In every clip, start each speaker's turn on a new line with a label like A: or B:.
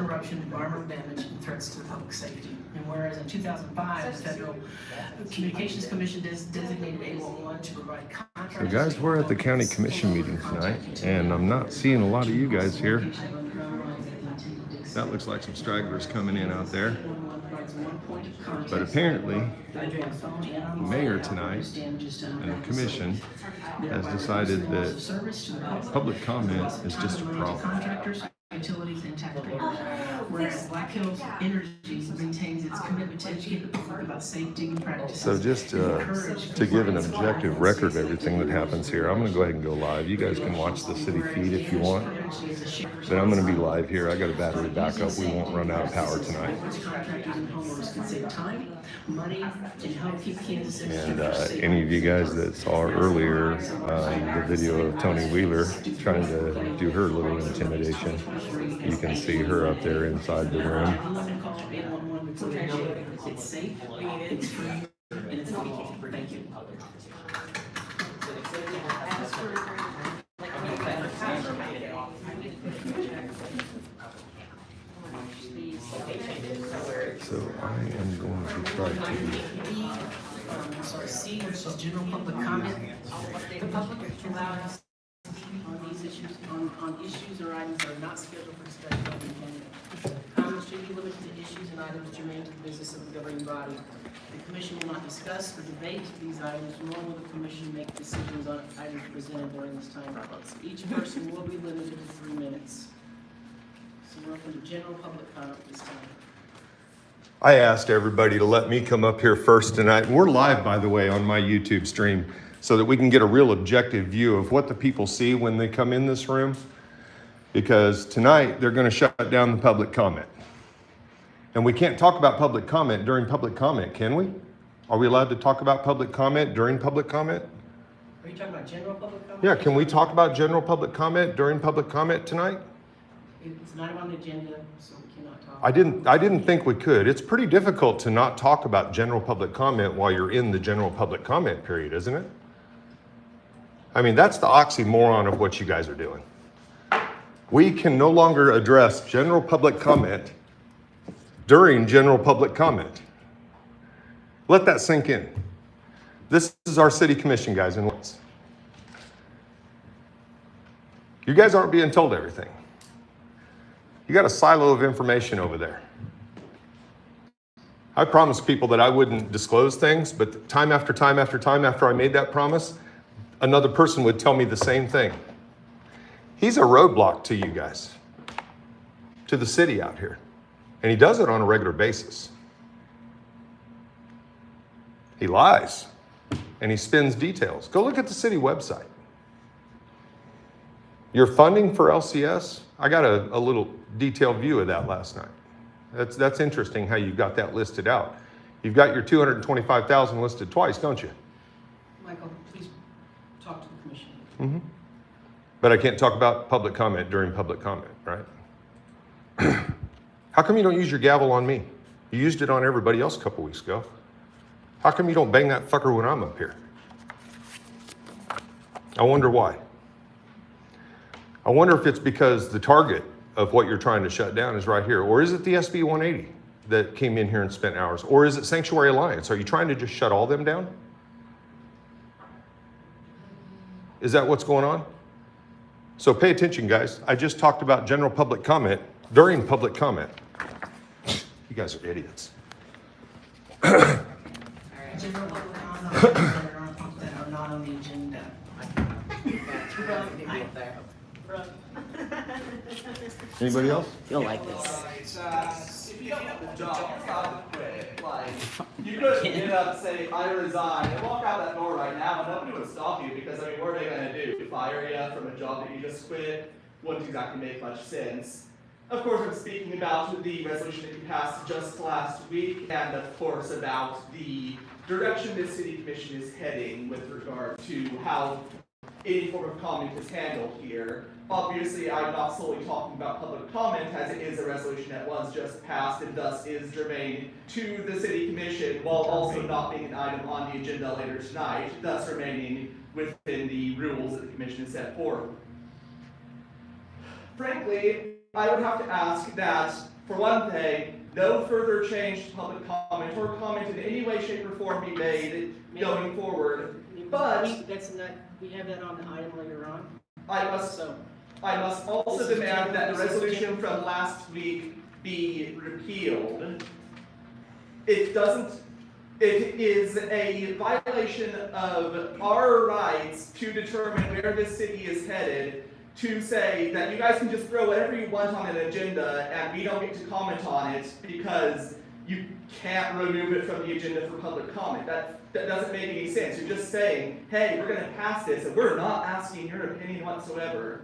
A: interruption, environmental damage, and threats to the public safety. And whereas in 2005, the Federal Communications Commission designated A11 to provide contractors.
B: So guys, we're at the county commission meeting tonight, and I'm not seeing a lot of you guys here. That looks like some stragglers coming in out there. But apparently, the mayor tonight and the commission has decided that public comment is just a problem.
A: Utilities and taxpayers, whereas Black Hills Energy maintains its commitment to educate the public about safe digging practices.
B: So just to give an objective record of everything that happens here, I'm going to go ahead and go live. You guys can watch the city feed if you want, but I'm going to be live here. I got a battery backup. We won't run out of power tonight. And any of you guys that saw earlier the video of Tony Wheeler trying to do her little intimidation, you can see her up there inside the room.
A: It's safe, it's free, and it's legal. Thank you.
B: So I am going to try to...
A: Sorry, C, which is general public comment. The public is allowed to speak on these issues, on issues or items that are not scheduled for discussion on the agenda. Comments should be limited to issues and items germane to the business of the governing body. The commission will not discuss or debate these items, nor will the commission make decisions on items presented during this time. Each person will be limited to 3 minutes. So we're open to general public comment this time.
B: I asked everybody to let me come up here first tonight. And we're live, by the way, on my YouTube stream, so that we can get a real objective view of what the people see when they come in this room. Because tonight, they're going to shut down the public comment. And we can't talk about public comment during public comment, can we? Are we allowed to talk about public comment during public comment?
A: Are you talking about general public comment?
B: Yeah, can we talk about general public comment during public comment tonight?
A: It's not on the agenda, so we cannot talk.
B: I didn't think we could. It's pretty difficult to not talk about general public comment while you're in the general public comment period, isn't it? I mean, that's the oxymoron of what you guys are doing. We can no longer address general public comment during general public comment. Let that sink in. This is our city commission, guys, and you guys aren't being told everything. You got a silo of information over there. I promised people that I wouldn't disclose things, but time after time after time after I made that promise, another person would tell me the same thing. He's a roadblock to you guys, to the city out here. And he does it on a regular basis. He lies and he spins details. Go look at the city website. Your funding for LCS, I got a little detailed view of that last night. That's interesting how you got that listed out. You've got your 225,000 listed twice, don't you?
A: Michael, please talk to the commission.
B: Mm-hmm. But I can't talk about public comment during public comment, right? How come you don't use your gavel on me? You used it on everybody else a couple weeks ago. How come you don't bang that fucker when I'm up here? I wonder why. I wonder if it's because the target of what you're trying to shut down is right here. Or is it the SB 180 that came in here and spent hours? Or is it Sanctuary Alliance? Are you trying to just shut all them down? Is that what's going on? So pay attention, guys. I just talked about general public comment during public comment. You guys are idiots.
A: General public comment that are not on the agenda.
B: Anybody else?
C: You'll like this.
D: If you don't have the job, it's not to quit. Like, you could get up and say, I resign, and walk out that door right now, and nobody would stop you, because, I mean, what are they going to do? Fire you from a job that you just quit? Wouldn't exactly make much sense. Of course, I'm speaking about the resolution that you passed just last week, and of course about the direction this city commission is heading with regard to how any form of comment is handled here. Obviously, I'm not solely talking about public comment, as it is a resolution that was just passed and thus is germane to the city commission, while also not being an item on the agenda later tonight, thus remaining within the rules that the commission has set forth. Frankly, I would have to ask that, for one thing, no further change to public comment or comment in any way, shape, or form be made going forward. But
A: we have that on the item later on,
D: I must also
A: This is
D: demand that the
A: this is
D: resolution from last week be repealed. It is a violation of our rights to determine where this city is headed, to say that you guys can just throw whatever you want on an agenda and we don't get to comment on it because you can't remove it from the agenda for public comment. That doesn't make any sense. You're just saying, hey, we're gonna pass this and we're not asking your opinion whatsoever.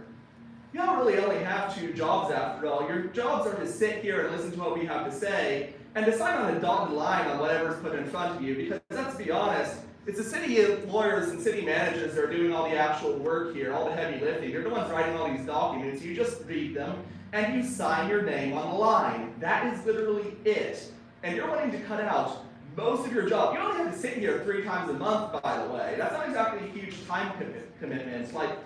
D: Y'all really only have two jobs after all. Your jobs are to sit here and listen to what we have to say and decide on a dotted line on whatever's put in front of you, because let's be honest, it's the city lawyers and city managers that are doing all the actual work here, all the heavy lifting. They're the ones writing all these documents. You just read them and you sign your name on the line. That is literally it. And you're wanting to cut out most of your job. You only have to sit here 3 times a month, by the way. That's not exactly a huge time commitment. Like,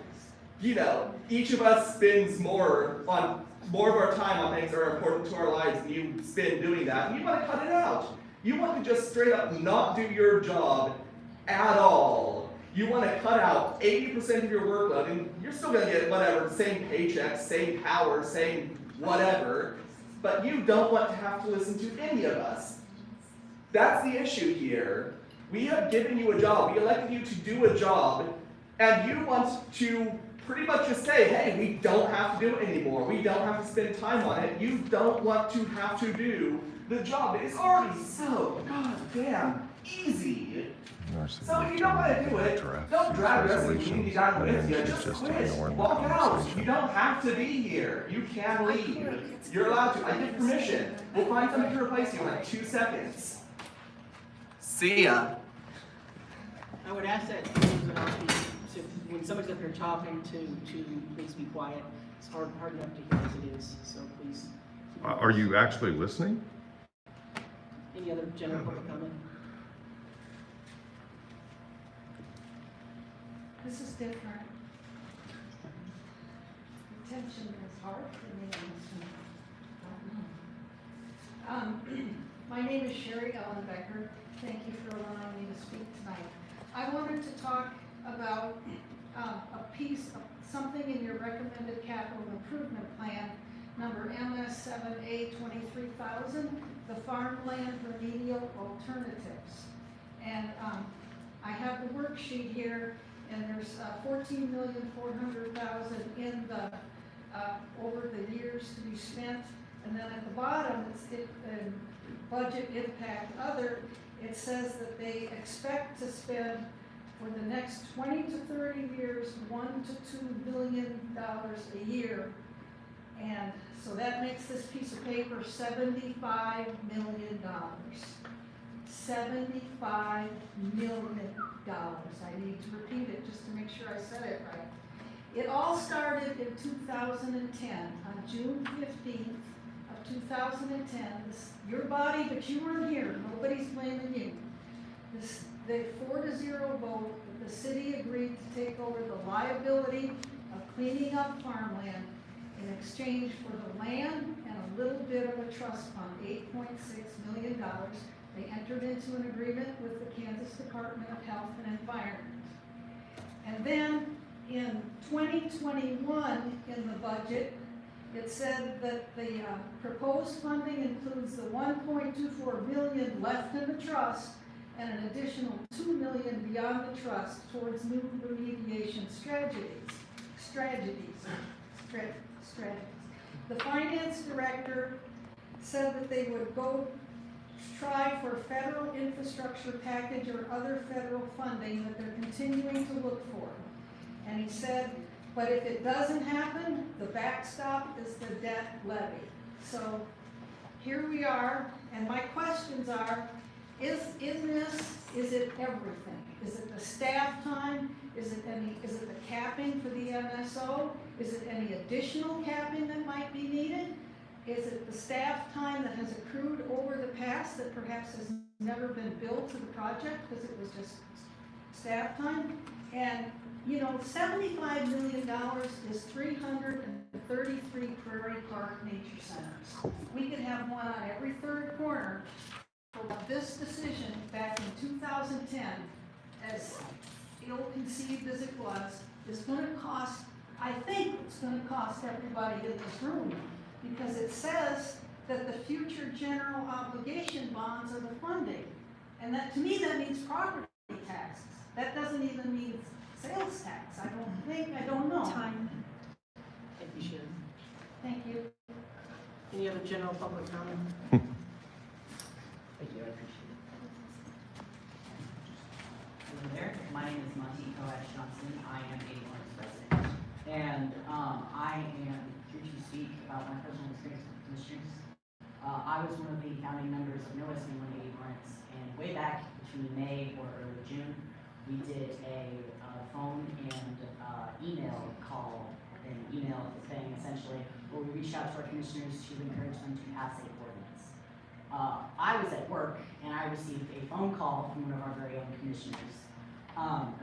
D: you know, each of us spends more of our time on things that are important to our lives than you spend doing that. And you want to cut it out. You want to just straight up not do your job at all. You want to cut out 80% of your workload, and you're still going to get whatever, same paycheck, same power, same whatever, but you don't want to have to listen to any of us. That's the issue here. We have given you a job. We elected you to do a job, and you want to pretty much just say, hey, we don't have to do it anymore. We don't have to spend time on it. You don't want to have to do the job. It is already so goddamn easy. So if you don't want to do it, don't drag the rest of the community down with you. Just quit. Walk out. You don't have to be here. You can leave. You're allowed to. I give permission. We'll find somebody to replace you in like 2 seconds. See ya.
A: I would ask that when somebody's up here talking to please be quiet. It's hard enough to hear as it is, so please.
B: Are you actually listening?
A: Any other general public comment?
E: This is different. Attention is hard for me on this one. My name is Sherry Ellen Becker. Thank you for allowing me to speak tonight. I wanted to talk about a piece of something in your recommended capital improvement plan, number MS7A 23,000, the farmland remedial alternatives. And I have the worksheet here, and there's $14,400,000 in the over the years to be spent, and then at the bottom it's budget impact other. It says that they expect to spend for the next 20 to 30 years $1 to $2 billion a year, and so that makes this piece of paper $75 million. $75 million. I need to repeat it just to make sure I said it right. It all started in 2010, on June 15th of 2010. Your body, but you weren't here. Nobody's blaming you. The 4-0 vote, the city agreed to take over the liability of cleaning up farmland in exchange for the land and a little bit of a trust fund, $8.6 million. They entered into an agreement with the Kansas Department of Health and Environment. And then in 2021, in the budget, it said that the proposed funding includes the $1.24 million left in the trust and an additional $2 million beyond the trust towards new remediation strategies. The finance director said that they would go try for federal infrastructure package or other federal funding that they're continuing to look for. And he said, but if it doesn't happen, the backstop is the debt levy. So here we are, and my questions are, is it everything? Is it the staff time? Is it the capping for the MSO? Is it any additional capping that might be needed? Is it the staff time that has accrued over the past that perhaps has never been billed to the project because it was just staff time? And you know, $75 million is 300 33 Prairie Park Nature Centers. We could have one on every third corner. But this decision back in 2010, as ill-conceived as it was, is gonna cost, I think it's gonna cost everybody in this room, because it says that the future general obligation bonds are the funding. And that, to me, that means property taxes. That doesn't even mean sales tax, I don't think, I don't know.
A: Time. Thank you, Sharon.
E: Thank you.
A: Any other general public comment?
F: Thank you, I appreciate it. Hello there, my name is Monty Coash Johnson. I am a Lawrence resident. And I am here to speak about my personal experience with commissioners. I was one of the founding members of No Wrestling 180 Lawrence, and way back between May or early June, we did a phone and email call, an email thing essentially, where we reached out to our commissioners to encourage them to pass a ordinance. I was at work and I received a phone call from one of our very own commissioners,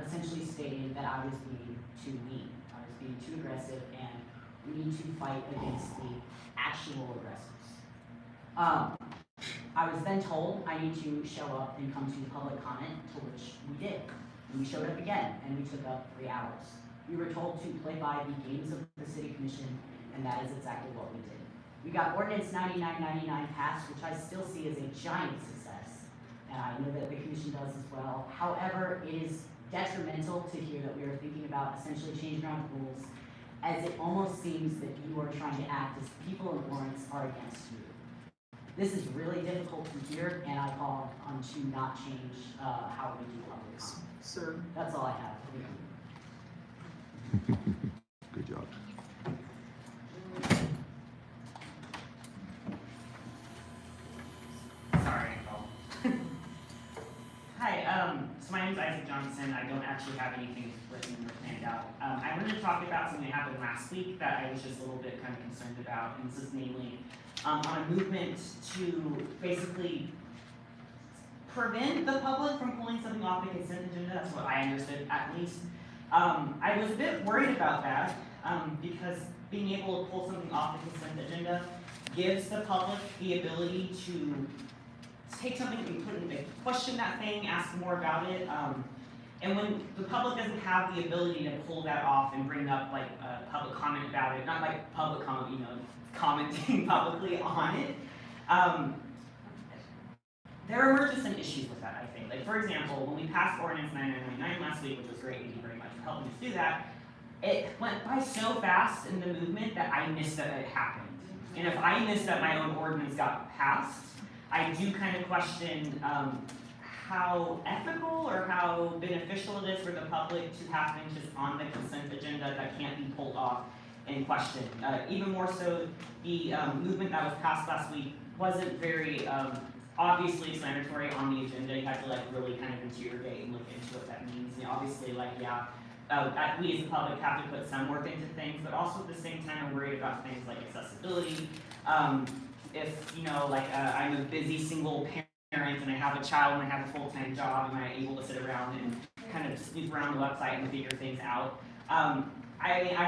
F: essentially stating that I was being too mean, I was being too aggressive, and we need to fight against the actual aggressors. I was then told I need to show up and come to public comment, to which we did. And we showed up again, and we took up 3 hours. We were told to play by the games of the city commission, and that is exactly what we did. We got ordinance 9999 passed, which I still see as a giant success, and I know that the commission does as well. However, it is detrimental to hear that we are thinking about essentially changing our rules, as it almost seems that you are trying to act as people in Lawrence are against you. This is really difficult to hear, and I call on to not change how we do public comment.
A: Sir?
F: That's all I have. Thank you.
B: Good job.
G: Sorry, Nicole. Hi, so my name is Isaac Johnson. I don't actually have anything written or planned out. I wanted to talk about something that happened last week that I was just a little bit kind of concerned about, and this is namely on a movement to basically prevent the public from pulling something off the consent agenda. That's what I understood, at least. I was a bit worried about that because being able to pull something off the consent agenda gives the public the ability to take something and put in, question that thing, ask more about it. And when the public doesn't have the ability to pull that off and bring up like public comment about it, not like public comment, you know, commenting publicly on it, there emerges some issues with that, I think. Like, for example, when we passed ordinance 9999 last week, which was great, thank you very much for helping us do that, it went by so fast in the movement that I missed that it happened. And if I missed that my own ordinance got passed, I do kind of question how ethical or how beneficial it is for the public to have things just on the consent agenda that can't be pulled off and questioned. Even more so, the movement that was passed last week wasn't very obviously explanatory on the agenda. You had to like really kind of interrogate and look into what that means. And obviously, like, yeah, we as the public have to put some work into things, but also at the same time, I'm worried about things like accessibility. If, you know, like I'm a busy single parent and I have a child and I have a full-time job, am I able to sit around and kind of snoop around the website and figure things out? I'm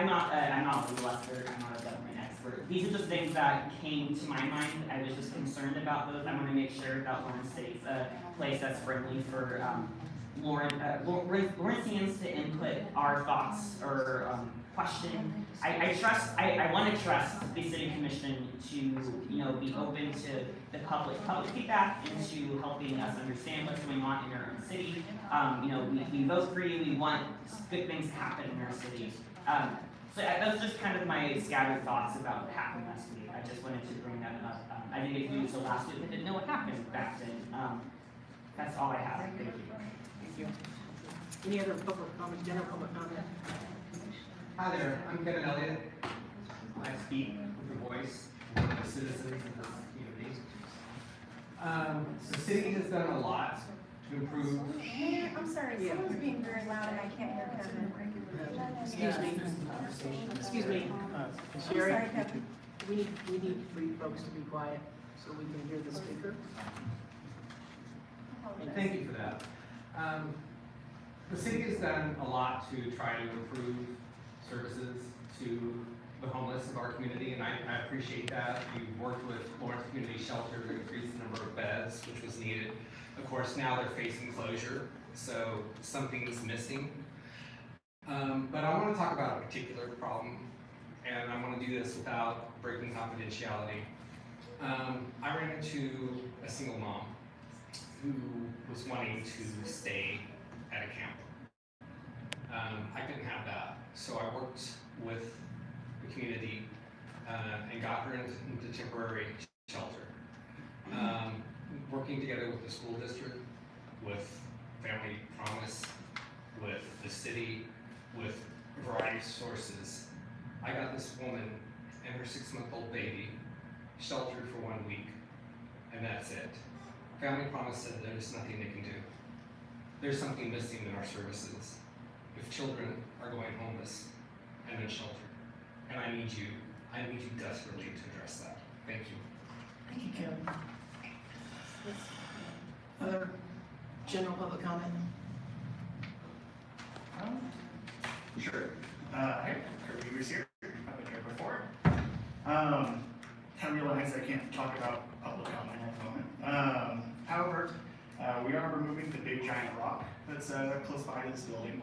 G: not a legal expert, I'm not a government expert. These are just things that came to my mind. I was just concerned about those. I want to make sure that Lawrence stays a place that's friendly for Lawrenceans to input our thoughts or question. I want to trust the city commission to, you know, be open to the public feedback and to helping us understand what's going on in our own city. You know, we vote for you. We want good things to happen in our city. So that's just kind of my scattered thoughts about what happened last week. I just wanted to bring that up. I didn't get to do it until last week. I didn't know what happened back then. That's all I have. Thank you.
A: Thank you. Any other public comment, general public comment?
H: Hi there, I'm Kevin Elliott. I speak with the voice of the citizens of this community. The city has done a lot to improve.
I: Mayor, I'm sorry, someone's being very loud and I can't hear Kevin.
A: Excuse me. Excuse me.
I: I'm
A: Sherry,
I: sorry, Kevin.
A: we need for you folks to be quiet so we can hear the speaker.
H: Thank you for that. The city has done a lot to try to improve services to the homeless of our community, and I appreciate that. We've worked with Lawrence Community Shelter to increase the number of beds, which was needed. Of course, now they're facing closure, so something's missing. But I want to talk about a particular problem, and I want to do this without breaking confidentiality. I ran into a single mom who was wanting to stay at a camp. I couldn't have that, so I worked with the community and got her into temporary shelter. Working together with the school district, with Family Promise, with the city, with a variety of sources, I got this woman and her 6-month-old baby sheltered for 1 week, and that's it. Family Promise said there's nothing they can do. There's something missing in our services if children are going homeless and in shelter. And I need you desperately to address that. Thank you.
A: Thank you, Kevin. Other general public comment?
J: Sure. Hey, Kirby Weaver's here. I've been here before. I realize I can't talk about public comment at the moment. However, we are removing the big giant rock that's close by this building.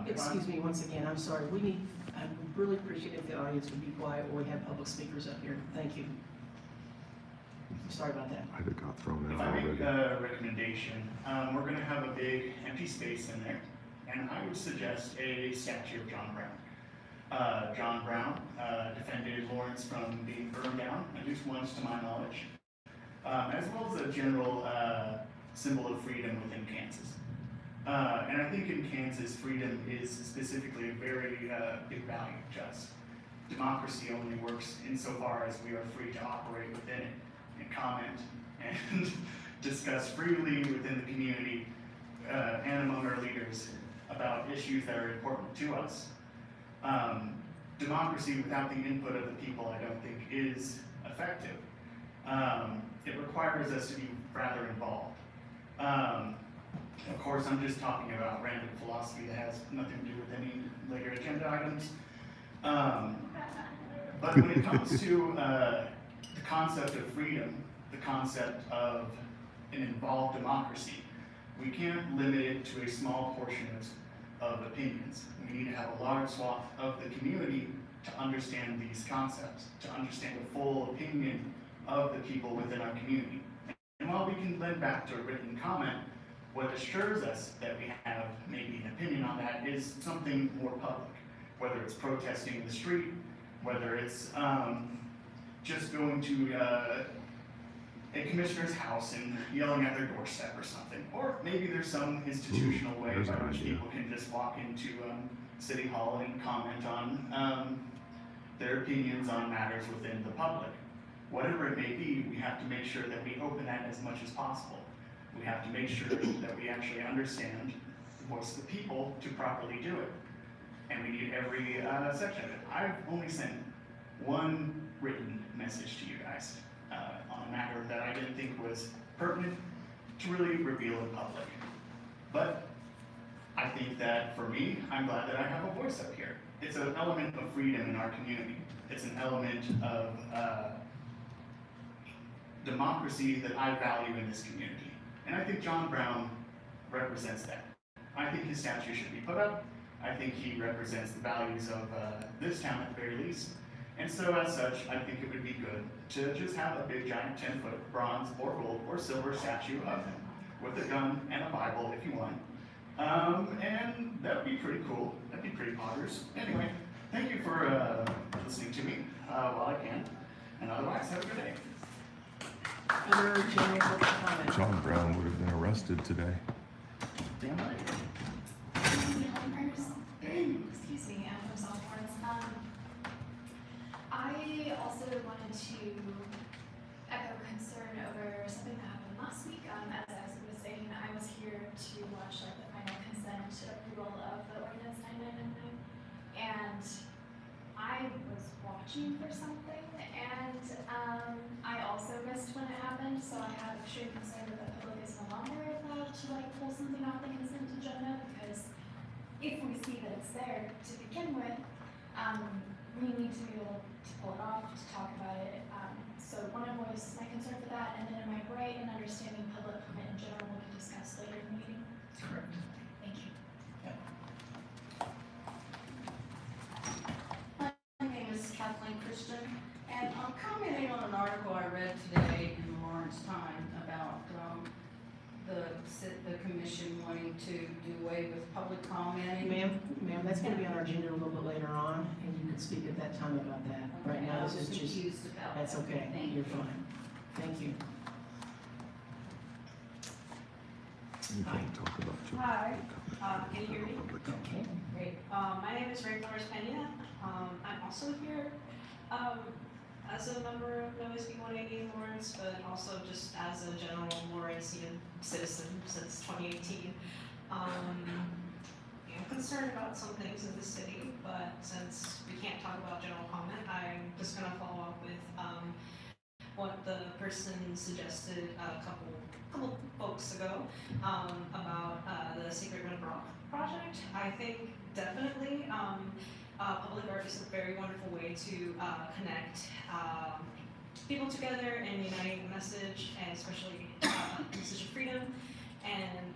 A: Excuse me once again, I'm sorry. I would really appreciate if the audience would be quiet while we have public speakers up here. Thank you. I'm sorry about that.
B: I'd have got thrown
J: If
B: out
J: I make
B: already.
J: a recommendation, we're going to have a big empty space in there, and I would suggest a statue of John Brown. John Brown defended Lawrence from being burned down, at least once to my knowledge, as well as a general symbol of freedom within Kansas. And I think in Kansas, freedom is specifically a very big value to us. Democracy only works insofar as we are free to operate within it and comment and discuss freely within the community and among our leaders about issues that are important to us. Democracy without the input of the people, I don't think, is effective. It requires us to be rather involved. Of course, I'm just talking about random philosophy that has nothing to do with any later agenda items. But when it comes to the concept of freedom, the concept of an involved democracy, we can't limit it to a small portion of opinions. We need to have a large swath of the community to understand these concepts, to understand the full opinion of the people within our community. And while we can lend back to a written comment, what assures us that we have maybe an opinion on that is something more public, whether it's protesting in the street, whether it's just going to a commissioner's house and yelling at their doorstep or something, or maybe there's some institutional way
B: there's
J: by
B: an
J: which
B: idea.
J: people can just walk into City Hall and comment on their opinions on matters within the public. Whatever it may be, we have to make sure that we open that as much as possible. We have to make sure that we actually understand the voice of the people to properly do it. And we need every section of it. I've only sent one written message to you guys on a matter that I didn't think was pertinent to really reveal in public. But I think that for me, I'm glad that I have a voice up here. It's an element of freedom in our community. It's an element of democracy that I value in this community. And I think John Brown represents that. I think his statue should be put up. I think he represents the values of this town at the very least. And so as such, I think it would be good to just have a big giant 10-foot bronze or gold or silver statue of him with a gun and a Bible if you want. And that would be pretty cool. That'd be pretty poggers. Anyway, thank you for listening to me while I can. And otherwise, have a good day.
A: Other general public comment?
B: John Brown would have been arrested today.
A: Damn right.
I: Excuse me, I'm from South Lawrence. I also wanted to echo concern over something that happened last week. As I was saying, I was here to watch the final consent approval of the ordinance 9999, and I was watching for something, and I also missed when it happened, so I have extreme concern that the public is no longer allowed to pull something off the consent agenda, because if we see that it's there to begin with, we need to be able to pull it off, to talk about it. So want to voice my concern for that, and then am I right in understanding public comment in general will be discussed later in the meeting?
A: Correct.
I: Thank you.
K: My name is Kathleen Christian, and I'm commenting on an article I read today in the Lawrence Times about the commission wanting to do away with public commenting.
A: Ma'am, that's gonna be on our agenda a little bit later on, and you can speak at that time about that. Right
K: Okay,
A: now,
K: I was
A: this is just,
K: confused about
A: that's
K: that.
A: okay,
K: Thank
A: you're
K: you.
A: fine. Thank you. Hi.
L: Hi, can you hear me?
A: Okay.
L: Great. My name is Ray Flores Pena. I'm also here as a member of NOSB 180 Lawrence, but also just as a general Lawrenceian citizen since 2018. I'm concerned about some things in the city, but since we can't talk about general comment, I'm just going to follow up with what the person suggested a couple folks ago about the Secret Red Rock project. I think definitely public art is a very wonderful way to connect people together and unite a message, and especially a message of freedom and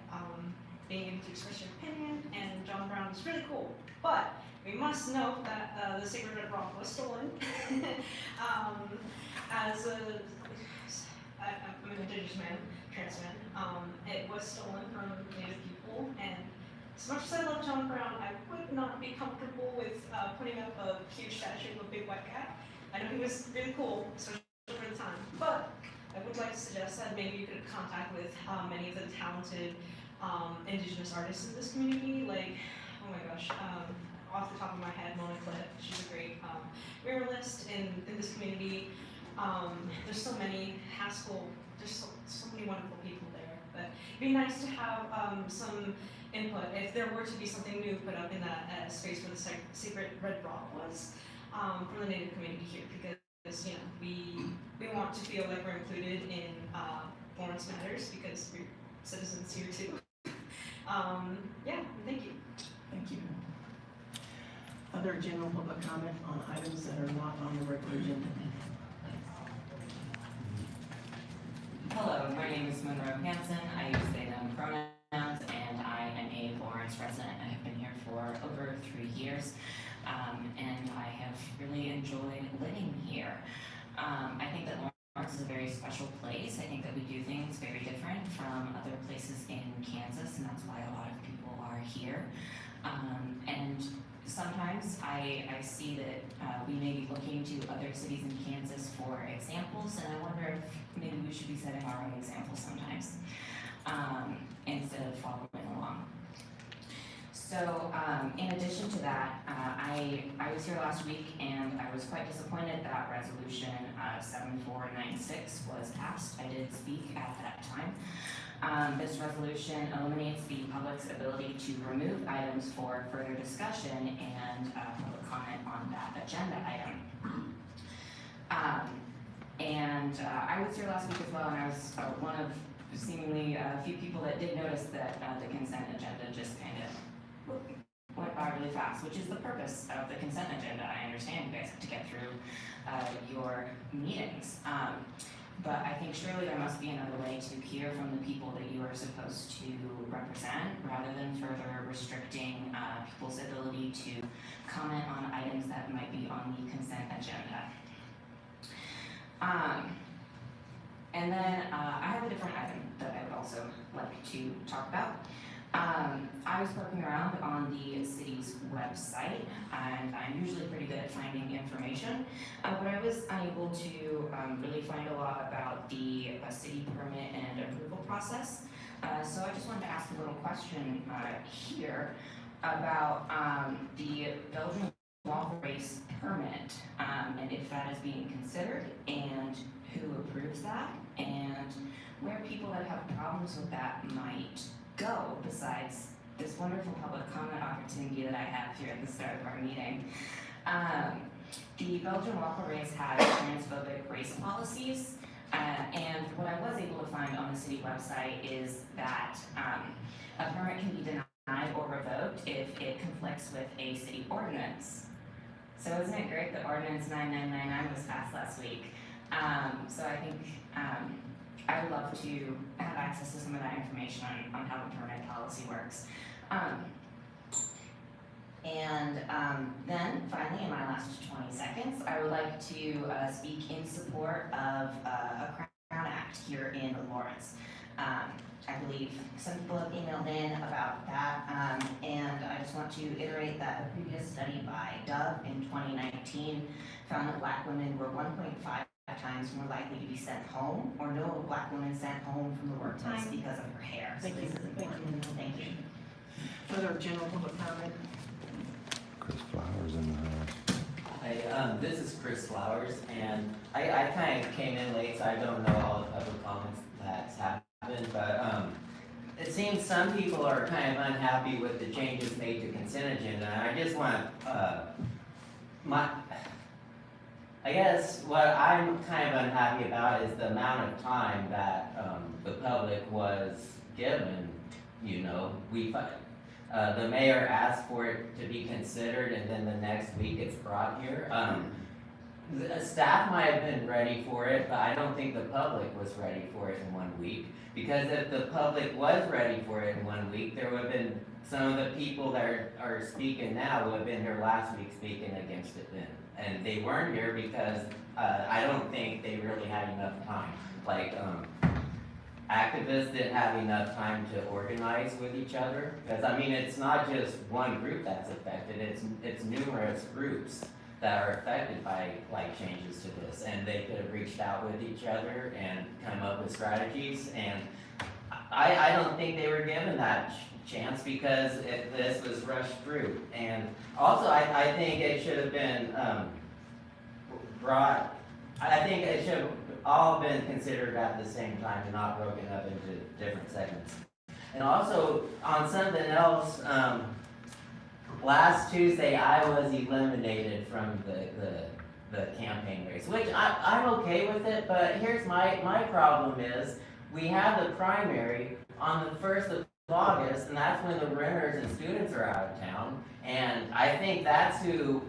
L: being able to express your opinion. And John Brown is really cool, but we must note that the Sacred Red Rock was stolen. I'm an indigenous man, trans man. It was stolen from Native people, and as much as I love John Brown, I would not be comfortable with putting up a huge statue of a big white cat. I know he was really cool, especially for the time, but I would like to suggest that maybe you could contact with many of the talented indigenous artists in this community, like, oh my gosh, off the top of my head, Mona Cliff, she's a great muralist in this community. There's so many, Haskell, there's so many wonderful people there, but it'd be nice to have some input if there were to be something new put up in that space where the Secret Red Rock was from the Native community here, because we want to feel like we're included in Lawrence Matters because we're citizens here too. Yeah, thank you.
A: Thank you. Other general public comment on items that are not on the regular agenda?
M: Hello, my name is Monroe Hansen. I use they, them pronouns, and I am a Lawrence resident. I have been here for over 3 years, and I have really enjoyed living here. I think that Lawrence is a very special place. I think that we do things very different from other places in Kansas, and that's why a lot of people are here. And sometimes I see that we may be looking to other cities in Kansas for examples, and I wonder if maybe we should be setting our own examples sometimes instead of following along. So in addition to that, I was here last week, and I was quite disappointed that resolution 7496 was passed. I did speak at that time. This resolution eliminates the public's ability to remove items for further discussion and public comment on that agenda item. I was here last week as well, and I was one of seemingly a few people that did notice that the consent agenda just kind of went by really fast, which is the purpose of the consent agenda. I understand you guys have to get through your meetings. But I think surely there must be another way to hear from the people that you are supposed to represent, rather than further restricting people's ability to comment on items that might be on the consent agenda. And then I have a different item that I would also like to talk about. I was poking around on the city's website, and I'm usually pretty good at finding information, but I was unable to really find a lot about the city permit and approval process. So I just wanted to ask a little question here about the Belgian waffle race permit, and if that is being considered, and who approves that, and where people that have problems with that might go, besides this wonderful public comment opportunity that I have here at the start of our meeting. The Belgian waffle race has transphobic race policies, and what I was able to find on the city website is that a permit can be denied or revoked if it conflicts with a city ordinance. So isn't it great that ordinance 9999 was passed last week? So I think I would love to have access to some of that information on how the permanent policy works. Then finally, in my last 20 seconds, I would like to speak in support of a Crown Act here in Lawrence. I believe some people have emailed in about that, and I just want to iterate that a previous study by Dove in 2019 found that Black women were 1.5 times more likely to be sent home, or no Black women sent home from the workplace because of her hair. So
A: Thank you.
M: this is important. Thank you.
A: Further general public comment?
B: Chris Flowers in the house.
N: Hi, this is Chris Flowers, and I kind of came in late, so I don't know all of the comments that's happened, but it seems some people are kind of unhappy with the changes made to consent agenda, and I just want, I guess what I'm kind of unhappy about is the amount of time that the public was given. You know, the mayor asked for it to be considered, and then the next week it's brought here. The staff might have been ready for it, but I don't think the public was ready for it in 1 week. Because if the public was ready for it in 1 week, there would have been some of the people that are speaking now would have been here last week speaking against it then. And they weren't here because I don't think they really had enough time. Like, activists didn't have enough time to organize with each other. Because, I mean, it's not just one group that's affected, it's numerous groups that are affected by like changes to this, and they could have reached out with each other and come up with strategies, and I don't think they were given that chance because this was rushed through. And also I think it should have been I think it should have all been considered at the same time and not broken up into different segments. And also on something else, last Tuesday, I was eliminated from the campaign race, which I'm okay with it, but here's my problem is, we have the primary on the 1st of August, and that's when the renters and students are out of town, and I think that's who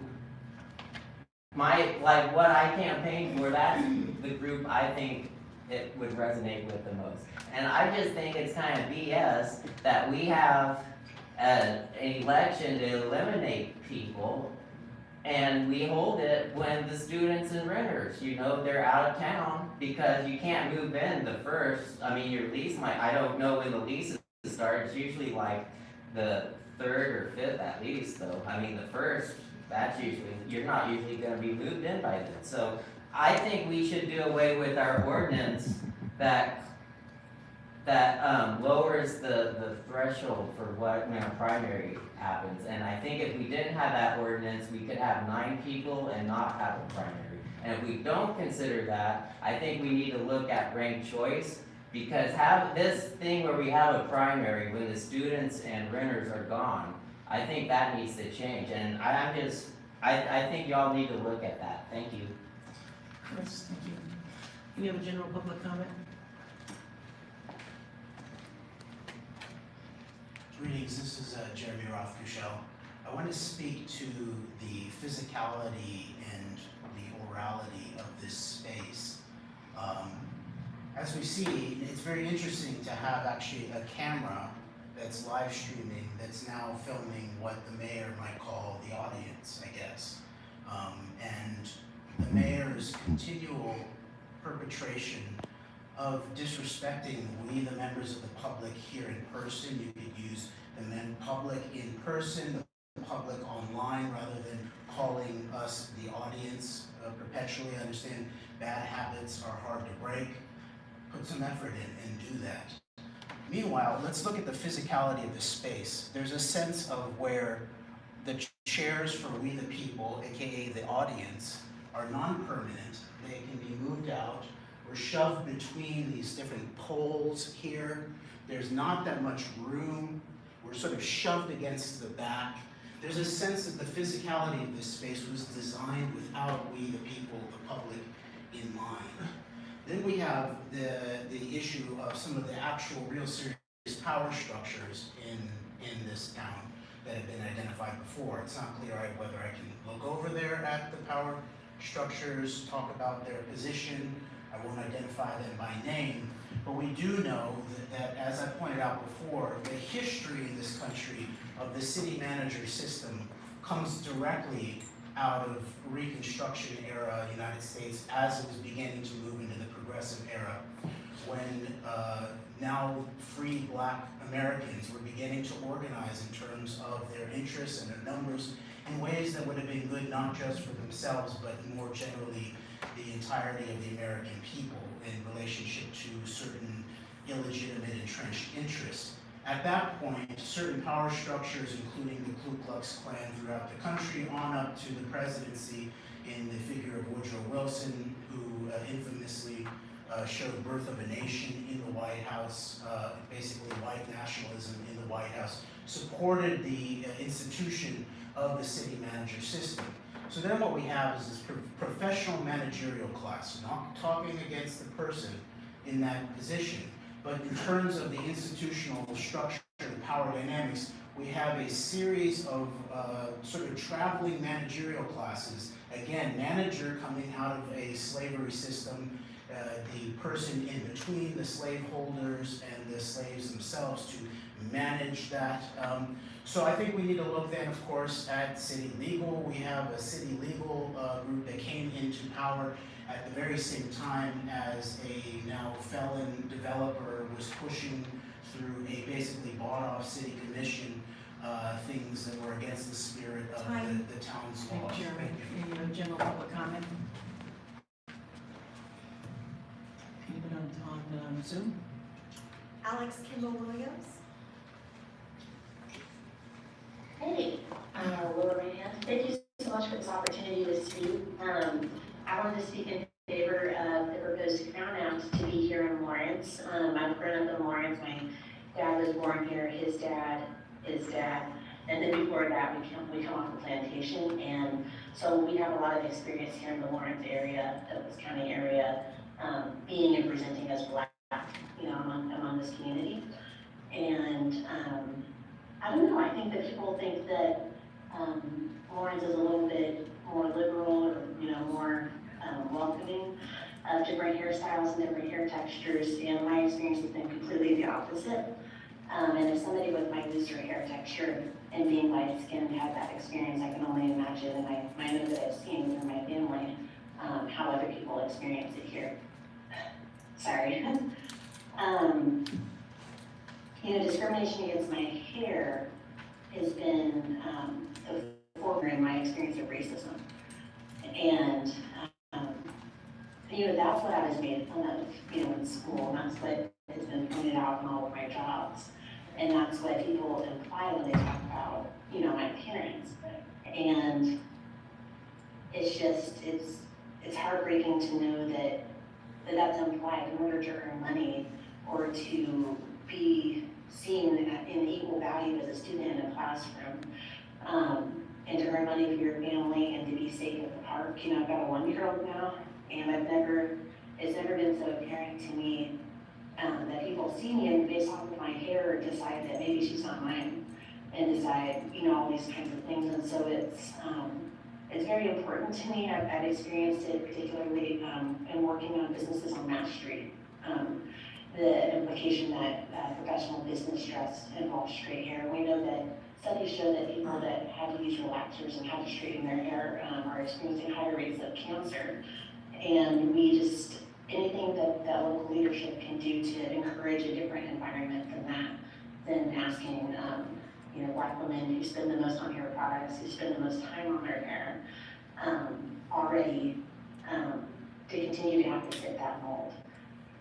N: what I campaigned for, that's the group I think it would resonate with the most. And I just think it's kind of BS that we have an election to eliminate people, and we hold it when the students and renters, you know, they're out of town because you can't move in the 1st. I mean, your lease I don't know when the leases start. It's usually like the 3rd or 5th at least, though. I mean, the 1st, that's usually, you're not usually going to be moved in by then. So I think we should do away with our ordinance that lowers the threshold for when a primary happens. And I think if we didn't have that ordinance, we could have 9 people and not have a primary. And if we don't consider that, I think we need to look at ranked choice, because have this thing where we have a primary when the students and renters are gone, I think that needs to change. And I think y'all need to look at that. Thank you.
A: Chris, thank you. Any other general public comment?
O: Greetings, this is Jeremy Roth-Cushel. I want to speak to the physicality and the orality of this space. As we see, it's very interesting to have actually a camera that's live streaming, that's now filming what the mayor might call the audience, I guess. And the mayor's continual perpetration of disrespecting we, the members of the public here in person. You could use the public in person, the public online, rather than calling us the audience perpetually. I understand bad habits are hard to break. Put some effort in and do that. Meanwhile, let's look at the physicality of the space. There's a sense of where the chairs for we the people, aka the audience, are non-permanent. They can be moved out. We're shoved between these different poles here. There's not that much room. We're sort of shoved against the back. There's a sense that the physicality of this space was designed without we, the people, the public, in mind. Then we have the issue of some of the actual real serious power structures in this town. that have been identified before. It's not clear-eyed whether I can look over there at the power structures, talk about their position. I won't identify them by name, but we do know that as I pointed out before, the history in this country of the city manager system comes directly out of Reconstruction era United States as it was beginning to move into the progressive era, when now free Black Americans were beginning to organize in terms of their interests and their numbers in ways that would have been good not just for themselves, but more generally the entirety of the American people in relationship to certain illegitimate entrenched interests. At that point, certain power structures, including the Ku Klux Klan throughout the country, on up to the presidency in the figure of Woodrow Wilson, who infamously showed Birth of a Nation in the White House, basically white nationalism in the White House, supported the institution of the city manager system. So then what we have is this professional managerial class, not talking against the person in that position, but in terms of the institutional structure and power dynamics, we have a series of sort of traveling managerial classes. Again, manager coming out of a slavery system, the person in between the slaveholders and the slaves themselves to manage that. So I think we need to look then, of course, at city legal. We have a city legal group that came into power at the very same time as a now felon developer was pushing through a basically bought-off city commission things that were against the spirit of the town's laws.
A: Jeremy, any general public comment? Anybody on Zoom?
P: Alex Kimball Williams.
Q: Hey, Laura Rand. Thank you so much for this opportunity to speak. I wanted to speak in favor of the proposed crown to be here in Lawrence. I'm grown up in Lawrence. My dad was born here, his dad, and then before that we come off the plantation, and so we have a lot of experience here in the Lawrence area, Douglas County area, being and presenting as Black, among this community. And I don't know, I think that people think that Lawrence is a little bit more liberal or, more welcoming of different hairstyles and different hair textures, and my experience has been completely the opposite. And if somebody with my looser hair texture and being light-skinned had that experience, I can only imagine, and I know that I've seen within my family how other people experience it here. Sorry. Discrimination against my hair has been the forerunner in my experience of racism. And, that's what I was made fun of, in school, and that's what has been pointed out in all of my jobs. And that's what people imply when they talk about, my appearance. And it's just, it's heartbreaking to know that that's implied in order to earn money or to be seen in equal value as a student in a classroom, and to earn money for your family and to be safe at the park. I've got a 1-year-old now, and it's never been so apparent to me that people see me and based off of my hair decide that maybe she's not mine, and decide, all these kinds of things. And so it's very important to me. I've experienced it particularly in working on businesses on Mass Street. The implication that professional business dress involves straight hair. We know that studies show that people that have to use relaxers and have to straighten their hair are experiencing higher rates of cancer. And anything that local leadership can do to encourage a different environment than asking, Black women who spend the most on hair products, who spend the most time on their hair, already to continue to have to fit that mold.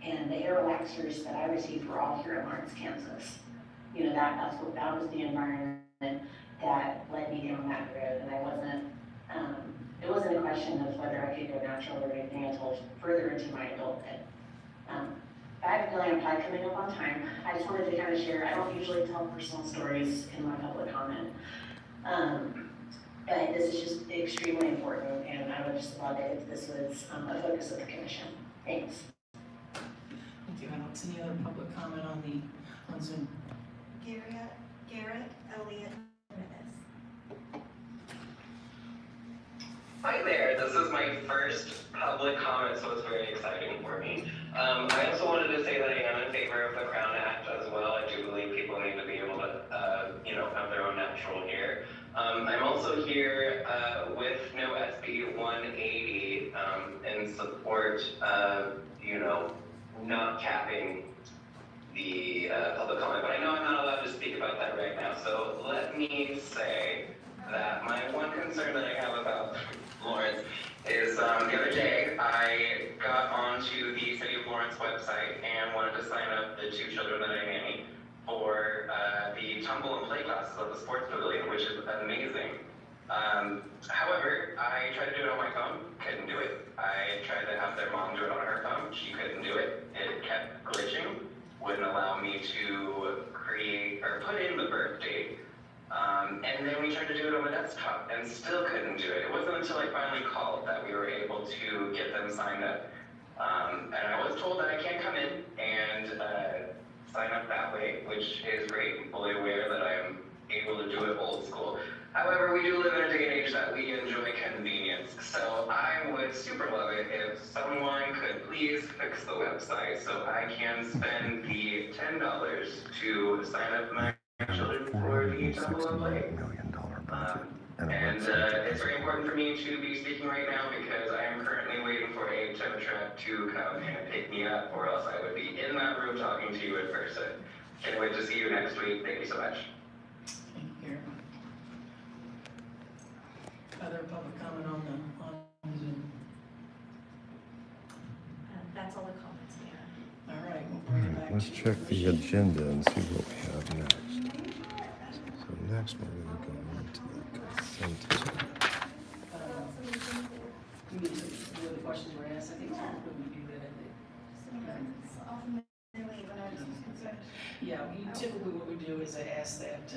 Q: And the hair relaxers that I received were all here in Lawrence, Kansas. That was the environment that led me down that road, and it wasn't a question of whether I could go natural or anything until further into my adulthood. I have a feeling I'm probably coming up on time. I just wanted to kind of share, I don't usually tell personal stories in my public comment, but this is just extremely important, and I would just love it if this was a focus of the commission. Thanks.
A: Thank you, Alex. Any other public comment on Zoom?
P: Garrett Elliott
R: Hi there, this is my first public comment, so it's very exciting for me. I also wanted to say that I am in favor of the Crown Act as well. I do believe people need to be able to, have their own natural hair. I'm also here with no SB 180 in support of, not capping the public comment, but I know I'm not allowed to speak about that right now. So let me say that my one concern that I have about Lawrence is the other day I got onto the City of Lawrence website and wanted to sign up the 2 children that I nanny for the tumble and play classes at the sports pavilion, which is amazing. However, I tried to do it on my phone, couldn't do it. I tried to have their mom do it on her phone, she couldn't do it. It kept glitching, wouldn't allow me to create or put in the birth date. And then we tried to do it on the desktop and still couldn't do it. It wasn't until I finally called that we were able to get them signed up. And I was told that I can't come in and sign up that way, which is great. I'm fully aware that I am able to do it old school. However, we do live in a day and age that we enjoy convenience. So I would super love it if someone could please fix the website so I can spend the $10 to sign up my children for the tumble and play. And it's very important for me to be speaking right now because I am currently waiting for a tow truck to come and pick me up, or else I would be in that room talking to you in person. Can't wait to see you next week. Thank you so much.
A: Other public comment on Zoom?
P: That's all the comments we have.
A: All right, we'll bring it back.
B: Let's check the agenda and see what we have next. So next we're going to go into the consent agenda.
A: We need to, the other questions were asked, I think, so we do that, I think. Yeah, typically what we do is I ask that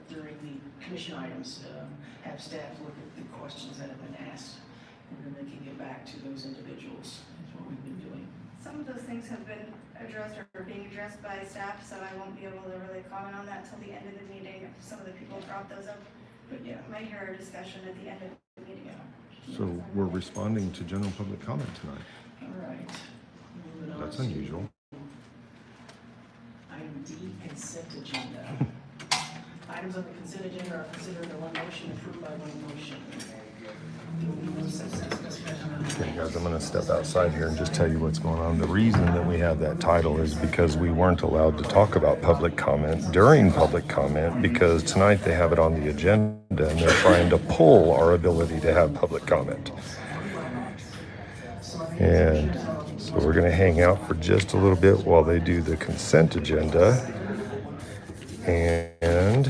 A: during the commission items, have staff look at the questions that have been asked, and then they can get back to those individuals, is what we've been doing.
S: Some of those things have been addressed or are being addressed by staff, so I won't be able to really comment on that till the end of the meeting if some of the people brought those up.
A: But yeah.
S: Might hear a discussion at the end of the meeting.
B: So we're responding to general public comment tonight.
A: All right. Moving on
B: That's
A: to
B: unusual.
A: Item D, consent agenda. Items on the consent agenda are considered in one motion, approved by one motion.
B: Okay, guys, I'm going to step outside here and just tell you what's going on. The reason that we have that title is because we weren't allowed to talk about public comment during public comment because tonight they have it on the agenda and they're trying to pull our ability to have public comment. And so we're going to hang out for just a little bit while they do the consent agenda. And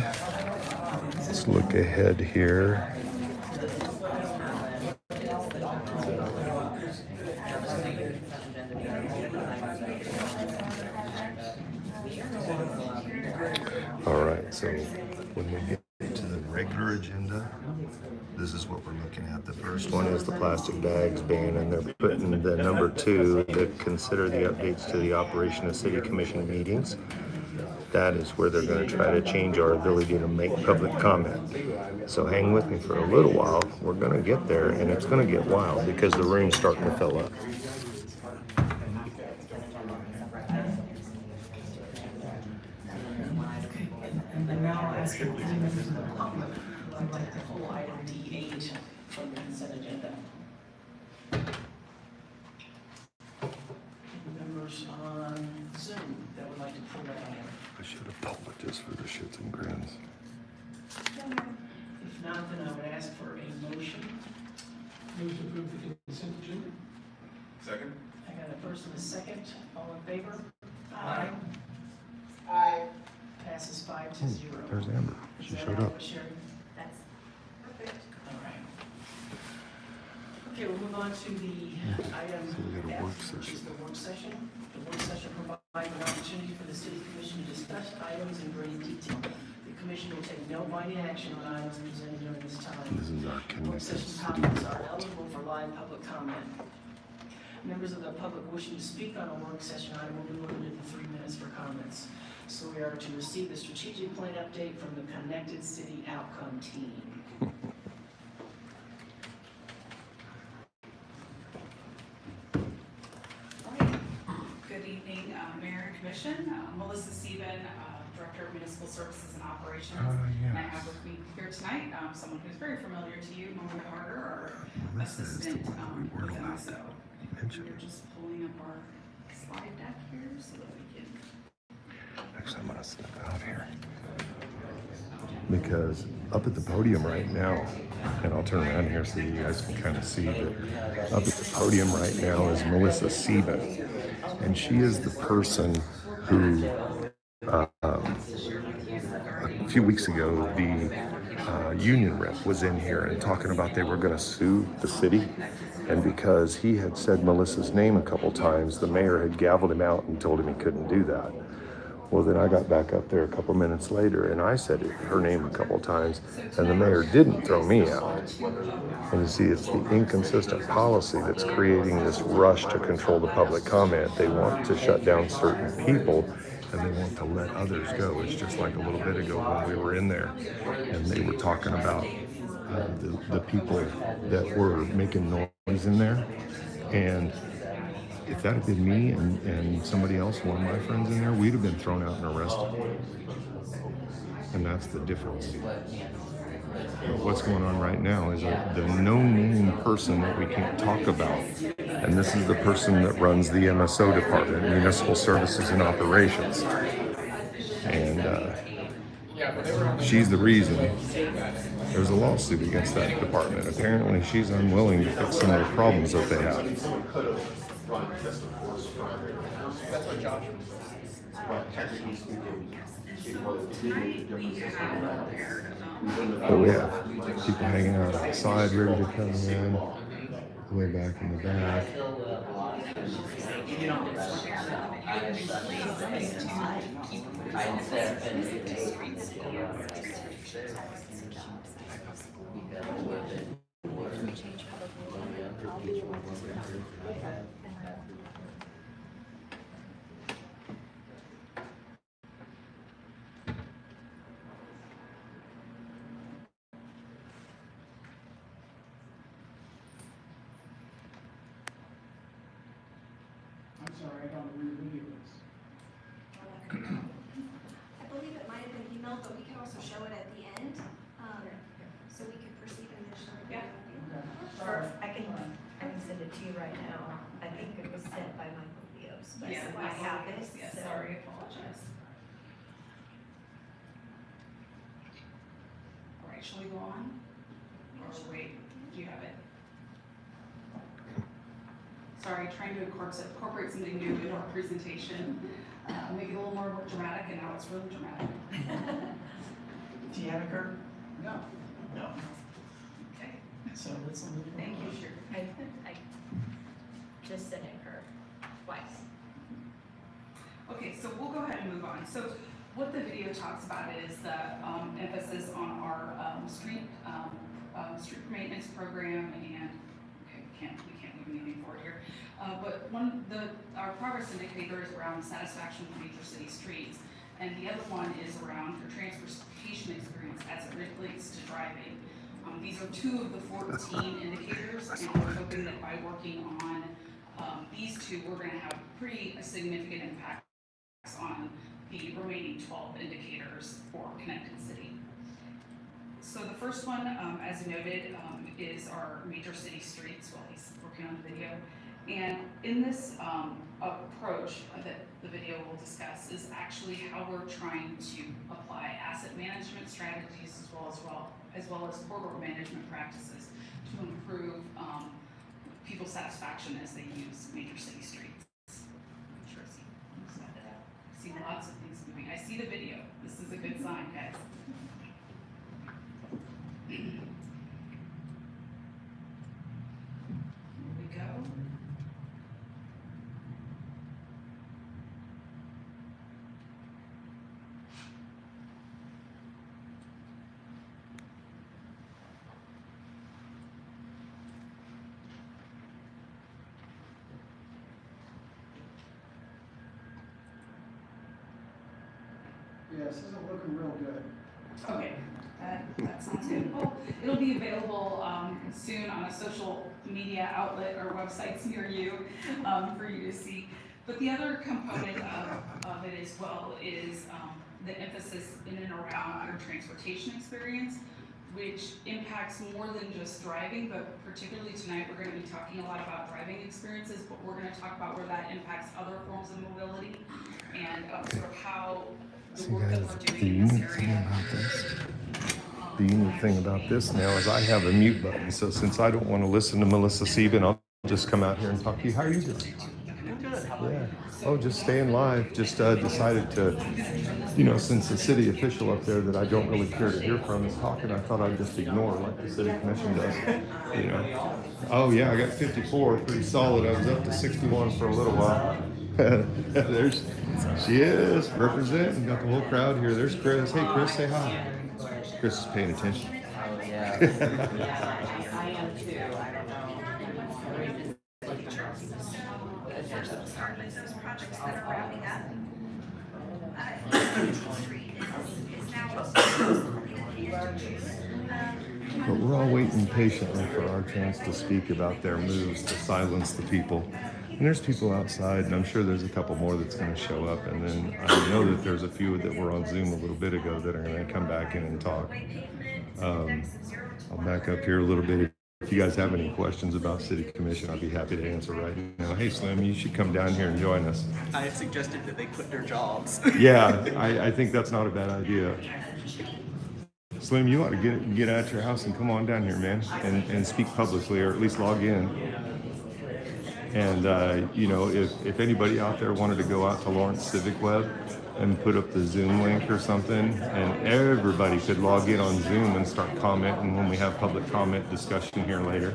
B: let's look ahead here. All right, so when we get to the regular agenda, this is what we're looking at. The first one is the plastic bags ban, and they're putting the number 2 to consider the updates to the operation of city commission meetings. That is where they're going to try to change our ability to make public comment. So hang with me for a little while. We're going to get there, and it's going to get wild because the room's starting to fill up.
A: And now I'll ask if any members of the public would like to pull item D8 from the consent agenda. Members on Zoom that would like to pull that item.
B: I should have pulled it just for the shits and grins.
A: If not, then I would ask for a motion.
T: Move to approve the consent agenda.
U: Second.
A: I got a first and a second. All in favor? Aye.
C: Aye.
A: Passes 5-0.
B: There's Amber. She showed up.
A: Sherry?
P: That's perfect.
A: All right. Okay, we'll move on to the item
B: So we got a work
A: F, which is
B: session.
A: the work session. The work session provides an opportunity for the city commission to discuss items in great detail. The commission will take no binding action on items presented during this time.
B: This is our
A: Work
B: connected
A: session
B: city.
A: topics are eligible for live public comment. Members of the public wishing to speak on a work session item will be limited to 3 minutes for comments. So we are to receive the strategic plan update from the Connected City Outcome Team.
U: evening, Mayor and Commission. Melissa Sieben, Director of Municipal Services and Operations.
B: yes.
U: And I have with me here tonight someone who's very familiar to you, Norman Carter, our assistant with MSO. We're just pulling up our slide deck here so that we can.
B: Actually, I'm gonna step out here. Because up at the podium right now, and I'll turn around here so you guys can kind of see that up at the podium right now is Melissa Sieben. And she is the person who, a few weeks ago, the union rep was in here and talking about they were going to sue the city. And because he had said Melissa's name a couple times, the mayor had gavelled him out and told him he couldn't do that. Well, then I got back up there a couple minutes later and I said her name a couple times and the mayor didn't throw me out. And you see, it's the inconsistent policy that's creating this rush to control the public comment. They want to shut down certain people and they want to let others go. It's just like a little bit ago when we were in there and they were talking about the people that were making noise in there. And if that had been me and somebody else, one of my friends in there, we'd have been thrown out and arrested. And that's the difference. But what's going on right now is the no-name person that we can't talk about. And this is the person that runs the MSO department, Municipal Services and Operations. And she's the reason there's a lawsuit against that department. Apparently she's unwilling to fix some of the problems that they have.
J: That's what Josh
B: But we have people hanging out outside, ready to come in, way back in the back.
U: I'm sorry, I don't know where your video is.
S: I believe it might have been emailed, but we can also show it at the end, so we can proceed in this.
U: Yeah.
P: Or I can send it to you right now. I think it was sent by Michael Leos, but
U: Yeah,
P: I have it,
U: yes,
P: so.
U: sorry, apologize. All right, shall we go on? Or wait, do you have it? Sorry, trying to incorporate something new into our presentation, make it a little more dramatic, and now it's really dramatic.
K: Do you have it, Kurt?
J: No.
K: No.
U: Okay.
K: So let's move on.
P: Thank you, sure. I just sent it her twice.
U: Okay, so we'll go ahead and move on. So what the video talks about is the emphasis on our street maintenance program, and okay, we can't move anything forward here. But our progress indicator is around satisfaction with major city streets, and the other one is around your transportation experience as it relates to driving. These are two of the 14 indicators, and we're hoping that by working on these two, we're going to have pretty significant impacts on the remaining 12 indicators for Connected City. So the first one, as noted, is our major city streets while he's working on the video. And in this approach that the video will discuss is actually how we're trying to apply asset management strategies as well as corridor management practices to improve people's satisfaction as they use major city streets. Make sure I see lots of things moving. I see the video. This is a good sign, guys. Here we go.
T: Yeah, this isn't looking real good.
U: Okay, that sounds good. Well, it'll be available soon on a social media outlet or websites near you for you to see. But the other component of it as well is the emphasis in and around your transportation experience, which impacts more than just driving, but particularly tonight we're going to be talking a lot about driving experiences, but we're going to talk about where that impacts other forms of mobility and sort of how the
B: See
U: work that
B: guys,
U: we're
B: the
U: doing in this
B: unique thing
U: area.
B: about this, the unique thing about this now is I have a mute button. So since I don't want to listen to Melissa Sieben, I'll just come out here and talk to you. How are you doing? Yeah. Oh, just staying live. Just decided to, you know, since the city official up there that I don't really care to hear from is talking, I thought I'd just ignore like the city commission does. You know. Oh yeah, I got 54, pretty solid. I was up to 61 for a little while. There's, she is representing. Got the whole crowd here. There's Chris. Hey Chris, say hi. Chris is paying attention.
F: Oh, yeah. Yeah, I am too. I don't know.
S: Those projects that are wrapping up. Street is now.
B: But we're all waiting patiently for our chance to speak about their moves to silence the people. And there's people outside, and I'm sure there's a couple more that's going to show up. And then I know that there's a few that were on Zoom a little bit ago that are going to come back in and talk. I'll back up here a little bit. If you guys have any questions about City Commission, I'd be happy to answer right now. Hey, Slim, you should come down here and join us.
D: I had suggested that they quit their jobs.
B: Yeah, I think that's not a bad idea. Slim, you ought to get out your house and come on down here, man, and speak publicly, or at least log in. And, you know, if anybody out there wanted to go out to Lawrence Civic Web and put up the Zoom link or something, and everybody could log in on Zoom and start commenting when we have public comment discussion here later.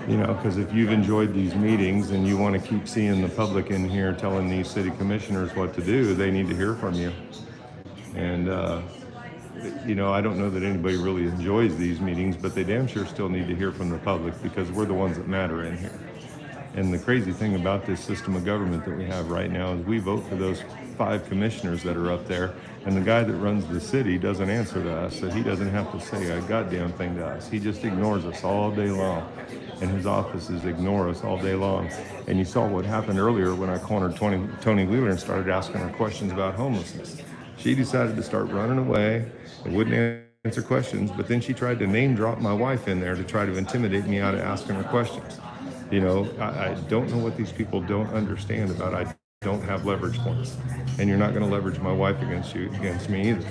B: You know, because if you've enjoyed these meetings and you want to keep seeing the public in here telling these city commissioners what to do, they need to hear from you. And, you know, I don't know that anybody really enjoys these meetings, but they damn sure still need to hear from the public because we're the ones that matter in here. And the crazy thing about this system of government that we have right now is we vote for those 5 commissioners that are up there, and the guy that runs the city doesn't answer to us, so he doesn't have to say a goddamn thing to us. He just ignores us all day long, and his offices ignore us all day long. And you saw what happened earlier when I cornered Tony Wheeler and started asking her questions about homelessness. She decided to start running away and wouldn't answer questions, but then she tried to name drop my wife in there to try to intimidate me out of asking her questions. You know, I don't know what these people don't understand about I don't have leverage points. And you're not going to leverage my wife against me either.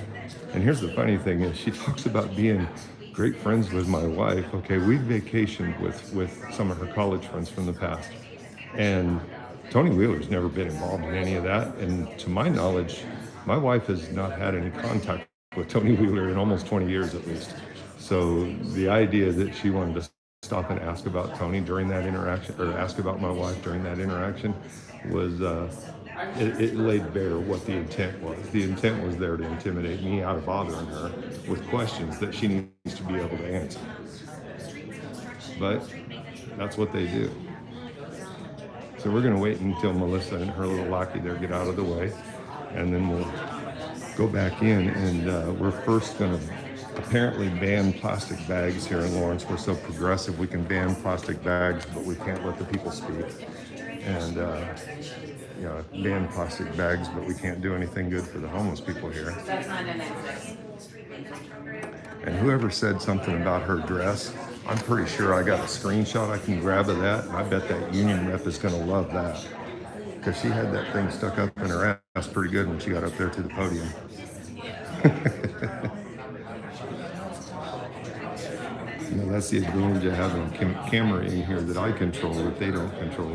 B: And here's the funny thing is she talks about being great friends with my wife. Okay, we've vacationed with some of her college friends from the past. And Tony Wheeler's never been involved in any of that. And to my knowledge, my wife has not had any contact with Tony Wheeler in almost 20 years at least. So the idea that she wanted to stop and ask about Tony during that interaction, or ask about my wife during that interaction, was it laid bare what the intent was. The intent was there to intimidate me out of bothering her with questions that she needs to be able to answer. But that's what they do. So we're going to wait until Melissa and her little lackey there get out of the way, and then we'll go back in, and we're first going to apparently ban plastic bags here in Lawrence. We're so progressive, we can ban plastic bags, but we can't let the people speak. And, you know, ban plastic bags, but we can't do anything good for the homeless people here.
M: That's not an exit.
B: And whoever said something about her dress, I'm pretty sure I got a screenshot I can grab of that, and I bet that union rep is going to love that. Because she had that thing stuck up in her ass pretty good when she got up there to the podium. You know, that's the advantage of having a camera in here that I control that they don't control.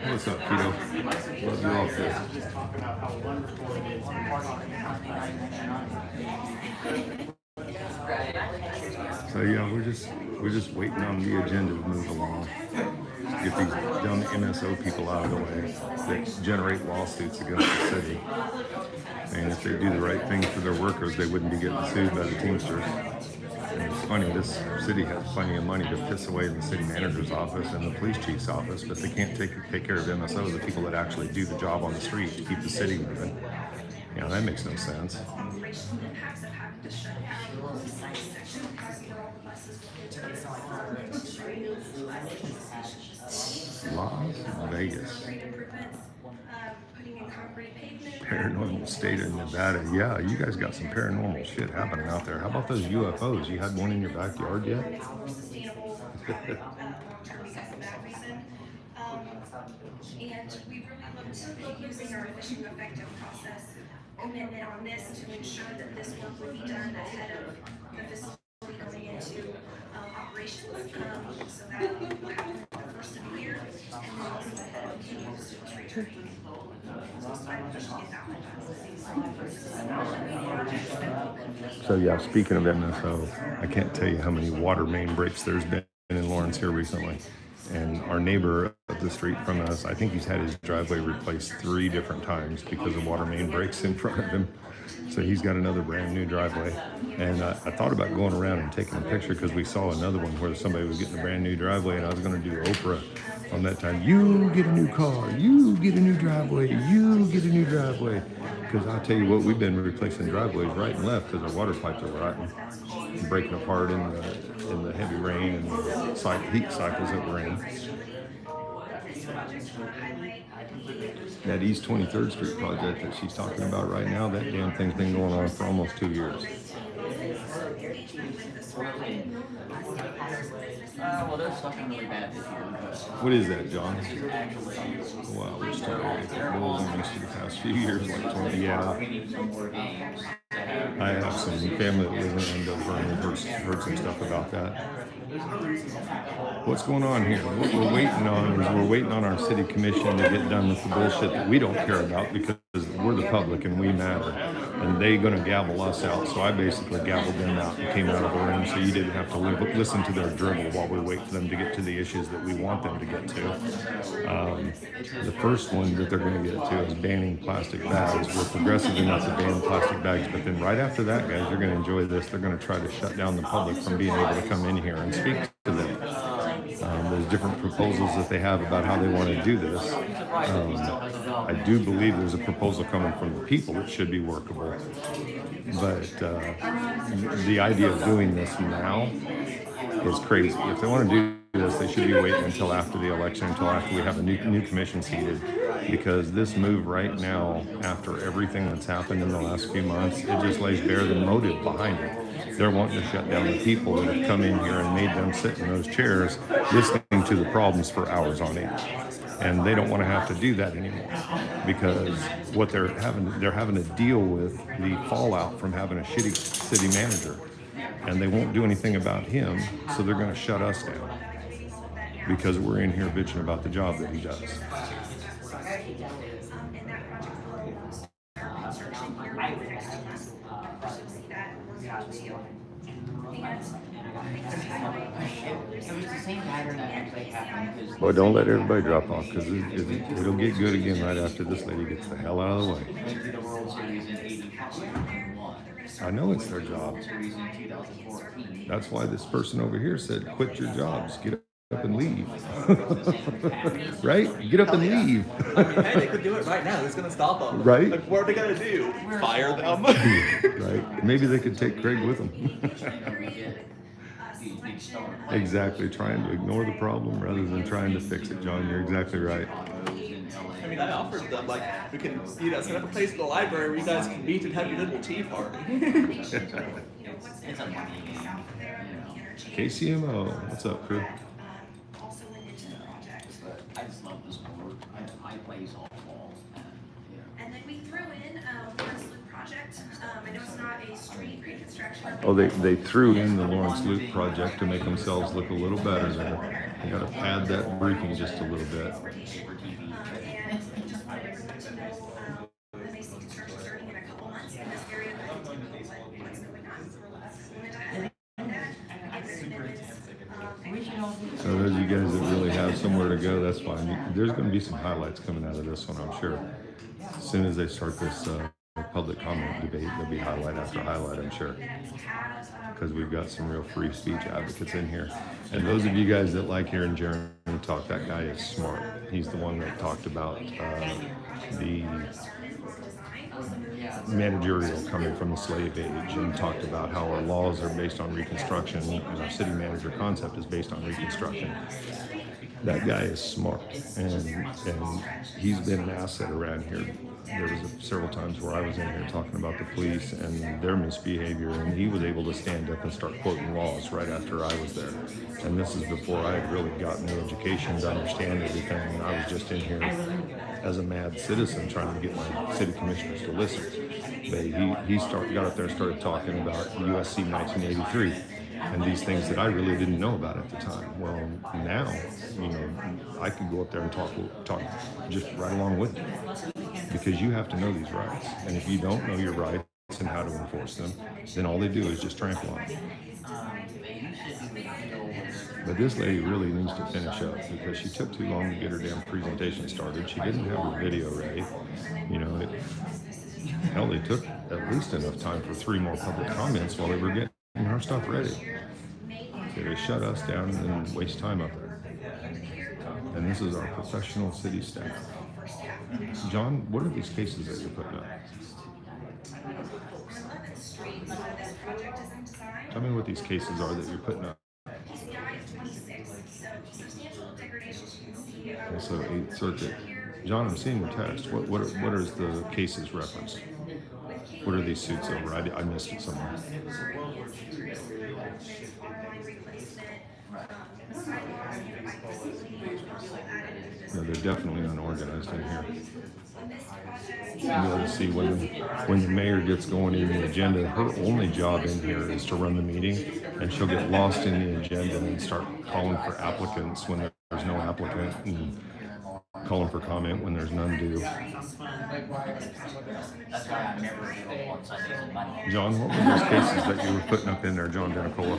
B: What's up, Keto? Love you all too.
D: Just talk about how wonderful it is.
B: So yeah, we're just waiting on the agenda to move along. Get these dumb MSO people out of the way that generate lawsuits against the city. And if they do the right thing for their workers, they wouldn't be getting sued by the Teamsters. And it's funny, this city has plenty of money to piss away in the city manager's office and the police chief's office, but they can't take care of MSO, the people that actually do the job on the street to keep the city moving. You know, that makes no sense.
S: operational impacts of having to shut down the site section because, all the buses will enter into the new
B: Las Vegas.
S: concrete improvements, putting in concrete pavement.
B: Paranormal state of Nevada. Yeah, you guys got some paranormal shit happening out there. How about those UFOs? You had one in your backyard yet?
S: It's more sustainable, long-term because of that reason. And we really look to be using our efficient and effective process commitment on this to ensure that this work would be done ahead of the facility going into operations, so that will happen the first of the year, and then also ahead of the students returning.
B: So yeah, speaking of MSO, I can't tell you how many water main breaks there's been in Lawrence here recently. And our neighbor up the street from us, I think he's had his driveway replaced 3 different times because of water main breaks in front of him. So he's got another brand new driveway. And I thought about going around and taking a picture because we saw another one where somebody was getting a brand new driveway, and I was going to do Oprah on that time. You get a new car, you get a new driveway, you get a new driveway. Because I'll tell you what, we've been replacing driveways right and left because our water pipes are rotten, breaking apart in the heavy rain and the heat cycles that we're in. That East 23rd Street project that she's talking about right now, that damn thing's been going on for almost 2 years.
D: Well, there's something really bad this year.
B: What is that, John? Wow, we're starting to get the Bulls on this for the past few years, like 20, yeah.
D: We need some more games.
B: I have some family that live in Andover and heard some stuff about that. What's going on here? What we're waiting on is we're waiting on our city commission to get done with the bullshit that we don't care about because we're the public and we matter. And they're going to gavel us out. So I basically gavelled them out and came out of the room so you didn't have to listen to their dribble while we wait for them to get to the issues that we want them to get to. The first one that they're going to get to is banning plastic bags. We're progressive enough to ban plastic bags, but then right after that, guys, you're going to enjoy this. They're going to try to shut down the public from being able to come in here and speak to them. There's different proposals that they have about how they want to do this. I do believe there's a proposal coming from the people that should be workable. But the idea of doing this now is crazy. If they want to do this, they should be waiting until after the election, until after we have a new commission seated. Because this move right now, after everything that's happened in the last few months, it just lays bare the motive behind it. They're wanting to shut down the people that have come in here and made them sit in those chairs listening to the problems for hours on end. And they don't want to have to do that anymore because what they're having to deal with the fallout from having a shitty city manager. And they won't do anything about him, so they're going to shut us down because we're in here bitching about the job that he does. Well, don't let everybody drop off because it'll get good again right after this lady gets the hell out of the way. I know it's their job. That's why this person over here said, quit your jobs, get up and leave. Right? Get up and leave.
D: I mean, hey, they could do it right now. Who's going to stop them?
B: Right?
D: Like, what are they going to do? Fire them?
B: Right? Maybe they could take Craig with them. Exactly. Trying to ignore the problem rather than trying to fix it, John. You're exactly right.
D: I mean, I offered them, like, we can, set up a place in the library where you guys can meet and have your little tea party.
B: KCMO. What's up, crew?
E: I just love this board. I play softball.
S: And then we threw in Lawrence Loop project. I know it's not a street reconstruction.
B: Oh, they threw in the Lawrence Loop project to make themselves look a little better there. They got to pad that briefing just a little bit.
S: And just wanted everyone to know that they see construction starting in a couple months in this area, but I didn't know what's going on. Wanted to highlight that and get their commitments.
B: So those of you guys that really have somewhere to go, that's fine. There's going to be some highlights coming out of this one, I'm sure. As soon as they start this public comment debate, there'll be highlight after highlight, I'm sure. Because we've got some real free speech advocates in here. And those of you guys that like hearing Jeremy talk, that guy is smart. He's the one that talked about the managerial coming from the slave age and talked about how our laws are based on Reconstruction and our city manager concept is based on Reconstruction. That guy is smart, and he's been an asset around here. There was several times where I was in here talking about the police and their misbehavior, and he was able to stand up and start quoting laws right after I was there. And this is before I had really gotten the education to understand everything, and I was just in here as a mad citizen trying to get my city commissioners to listen. But he got up there and started talking about USC 1983 and these things that I really didn't know about at the time. Well, now, you know, I could go up there and talk just right along with you, because you have to know these rights. And if you don't know your rights and how to enforce them, then all they do is just trample on them. But this lady really needs to finish up, because she took too long to get her damn presentation started. She didn't have her video ready. You know, hell, they took at least enough time for 3 more public comments while they were getting her stuff ready. So they shut us down and then waste time up there. And this is our professional city staff. John, what are these cases that you're putting up? Tell me what these cases are that you're putting up. And so 8th Circuit. John, I'm seeing your text. What is the cases referenced? What are these suits over? I missed it somewhere. No, they're definitely unorganized in here. You ought to see when the mayor gets going in the agenda, her only job in here is to run the meeting, and she'll get lost in the agenda and start calling for applicants when there's no applicant, and calling for comment when there's none due. John, what were those cases that you were putting up in there, John Denicola?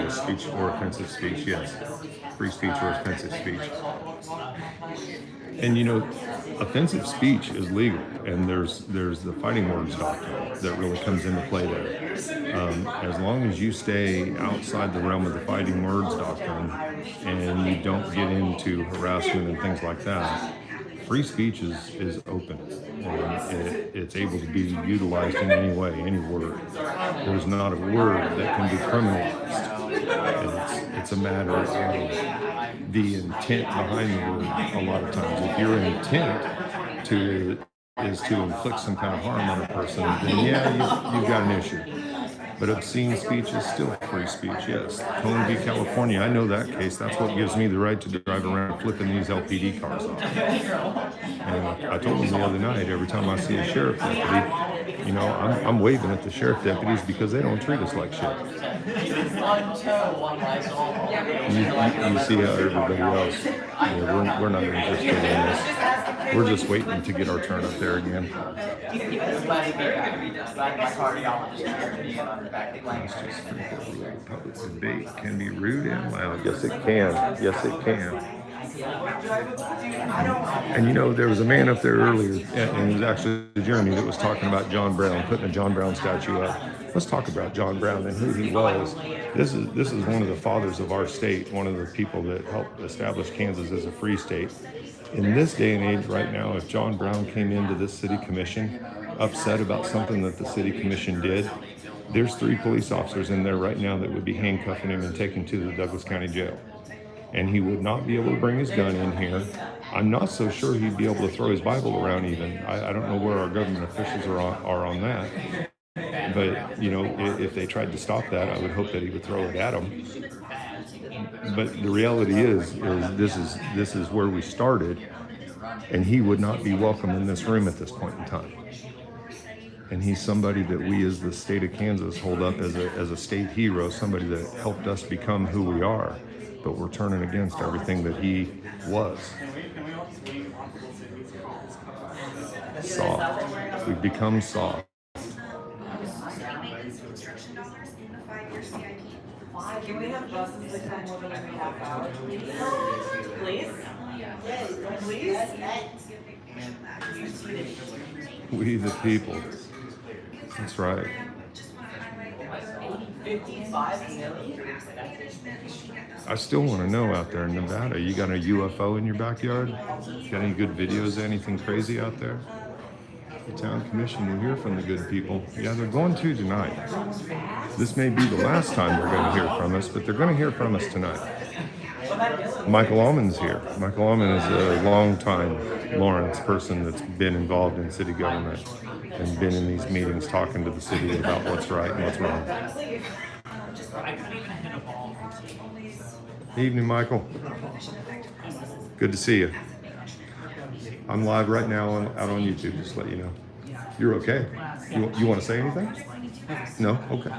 B: Speech or offensive speech, yes. Free speech or offensive speech. And you know, offensive speech is legal, and there's the fighting words doctrine that really comes into play there. As long as you stay outside the realm of the fighting words doctrine and you don't get into harassment and things like that, free speech is open, and it's able to be utilized in any way, any word. There's not a word that can be criminalized. It's a matter of the intent behind the word. A lot of times, if your intent is to inflict some kind of harm on a person, then yeah, you've got an issue. But obscene speech is still free speech, yes. Cone v. California, I know that case. That's what gives me the right to drive around flipping these LPD cars off. And I told them the other night, every time I see a sheriff deputy, you know, I'm waving at the sheriff deputies because they don't treat us like shit. You see how everybody else, you know, we're not interested in this. We're just waiting to get our turn up there again. Public debate can be rude and loud. Yes, it can. Yes, it can. And you know, there was a man up there earlier, and it was actually Jeremy, that was talking about John Brown, putting a John Brown statue up. Let's talk about John Brown and who he was. This is one of the fathers of our state, one of the people that helped establish Kansas as a free state. In this day and age right now, if John Brown came into this city commission upset about something that the city commission did, there's 3 police officers in there right now that would be handcuffing him and taking him to the Douglas County Jail. And he would not be able to bring his gun in here. I'm not so sure he'd be able to throw his Bible around even. I don't know where our government officials are on that. But, you know, if they tried to stop that, I would hope that he would throw it at them. But the reality is this is where we started, and he would not be welcome in this room at this point in time. And he's somebody that we as the state of Kansas hold up as a state hero, somebody that helped us become who we are. But we're turning against everything that he was. Soft. We've become soft.
F: Can we have buses that come more than every half hour? Please?
B: We the people. That's right.
A: 55 million?
B: I still want to know out there in Nevada, you got a UFO in your backyard? Got any good videos, anything crazy out there? The town commission will hear from the good people. Yeah, they're going to tonight. This may be the last time they're going to hear from us, but they're going to hear from us tonight. Michael Owens here. Michael Owens is a long-time Lawrence person that's been involved in city government and been in these meetings talking to the city about what's right and what's wrong. Evening, Michael. Good to see you. I'm live right now out on YouTube, just to let you know. You're okay? You want to say anything? No? Okay.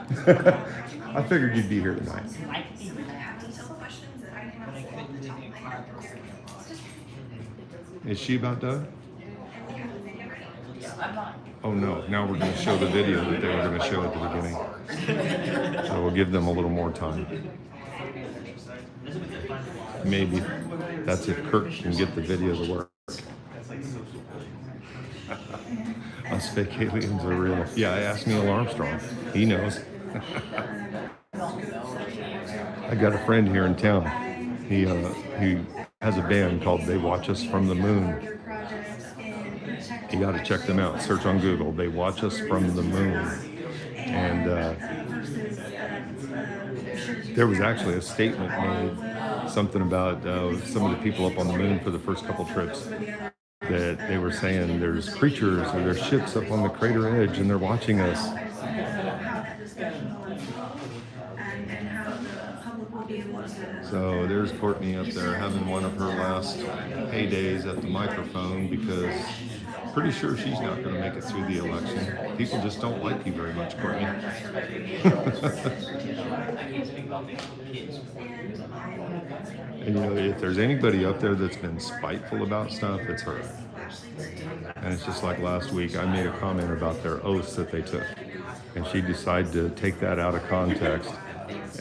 B: I figured you'd be here tonight. Is she about done? Oh no, now we're going to show the video that they were going to show at the beginning. So we'll give them a little more time. Maybe. That's if Kirk can get the video to work. Us fake aliens are real. Yeah, I asked Neil Armstrong. He knows. I got a friend here in town. He has a band called They Watch Us From the Moon. You got to check them out. Search on Google. They Watch Us From the Moon. And there was actually a statement made, something about some of the people up on the moon for the first couple trips, that they were saying there's creatures or there's ships up on the crater edge and they're watching us. So there's Courtney up there having one of her last paydays at the microphone because pretty sure she's not going to make it through the election. People just don't like you very much, Courtney. And you know, if there's anybody up there that's been spiteful about stuff, it's her. And it's just like last week, I made a comment about their oaths that they took. And she decided to take that out of context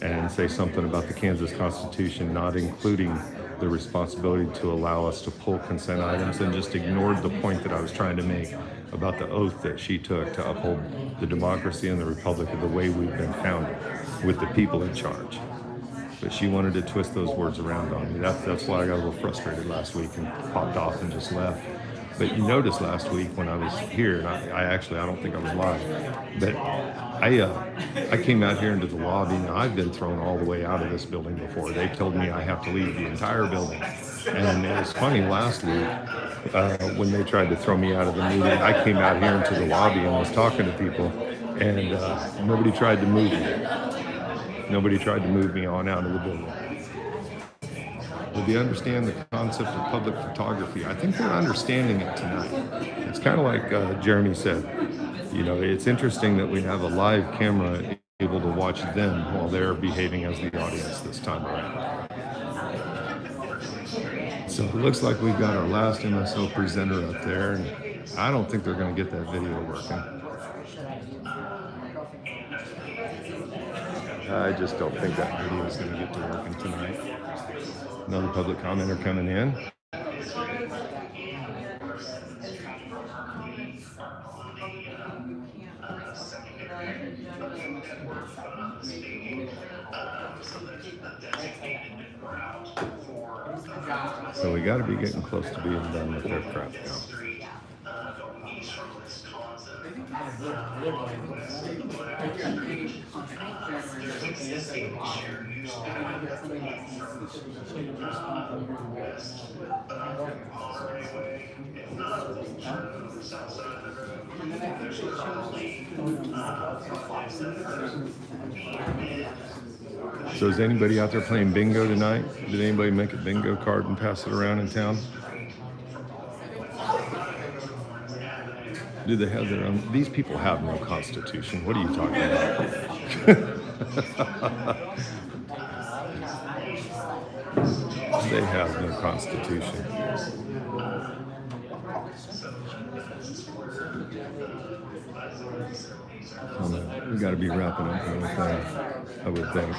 B: and say something about the Kansas Constitution not including the responsibility to allow us to pull consent items, and just ignored the point that I was trying to make about the oath that she took to uphold the democracy and the republic of the way we've been founded, with the people in charge. But she wanted to twist those words around on me. That's why I got a little frustrated last week and popped off and just left. But you noticed last week when I was here, and I don't think I was live, but I came out here into the lobby. Now, I've been thrown all the way out of this building before. They told me I have to leave the entire building. And it was funny last week when they tried to throw me out of the meeting. I came out here into the lobby and was talking to people, and nobody tried to move me. Nobody tried to move me on out of the building. Do they understand the concept of public photography? I think they're understanding it tonight. It's kind of like Jeremy said, you know, it's interesting that we have a live camera able to watch them while they're behaving as the audience this time around. So it looks like we've got our last MSO presenter up there, and I don't think they're going to get that video working. I just don't think that video is going to get to working tonight. Another public commenter coming in. So we got to be getting close to being done with their crap now. So is anybody out there playing bingo tonight? Did anybody make a bingo card and pass it around in town? Do they have their own? These people have no constitution. What are you talking about? They have no constitution. We got to be wrapping up here with that, I would think.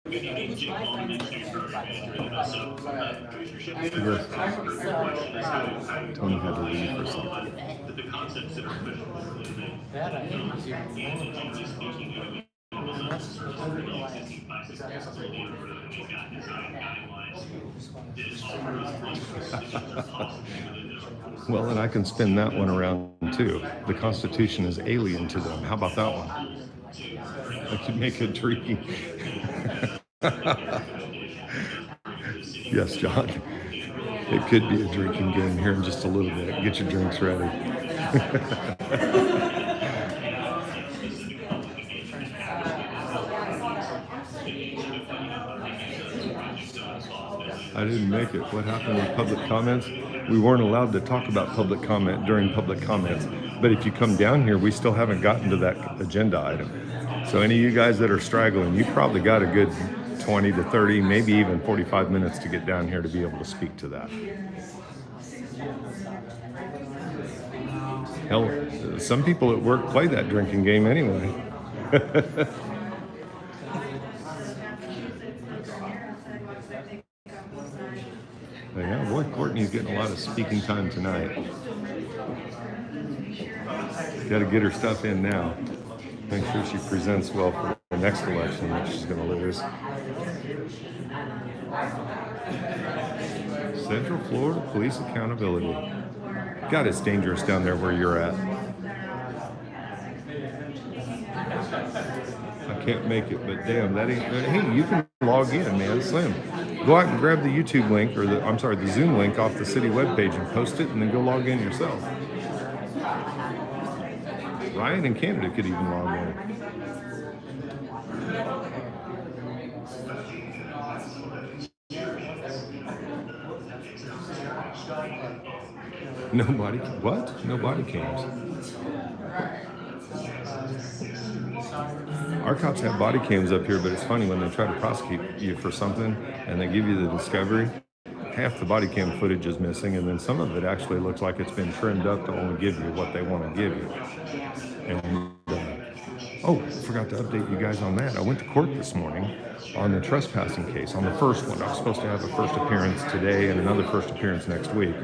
B: Tony had to leave for something. Well, and I can spin that one around too. The Constitution is alien to them. How about that one? I could make a treaty. Yes, John. It could be a drinking game here in just a little bit. Get your drinks ready. I didn't make it. What happened with public comments? We weren't allowed to talk about public comment during public comments. But if you come down here, we still haven't gotten to that agenda item. So any of you guys that are straggling, you probably got a good 20 to 30, maybe even 45 minutes to get down here to be able to speak to that. Hell, some people at work play that drinking game anyway. Yeah, boy, Courtney's getting a lot of speaking time tonight. Got to get her stuff in now. Make sure she presents well for the next election that she's going to lose. Central Florida Police Accountability. God, it's dangerous down there where you're at. I can't make it, but damn, that ain't. Hey, you can log in, man. Slim. Go out and grab the YouTube link, or the Zoom link off the city webpage and post it, and then go log in yourself. Ryan in Canada could even log in. Nobody, what? No body cams. Our cops have body cams up here, but it's funny when they try to prosecute you for something and they give you the discovery, half the body cam footage is missing, and then some of it actually looks like it's been trimmed up to only give you what they want to give you. And oh, forgot to update you guys on that. I went to court this morning on the trespassing case, on the first one. I was supposed to have a first appearance today and another first appearance next week.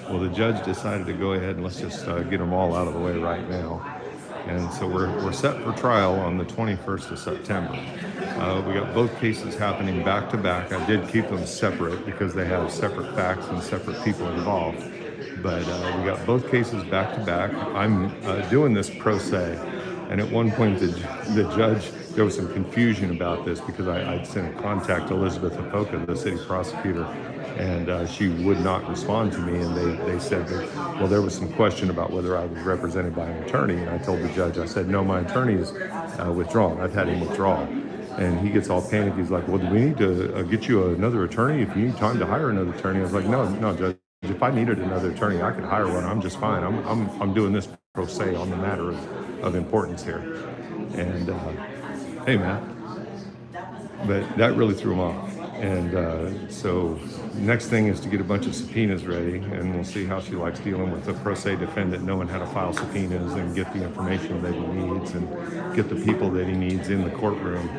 B: Well, the judge decided to go ahead and let's just get them all out of the way right now. And so we're set for trial on the 21st of September. We got both cases happening back to back. I did keep them separate because they have separate facts and separate people involved. But we got both cases back to back. I'm doing this pro se. And at one point, the judge, there was some confusion about this because I'd sent a contact to Elizabeth Apoka, the city prosecutor, and she would not respond to me. And they said that, well, there was some question about whether I was represented by an attorney. And I told the judge, I said, no, my attorney is withdrawn. I've had him withdraw. And he gets all panicked. He's like, well, do we need to get you another attorney? If you need time to hire another attorney. I was like, no, Judge. If I needed another attorney, I could hire one. I'm just fine. I'm doing this pro se on the matter of importance here. And hey, man. But that really threw him off. And so next thing is to get a bunch of subpoenas ready, and we'll see how she likes dealing with the pro se defendant, knowing how to file subpoenas and get the information that he needs and get the people that he needs in the courtroom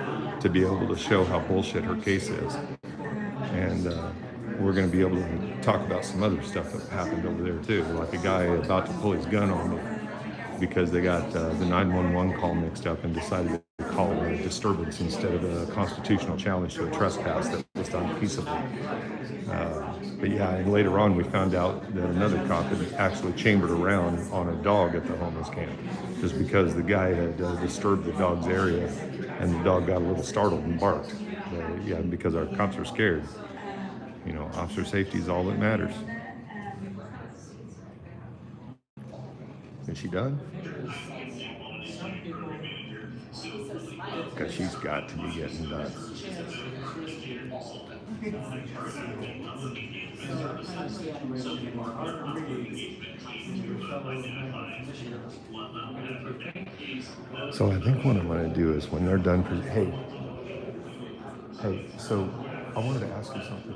B: to be able to show how bullshit her case is. And we're going to be able to talk about some other stuff that happened over there too, like a guy about to pull his gun on me because they got the 911 call mixed up and decided to call it a disturbance instead of a constitutional challenge to a trespass that was done peaceably. But yeah, and later on we found out that another cop had actually chambered around on a dog at the homeless camp just because the guy had disturbed the dog's area and the dog got a little startled and barked. Yeah, because our cops are scared. You know, officer safety is all that matters. Is she done? Because she's got to be getting done. So I think what I'm going to do is when they're done, hey, so I wanted to ask you something.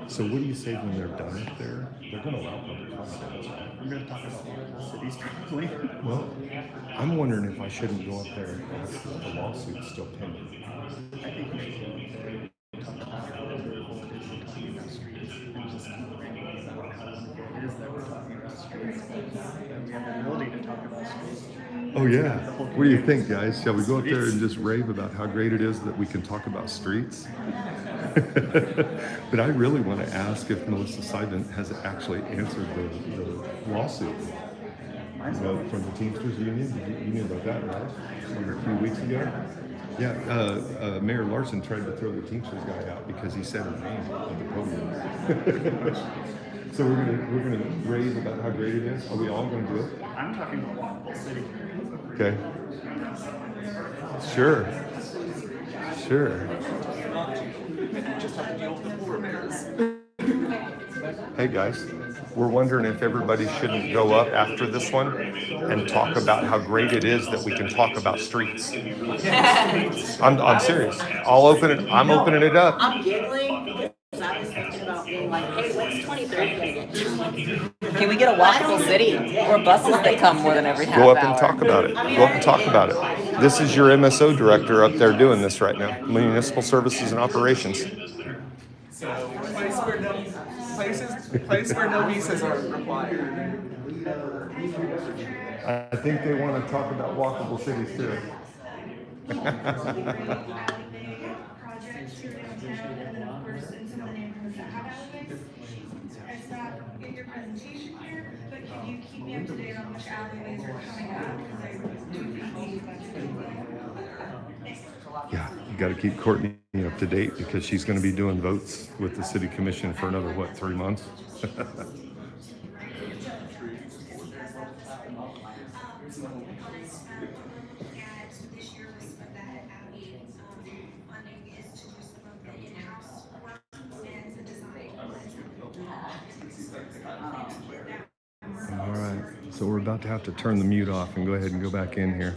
B: So what do you say when they're done up there? They're gonna allow public comment, right?
D: We're gonna talk about the cities probably.
B: Well, I'm wondering if I shouldn't go up there and ask if the lawsuit's still pending.
D: I think we should go up there and talk about how wonderful it is we're talking about streets and just keep bringing about how wonderful it is that we're talking about streets and we have the ability to talk about streets.
B: Oh yeah. What do you think, guys? Shall we go up there and just rave about how great it is that we can talk about streets? But I really want to ask if Melissa Seidman has actually answered the lawsuit from the Teamsters Union. You knew about that, right? A few weeks ago. Yeah, Mayor Larson tried to throw the Teamsters guy out because he said her name at the podium. So we're gonna rave about how great it is. Are we all gonna do it?
D: I'm talking about walkable city.
B: Okay. Sure. Sure.
D: Just have to deal with the poor bears.
B: Hey guys, we're wondering if everybody shouldn't go up after this one and talk about how great it is that we can talk about streets. I'm serious. I'll open it. I'm opening it up.
F: I'm giggling because I was thinking about being like, hey, what's 23 gonna get you?
G: Can we get a walkable city or buses that come more than every half
B: Go
G: hour?
B: up and talk about it. Go up and talk about it. This is your MSO director up there doing this right now. Municipal Services and Operations.
D: So place where no visas are required.
B: I think they want to talk about walkable cities too.
S: Projects here downtown, and then of course in some of the neighborhoods that have alleyways. It's not in your presentation here, but can you keep me up to date on which alleyways are coming up? Because I do think we need a budget.
B: Yeah, you got to keep Courtney up to date because she's going to be doing votes with the city commission for another, what, 3 months? All right, so we're about to have to turn the mute off and go ahead and go back in here.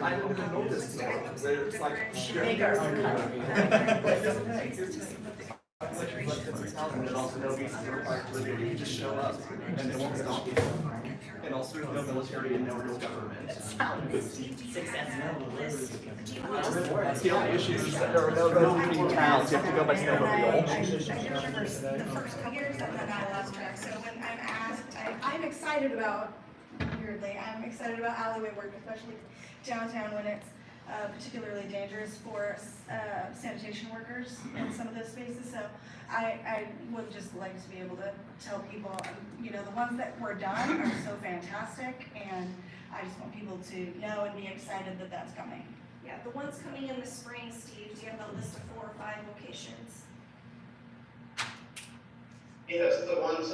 D: I don't even know this. It's like and then also no visas are required to live here. You can just show up and they won't stop you. And also there's no military and no real government. That's the only issue is that there are no leaving towns. You have to go by snowmobile.
S: The first couple years that I got lost track, so when I'm asked, I'm excited about, weirdly, I'm excited about alleyway work, especially downtown when it's particularly dangerous for sanitation workers in some of those spaces. So I would just like to be able to tell people, the ones that were done are so fantastic, and I just want people to know and be excited that that's coming.
I: Yeah, the ones coming in the spring, Steve, do you have a list of 4 or 5 locations?
R: Yes, the ones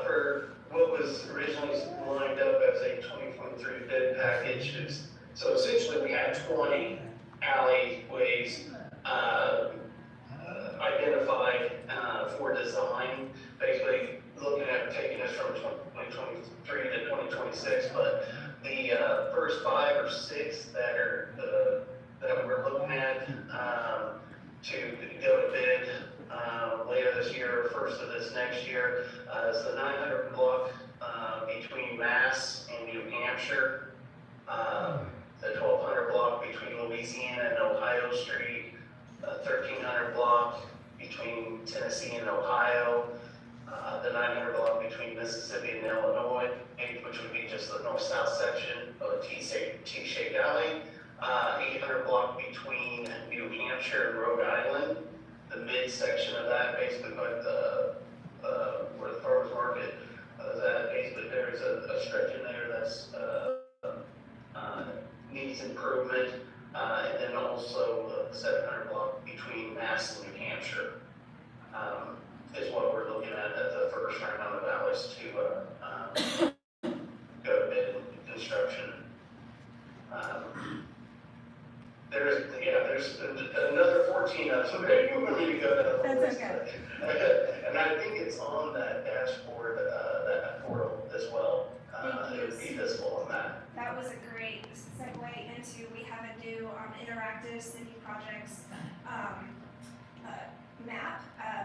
R: for what was originally lined up as a 2023 bid package is, so essentially we had 20 alleyways identified for design, basically looking at taking us from 2023 to 2026, but the first 5 or 6 that we're looking at to go to bid later this year or first of this next year is the 900 block between Mass and New Hampshire, the 1200 block between Louisiana and Ohio Street, 1300 block between Tennessee and Ohio, the 900 block between Mississippi and Illinois, which would be just the north-south section of a T-shaped alley, 800 block between New Hampshire and Rhode Island, the mid-section of that, basically like where the farmers market is at, basically there's a stretch in there that's needs improvement, and then also the 700 block between Mass and New Hampshire is what we're looking at the first round of alleys to go to bid construction.
J: there's another 14 of them, so maybe you want me to go down the
P: That's
J: list.
P: okay.
J: And I think it's on that dashboard, that portal as well.
I: Thank you.
J: It'd be visible on that.
I: That was a great segue into, we have a new interactive city projects map,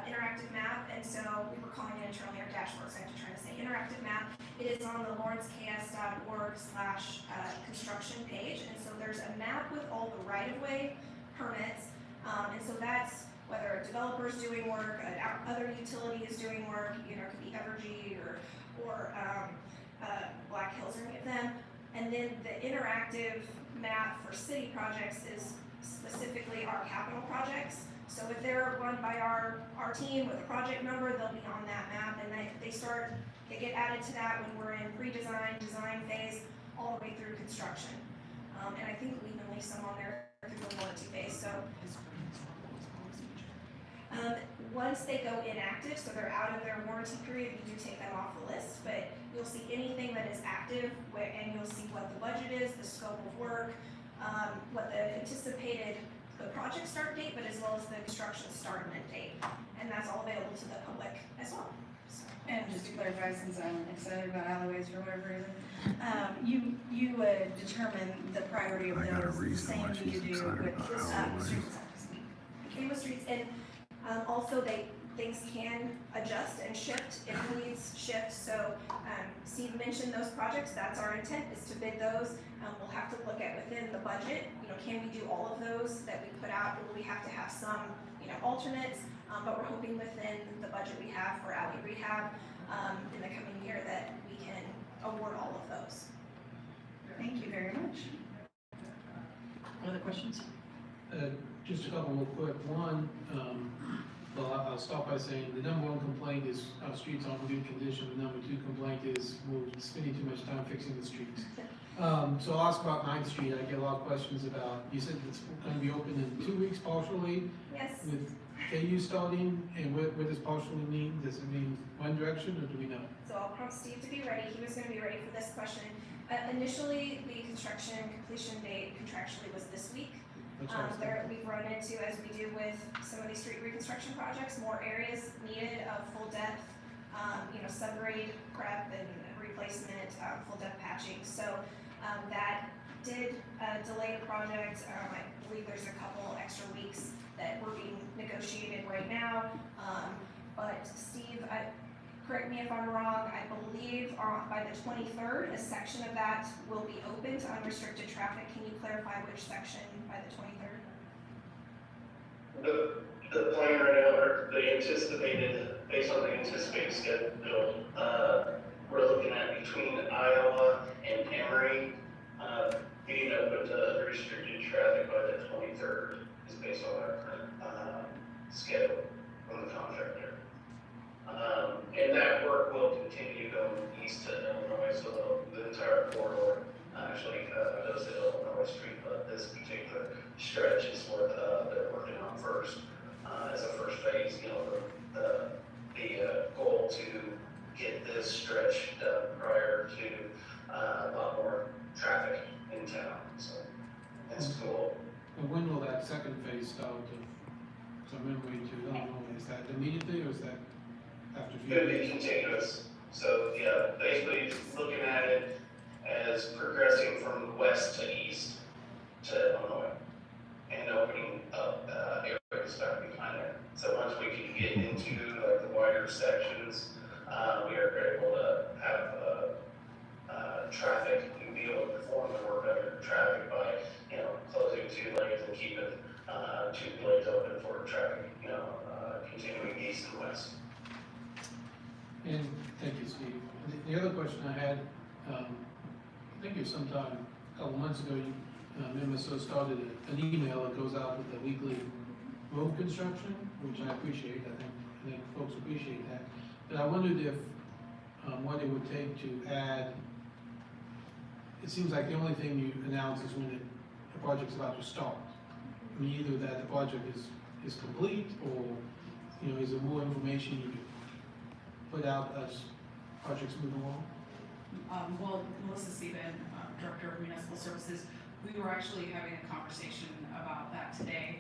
I: interactive map, and so we were calling it internally our dashboard, so I have to try to say interactive map. It is on the lawrenceks.org/construction page, and so there's a map with all the right-of-way permits, and so that's whether a developer's doing work, other utility is doing work, you know, it could be Evergy or Black Hills or any of them. And then the interactive map for city projects is specifically our capital projects. So if they're run by our team with a project number, they'll be on that map, and they get added to that when we're in pre-design, design phase, all the way through construction. And I think we even leave some on there through the warranty phase. So once they go inactive, so they're out of their warranty period, we do take them off the list, but you'll see anything that is active, and you'll see what the budget is, the scope of work, what the anticipated project start date, but as well as the construction start and end date. And that's all available to the public as well. So.
H: And just to clarify, since I'm excited about alleyways for whatever reason, you determine the priority of those the same as you do with streets.
I: With streets, and also things can adjust and shift if needs shift. So Steve mentioned those projects. That's our intent, is to bid those. We'll have to look at within the budget. You know, can we do all of those that we put out, or will we have to have some, you know, alternates? But we're hoping within the budget we have for alley rehab in the coming year that we can award all of those.
H: Thank you very much.
A: Other questions?
D: Just a couple real quick. One, well, I'll start by saying the number one complaint is our streets aren't in good condition. The number two complaint is we're spending too much time fixing the streets. So I'll ask about 9th Street. I get a lot of questions about, you said it's going to be open in 2 weeks partially?
I: Yes.
D: With KU starting, and what does partially mean? Does it mean one direction, or do we know?
I: So I'll prompt Steve to be ready. He was going to be ready for this question. Initially, the construction completion date contractually was this week. We've run into, as we do with some of these street reconstruction projects, more areas needed of full depth, subgrade prep and replacement, full depth patching. So that did delay the project. I believe there's a couple extra weeks that were being negotiated right now. But Steve, correct me if I'm wrong, I believe by the 23rd, a section of that will be open to unrestricted traffic. Can you clarify which section by the 23rd?
J: The plan right now, or the anticipated, based on the anticipated schedule, we're looking at between Iowa and Emory, being open to unrestricted traffic by the 23rd, is based on our current schedule from the contractor. And that work will continue going east to Illinois, so the entire corridor actually goes to Illinois Street, but this particular stretch is what they're working on first, as a first phase. The goal to get this stretch done prior to a lot more traffic in town, so that's cool.
D: And when will that second phase start from Emory to Illinois? Is that immediately, or is that after?
J: It'll be continuous. So yeah, basically just looking at it as progressing from west to east to Illinois and opening up areas back behind there. So once we can get into like the wider sections, we are able to have traffic and be able to perform the work under traffic by closing 2 lanes and keeping 2 lanes open for traffic, continuing east and west.
D: And thank you, Steve. The other question I had, I think it was sometime a couple months ago, MSO started an email that goes out with the weekly road construction, which I appreciate. I think folks appreciate that. But I wondered if what it would take to add. It seems like the only thing you announce is when the project's about to start. I mean, either that the project is complete, or is there more information you can put out as projects move along?
U: Well, Melissa Steven, Director of Municipal Services, we were actually having a conversation about that today.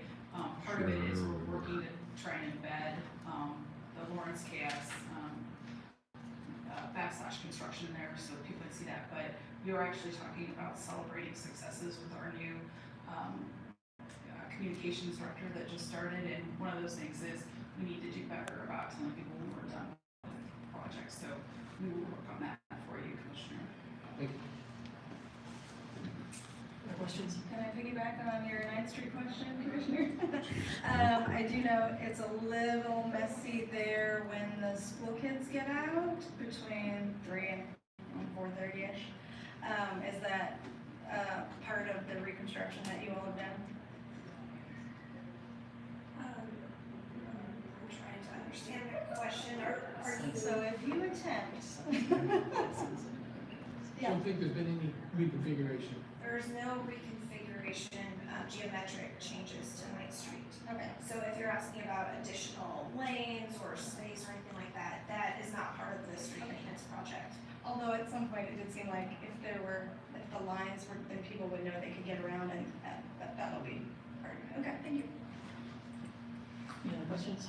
U: Part of it is we're working to try and embed the Lawrence KS backslash construction there so people can see that. But we were actually talking about celebrating successes with our new communications director that just started. And one of those things is we need to do better about telling people when we're done with projects. So we will work on that for you, Commissioner.
A: Thank you. Other questions?
H: Can I piggyback on your 9th Street question, Commissioner? I do know it's a little messy there when the school kids get out between 3 and 4:30ish. Is that part of the reconstruction that you all have done?
S: I'm trying to understand the question. Are you?
H: So if you attempt.
A: I don't think there's been any reconfiguration.
S: There's no reconfiguration, geometric changes to 9th Street.
H: Okay.
S: So if you're asking about additional lanes or space or anything like that, that is not part of the street maintenance project.
H: Although at some point it did seem like if the lines were, then people would know they could get around, and that'll be part of it. Okay, thank you.
A: Any other questions?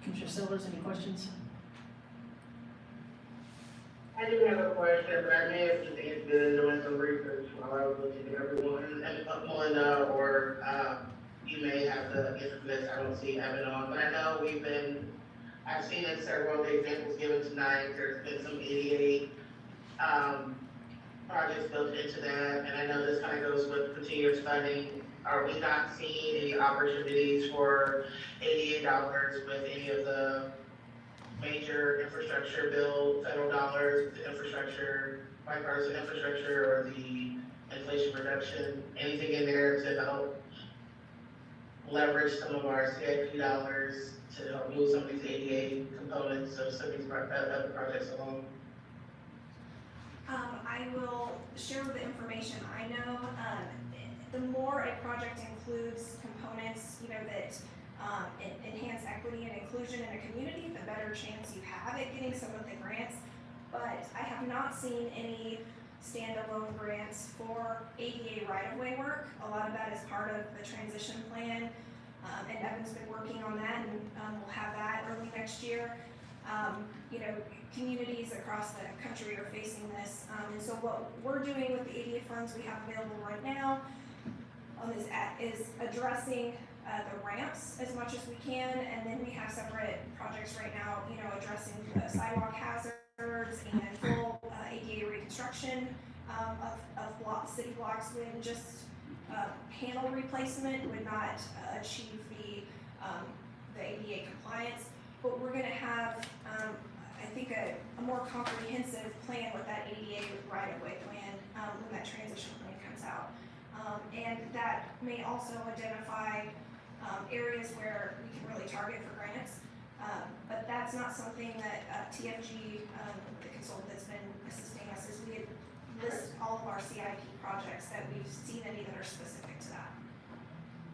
A: Commissioner Sellers, any questions?
C: I do have a question, but I may have just been doing some research while I was listening to everyone, or you may have the infamous, I don't see Evan on, but I know I've seen in several of the examples given tonight, there's been some ADA projects built into that, and I know this kind of goes with continuous funding. Are we not seeing any opportunities for ADA dollars with any of the major infrastructure bill, federal dollars, the infrastructure, bipartisan infrastructure, or the Inflation Reduction, anything in there to help leverage some of our CIP dollars to help move some of these ADA components of some of these other projects along?
S: I will share the information I know. The more a project includes components, that enhance equity and inclusion in a community, the better chance you have at getting some of the grants. But I have not seen any standalone grants for ADA right-of-way work. A lot of that is part of the transition plan, and Evan's been working on that, and we'll have that early next year. Communities across the country are facing this, and so what we're doing with the ADA funds we have available right now is addressing the ramps as much as we can, and then we have separate projects right now, addressing the sidewalk hazards and full ADA reconstruction of city blocks. When just panel replacement would not achieve the ADA compliance, but we're going to have, I think, a more comprehensive plan with that ADA right-of-way plan when that transition plan comes out. And that may also identify areas where we can really target for grants. But that's not something that TFG, the consultant that's been assisting us, is we list all of our CIP projects that we've seen any that are specific to that.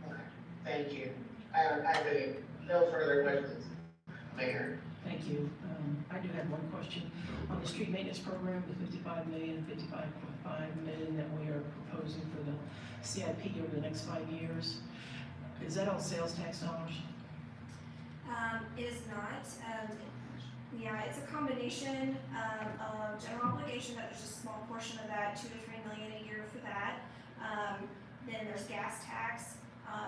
C: Okay, thank you. I have no further questions, Mayor.
A: Thank you. I do have one question. On the street maintenance program, the $55 million, $55.5 million that we are proposing for the CIP over the next 5 years, is that all sales tax dollars?
S: It is not. Yeah, it's a combination of general obligation, that there's a small portion of that, 2 to 3 million a year for that. Then there's gas tax,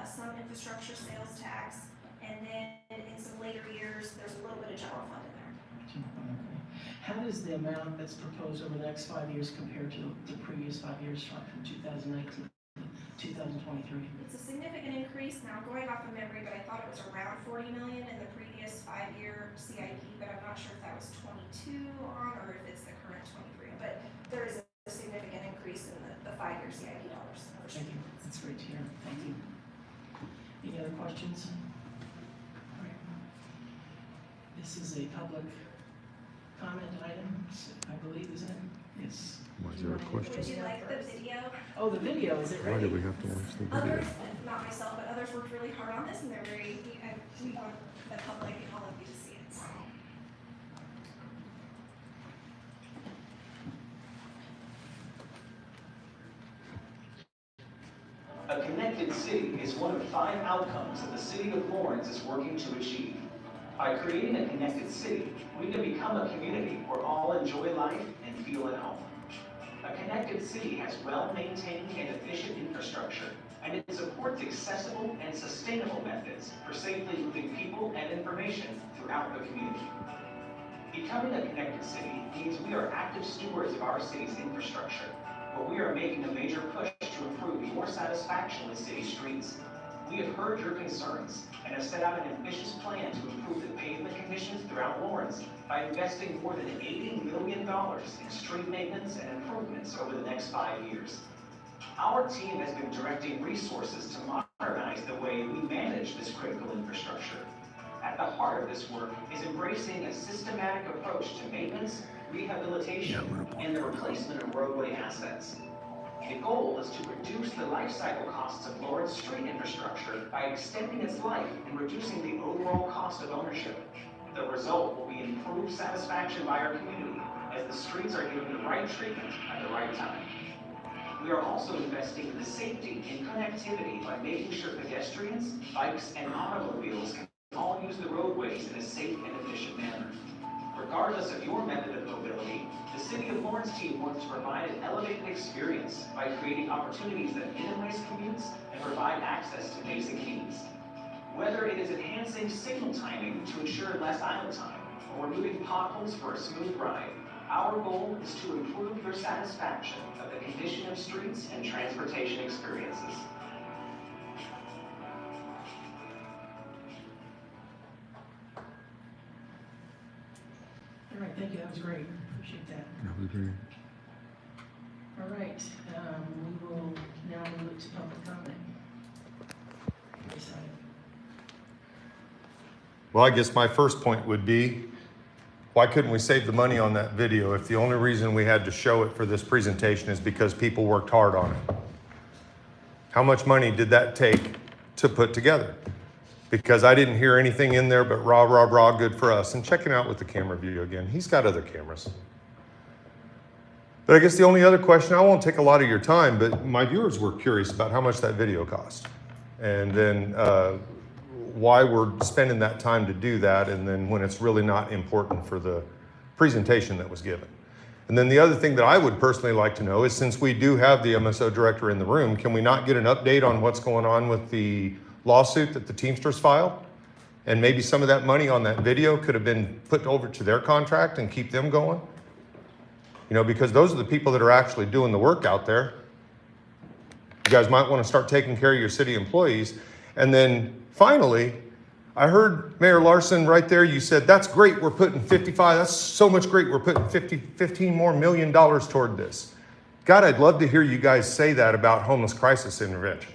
S: some infrastructure sales tax, and then in some later years, there's a little bit of general fund in there.
A: Okay. How does the amount that's proposed over the next 5 years compare to the previous 5 years from 2019 to 2023?
S: It's a significant increase. Now, I'm going off of memory, but I thought it was around 40 million in the previous 5-year CIP, but I'm not sure if that was 22 on or if it's the current 23. But there is a significant increase in the 5-year CIP dollars.
A: Thank you. That's great to hear. Thank you. Any other questions? All right. This is a public comment item, I believe, isn't it? Yes.
B: Why is there a question?
S: Would you like the video?
A: Oh, the video, is it ready?
B: Why do we have to watch the video?
S: Others, not myself, but others worked really hard on this, and they're we want the public and all of you to see it. So.
L: A connected city is one of 5 outcomes that the city of Lawrence is working to achieve. By creating a connected city, we can become a community where all enjoy life and feel at home. A connected city has well-maintained and efficient infrastructure, and it supports accessible and sustainable methods for safely moving people and information throughout the community. Becoming a connected city means we are active stewards of our city's infrastructure, but we are making a major push to improve your satisfaction with city streets. We have heard your concerns and have set out an ambitious plan to improve the pavement conditions throughout Lawrence by investing more than $80 million in street maintenance and improvements over the next 5 years. Our team has been directing resources to modernize the way we manage this critical infrastructure. At the heart of this work is embracing a systematic approach to maintenance, rehabilitation, and the replacement of roadway assets. The goal is to reduce the life cycle costs of Lawrence street infrastructure by extending its life and reducing the overall cost of ownership. The result will be improved satisfaction by our community as the streets are given the right treatment at the right time. We are also investing in the safety and connectivity by making sure pedestrians, bikes, and automobiles can all use the roadways in a safe and efficient manner. Regardless of your method of mobility, the City of Lawrence team wants to provide an elevated experience by creating opportunities that minimize commutes and provide access to basic needs. Whether it is enhancing signal timing to ensure less idle time or removing potholes for a smooth ride, our goal is to improve your satisfaction of the condition of streets and transportation experiences.
A: All right, thank you, that was great, appreciate that. All right, we will now move to public comment. This item.
B: Well, I guess my first point would be, why couldn't we save the money on that video if the only reason we had to show it for this presentation is because people worked hard on it? How much money did that take to put together? Because I didn't hear anything in there but rah, rah, rah, good for us. And checking out with the camera view again. He's got other cameras. But I guess the only other question, I won't take a lot of your time, but my viewers were curious about how much that video cost. And then why we're spending that time to do that, and then when it's really not important for the presentation that was given. And then the other thing that I would personally like to know is, since we do have the MSO director in the room, can we not get an update on what's going on with the lawsuit that the Teamsters filed? And maybe some of that money on that video could have been put over to their contract and keep them going? You know, because those are the people that are actually doing the work out there. You guys might want to start taking care of your city employees. And then finally, I heard Mayor Larson right there, you said, that's great, we're putting 55, that's so much great, we're putting $15 more million toward this. God, I'd love to hear you guys say that about homeless crisis intervention.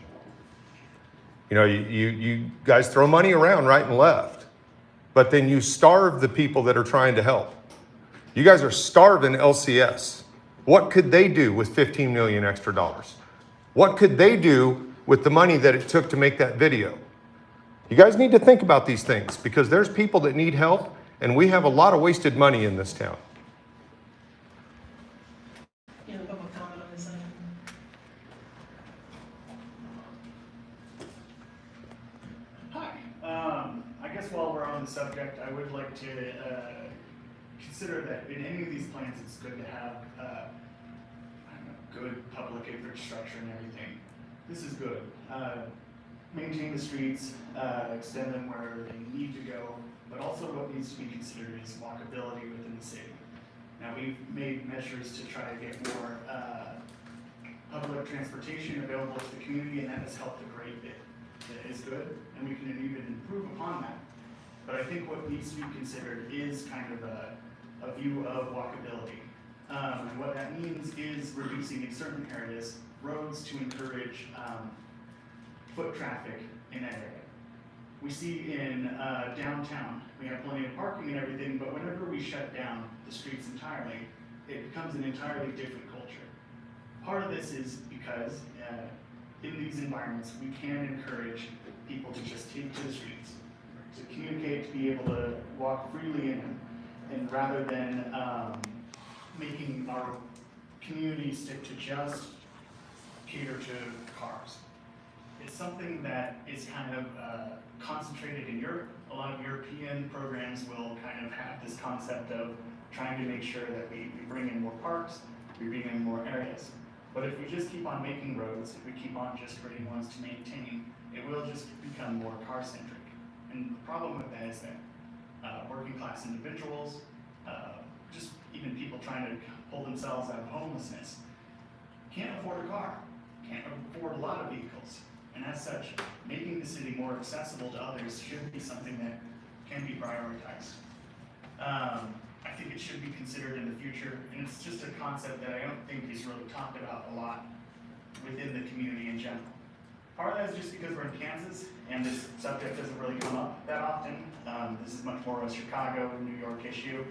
B: You know, you guys throw money around right and left, but then you starve the people that are trying to help. You guys are starving LCS. What could they do with 15 million extra dollars? What could they do with the money that it took to make that video? You guys need to think about these things, because there's people that need help, and we have a lot of wasted money in this town.
A: You have a public comment on this item?
J: Hi. I guess while we're on the subject, I would like to consider that in any of these plans, it's good to have good public infrastructure and everything. This is good. Maintain the streets, extend them where they need to go, but also what needs to be considered is walkability within the city. Now, we've made measures to try to get more public transportation available to the community, and that has helped a great bit. That is good, and we can even improve upon that. But I think what needs to be considered is kind of a view of walkability. And what that means is reducing in certain areas roads to encourage foot traffic in that area. We see in downtown, we have plenty of parking and everything, but whenever we shut down the streets entirely, it becomes an entirely different culture. Part of this is because in these environments, we can encourage people to just take to the streets, to communicate, to be able to walk freely in them, and rather than making our community stick to just cater to cars. It's something that is kind of concentrated in Europe. A lot of European programs will kind of have this concept of trying to make sure that we bring in more parks, we bring in more areas. But if we just keep on making roads, if we keep on just creating ones to maintain, it will just become more car-centric. And the problem with that is that working class individuals, just even people trying to pull themselves out of homelessness, can't afford a car, can't afford a lot of vehicles. And as such, making the city more accessible to others should be something that can be prioritized. I think it should be considered in the future, and it's just a concept that I don't think is really talked about a lot within the community in general. Part of that is just because we're in Kansas, and this subject doesn't really come up that often. This is much more a Chicago, New York issue.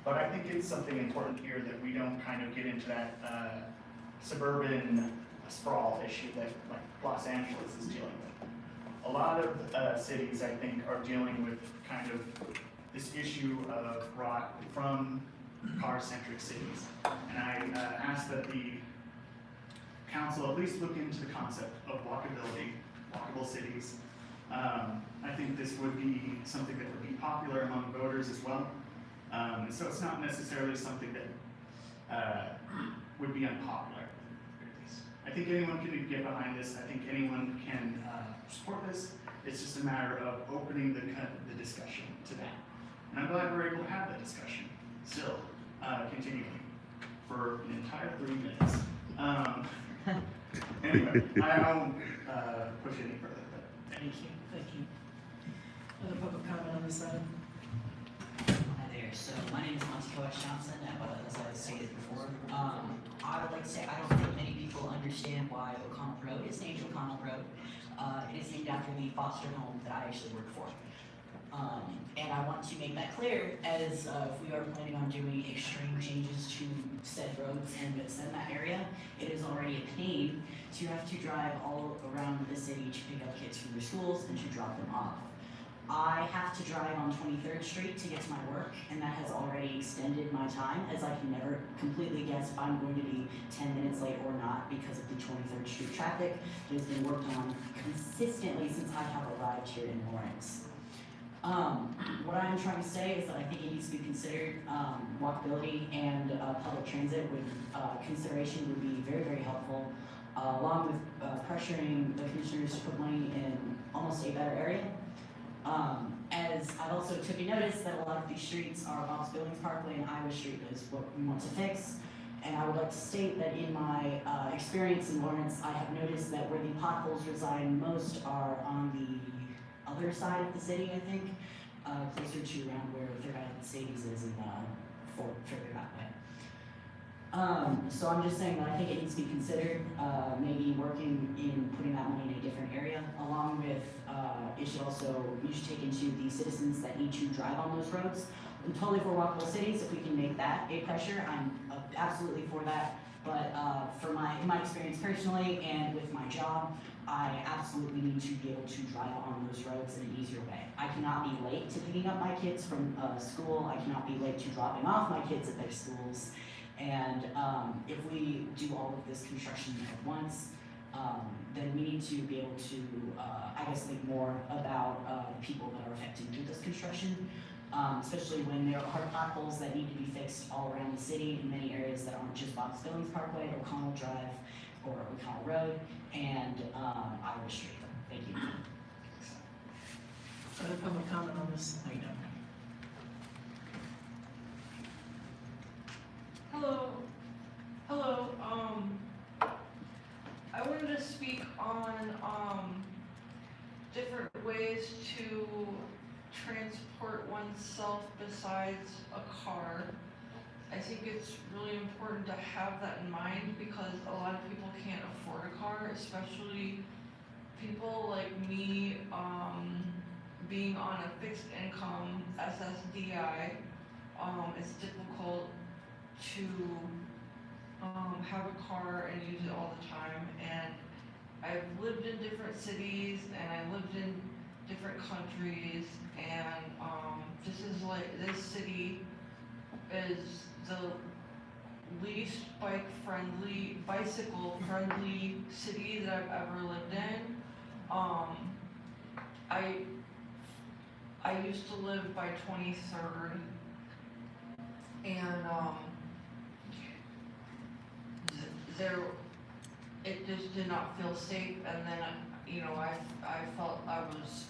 J: But I think it's something important here that we don't kind of get into that suburban sprawl issue that like Los Angeles is dealing with. A lot of cities, I think, are dealing with kind of this issue of rot from car-centric cities. And I ask that the council at least look into the concept of walkability, walkable cities. I think this would be something that would be popular among voters as well. And so it's not necessarily something that would be unpopular. I think anyone can get behind this. I think anyone can support this. It's just a matter of opening the discussion to that. And I'm glad we're able to have that discussion still, continuing for an entire 3 minutes. Anyway, I won't push any further. But
A: Thank you, thank you. Other public comment on this item?
F: Hi there, so my name is Monty Johnson, as I stated before. I would like to say I don't think many people understand why O'Connell Road is named O'Connell Road. It is named after the foster home that I actually work for. And I want to make that clear as if we are planning on doing extreme changes to said roads and within that area, it is already a pain to have to drive all around the city to pick up kids from their schools and to drop them off. I have to drive on 23rd Street to get to my work, and that has already extended my time, as I can never completely guess if I'm going to be 10 minutes late or not because of the 23rd Street traffic that has been worked on consistently since I have arrived here in Lawrence. What I'm trying to say is that I think it needs to be considered, walkability and public transit consideration would be very, very helpful, along with pressuring the commissioners to put money in almost a better area. As I also took a notice that a lot of these streets are Bob's Billings Parkway and Iowa Street is what we want to fix. And I would like to state that in my experience in Lawrence, I have noticed that where the potholes reside most are on the other side of the city, I think, closer to around where Third Island Stadiums is in further that way. So I'm just saying that I think it needs to be considered, maybe working in putting that money in a different area, along with, you should take into the citizens that need to drive on those roads. I'm totally for walkable cities. If we can make that a pressure, I'm absolutely for that. But in my experience personally and with my job, I absolutely need to be able to drive on those roads in an easier way. I cannot be late to picking up my kids from school. I cannot be late to dropping off my kids at their schools. And if we do all of this construction at once, then we need to be able to, I guess, think more about the people that are affected through this construction, especially when there are potholes that need to be fixed all around the city in many areas that aren't just Bob's Billings Parkway, O'Connell Drive, or O'Connell Road, and Iowa Street. Thank you.
A: Other public comment on this item?
N: Hello, I wanted to speak on, different ways to transport oneself besides a car. I think it's really important to have that in mind because a lot of people can't afford a car, especially people like me, being on a fixed income SSDI. It's difficult to have a car and use it all the time, and I've lived in different cities and I lived in different countries, and this city is the least bicycle friendly city that I've ever lived in. I used to live by 23rd, and there, it just did not feel safe, and then, you know, I felt I was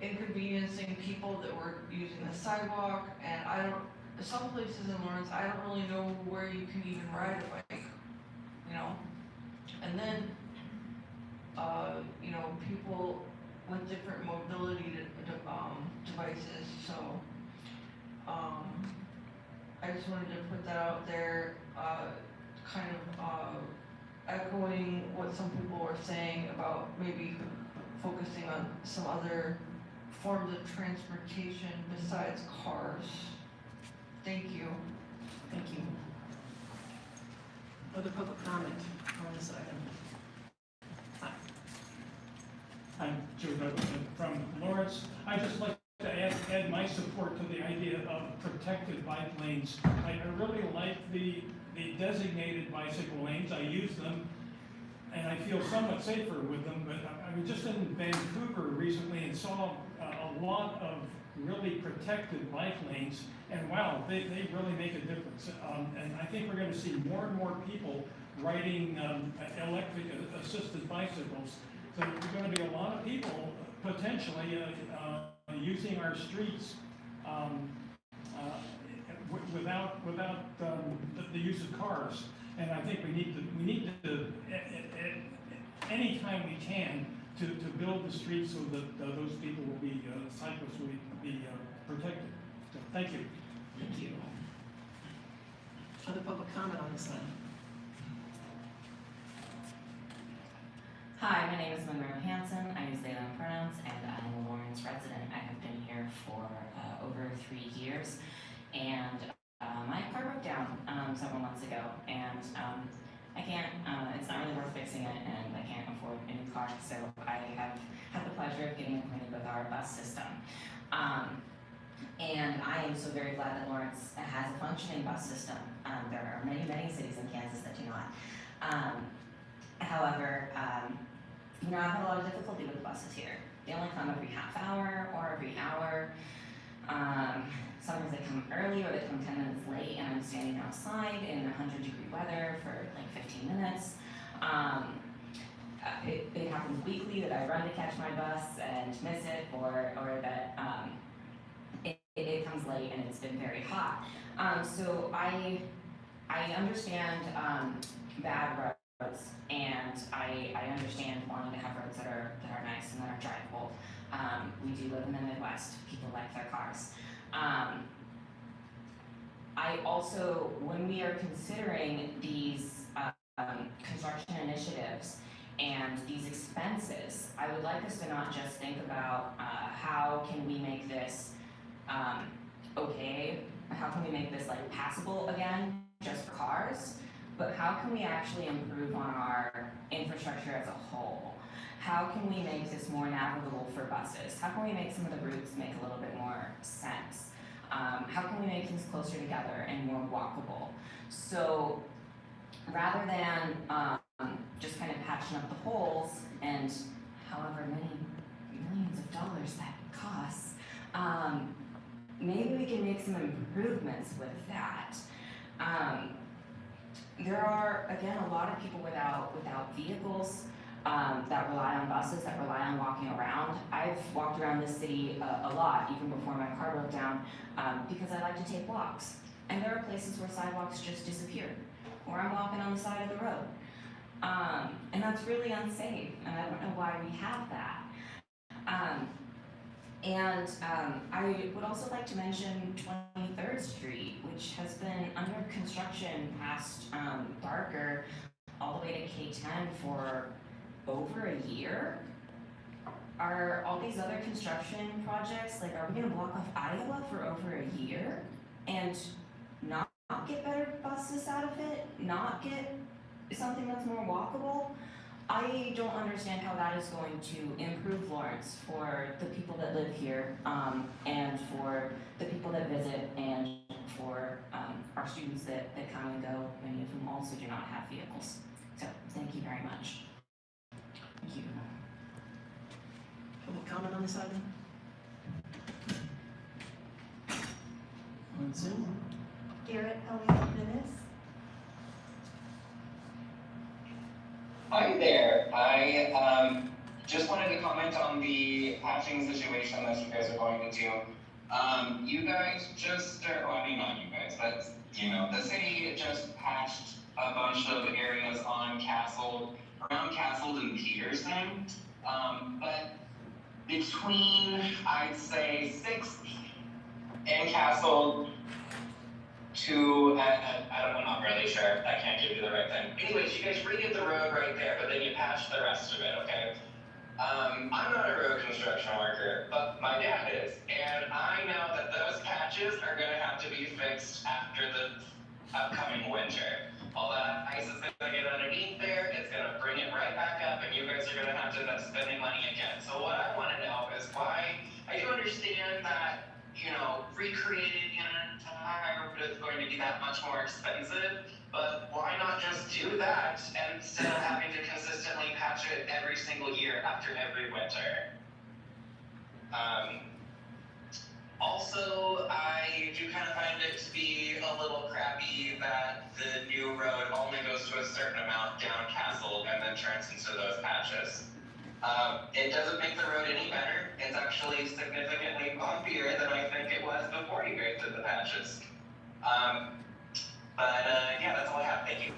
N: inconveniencing people that were using the sidewalk, and some places in Lawrence, I don't really know where you can even ride a bike, you know? And then, you know, people with different mobility devices, so, I just wanted to put that out there, kind of, echoing what some people were saying about maybe focusing on some other forms of transportation besides cars. Thank you.
A: Thank you. Other public comment on this item?
O: I'm Joe Douglas from Lawrence. I'd just like to add my support to the idea of protected bike lanes. I really like the designated bicycle lanes. I use them and I feel somewhat safer with them, but I was just in Vancouver recently and saw a lot of really protected bike lanes, and wow, they really make a difference. And I think we're going to see more and more people riding electric assisted bicycles. So there's going to be a lot of people potentially using our streets without the use of cars. And I think we need to anytime we can to build the streets so that those people will be cyclists will be protected. So thank you.
A: Thank you. Other public comment on this item?
M: Hi, my name is Monroe Hanson. I use they them pronouns, and I'm a Lawrence resident. I have been here for over 3 years, and my car broke down several months ago, and I can't, it's not really worth fixing it, and I can't afford a new car, so I have had the pleasure of getting acquainted with our bus system. And I am so very glad that Lawrence has a functioning bus system. There are many, many cities in Kansas that do not. However, you know, I've had a lot of difficulty with the buses here. They only come every half hour or every hour. Sometimes they come early or they come 10 minutes late, and I'm standing outside in 100-degree weather for like 15 minutes. It happens weekly that I run to catch my bus and miss it, or that it comes late and it's been very hot. So I understand bad roads, and I understand wanting to have roads that are nice and that are drivable. We do live in the Midwest. People like their cars. I also, when we are considering these construction initiatives and these expenses, I would like us to not just think about how can we make this okay, how can we make this like passable again just for cars, but how can we actually improve on our infrastructure as a whole? How can we make this more navigable for buses? How can we make some of the routes make a little bit more sense? How can we make things closer together and more walkable? So rather than just kind of patching up the holes and however many millions of dollars that costs, maybe we can make some improvements with that. There are, again, a lot of people without vehicles that rely on buses, that rely on walking around. I've walked around this city a lot, even before my car broke down, because I like to take walks. And there are places where sidewalks just disappear, or I'm walking on the side of the road. And that's really unsafe, and I don't know why we have that. I would also like to mention 23rd Street, which has been under construction past Barker all the way to K10 for over a year. Are all these other construction projects, like, are we gonna block off Iowa for over a year and not get better buses out of it, not get something that's more walkable? I don't understand how that is going to improve Lawrence for the people that live here, and for the people that visit, and for our students that come and go, many of whom also do not have vehicles. So thank you very much. Thank you.
A: on this item? On Zoom?
P: Garrett, Owens.
R: Hi there. I just wanted to comment on the patching situation that you guys are going to do. You guys just, well, I mean, not you guys, but the city just patched a bunch of areas on around Castle and Peterson. But between, I'd say, 6th and Castle to, I'm not really sure. I can't give you the right thing. Anyways, you guys redid the road right there, but then you patched the rest of it, okay? I'm not a road construction worker, but my dad is, and I know that those patches are gonna have to be fixed after the upcoming winter. All that ice is gonna get underneath there, it's gonna bring it right back up, and you guys are gonna have to end up spending money again. So what I wanna know is why, I do understand that, recreating an entire road is going to be that much more expensive, but why not just do that instead of having to consistently patch it every single year after every winter? Also, I do kind of find it to be a little crappy that the new road only goes to a certain amount down Castle and then turns into those patches. It doesn't make the road any better. It's actually significantly bumpier than I think it was before you guys did the patches. Yeah, that's all I have. Thank you.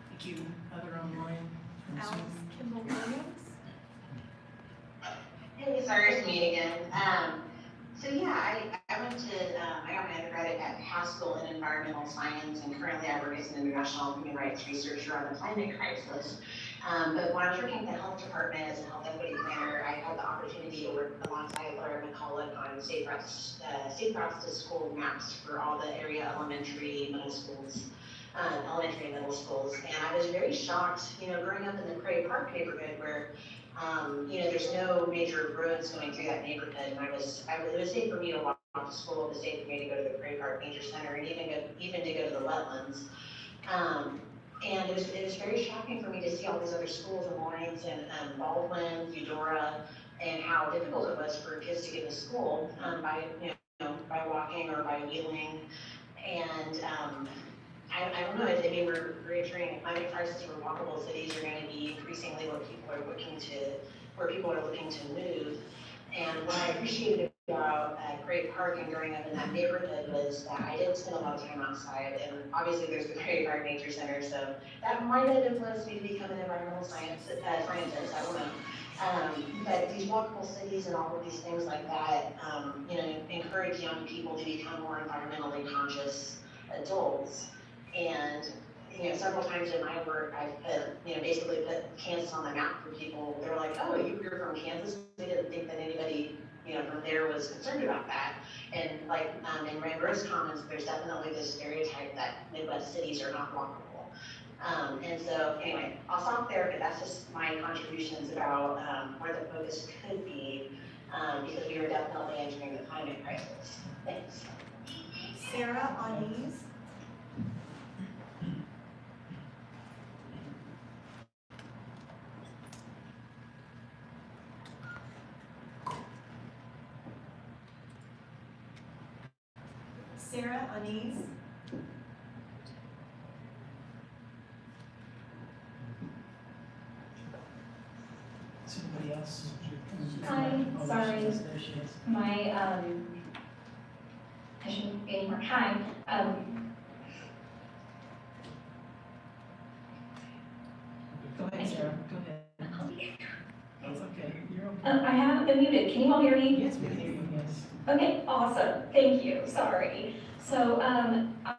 A: Thank you. Other online?
P: Alex Kimball Williams.
Q: Hey, sorry, it's me again. So yeah, I went to, I got my undergrad at Haskell in environmental science, and currently I work as an international human rights researcher on the climate crisis. But when I was working at the health department as a health equity planner, I had the opportunity to work alongside Laura McCullough on safe routes to school maps for all the area elementary, middle schools. Elementary and middle schools, and I was very shocked, growing up in the Cray Park neighborhood where, there's no major roads going through that neighborhood, and it was safe for me to walk to school, it was safe for me to go to the Cray Park Nature Center, and even to go to the wetlands. And it was very shocking for me to see all these other schools in Lawrence and Baldwin, Eudora, and how difficult it was for kids to get to school by walking or by wheeling, and I don't know. I mean, we're entering a climate crisis where walkable cities are going to be increasingly where people are looking to move. And what I appreciated about Great Park and growing up in that neighborhood was that I did spend a lot of time outside. And obviously, there's the Great Park Nature Center, so that might have influenced me to become an environmental scientist. I don't know. But these walkable cities and all of these things like that, encourage young people to become more environmentally conscious adults. And several times in my work, I've basically put Kansas on the map for people. They're like, "Oh, you're from Kansas?" They didn't think that anybody from there was concerned about that. And like in Red Rose Commons, there's definitely this stereotype that Midwest cities are not walkable. And so anyway, I'll stop there, but that's just my contributions about where the focus could be, because we are definitely entering the climate crisis. Thanks.
P: Sarah Anise. Sarah Anise.
A: Somebody else?
V: Hi,
A: Oh,
V: sorry.
A: there she is.
V: I shouldn't be anymore. Hi.
A: Go ahead, Sarah. Go ahead. That's okay. You're okay.
V: I haven't been muted. Can you all hear me?
A: Yes, we can hear you. Yes.
V: Okay, awesome. Thank you. Sorry. So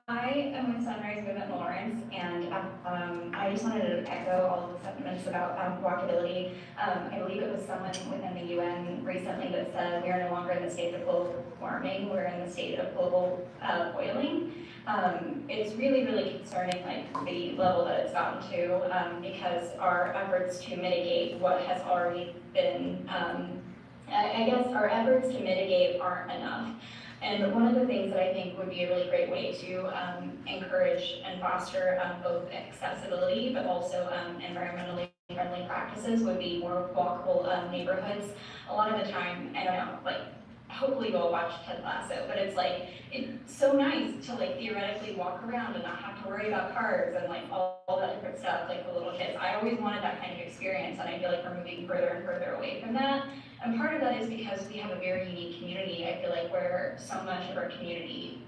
V: I am with Sunrise Movement Lawrence, and I just wanted to echo all of the sentiments about walkability. I believe it was someone within the UN recently that said we are no longer in the state of global warming, we're in the state of global boiling. It's really, really concerning, like the level that it's gotten to, because our efforts to mitigate what has already been, I guess our efforts to mitigate aren't enough. And one of the things that I think would be a really great way to encourage and foster both accessibility, but also environmentally friendly practices would be more walkable neighborhoods. A lot of the time, I don't know, like, hopefully you'll watch Ted Lasso, but it's like, it's so nice to like theoretically walk around and not have to worry about cars and like all that different stuff, like the little kids. I always wanted that kind of experience, and I feel like we're moving further and further away from that. And part of that is because we have a very unique community. I feel like where so much of our community,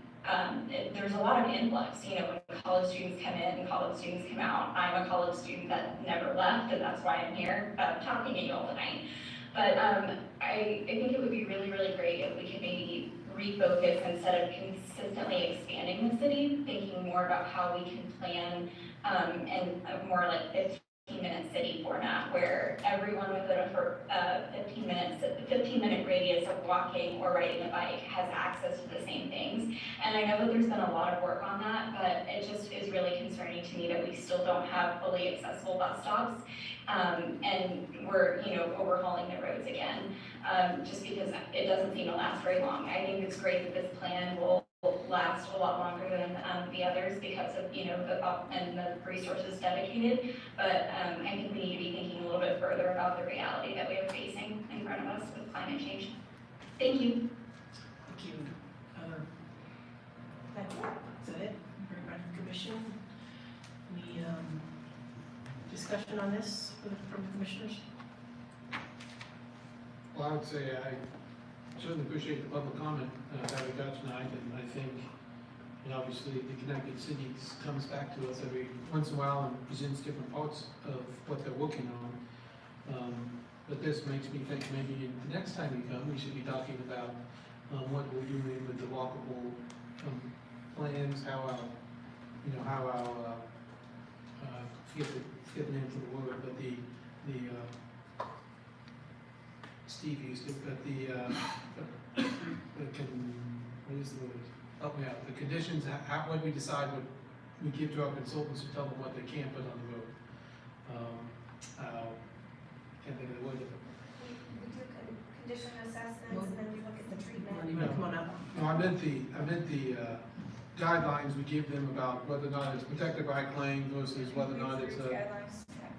V: there's a lot of influx, you know, when college students come in and college students come out. I'm a college student that never left, and that's why I'm here talking to you all tonight. But I think it would be really, really great if we could maybe refocus instead of consistently expanding the city, thinking more about how we can plan in a more like 15-minute city format where everyone within a 15-minute radius of walking or riding a bike has access to the same things. And I know that there's been a lot of work on that, but it just is really concerning to me that we still don't have fully accessible bus stops. And we're, you know, overhauling the roads again, just because it doesn't seem to last very long. I think it's great that this plan will last a lot longer than the others because of, you know, the resources dedicated. But I think we need to be thinking a little bit further about the reality that we are facing in front of us with climate change. Thank you.
A: Thank you. That's it. Is that it? Everybody from the commission? Any discussion on this from the commissioners?
K: Well, I would say I certainly appreciate the public comment that we got tonight, and I think, and obviously, the Connected Cities comes back to us every once in a while and presents different parts of what they're working on. But this makes me think maybe the next time we come, we should be talking about what we're doing with the walkable plans, how our, you know, how our, forget the name for the word, but the Steve used it, but what is the word? Help me out. The conditions, how, when we decide what we give to our consultants to tell them what they can't put on the road. Can't think of the word.
P: We do condition assessments and then we look at the treatment.
A: You want to come on up?
K: No, I meant the guidelines we give them about whether or not it's protected bike lane versus whether or not it's a,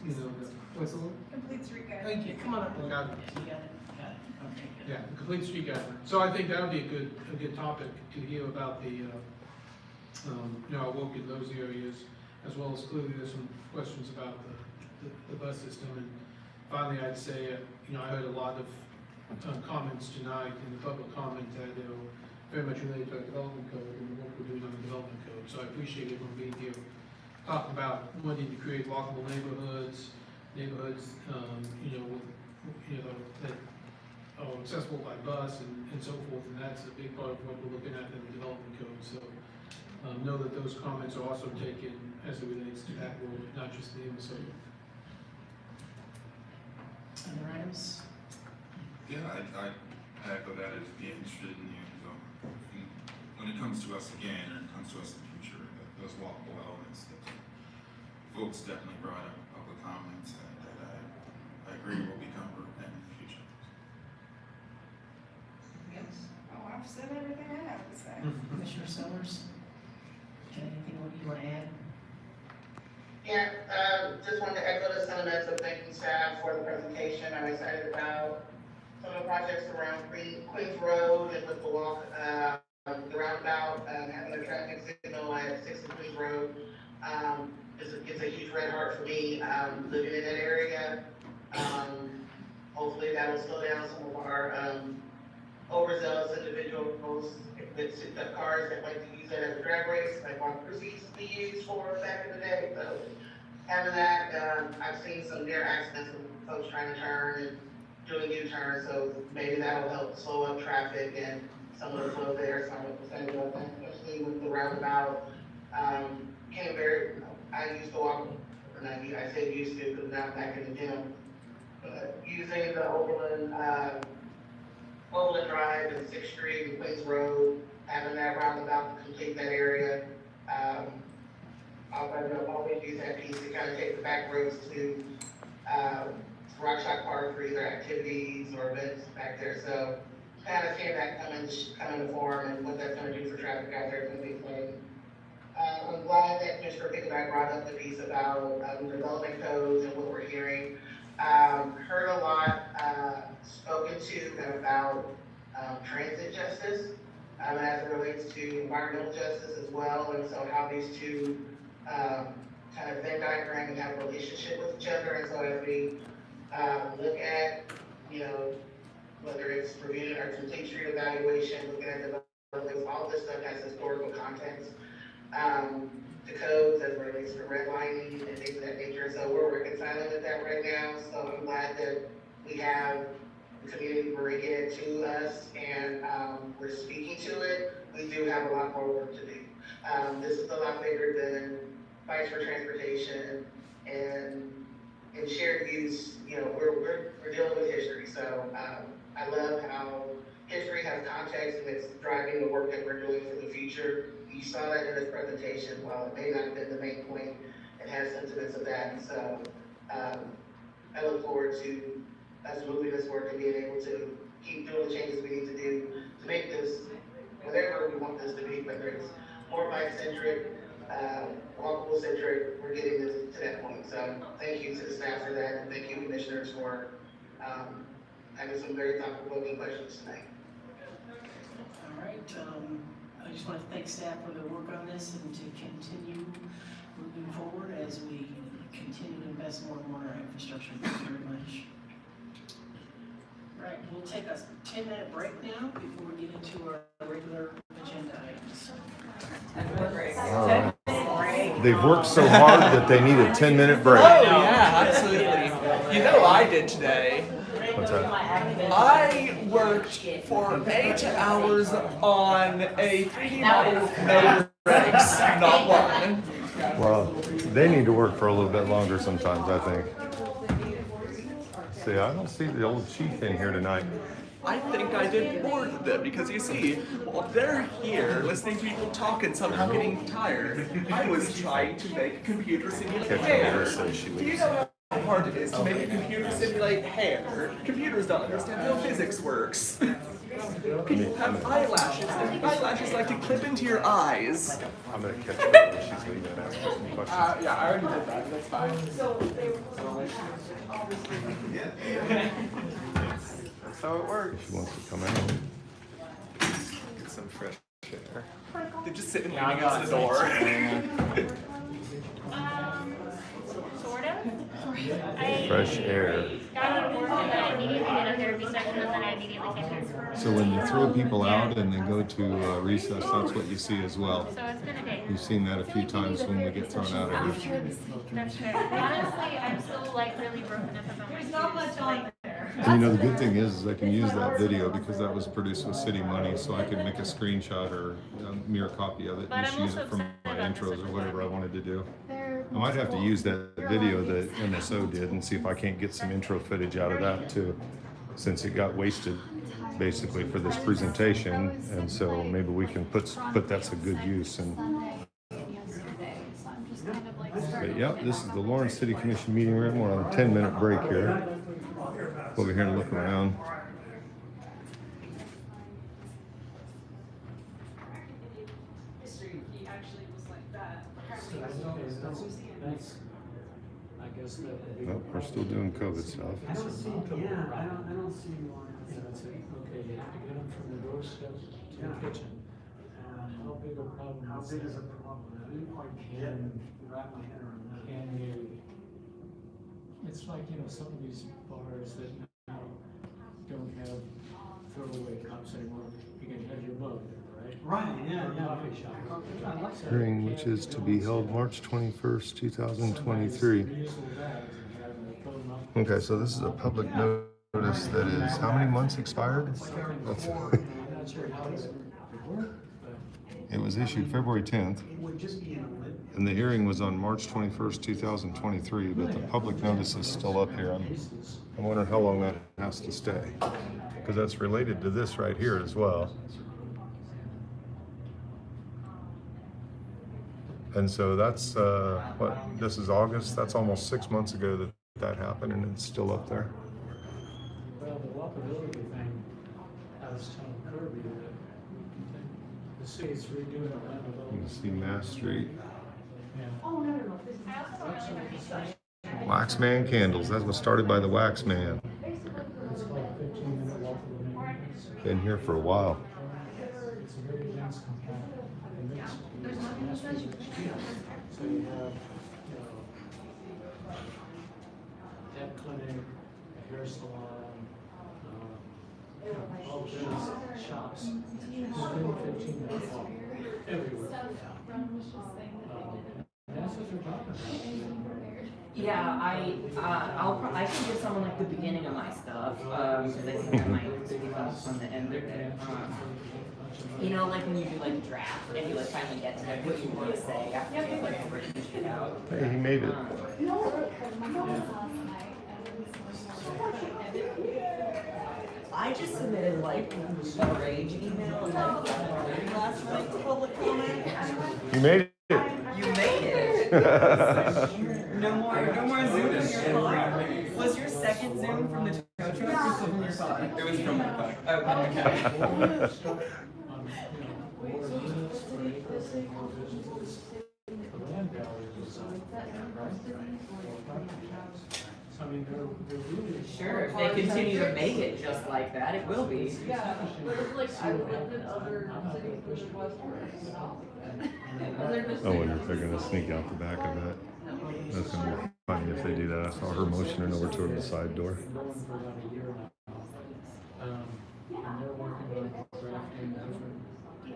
K: you know, what's the word?
P: Complete street guidelines.
K: Thank you.
A: Come on up.
K: The guidelines.
A: You got it. Got it. Okay, good.
K: Yeah, the complete street guidelines. So I think that would be a good topic to hear about the, you know, our work in those areas, as well as clearly there's some questions about the bus system. And finally, I'd say, you know, I heard a lot of comments tonight in the public comment that they were very much related to our development code and what we're doing on the development code. So I appreciate everyone being here, talking about wanting to create walkable neighborhoods, you know, with, you know, that are accessible by bus and so forth. And that's a big part of what we're looking at in the development code. So know that those comments are also taken as it relates to that world, not just the MSO.
A: Other items?
T: Yeah, I echo that. I'd be interested in when it comes to us again, or it comes to us in the future, those walkable elements that folks definitely brought up, public comments, that I agree will become permanent in the future.
A: Yes.
H: Oh, I've said everything I have to say.
A: Commissioner Sellers? Anything what you want to add?
C: Yeah, just wanted to echo the sentiments of thanking staff for the presentation. I'm excited about some of the projects around Queens Road and with the walk, the roundabout, having a traffic signal at 6 and Queens Road. It's a huge red heart for me, living in that area. Hopefully that will slow down some of our overzealous individuals with the cars that like to use that as a drag race, like Juan Cruz used to be used for back in the day. So having that, I've seen some near accidents of folks trying to turn and doing U-turns, so maybe that'll help slow up traffic and some of the flow there, some of the percentage of that, especially with the roundabout. I used to walk, and I say used to because now I'm back in the gym, but using the Overland Drive and 6th Street and Queens Road, having that roundabout to complete that area. I'll always use that piece to kind of take the back roads to Rock Shot Park for either activities or events back there. So kind of seeing that come into form and what that's going to do for traffic out there is going to be exciting. I'm glad that Commissioner Pickett brought up the piece about development codes and what we're hearing. to environmental justice as well, and so how these two kind of Venn diagram and have a relationship with each other. And so as we look at, you know, whether it's reviewing our complete street evaluation, looking at developments, all this stuff has historical context. The codes as it relates to redlining and things of that nature. And so we're reconciling with that right now. So I'm glad that we have the community bringing it to us and we're speaking to it. We do have a lot more work to do. This is a lot bigger than bikes for transportation and shared use. You know, we're dealing with history. So I love how history has context and it's driving the work that we're doing for the future. You saw that in this presentation. While it may not have been the main point, it has sentiments of that. And so I look forward to us moving this work and being able to keep doing the changes we need to do to make this whatever we want this to be, whether it's more bike-centric, walkable centric, we're getting this to that point. So thank you to the staff for that, and thank you commissioners for having some very thought-provoking questions tonight.
A: All right, I just want to thank staff for their work on this and to continue moving forward as we continue to invest more and more in our infrastructure. Thank you very much. All right, we'll take a 10-minute break now before we get into our regular agenda items.
B: They've worked so hard that they need a 10-minute break.
E: Oh yeah, absolutely. You know what I did today?
B: What's that?
E: I worked for 8 hours on a 3D model with no brakes, not one.
B: Well, they need to work for a little bit longer sometimes, I think. See, I don't see the old chief in here tonight.
E: I think I did more than them because you see, while they're here listening to people talk and somehow getting tired, I was trying to make a computer simulate hair. Do you know how hard it is to make a computer simulate hair? Computers don't understand how physics works. People have eyelashes, and eyelashes like to clip into your eyes.
B: I'm gonna catch her when she's leaving and ask her some questions.
E: Yeah, I already did that. That's fine. That's how it works.
B: She wants to come out.
E: Get some fresh air. They're just sitting leaning out the door.
G: Sort of.
B: Fresh air.
G: Got out of work and then I immediately did a therapy session and then I immediately came here.
W: So when you throw people out and they go to recess, that's what you see as well.
G: So it's been a day.
W: You've seen that a few times when we get thrown out of here.
G: That's fair. Honestly, I'm still like really broken up about my not much on there.
W: And you know, the good thing is I can use that video because that was produced with city money, so I can make a screenshot or a mere copy of it and just use it for my intros or whatever I wanted to do. I might have to use that video that MSO did and see if I can't get some intro footage out of that too, since it got wasted basically for this presentation, and so maybe we can put that to good use. And but yeah, this is the Lawrence City Commission meeting room. We're on a 10-minute break here. Over here and look around.
F: He actually was like that.
D: I guess that.
B: Nope, we're still doing COVID stuff.
D: I don't see, I don't see one. Okay, you have to get them from the doorstep to the kitchen. How big a problem? How big is a problem? I didn't quite can wrap my head around that. Can you? It's like, you know, some of these bars that now don't have throwaway cups anymore. You can have your mug there, right? Right, yeah. Coffee shop.
B: Hearing which is to be held March 21st, 2023. Okay, so this is a public notice that is how many months expired? It was issued February 10th, and the hearing was on March 21st, 2023, but the public notice is still up here. I'm wondering how long that has to stay, because that's related to this right here as well. And so that's, this is August, that's almost 6 months ago that happened, and it's still up there.
D: Well, the walkability thing, I was telling Kirby that the city's redoing a land of
B: You can see Mass Street.
G: Oh, no.
B: Waxman candles, that was started by the Waxman.
D: It's about a 15-minute walk.
B: Been here for a while.
D: It's a very dense compact. So you have, vet clinic, hair salon, all those shops, 15 minutes long, everywhere in town. That's what they're talking about.
F: Yeah, I can give someone like the beginning of my stuff, because I think that might be from the end of it. You know, like when you do like a draft and you like finally get to like what you want to say after you like written shit out.
B: Hey, he made it.
F: I just submitted like a rage email and like last night to public comment.
B: You made it.
F: You made it. No more Zoom in your car. Was your second Zoom from the tow truck or from your car? It was from my car. Okay.
D: I mean, they're really.
F: Sure, if they continue to make it just like that, it will be.
N: Yeah, but it's like I've lived in other cities where there was
W: I wonder if they're gonna sneak out the back of that. That's gonna be funny if they do that. I saw her motioning over toward the side door.
D: And they're working on drafting different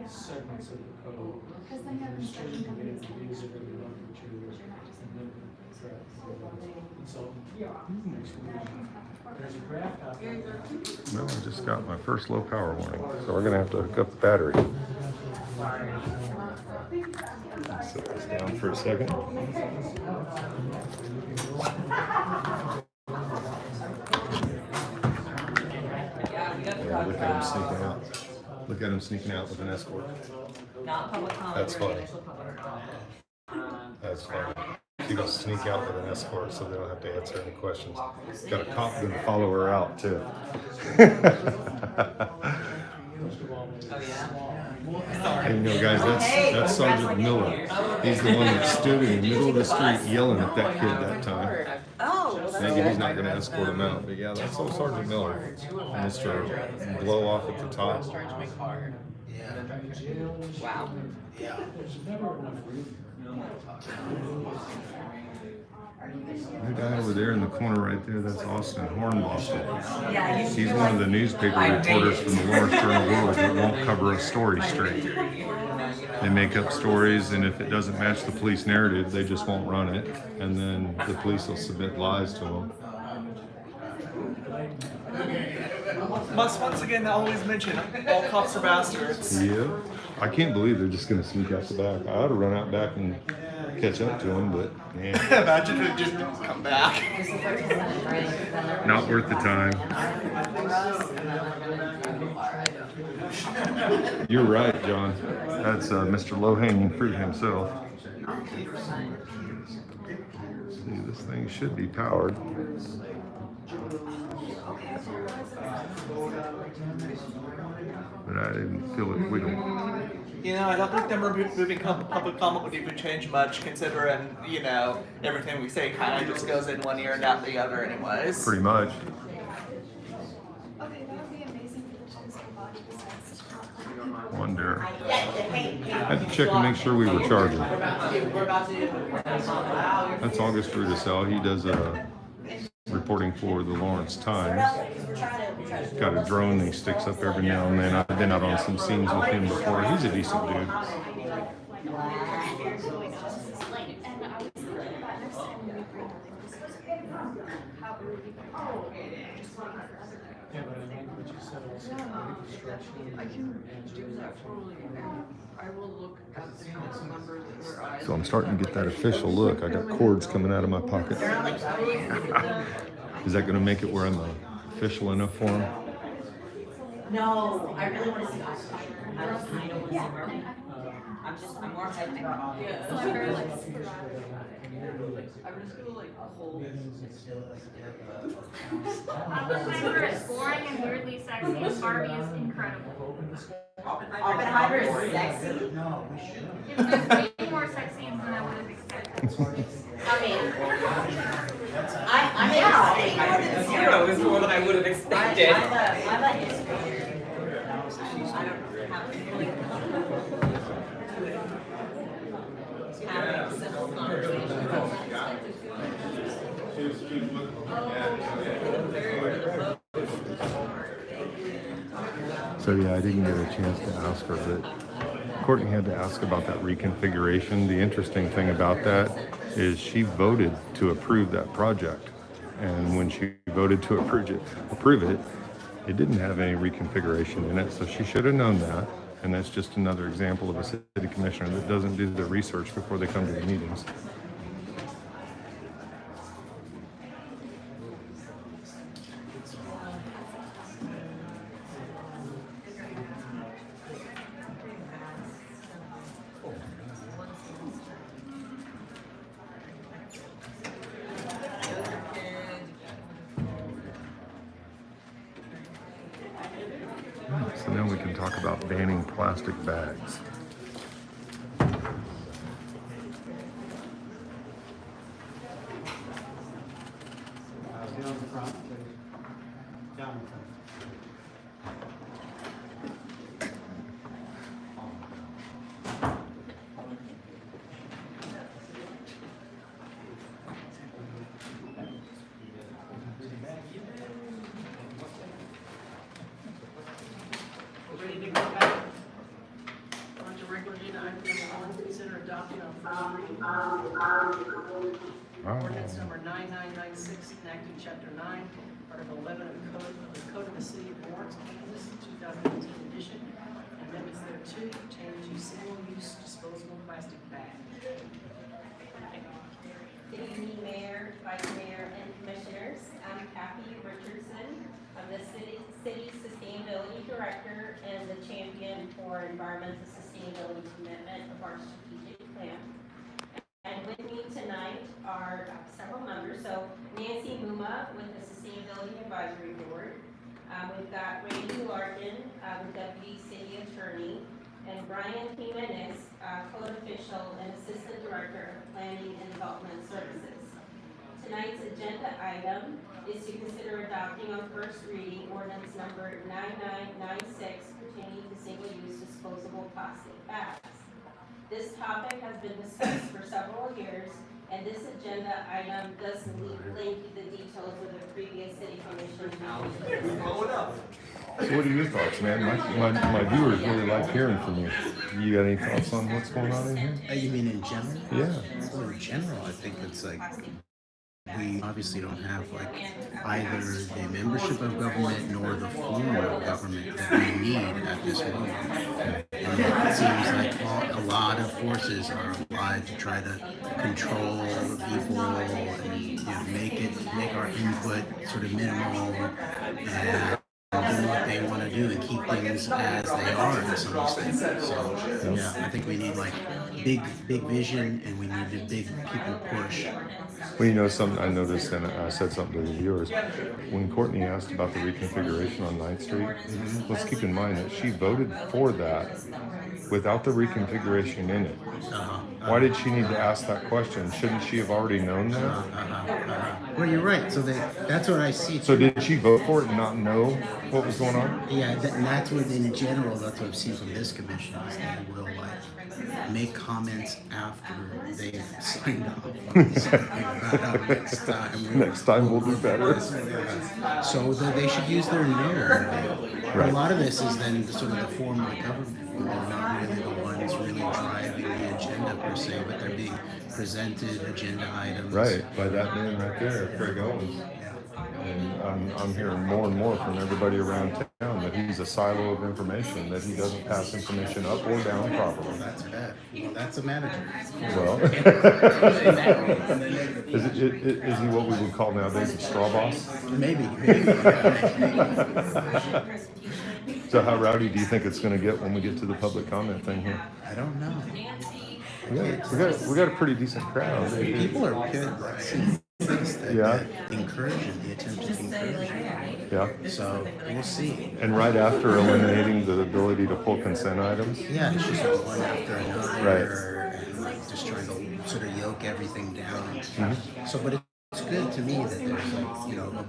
D: segments of the code. And students can get these are going to be run for 2 years. And then draft consultant. Next week. There's a draft out there.
W: Well, I just got my first low power warning, so we're gonna have to hook up the battery. Set this down for a second. Yeah, look at him sneaking out. Look at him sneaking out with an escort.
F: Not public comment.
W: That's funny.
F: Initial public comment.
W: That's funny. She goes sneak out with an escort so they don't have to answer any questions. Got a cop gonna follow her out too. And you know, guys, that's Sergeant Miller. He's the one that stood in the middle of the street yelling at that kid that time.
F: Oh,
W: Thinking he's not gonna escort him out, but yeah, that's old Sergeant Miller. Mr. Blow off at the top.
F: Wow.
D: There's never enough room.
W: The guy over there in the corner right there, that's Austin Hornbostel.
F: Yeah,
W: He's one of the newspaper reporters from the Lawrence Journal-World that won't cover a story straight. They make up stories, and if it doesn't match the police narrative, they just won't run it, and then the police will submit lies to them.
E: Must once again always mention, all cops are bastards.
W: Yeah, I can't believe they're just gonna sneak out the back. I ought to run out back and catch up to them, but man.
E: Imagine if it just come back.
W: Not worth the time. You're right, John. That's Mr. Low-hanging fruit himself. See, this thing should be powered. But I didn't feel it wiggle.
E: You know, I don't think them removing public comment would even change much, considering, you know, everything we say kind of just goes in one ear and out the other anyways.
W: Pretty much.
H: Okay, that would be amazing for the chance to watch besides.
W: Wonder. I had to check and make sure we were charging. That's August Rudisell. He does reporting for the Lawrence Times. Got a drone that he sticks up every now and then. I've been out on some scenes with him before. He's a decent dude.
D: Yeah, but I like what you said also.
N: I can do that totally. I will look at the council members where I.
W: So I'm starting to get that official look. I got cords coming out of my pocket. Is that going to make it where I'm official enough for him?
F: No, I really want to see Oscar. I don't want to see her. I'm more excited about all this.
N: I'm just gonna like hold.
G: Oppenheimer is boring and weirdly sexy, and Barbie is incredible.
F: Oppenheimer is sexy?
G: It's way more sexy than I would have expected.
F: I mean, I'm yeah, zero is more than I would have expected. I'm a history. I don't have
B: So yeah, I didn't get a chance to ask her, but Courtney had to ask about that reconfiguration. The interesting thing about that is she voted to approve that project. And when she voted to approve it, it didn't have any reconfiguration in it, so she should have known that. And that's just another example of a city commissioner that doesn't do the research before they come to the meetings. So now we can talk about banning plastic bags.
D: Down the front, please. Down the front.
A: We're ready to go back on to regular agenda item number 1, consider adopting on first reading ordinance number 9996, enacting chapter 9, article 11 of the code of the city of Lawrence, Kansas, 2018 edition, and amendments thereto pertaining to single-use disposable plastic bags.
I: Good evening, Mayor, Vice Mayor, and Commissioners. I'm Kathy Richardson. I'm the City Sustainability Director and the champion for environmental sustainability commitment of our strategic plan. And with me tonight are several members. So Nancy Muma with the Sustainability Advisory Board. We've got Randy Larson, Deputy City Attorney, and Brian Jimenez, Code Official and Assistant Director of Planning and Development Services. Tonight's agenda item is to consider adopting on first reading ordinance number 9996 pertaining to single-use disposable plastic bags. This topic has been discussed for several years, and this agenda item does link the details of the previous city commission meeting.
B: So what are your thoughts, man? My viewers really like hearing from you. You got any thoughts on what's going on in here?
S: You mean in general?
B: Yeah.
S: Well, in general, I think it's like we obviously don't have like either the membership of government nor the form of government that we need at this moment. And it seems like a lot of forces are applied to try to control the people and make our input sort of minimal and do what they want to do and keep things as they are to some extent. So yeah, I think we need like big vision and we need a big people push.
B: Well, you know, I noticed, and I said something to the viewers, when Courtney asked about the reconfiguration on 9th Street, let's keep in mind that she voted for that without the reconfiguration in it. Why did she need to ask that question? Shouldn't she have already known that?
S: Well, you're right. So that's what I see.
B: So did she vote for it and not know what was going on?
S: Yeah, and that's what in general, that's what I've seen from this commission, is they will like make comments after they've signed off on something.
B: Next time we'll do better.
S: So they should use their narrative. Right. A lot of this is then sort of the form of the government. They're not really the ones really driving the agenda per se, but they're being presented agenda items.
B: Right, by that man right there, Craig Owens. And I'm hearing more and more from everybody around town that he's a silo of information, that he doesn't pass information up or down properly.
S: That's bad. Well, that's a manager.
B: Well, is he what we would call nowadays a straw boss?
S: Maybe.
B: So how rowdy do you think it's going to get when we get to the public comment thing here?
S: I don't know.
B: We got a pretty decent crowd.
S: People are good. That encouraging the attempt to encourage.
B: Yeah.
S: So we'll see.
B: And right after eliminating the ability to pull consent items.
S: Yeah, it's just one after another.
B: Right.
S: And like just trying to sort of yoke everything down. Mm-hmm. So, but it's good to me that there's like,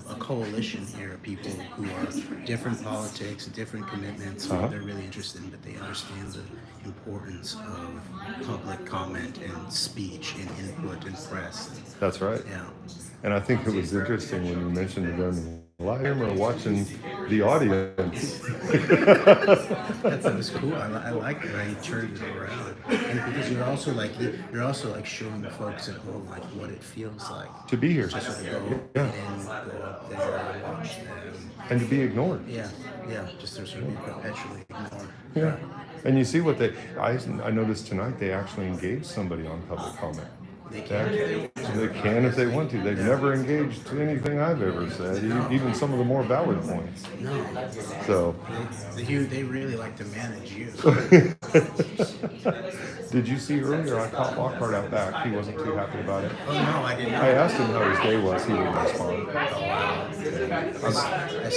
S: a coalition here of people who are different politics, different commitments, who they're really interested in, but they understand the importance of public comment and speech and input and press.
B: That's right.
S: Yeah.
W: And I think it was interesting when you mentioned to them, live camera watching the audience.
S: That was cool. I like the way he turned it around, and because you're also like showing the folks at home like what it feels like
W: To be here.
S: to sort of go
W: Yeah.
S: and go up there and watch them.
W: And to be ignored.
S: Yeah, just to sort of be perpetually ignored.
W: Yeah. And you see what I noticed tonight, they actually engaged somebody on public comment.
S: They can
W: if they want to. They've never engaged to anything I've ever said, even some of the more valid points.
S: No.
W: So.
S: They really like to manage you.
W: Did you see earlier, I caught Lockhart out back. He wasn't too happy about it.
S: Oh, no, I didn't.
W: I asked him how his day was. He didn't respond.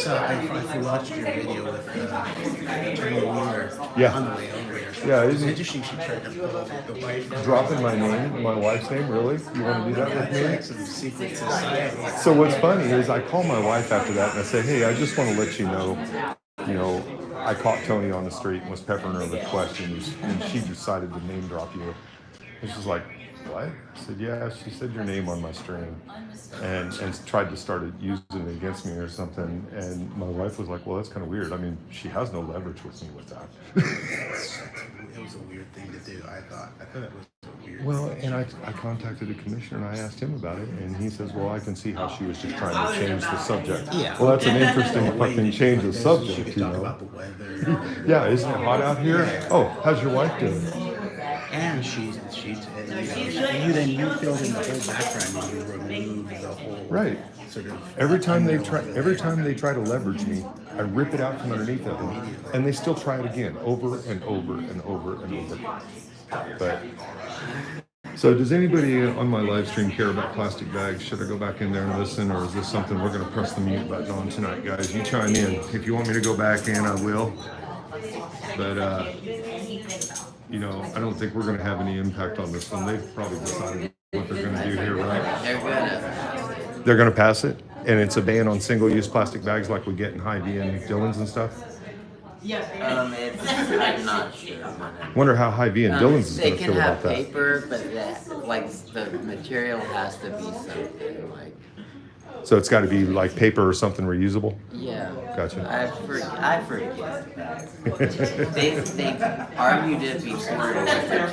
S: I watched your video with Attorney Wheeler on the way over here.
W: Yeah,
S: It's interesting she tried to pull the wife.
W: Dropping my wife's name, really? You want to do that with me?
S: Like some secret society.
W: So what's funny is I call my wife after that and I say, hey, I just want to let you know, I caught Tony on the street and was peppering her with questions, and she decided to name drop you. And she's like, what? I said, yeah, she said your name on my stream and tried to start using it against me or something. And my wife was like, well, that's kind of weird. I mean, she has no leverage with me with that.
S: It was a weird thing to do, I thought it was weird.
W: Well, and I contacted the commissioner and I asked him about it, and he says, well, I can see how she was just trying to change the subject.
S: Yeah.
W: Well, that's an interesting fucking change of
S: She
W: subject,
S: could
W: you
S: talk
W: know.
S: about the weather.
W: Yeah, isn't it hot out here? Oh, how's your wife doing?
S: And you filled in the whole background and you removed the whole
W: Right.
S: sort of
W: Every time they try to leverage me, I rip it out from underneath of them, and they still try it again, over and over and over and over. But so, does anybody on my live stream care about plastic bags? Should I go back in there and listen, or is this something we're going to press the mute button on tonight, guys? You chime in. If you want me to go back in, I will. But I don't think we're going to have any impact on this one. They've probably decided what they're going to do here, right? They're going to pass it, and it's a ban on single-use plastic bags like we get in Hy-Vee and Dillon's and stuff.
J: I'm not sure.
W: Wonder how Hy-Vee and Dillon's is going to feel about that.
J: They can have paper, but the material has to be something like.
W: So it's got to be like paper or something reusable?
J: Yeah.
W: Gotcha.
J: I forget. They argued it before it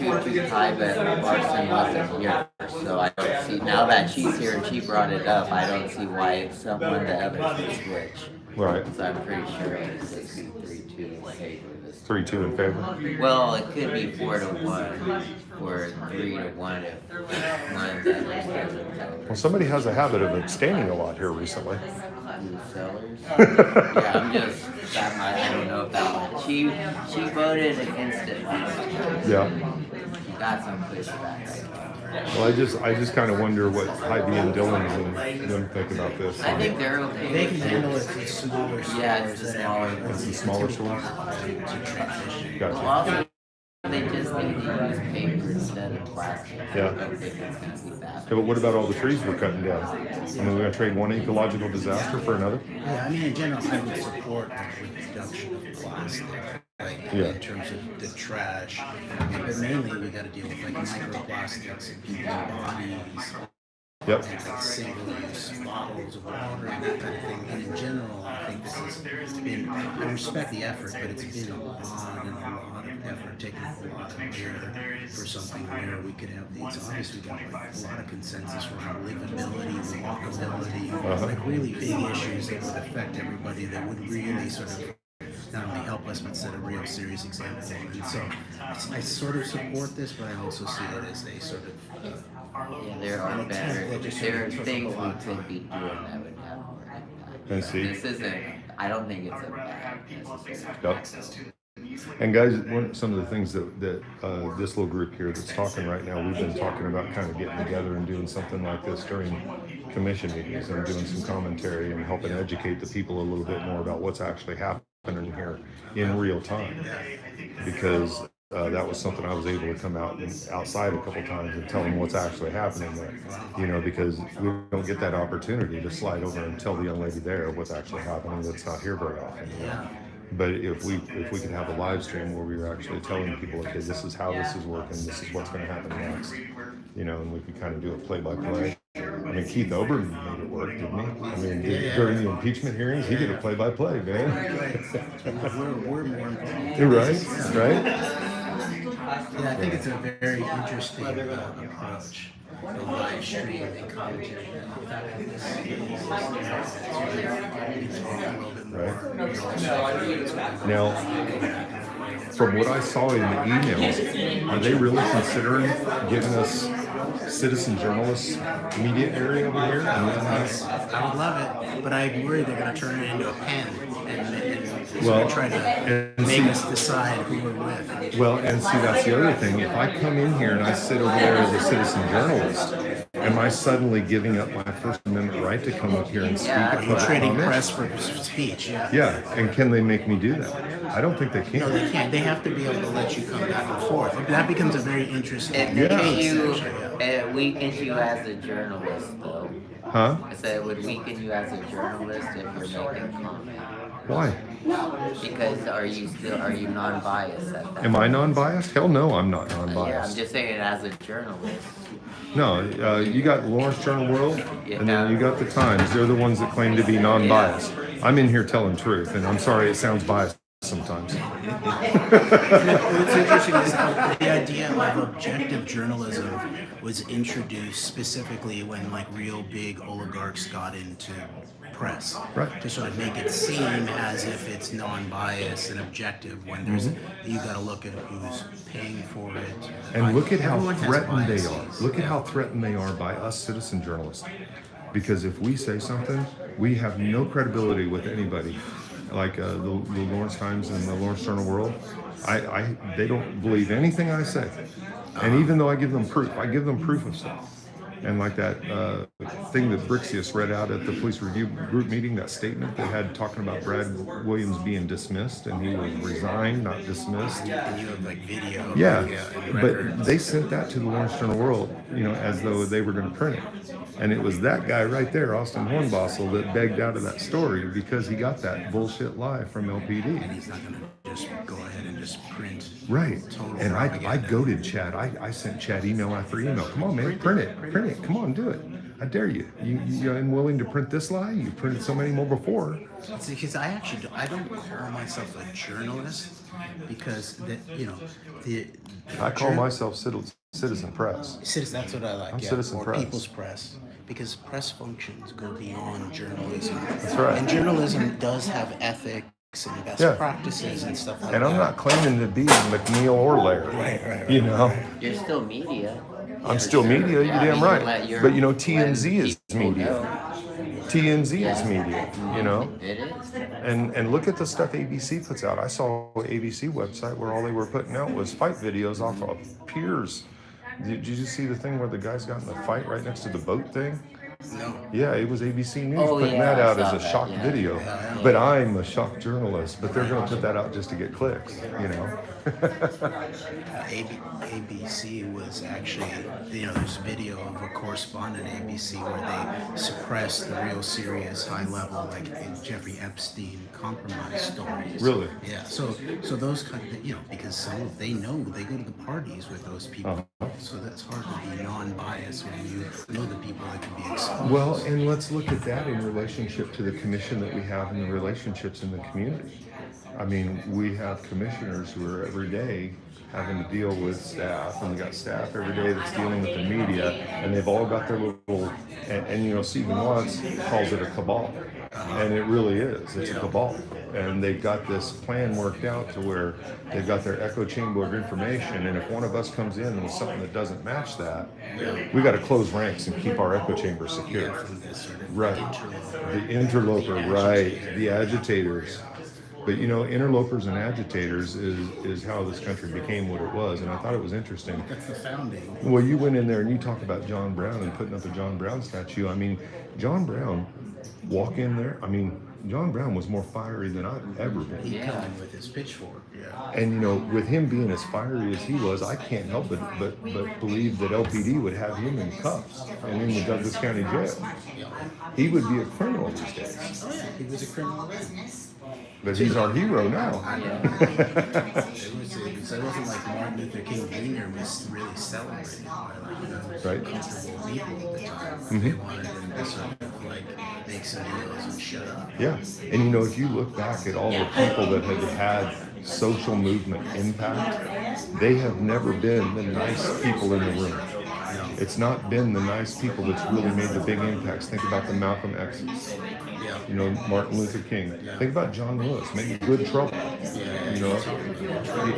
J: was too high, but Larson wasn't here, so I don't see. Now that she's here and she brought it up, I don't see why it's someone the other can switch.
W: Right.
J: So I'm pretty sure it's 3-2 in favor of this.
W: 3-2 in favor?
J: Well, it could be 4-1 or 3-1 if one of them doesn't vote.
W: Well, somebody has a habit of abstaining a lot here recently.
J: Sellers? Yeah, I don't know if that one. She voted against it last time.
W: Yeah.
J: She got some pushback, I thought.
W: Well, I just kind of wonder what Hy-Vee and Dillon's and them think about this.
J: I think they're okay.
S: They can handle it with smaller stores.
J: Yeah, it's the smaller.
W: It's the smaller stores? Gotcha.
J: Well, also, they just need to use paper instead of plastic.
W: Yeah.
J: I don't think it's gonna be bad.
W: Yeah, but what about all the trees we're cutting down? I mean, we're going to trade one ecological disaster for another?
S: Yeah, I mean, in general, I would support the reduction of plastic, in terms of the trash. But mainly, we got to deal with microplastics in people's bodies.
W: Yep.
S: And single-use bottles of water and that kind of thing. And in general, I think this has been, I respect the effort, but it's been a lot of effort, taking a lot of care for something where we could have these, obviously we got a lot of consensus around livability, walkability, like really big issues that would affect everybody, that would really sort of not only help us, but set a real serious example. And so I sort of support this, but I also see it as a sort of
J: there are better. There are things we could be doing that would have more impact.
W: I see.
J: This isn't. I don't think it's a bad necessarily.
W: And guys, some of the things that this little group here that's talking right now, we've been talking about kind of getting together and doing something like this during commission meetings and doing some commentary and helping educate the people a little bit more about what's actually happening here in real time. Because that was something I was able to come out and outside a couple times and tell them what's actually happening there, because we don't get that opportunity to slide over and tell the young lady there what's actually happening. That's not here very often. But if we could have a live stream where we were actually telling people, okay, this is how this is working, this is what's going to happen next, and we could kind of do a play-by-play. I mean, Keith Oberman made it work, didn't he? I mean, during the impeachment hearings, he did a play-by-play, man.
S: We're more involved.
W: Right, right.
S: Yeah, I think it's a very interesting approach. The live streaming content.
W: Right. Now, from what I saw in the emails, are they really considering giving us citizen journalists media area over here?
S: I would love it, but I'm worried they're going to turn it into a pen and try to make us decide who we're with.
W: Well, and see, that's the other thing. If I come in here and I sit over there as a citizen journalist, am I suddenly giving up my First Amendment right to come up here and speak?
S: You're trading press for speech,
W: Yeah, and can they make me do that? I don't think they can.
S: No, they can't. They have to be able to let you come back and forth. That becomes a very interesting
J: It weakens you as a journalist, though.
W: Huh?
J: I said it would weaken you as a journalist if you're making comment.
W: Why?
J: Because are you non-biased at that?
W: Am I non-biased? Hell no, I'm not non-biased.
J: Yeah, I'm just saying as a journalist.
W: No, you got Lawrence Journal World, and then you got the Times. They're the ones that claim to be non-biased. I'm in here telling truth, and I'm sorry it sounds biased sometimes.
S: What's interesting is how the idea of objective journalism was introduced specifically when like real big oligarchs got into press,
W: right?
S: To sort of make it seem as if it's non-biased and objective when there's you got to look at who's paying for it.
W: And look at how
S: Everyone has
W: threatened they
S: biases.
W: are. Look at how threatened they are by us citizen journalists. Because if we say something, we have no credibility with anybody. Like the Lawrence Times and the Lawrence Journal World, they don't believe anything I say. And even though I give them proof of stuff. And like that thing that Brixius read out at the police review group meeting, that statement that had talking about Brad Williams being dismissed, and he was resigned, not dismissed.
S: And you have like video.
W: Yeah, but they sent that to the Lawrence Journal World, as though they were going to print it. And it was that guy right there, Austin Hornbossel, that begged out of that story because he got that bullshit lie from LPD.
S: And he's not going to just go ahead and just print.
W: Right. And I goaded Chad. I sent Chad email after email. Come on, man, print it. Come on, do it. I dare you. You're unwilling to print this lie? You printed so many more before.
S: Because I don't call myself a journalist because
W: I call myself citizen press.
S: That's what I like.
W: I'm citizen
S: or
W: press.
S: People's press. Because press functions go beyond journalism.
W: That's right.
S: And journalism does have ethics and best practices and stuff like that.
W: And I'm not claiming to be McNeil or Larry.
S: Right.
J: You're still media.
W: I'm still media, you're damn right. But TMZ is media. TMZ is media,
J: It is.
W: And look at the stuff ABC puts out. I saw an ABC website where all they were putting out was fight videos off of piers. Did you see the thing where the guys got in the fight right next to the boat thing?
S: No.
W: Yeah, it was ABC News putting that out as a shock video. But I'm a shock journalist, but they're going to put that out just to get clicks,
S: ABC was actually, there's video of a correspondent at ABC where they suppressed the real serious high level, like Jeffrey Epstein compromise stories.
W: Really?
S: Yeah. So those kind of, because they know they go to the parties with those people. So that's hard to be non-biased when you know the people that can be exposed.
W: Well, and let's look at that in relationship to the commission that we have and the relationships in the community. I mean, we have commissioners who are every day having to deal with staff, and we got staff every day that's dealing with the media, and they've all got their little, and Stephen Watts calls it a cabal, and it really is, it's a cabal. And they've got this plan worked out to where they've got their echo chamber of information, and if one of us comes in with something that doesn't match that, we got to close ranks and keep our echo chamber secure. Right. The interloper, right. The agitators. But interlopers and agitators is how this country became what it was, and I thought it was interesting.
S: That's the founding.
W: Well, you went in there and you talk about John Brown and putting up a John Brown statue. I mean, John Brown, walk in there. I mean,
B: John Brown was more fiery than I've ever been.
S: He come in with his pitchfork, yeah.
B: And you know, with him being as fiery as he was, I can't help but believe that LPD would have him in cuffs and in the Douglas County Jail. He would be a criminal these days.
S: Oh yeah, he was a criminal then.
B: But he's our hero now.
S: It wasn't like Martin Luther King Jr. was really celebrated by like
B: Right.
S: comfortable people at the time.
B: Mhm.
S: They wanted him to sort of like make some deals and shut up.
B: Yeah, and you know, if you look back at all the people that have had social movement impact, they have never been the nice people in the room. It's not been the nice people that's really made the big impacts. Think about the Malcolm X's, you know, Martin Luther King. Think about John Lewis, making good trouble. You know,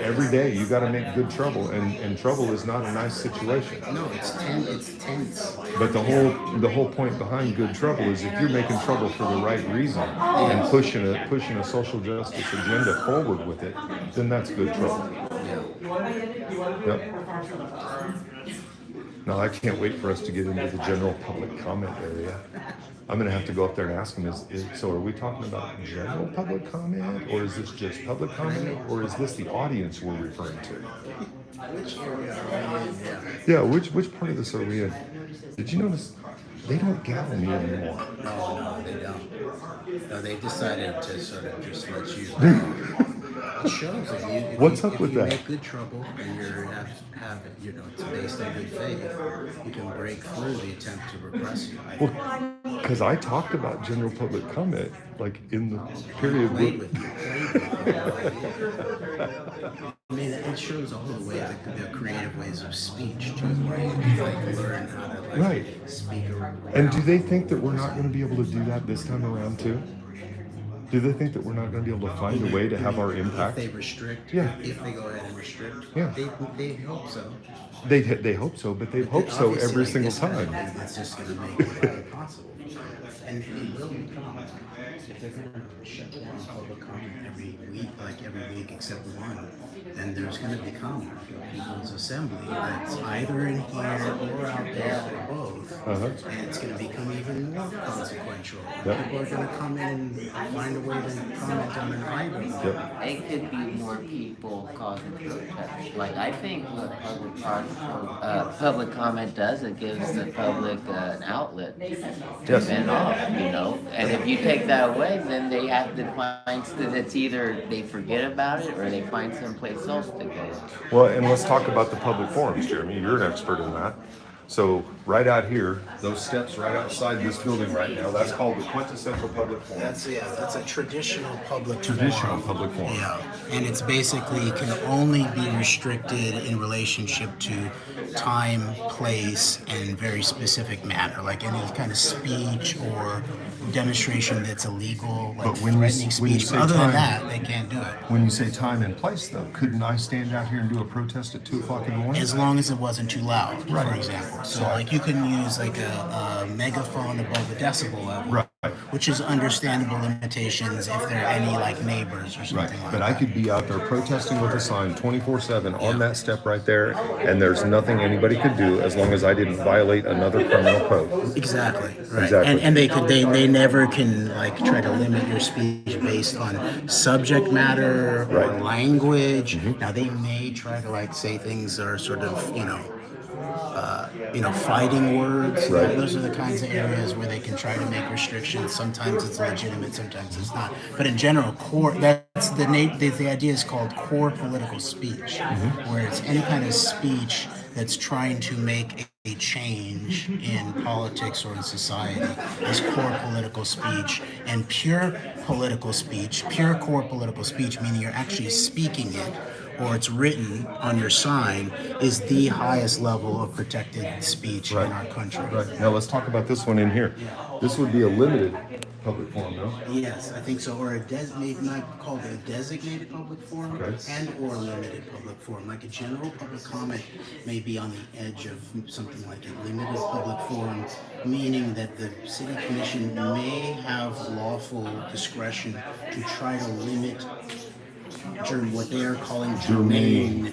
B: every day you got to make good trouble, and trouble is not a nice situation.
S: No, it's tense.
B: But the whole point behind good trouble is if you're making trouble for the right reason and pushing a social justice agenda forward with it, then that's good trouble. Yep. Now I can't wait for us to get into the general public comment area. I'm gonna have to go up there and ask them, so are we talking about general public comment, or is this just public comment, or is this the audience we're referring to?
S: Which area are we in?
B: Yeah, which part of this are we in? Did you notice they don't gavel me anymore?
S: No, they don't. No, they decided to sort of just let you. It shows if
B: What's up with
S: you
B: that?
S: make good trouble and you know, it's based on good faith, you can break through the attempt to repress you.
B: Well, because I talked about general public comment, like in the period where...
S: I mean, it shows all the way the creative ways of speech too, where you can like learn how to like
B: Right.
S: speak around.
B: And do they think that we're not going to be able to do that this time around too? Do they think that we're not going to be able to find a way to have our impact?
S: If they restrict,
B: Yeah.
S: if they go ahead and restrict,
B: Yeah.
S: they hope so.
B: They hope so, but they've hoped so
S: Obviously,
B: every
S: like,
B: single
S: this
B: time.
S: It's just going to make it impossible. And it will become, if they're going to shut down public comment every week except one, then there's going to become a people's assembly that's either in here or out there or both. And it's going to become even more consequential.
B: Yep.
S: People are going to come in and find a way to comment on an item.
J: It could be more people causing protests. Like, I think what public comment does, it gives the public an outlet to vent off, you know? And if you take that away, then they have to find that it's either they forget about it or they find someplace else to go.
B: Well, and let's talk about the public forums, Jeremy. You're an expert in that. So right out here, those steps right outside this building right now, that's called the quintessential public forum.
S: That's a traditional public
B: Traditional
S: forum.
B: public forum.
S: Yeah, and it's basically can only be restricted in relationship to time, place, and very specific manner, like any kind of speech or demonstration that's illegal, like
B: But when
S: threatening
B: you
S: speech.
B: say
S: Other
B: time,
S: than that, they can't do it.
B: When you say time and place, though, couldn't I stand out here and do a protest at 2 o'clock in the morning?
S: As long as it wasn't too loud,
B: Right.
S: for example. So like you can use like a megaphone above a decibel level,
B: Right.
S: which is understandable limitations if there are any like neighbors or something
B: Right,
S: like
B: but
S: that.
B: I could be out there protesting with a sign 24/7 on that step right there, and there's nothing anybody could do as long as I didn't violate another criminal code.
S: Exactly. Right.
B: Exactly.
S: And they never can like try to limit your speech based on subject matter or
B: Right.
S: language. Now they may try to like say things that are sort of fighting words.
B: Right.
S: Those are the kinds of areas where they can try to make restrictions. Sometimes it's legitimate, sometimes it's not. But in general, that's the idea is called core political speech, where it's any kind of speech that's trying to make a change in politics or in society is core political speech. And pure core political speech, meaning you're actually speaking it, or it's written on your sign, is the highest level of protected speech in our country.
B: Right, now let's talk about this one in here. This would be a limited public forum, no?
S: Yes, I think so, or maybe not called a designated public forum, and or limited public forum. Like a general public comment may be on the edge of something like a limited public forum, meaning that the city commission may have lawful discretion to try to limit what they are calling germane.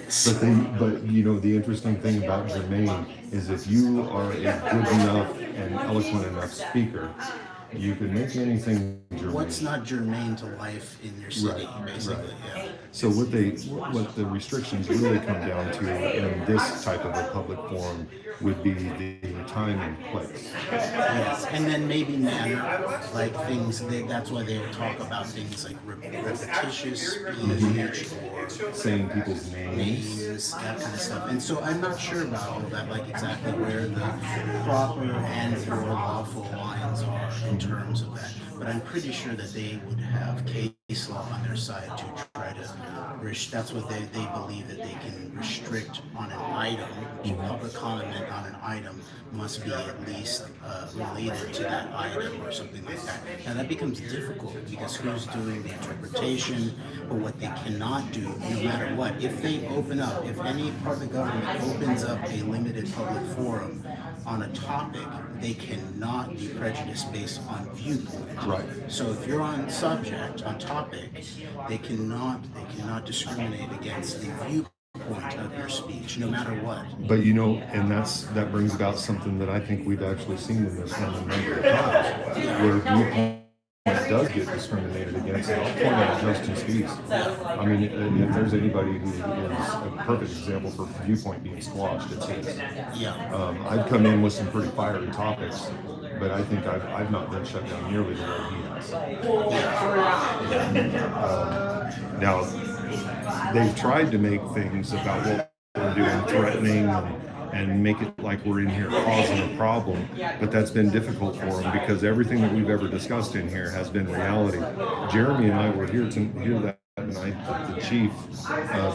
B: But you know, the interesting thing about germane is if you are a good enough and eloquent enough speaker,
W: You can make anything germane.
S: What's not germane to life in your city,
W: Right,
S: basically,
W: right.
S: yeah.
W: So what the restrictions really come down to in this type of a public forum would be the time and place.
S: Yes, and then maybe manner, like things, that's why they talk about things like repetitious speech or
W: Saying people's names.
S: that kind of stuff. And so I'm not sure about all that, like exactly where the proper and or lawful lines are in terms of that. But I'm pretty sure that they would have case law on their side to try to, that's what they believe that they can restrict on an item. Public comment on an item must be at least related to that item or something like that. Now that becomes difficult because who's doing the interpretation, but what they cannot do, no matter what, if they open up, if any part of the government opens up a limited public forum on a topic, they cannot be prejudiced based on viewpoint.
W: Right.
S: So if you're on subject, on topic, they cannot discriminate against the viewpoint of your speech, no matter what.
W: But and that brings about something that I think we've actually seen in this room a number of times, where viewpoint does get discriminated against. And I'll point out Justin's piece. I mean, if there's anybody who is a perfect example for viewpoint being squashed, it's his.
S: Yeah.
W: I've come in with some pretty fiery topics, but I think I've not been shut down nearly the way he has. Now, they've tried to make things about what we're doing threatening and make it like we're in here causing a problem, but that's been difficult for them because everything that we've ever discussed in here has been reality. Jeremy and I were here to hear that night that the chief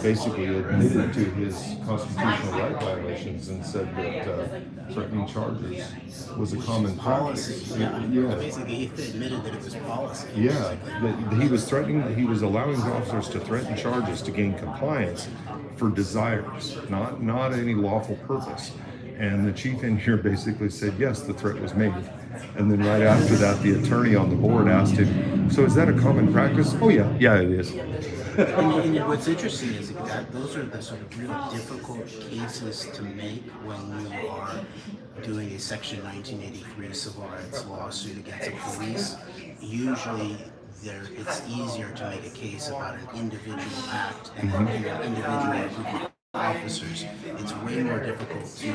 W: basically admitted to his constitutional right violations and said that threatening charges was a common practice.
S: Policy. Yeah. Basically, he admitted that it was policy.
W: Yeah, that he was allowing officers to threaten charges to gain compliance for desires, not any lawful purpose. And the chief in here basically said, yes, the threat was made. And then right after that, the attorney on the board asked him, so is that a common practice? Oh yeah, it is.
S: And what's interesting is that those are the sort of real difficult cases to make when you are doing a Section 1983 civil rights lawsuit against a police. Usually it's easier to make a case about an individual act and an individual group of officers. It's way more difficult to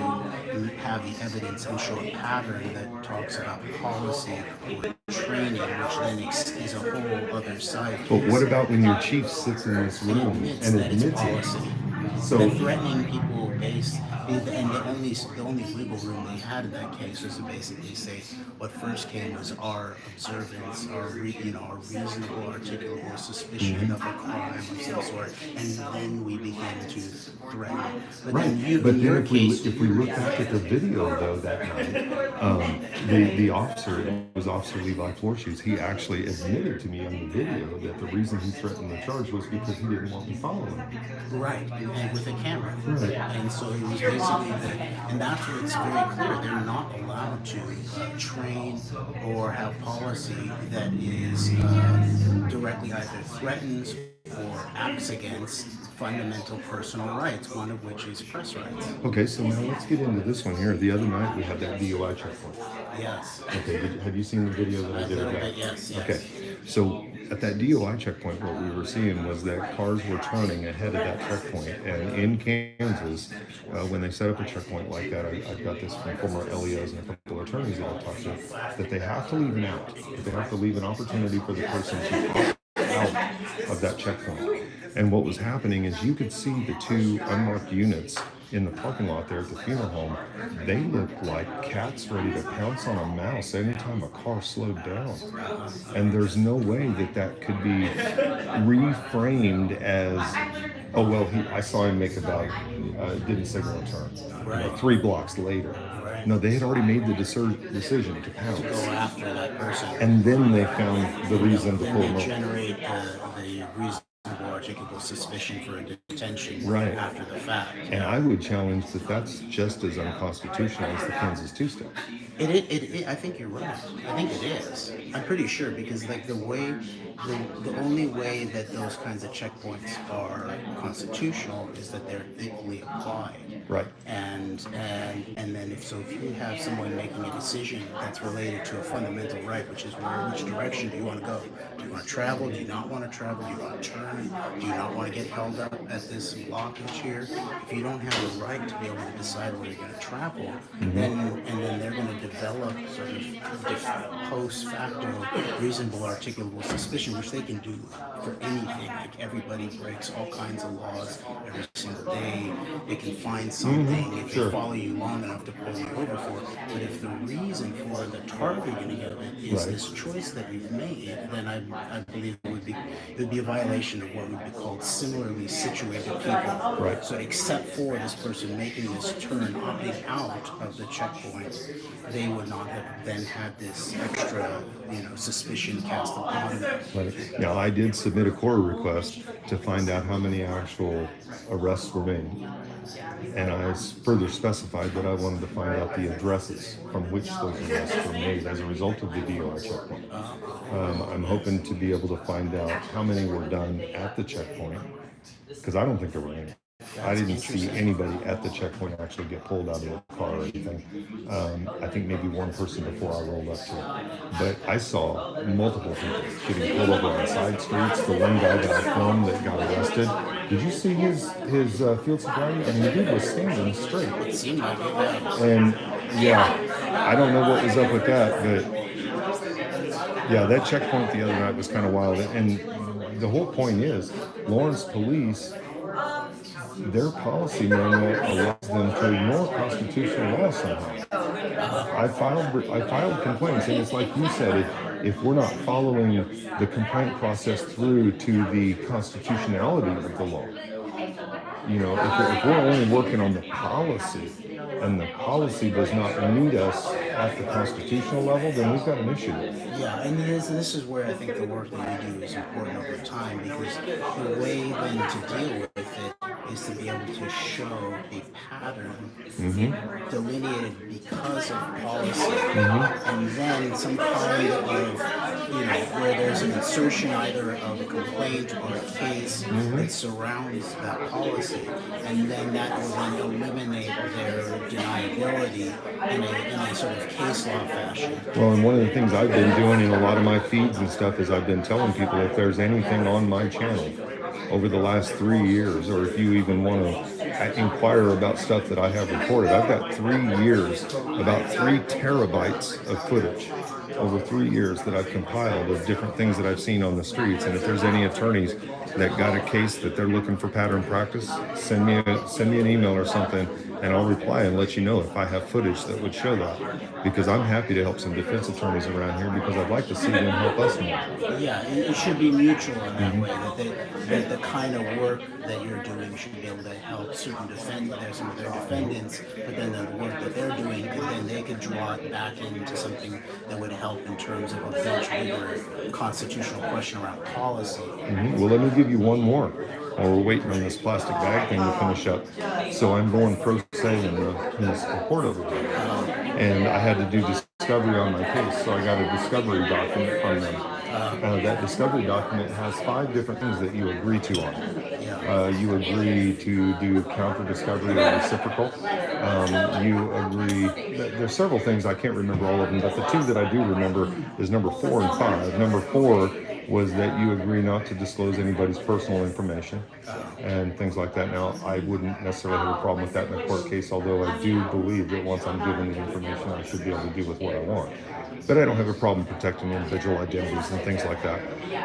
S: have the evidence and show a pattern that talks about policy or training, which then is a whole other side.
W: But what about when your chief sits in this room and admits
S: policy?
W: So
S: threatening people and the only wiggle room they had in that case was to basically say what first came was our observance, our reasonable, articulable suspicion of a crime of some sort, and then we began to threaten. But
W: right.
S: then
W: if we look back at the video though that night, the officer, it was Officer Levi Florshoes, he actually admitted to me on the video that the reason he threatened the charge was because he didn't want me following him.
S: Right, and with a camera.
W: Right.
S: And so it was basically that, and that's where it's very clear, they're not allowed to train or have policy that is directly either threatens or acts against fundamental personal rights, one of which is press rights.
W: Okay, so now let's get into this one here. The other night we had that DUI checkpoint.
S: Yes.
W: Okay, have you seen the video that I did of that?
S: Yes.
W: Okay, so at that DUI checkpoint, what we were seeing was that cars were turning ahead of that checkpoint. And in Kansas, when they set up a checkpoint like that, I've got this from former LEOs and a couple of attorneys that I've talked to, that they have to leave an out. They have to leave an opportunity for the person to opt out of that checkpoint. And what was happening is you could see the two unmarked units in the parking lot there at the funeral home. They looked like cats ready to pounce on a mouse anytime a car slowed down. And there's no way that could be reframed as, oh, well, I saw him make about, didn't signal a turn, 3 blocks later. No, they had already made the decision to pounce.
S: To go after that person.
W: And then they found the reason to pull them over.
S: Generate the reasonable articulable suspicion for a detention
B: Right.
S: after the fact.
B: And I would challenge that that's just as unconstitutional as the Kansas two-step.
S: I think you're right. I think it is. I'm pretty sure because like the only way that those kinds of checkpoints are constitutional is that they're equally applied.
B: Right.
S: And then if you have someone making a decision that's related to a fundamental right, which is which direction do you want to go? Do you want to travel? Do you not want to travel? Do you want to turn? Do you not want to get held up at this blockage here? If you don't have the right to be able to decide where you're going to travel, then they're going to develop sort of post facto reasonable articulable suspicion, which they can do for anything. Like everybody breaks all kinds of laws every single day. They can find something if they follow you long enough to pull you over for it. But if the reason for the targeting of it is this choice that you've made, then I believe it would be a violation of what would be called similarly situated people.
B: Right.
S: So except for this person making this turn, opting out of the checkpoint, they would not have then had this extra, suspicion cast upon them.
B: Right. Now, I did submit a core request to find out how many actual arrests were made. And I further specified that I wanted to find out the addresses from which those arrests were made as a result of the DOI checkpoint. I'm hoping to be able to find out how many were done at the checkpoint, because I don't think there were any. I didn't see anybody at the checkpoint actually get pulled out of the car or anything. I think maybe one person before I rolled up to it. But I saw multiple people getting pulled over on side streets. The one guy that I filmed that got arrested, did you see his field sobriety? I mean, the dude was standing straight.
S: It seemed like it.
B: And yeah, I don't know what was up with that, but yeah, that checkpoint the other night was kind of wild. And the whole point is, Lawrence police, their policy manual allows them to ignore constitutional law somehow. I filed complaints, and it's like you said, if we're not following the complaint process through to the constitutionality of the law, if we're only working on the policy, and the policy does not meet us at the constitutional level, then we've got an issue.
S: Yeah, and this is where I think the work that you do is important over time, because the way then to deal with it is to be able to show a pattern delineated because of policy, and then some kind of, where there's an insertion either of a complaint or a case that surrounds that policy, and then that will then eliminate their deniability in a sort of case law fashion.
B: Well, and one of the things I've been doing in a lot of my feeds and stuff is I've been telling people if there's anything on my channel over the last 3 years, or if you even want to inquire about stuff that I have recorded, I've got 3 years, about 3 terabytes of footage over 3 years that I've compiled of different things that I've seen on the streets. And if there's any attorneys that got a case that they're looking for pattern practice, send me an email or something, and I'll reply and let you know if I have footage that would show that. Because I'm happy to help some defense attorneys around here, because I'd like to see them help us more.
S: Yeah, it should be mutual in that way, that the kind of work that you're doing should be able to help certain some of their defendants, but then the work that they're doing, and then they could draw it back into something that would help in terms of a much bigger constitutional question around policy.
B: Well, let me give you one more while we're waiting on this plastic bag thing to finish up. So I'm going pro se in this report over there, and I had to do discovery on my case, so I got a discovery document from them. That discovery document has 5 different things that you agree to on it. You agree to do counter discovery or reciprocal. You agree, there's several things, I can't remember all of them, but the 2 that I do remember is number 4 and 5. Number 4 was that you agree not to disclose anybody's personal information and things like that. Now, I wouldn't necessarily have a problem with that in a court case, although I do believe that once I'm given the information, I should be able to do with what I want. But I don't have a problem protecting individual identities and things like that.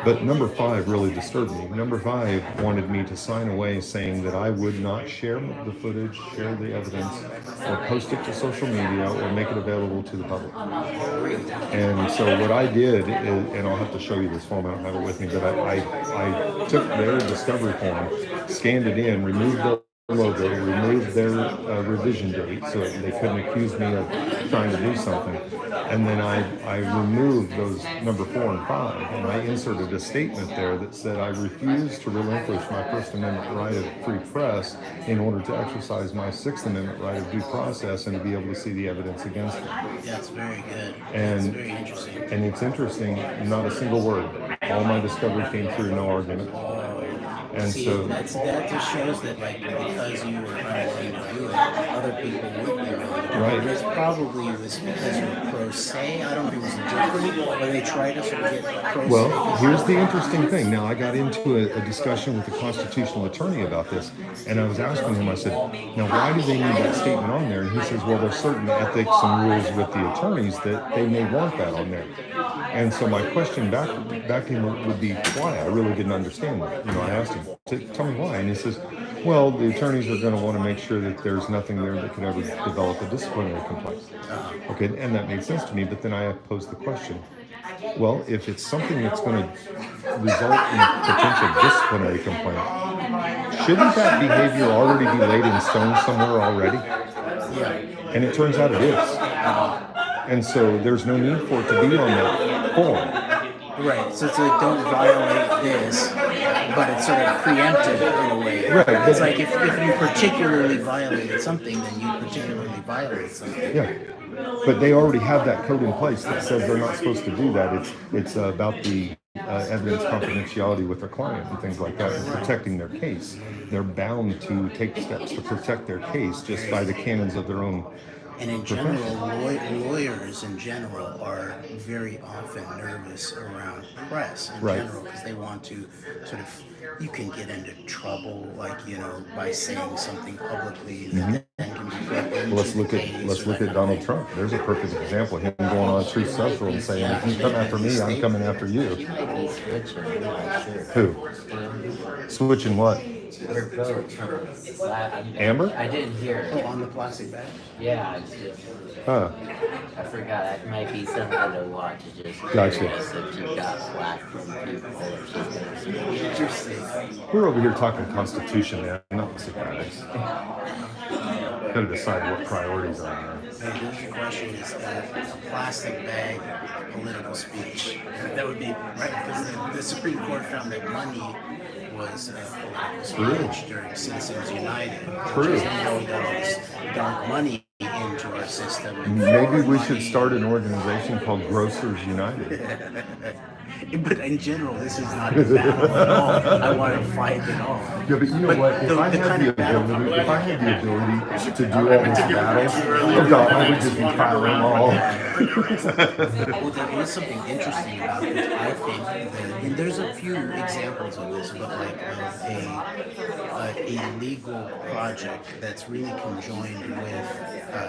B: But number 5 really disturbed me. Number 5 wanted me to sign away saying that I would not share the footage, share the evidence, or post it to social media, or make it available to the public. And so what I did is, and I'll have to show you this form, I don't have it with me, but I took their discovery form, scanned it in, removed the
W: logo, removed their revision date, so they couldn't accuse me of trying to do something. And then I removed those number 4 and 5, and I inserted a statement there that said I refuse to relinquish my First Amendment right of free press in order to exercise my Sixth Amendment right of due process and to be able to see the evidence against me.
S: That's very good.
W: And,
S: That's very interesting.
W: and it's interesting, not a single word. All my discovery came through, no argument. And
S: See,
W: so
S: that just shows that, like, because you were unwilling to do it, other people would be willing to do it.
W: Right.
S: It probably was because you were pro se. I don't think it was different, or they tried to sort of get pro se.
W: Well, here's the interesting thing. Now, I got into a discussion with the constitutional attorney about this, and I was asking him, I said, now, why do they need that statement on there? And he says, well, there's certain ethics and rules with the attorneys that they may want that on there. And so my question back to him would be, why? I really didn't understand that. You know, I asked him, tell me why. And he says, well, the attorneys are going to want to make sure that there's nothing there that could ever develop a disciplinary complaint. Okay, and that made sense to me, but then I posed the question, well, if it's something that's going to result in a potential disciplinary complaint, shouldn't that behavior already be laid in stone somewhere already?
S: Yeah.
W: And it turns out it is. And so there's no need for it to be on that form.
S: Right, so it's like, don't violate this, but it's sort of preemptive in a way.
W: Right.
S: It's like if you particularly violated something, then you particularly violate something.
W: Yeah. But they already have that code in place that says they're not supposed to do that. It's about the evidence confidentiality with their client and things like that, and protecting their case. They're bound to take steps to protect their case just by the canons of their own.
S: And in general, lawyers in general are very often nervous around press in general, because they want to sort of, you can get into trouble, like, you know, by saying something publicly that then can be put into
W: Let's look at Donald Trump. There's a perfect example. Him going on Truth Social and saying, if you come after me, I'm coming after you.
J: He might be switching, I'm not sure.
W: Who? Switching what?
J: Her vote from
W: Amber?
J: I didn't hear it.
S: Oh, on the plastic bag?
J: Yeah,
W: Huh.
J: I forgot. That might be something to watch. Just
W: Gotcha.
J: curious if she got flack from people or if she's gonna speak.
S: Interesting.
W: We're over here talking Constitution, man. Not surprised. Got to decide what priorities are there.
S: Maybe the question is a plastic bag political speech. That would be right, because the Supreme Court found that money was political speech during Citizens United.
W: True.
S: We got all this dark money into our system.
W: Maybe we should start an organization called Grocers United.
S: But in general, this is not a battle at all. I want to fight it all.
W: Yeah, but you know what? If I had the ability to do all these battles, oh God, I would just be firing all.
S: Well, there is something interesting about this. I think that, and there's a few examples of this, but like a legal project that's really conjoined with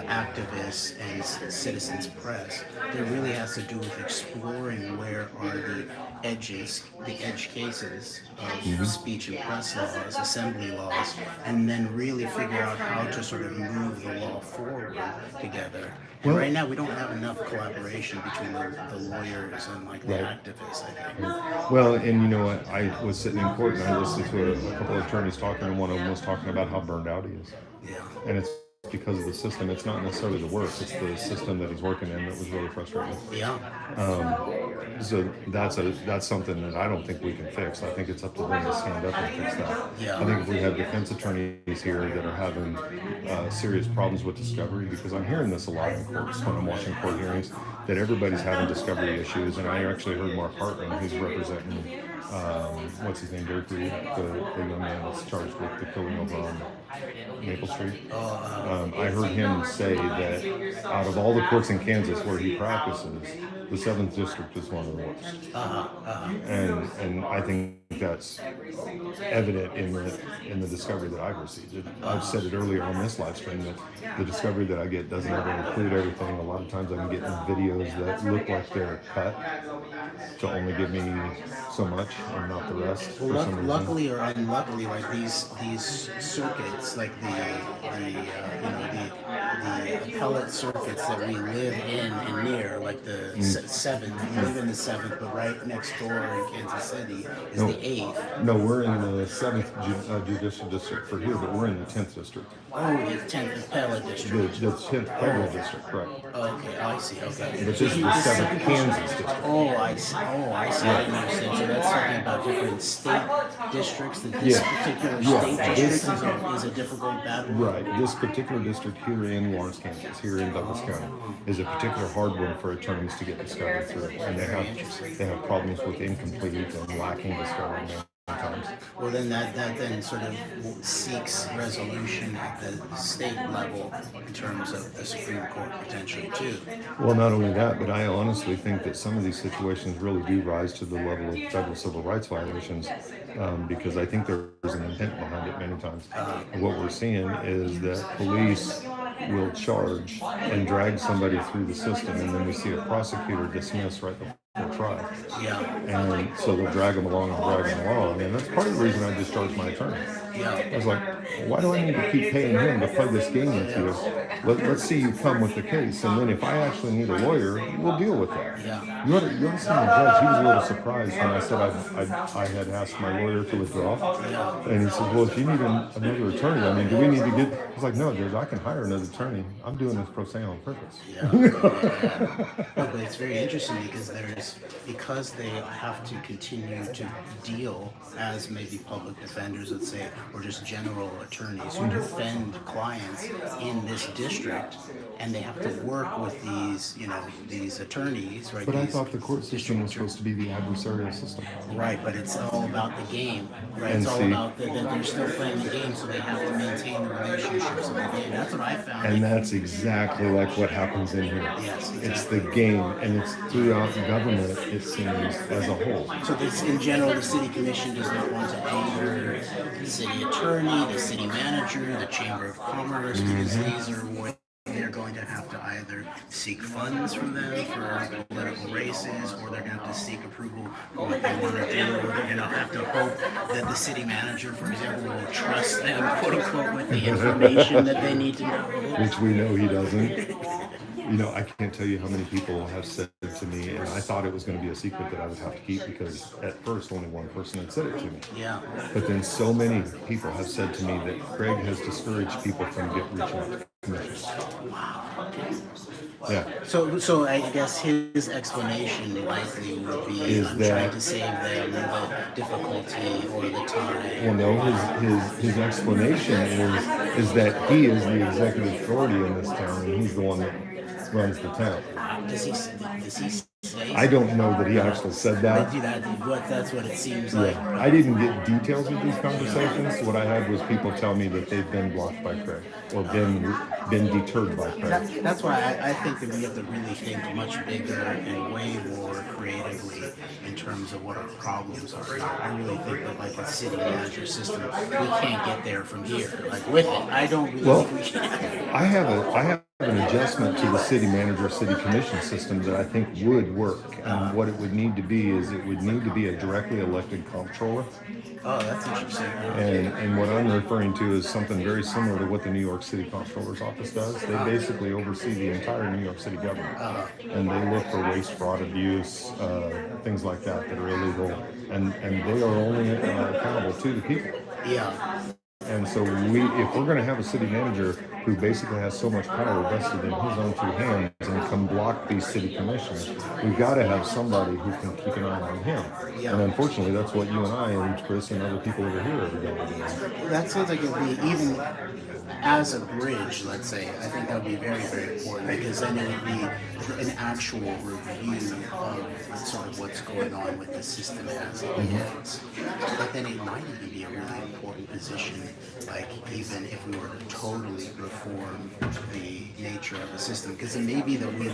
S: activists and citizens press that really has to do with exploring where are the edge cases of speech and press laws, assembly laws, and then really figure out how to sort of move the law forward together. And right now, we don't have enough collaboration between the lawyers and like the activists, I think.
W: Well, and you know what? I was sitting in court and I listened to a couple of attorneys talking, and one of them was talking about how burned out he is.
S: Yeah.
W: And it's because of the system. It's not necessarily the work. It's the system that he's working in that was really frustrating.
S: Yeah.
W: So that's something that I don't think we can fix. I think it's up to them to stand up and fix that.
S: Yeah.
W: I think if we have defense attorneys here that are having serious problems with discovery, because I'm hearing this a lot in courts when I'm watching court hearings, that everybody's having discovery issues. And I actually heard Mark Hartman, who's representing what's his name, Derek Reed, the young man that's charged with the killing over on Maple Street. I heard him say that out of all the courts in Kansas where he practices, the 7th District is one of the worst. And I think that's evident in the discovery that I've received. I've said it earlier on this live stream that the discovery that I get doesn't ever include everything. A lot of times I'm getting videos that look like they're cut to only give me so much and not the rest.
S: Well, luckily or unluckily, like these circuits it's like the appellate circuits that we live in and near, like the seventh. We live in the seventh, but right next door in Kansas City is the eighth.
W: No, we're in the 7th judicial district for here, but we're in the 10th district.
S: Oh, the 10th appellate district.
W: The 10th federal district, correct.
S: Okay, I see. Okay.
W: But this is the 7th Kansas district.
S: Oh, I see. I understand. So that's talking about different state districts. That this particular state district is a difficult battle.
W: Right. This particular district here in Lawrence, Kansas, here in Douglas County, is a particular hard one for attorneys to get discovery through, and they have problems with incomplete and lacking discovery sometimes.
S: Well, then that then sort of seeks resolution at the state level in terms of the Supreme Court potentially too.
W: Well, not only that, but I honestly think that some of these situations really do rise to the level of federal civil rights violations, because I think there's an intent behind it many times. And what we're seeing is that police will charge and drag somebody through the system, and then we see a prosecutor dismiss right before trial.
S: Yeah.
W: And so they'll drag them along, and that's part of the reason I discharged my attorney.
S: Yeah.
W: I was like, why do I need to keep paying him to play this game with you? Let's see you come with the case, and then if I actually need a lawyer, we'll deal with that.
S: Yeah.
W: You ought to see the judge. He was a little surprised when I said I had asked my lawyer to withdraw, and he said, well, if you need another attorney, I mean, do we need to get? I was like, no, Judge, I can hire another attorney. I'm doing this pro se on purpose.
S: Yeah. But it's very interesting because they have to continue to deal as maybe public defenders, let's say, or just general attorneys who defend clients in this district, and they have to work with these attorneys, right?
W: But I thought the court system was supposed to be the adversarial system.
S: Right, but it's all about the game, right?
W: And
S: it's all about that they're still playing the game, so they have to maintain the relationships of the game. That's what I found.
W: And that's exactly like what happens in here.
S: Yes, exactly.
W: It's the game, and it's throughout government, it seems, as a whole.
S: So this, in general, the city commission does not want to anger the city attorney, the city manager, the chamber of commerce, because these are what they're going to have to either seek funds from them for political races, or they're going to have to seek approval for what they want to do, or they're going to have to hope that the city manager, for example, will trust them, quote unquote, with the information that they need to know.
W: Which we know he doesn't. You know, I can't tell you how many people have said to me, and I thought it was going to be a secret that I would have to keep, because at first only one person had said it to me.
S: Yeah.
W: But then so many people have said to me that Craig has discouraged people from reaching out to commissions.
S: Wow.
W: Yeah.
S: So I guess his explanation likely would be, I'm trying to save them the difficulty or the time.
W: Well, no, his explanation is that he is the executive authority in this town, and he's the one that runs the town.
S: Does he say?
W: I don't know that he actually said that.
S: That's what it seems like.
W: Yeah. I didn't get details of these conversations. What I had was people tell me that they've been blocked by Craig, or been deterred by Craig.
S: That's why I think that we have to really think much bigger and way more creatively in terms of what our problems are. I really think that, like, a city manager system, we can't get there from here. Like, with it, I don't really think we can.
W: I have an adjustment to the city manager, city commission system that I think would work. And what it would need to be is it would need to be a directly elected comptroller.
S: Oh, that's interesting.
W: And what I'm referring to is something very similar to what the New York City Comptroller's Office does. They basically oversee the entire New York City government. And they look for waste, fraud, abuse, things like that are illegal. And they are only accountable to the people.
S: Yeah.
W: And so if we're going to have a city manager who basically has so much power vested in his own two hands and can block these city commissioners, we've got to have somebody who can keep an eye on him.
S: Yeah.
W: And unfortunately, that's what you and I and Chris and other people over here are doing.
S: That sounds like it would be, even as a bridge, let's say, I think that would be very, very important, because then it would be an actual review of sort of what's going on with the system as it is. But then it might even be a really important position, like even if we were to totally reform the nature of the system, because it may be that we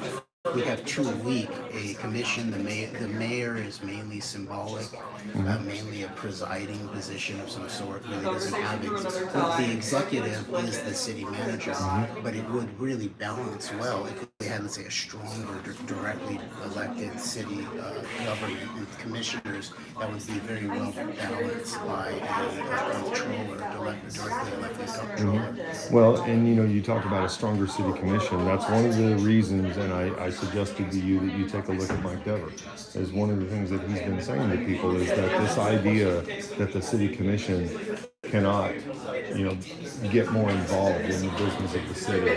S: we have too weak a commission. The mayor is mainly symbolic, mainly a presiding position of some sort. Really doesn't have it. The executive is the city manager, but it would really balance well if we had, let's say, a stronger, directly elected city government with commissioners that would be very well balanced by a controller, directly elected controller.
W: Well, and you talk about a stronger city commission. That's one of the reasons, and I suggested to you that you take a look at Mike Dever. As one of the things that he's been saying to people is that this idea that the city commission cannot, get more involved in the business of the city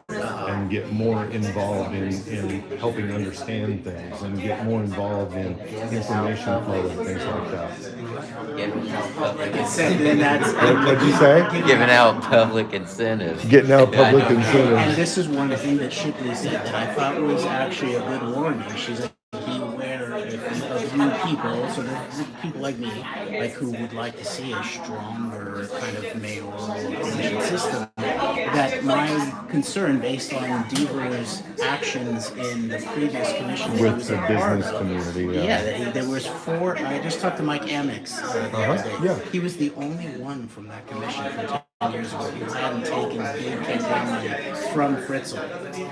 W: and get more involved in helping understand things and get more involved in information flow and things like that.
J: Giving out public incentives.
W: What'd you say?
J: Giving out public incentives.
W: Getting out public incentives.
S: And this is one thing that Shipley said that I thought was actually a good warning. She's like, beware of you people, sort of people like me, like who would like to see a stronger kind of mayoral commission system. That my concern, based on Deaver's actions in the previous commission
W: With the business community,
S: there was 4. I just talked to Mike Amex the other day.
W: Yeah.
S: He was the only one from that commission from 10 years ago who hadn't taken big campaign money from Fritzl,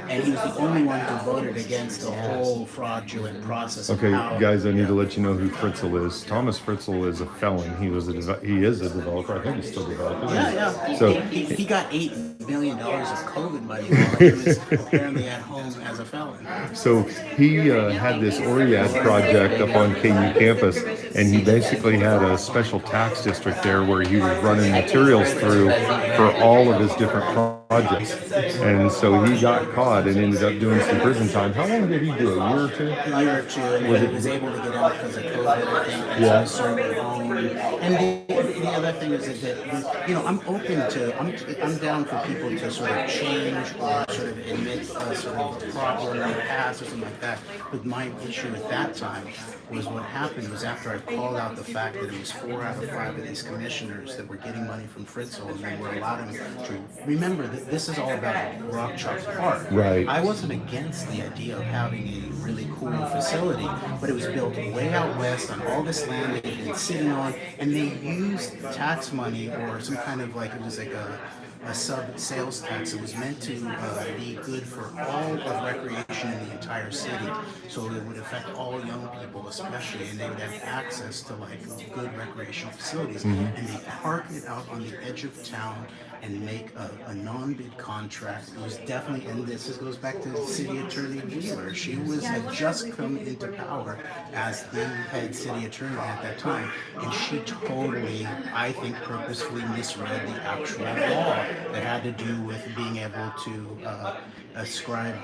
S: and he was the only one who voted against the whole fraudulent process.
W: Okay, guys, I need to let you know who Fritzl is. Thomas Fritzl is a felon. He is a developer. I think he's still developing.
S: Yeah.
W: So
S: he got $8 million of COVID money while he was apparently at home as a felon.
W: So he had this ORIAD project up on KU campus, and he basically had a special tax district there where he was running materials through for all of his different projects. And so he got caught and ended up doing some prison time. How long did he do? A year or two?
S: A year or two, and he was able to get out because of COVID, I think.
W: Yeah.
S: Server home. And the other thing is that I'm open to, I'm down for people to sort of change or sort of admit a sort of problem in the past or something like that. But my issue at that time was what happened was after I called out the fact that it was 4 out of 5 of these commissioners that were getting money from Fritzl, and they were allowed him to remember that this is all about Rock Chalk Park.
W: Right.
S: I wasn't against the idea of having a really cool facility, but it was built way out west on all this land they had been sitting on, and they used tax money or some kind of it was like a sub-sales tax that was meant to be good for all of recreation in the entire city. So it would affect all young people especially, and they would have access to good recreational facilities. And they park it out on the edge of town and make a non-bid contract. It was definitely, and this goes back to City Attorney Wheeler. She had just come into power as the head city attorney at that time, and she totally, I think, purposefully misread the actual law that had to do with being able to ascribe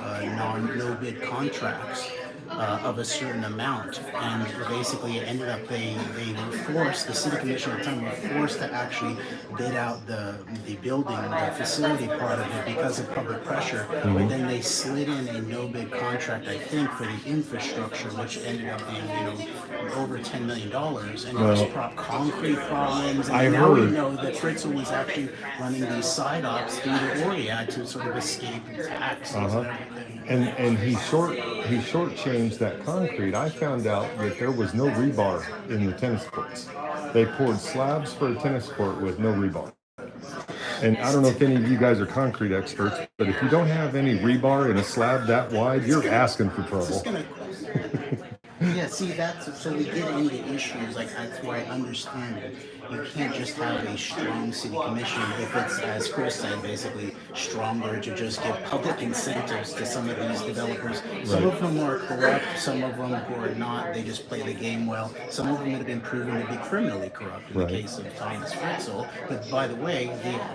S: no-bid contracts of a certain amount, and basically it ended up they were forced, the city commission at the time were forced to actually bid out the building, the facility part of it because of public pressure, but then they slid in a no bid contract, I think, for the infrastructure, which ended up being over $10 million, and it was concrete problems, and now we know that Fritzl was actually running these side ops through the ORIAD to sort of escape taxes and everything.
W: And he shortchanged that concrete. I found out that there was no rebar in the tennis courts. They poured slabs for a tennis court with no rebar. And I don't know if any of you guys are concrete experts, but if you don't have any rebar in a slab that wide, you're asking for trouble.
S: Yeah, see, so we get into issues, that's why I understand it. You can't just have a strong city commission if it's, as Chris said, basically stronger to just give public incentives to some of these developers. Some of them are corrupt, some of them who are not, they just play the game well. Some of them have been proven to be criminally corrupt in the case of Thomas Fritzl. But by the way,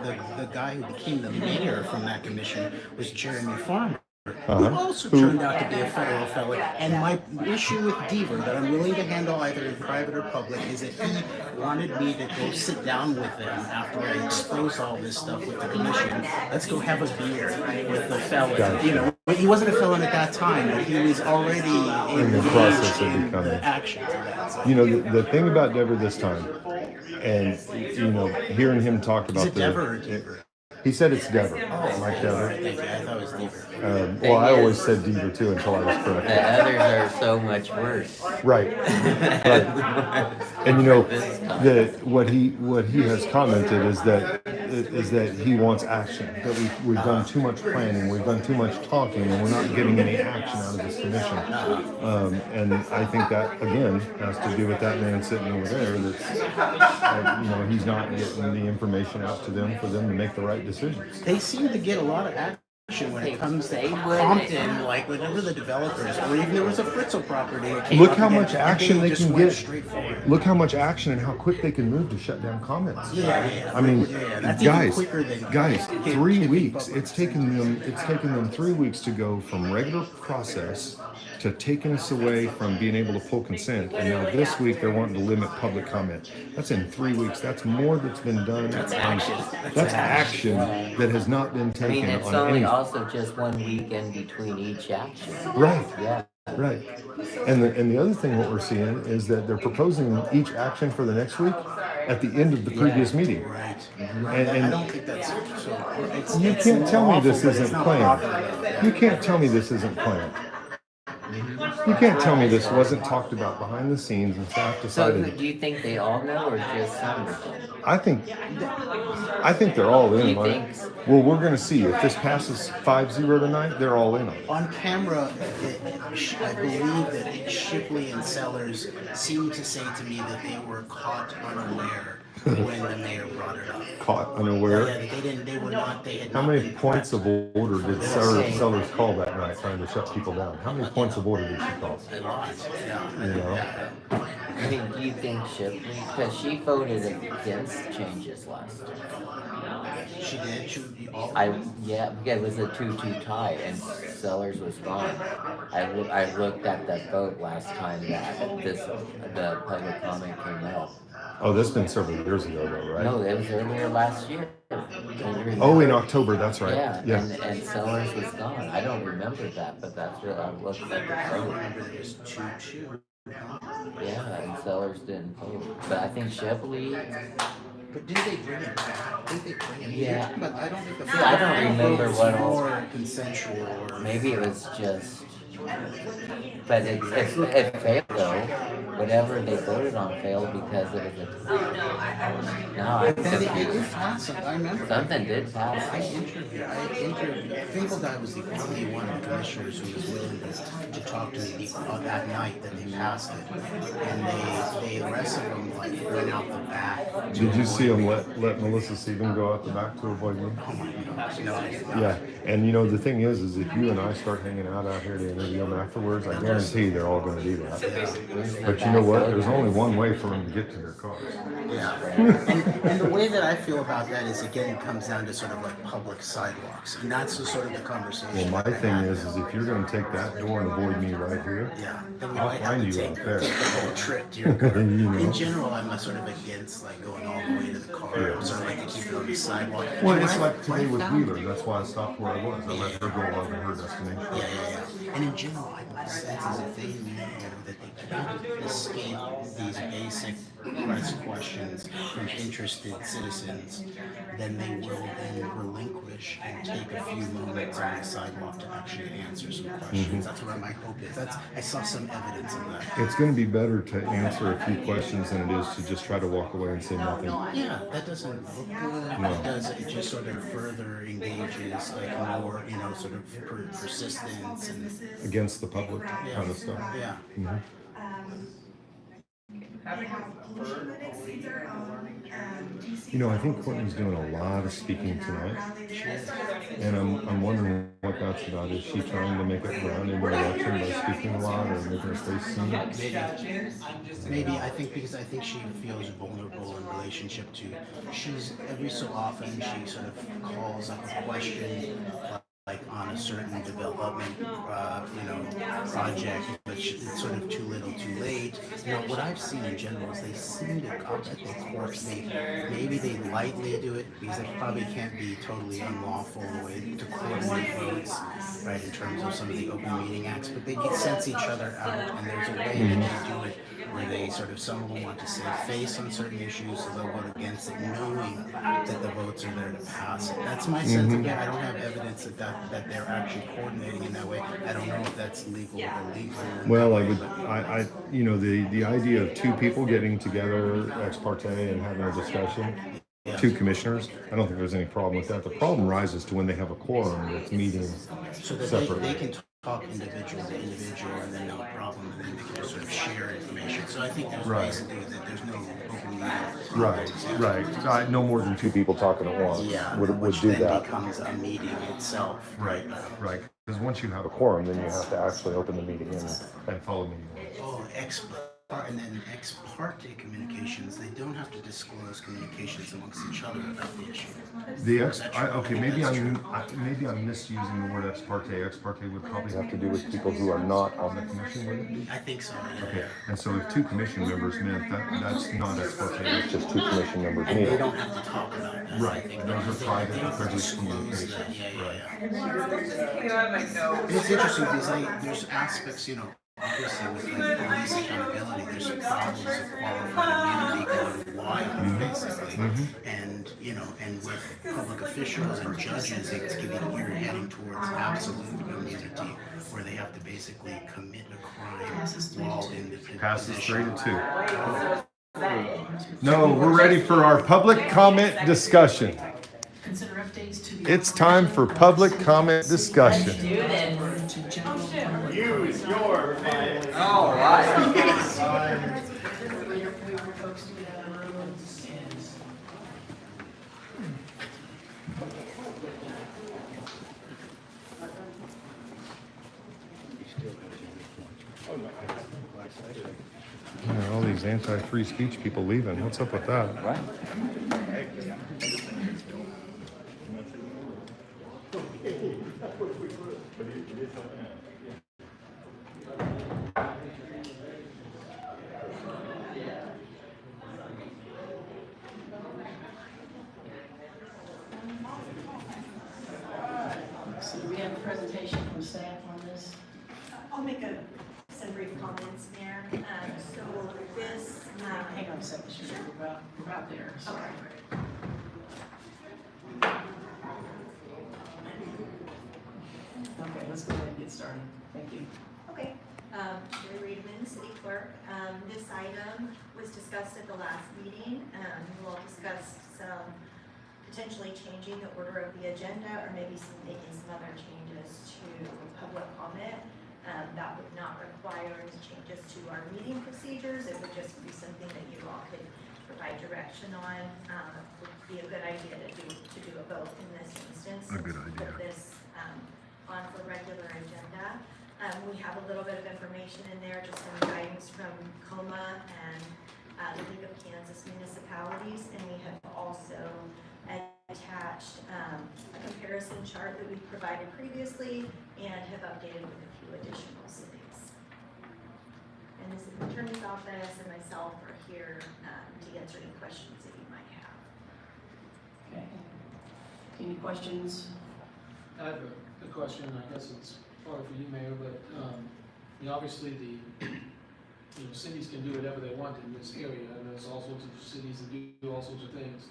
S: the guy who became the mayor from that commission was Jeremy Farmer. Who also turned out to be a federal felon. And my issue with Deaver, that I'm willing to handle either in private or public, is that he wanted me to go sit down with him after I expose all this stuff with the commission. Let's go have a beer with the felon. But he wasn't a felon at that time, but he was already
W: in the process of
S: in
W: becoming.
S: the actions of that. So.
W: The thing about Dever this time, and hearing him talk about
S: Is it Dever or Deaver?
W: He said it's Dever,
S: Oh,
W: Mike Dever.
S: thank you. I thought it was Deaver.
W: Well, I always said Deaver too until I was
J: The
W: corrected.
J: others are so much worse.
W: Right. Right. And you know, what he has commented is that he wants action. That we've done too much planning, we've done too much talking, and we're not getting any action out of this commission. And I think that again has to do with that man sitting over there. That's you know, he's not getting the information out to them for them to make the right decisions.
S: They seem to get a lot of action when it comes to Compton, like whenever the developers, or even there was a Fritzl property.
W: Look how much action they can get. Look how much action and how quick they can move to shut down comments.
S: Yeah.
W: I mean,
S: That's even
W: guys,
S: quicker than
W: 3 weeks. It's taken them 3 weeks to go from regular process to taking us away from being able to pull consent, and now this week they're wanting to limit public comment. That's in 3 weeks. That's more that's been done.
J: That's action.
W: That's action that has not been
J: I
W: taken
J: mean, it's
W: on
J: only
W: any.
J: also just 1 week in between each action.
W: Right.
J: Yeah.
W: Right. And the other thing what we're seeing is that they're proposing each action for the next week at the end of the previous meeting.
S: Right.
W: And
S: I don't think that's so.
W: you can't tell me this
S: lawful, but
W: isn't
S: it's not
W: planned.
S: proper.
W: You can't tell me this isn't planned. You can't tell me this wasn't talked about behind the scenes and staff
J: So
W: decided.
J: do you think they all know or just some?
W: I think they're all in
J: You
W: on
J: think
W: it.
J: so?
W: Well, we're going to see if this passes 5-0 tonight. They're all in on it.
S: On camera, I believe that Shipley and Sellers seemed to say to me that they were caught unaware when the mayor brought it up.
W: Caught unaware.
S: Yeah, they were not, they had
W: How
S: not
W: many
S: been
W: points of order did Sellers call that night trying to shut people down? How many points of order did she call?
S: a lot.
W: You know?
J: I mean, do you think Shipley, because she voted against changes last time.
S: She did. She would be all.
J: Yeah, because it was a 2-2 tie and Sellers was gone. I looked at that vote last time that the public comment came out.
W: Oh, that's been several years ago, though, right?
J: No, it was earlier last year.
W: Oh, in October, that's right.
J: Yeah. And Sellers was gone. I don't remember that, but that's what I looked at the
S: I
J: vote.
S: remember there was 2-2.
J: Yeah, and Sellers didn't vote. But I think Shipley.
S: But did they bring it back? Did they bring it
J: Yeah.
S: back? But I don't think the
J: See, I don't remember
S: was
J: what all.
S: more consensual or
J: Maybe it was just. But it failed though. Whatever they voted on failed because it was a. No, I'm
S: Then it did
J: confused.
S: pass. I remember.
J: Something did pass.
S: I interviewed Finkelstein was the only one of the commissioners who was willing to talk to me that night that they passed it. And the rest of them like went out the back.
W: Did you see them let Melissa Sieben go out the back to avoid me?
S: Oh my gosh, no.
W: Yeah, and you know, the thing is if you and I start hanging out here to interview them afterwards, I guarantee they're all going to do that. But you know what? There's only one way for them to get to their cars.
S: Yeah. And the way that I feel about that is, again, it comes down to sort of like public sidewalks. And that's the sort of the conversation.
W: Well, my thing is if you're going to take that door and avoid me right here,
S: then we
W: I'll
S: might have
W: find
S: to
W: you
S: take
W: out there.
S: the whole trip to your car.
W: You know?
S: In general, I'm sort of against like going all the way to the car.
W: Yeah.
S: I sort of like to keep it on the sidewalk.
W: Well,
S: And
W: it's
S: I-
W: like today with Wheeler. That's why I stopped where I was. I let her go on to her destination.
S: Yeah. And in general, I sense as if they know that they can't escape these basic press questions from interested citizens, then they will then relinquish and take a few moments on the sidewalk to actually answer some questions. That's where my hope is. I saw some evidence of that.
W: It's going to be better to answer a few questions than it is to just try to walk away and say nothing.
S: Yeah, that doesn't look good.
W: No.
S: It just sort of further engages like more, sort of persistence and
W: Against the public kind of stuff.
S: Yeah.
W: Mhm. You know, I think Courtney's doing a lot of speaking tonight, and I'm wondering what that's about. Is she trying to make it around in the election by speaking a lot or making her face seen?
S: Maybe I think because I think she feels vulnerable in relationship to she's every so often she sort of calls up a question like on a certain development project, but it's sort of too little too late. What I've seen in general is they seem to come at the court, maybe they lightly do it because it probably can't be totally unlawful the way to coordinate votes, right, in terms of some of the open meeting acts, but they sense each other out and there's a way that they do it where they sort of, some of them want to save face on certain issues, so they'll vote against it, knowing that the votes are there to pass it. That's my sense. Again, I don't have evidence that they're actually coordinating in that way. I don't know if that's legal or illegal.
W: Well, you know, the idea of two people getting together ex parte and having a discussion, two commissioners, I don't think there's any problem with that. The problem rises to when they have a quorum that's meeting
S: So that
W: separately.
S: they can talk individual to individual and then no problem, and then they can just sort of share information. So I think there's ways to do that. There's no open meeting.
W: Right. No more than two people talking at once would
S: which
W: do
S: then
W: that.
S: becomes a meeting itself.
W: Right. Because once you have a quorum, then you have to actually open the meeting and follow meeting rules.
S: And then ex parte communications, they don't have to disclose communications amongst each other about the issue.
W: Maybe I'm misusing the word ex parte. Ex parte would probably have to do with people who are not on the commission, wouldn't it be?
S: I think so.
W: Okay, and so if two commission members meant that's not ex parte, it's just two commission members
S: And
W: meeting.
S: they don't have to talk about that.
W: Right, those are private, privileged communications.
S: It's interesting because there's aspects, you know, obviously with like police accountability, there's problems of qualified immunity going wild, basically. And, you know, and with public officials and judges, you're heading towards absolute immunity, where they have to basically commit a crime while in the position.
W: Passes 3-2. No, we're ready for our public comment discussion.
A: Consider updates to the.
W: It's time for public comment discussion.
E: Use your all right.
W: All these anti-free speech people leaving. What's up with that?
J: Right.
A: So do we have a presentation from staff on this?
P: I'll make some brief comments, Mayor. So this,
A: Hang on a second, sure, we're about there. So.
P: okay.
A: Okay, let's go ahead and get started. Thank you.
P: Okay, Sherry Reedman, City Clerk. This item was discussed at the last meeting. We'll discuss some potentially changing the order of the agenda or maybe making some other changes to public comment. That would not require any changes to our meeting procedures. It would just be something that you all could provide direction on. Would be a good idea to do a vote in this instance.
W: A good idea.
P: Put this on for regular agenda. We have a little bit of information in there, just some guidance from COMA and the League of Kansas Municipalities, and we have also attached a comparison chart that we provided previously and have updated with a few additional cities. And this is the Attorney's Office and myself are here to answer any questions that you might have.
A: Okay. Any questions?
K: I have a question, I guess it's probably for you, Mayor, but, obviously cities can do whatever they want in this area, and there's all sorts of cities that do all sorts of things.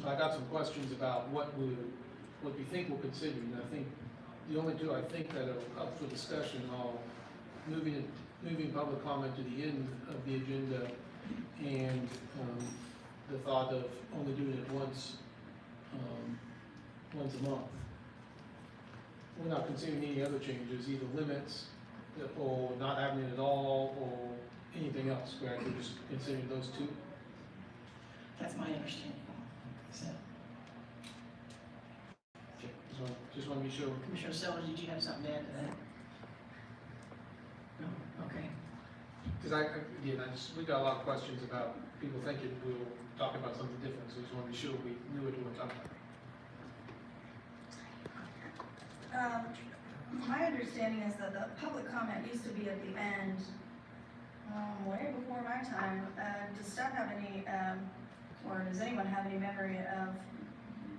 K: I got some questions about what we think we're considering. I think the only two I think that are up for discussion are moving public comment to the end of the agenda and the thought of only doing it once a month. We're not considering any other changes, either limits or not having it at all or anything else, correct? We're just considering those two.
A: That's my understanding. So,
K: Just want to be sure.
A: Commissioner Sellers, did you have something to add to that? No? Okay.
K: Because we got a lot of questions about people thinking we'll talk about something different, so just want to be sure we knew what we were talking about.
H: My understanding is that the public comment used to be at the end, way before my time. Does staff have any, or does anyone have any memory of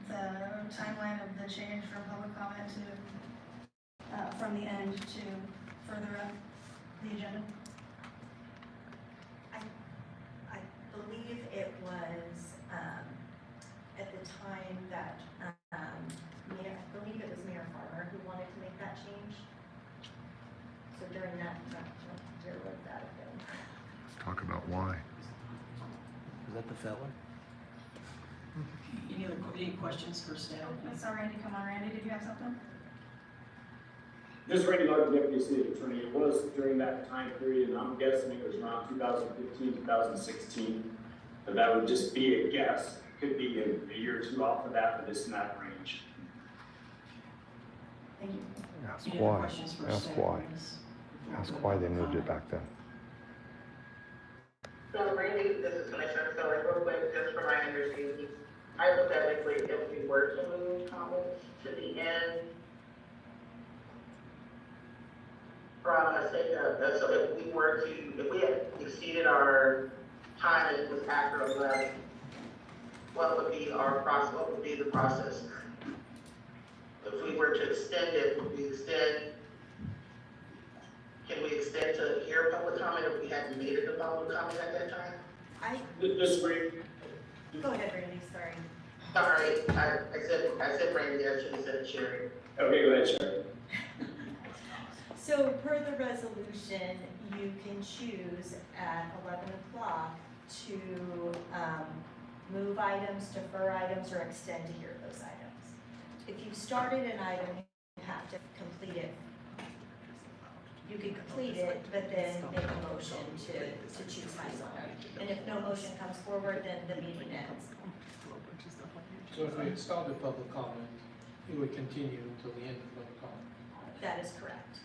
H: the timeline of the change from public comment to, from the end to further up the agenda?
P: it was, at the time that, Mayor, I believe it was Mayor Farmer who wanted to make that change. So during that, where would that have been?
B: Let's talk about why.
D: Is that the feller?
A: Any questions for staff?
H: I saw Randy come on. Randy, did you have something?
L: This is Randy Larson, Deputy City Attorney. It was during that time period, and I'm guessing it was around 2015, 2016. But that would just be a guess. Could be a year or two off of that, but it's in that range.
P: Thank you.
B: Ask
A: Any other
B: why.
A: questions for
B: Ask
A: staff
B: why.
A: on this?
B: Ask why they moved it back then.
C: So Randy, this is Commissioner, so like real quick, just for my understanding, hypothetically, if we were to move comments to the end, from a state, so if we were to, if we had exceeded our time and it was after 11, what would be our process, what would be the process? If we were to extend it, would we extend, can we extend to hear public comment if we hadn't made it a public comment at that time?
L: This way.
P: Go ahead, Randy, sorry.
C: Sorry, I said Randy, I should have said Sherry.
L: Okay, go ahead, Sherry.
P: So per the resolution, you can choose at 11 o'clock to move items, defer items, or extend to hear those items. If you started an item, you have to complete it. You can complete it, but then make a motion to choose myself. And if no motion comes forward, then the meeting ends.
K: So if we had started public comment, it would continue until the end of public comment.
P: That is correct.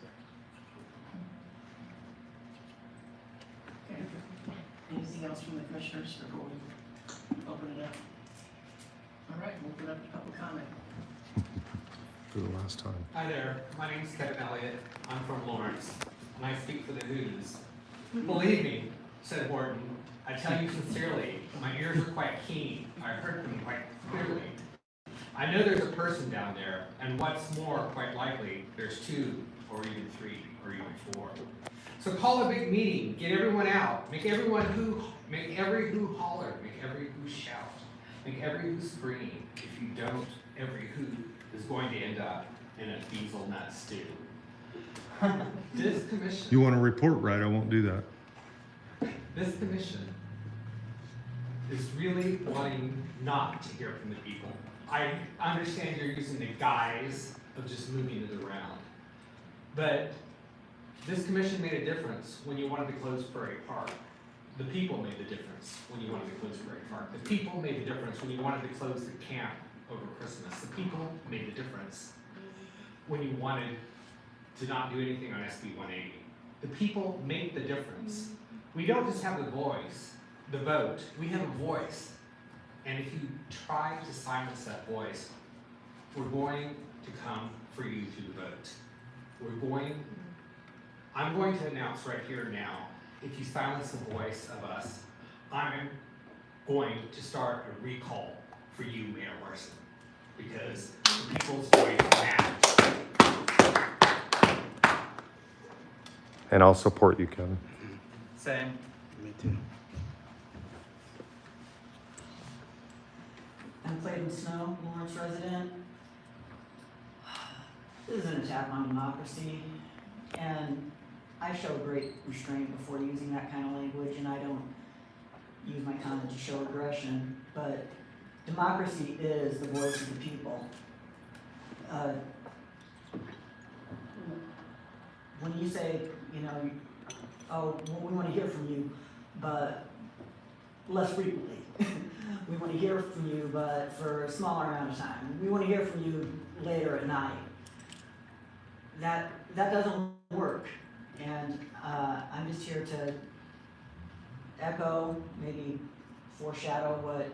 A: Okay. Anything else from the commissioners before we open it up? All right, we'll open up to public comment.
B: For the last time.
O: Hi there, my name's Kevin Elliott. I'm from Lawrence, and I speak for the Who's. Believe me, said Horton, I tell you sincerely, my ears are quite keen. I heard them quite clearly. I know there's a person down there, and what's more, quite likely, there's 2, or even 3, or even 4. So call a big meeting, get everyone out, make every who holler, make every who shout, make every who scream. If you don't, every who is going to end up in a diesel nut stew. This commission.
W: You want to report right, I won't do that.
O: This commission is really wanting not to hear from the people. I understand you're using the guise of just moving it around. But this commission made a difference when you wanted to close Prairie Park. The people made the difference when you wanted to close Prairie Park. The people made the difference when you wanted to close the camp over Christmas. The people made the difference when you wanted to not do anything on SB 180. The people make the difference. We don't just have the voice, the vote, we have a voice. And if you try to silence that voice, we're going to come for you to the vote. I'm going to announce right here now, if you silence the voice of us, I'm going to start a recall for you, Mayor Larson, because the people's voice matters.
B: And I'll support you, Kevin.
D: Same. Me too.
F: I'm Clayton Snow, Lawrence resident. This is an attack on democracy, and I show great restraint before using that kind of language, and I don't use my comment to show aggression, but democracy is the voice of the people. When you say, oh, well, we want to hear from you, but less frequently. We want to hear from you, but for a smaller amount of time. We want to hear from you later at night. That doesn't work. And I'm just here to echo, maybe foreshadow what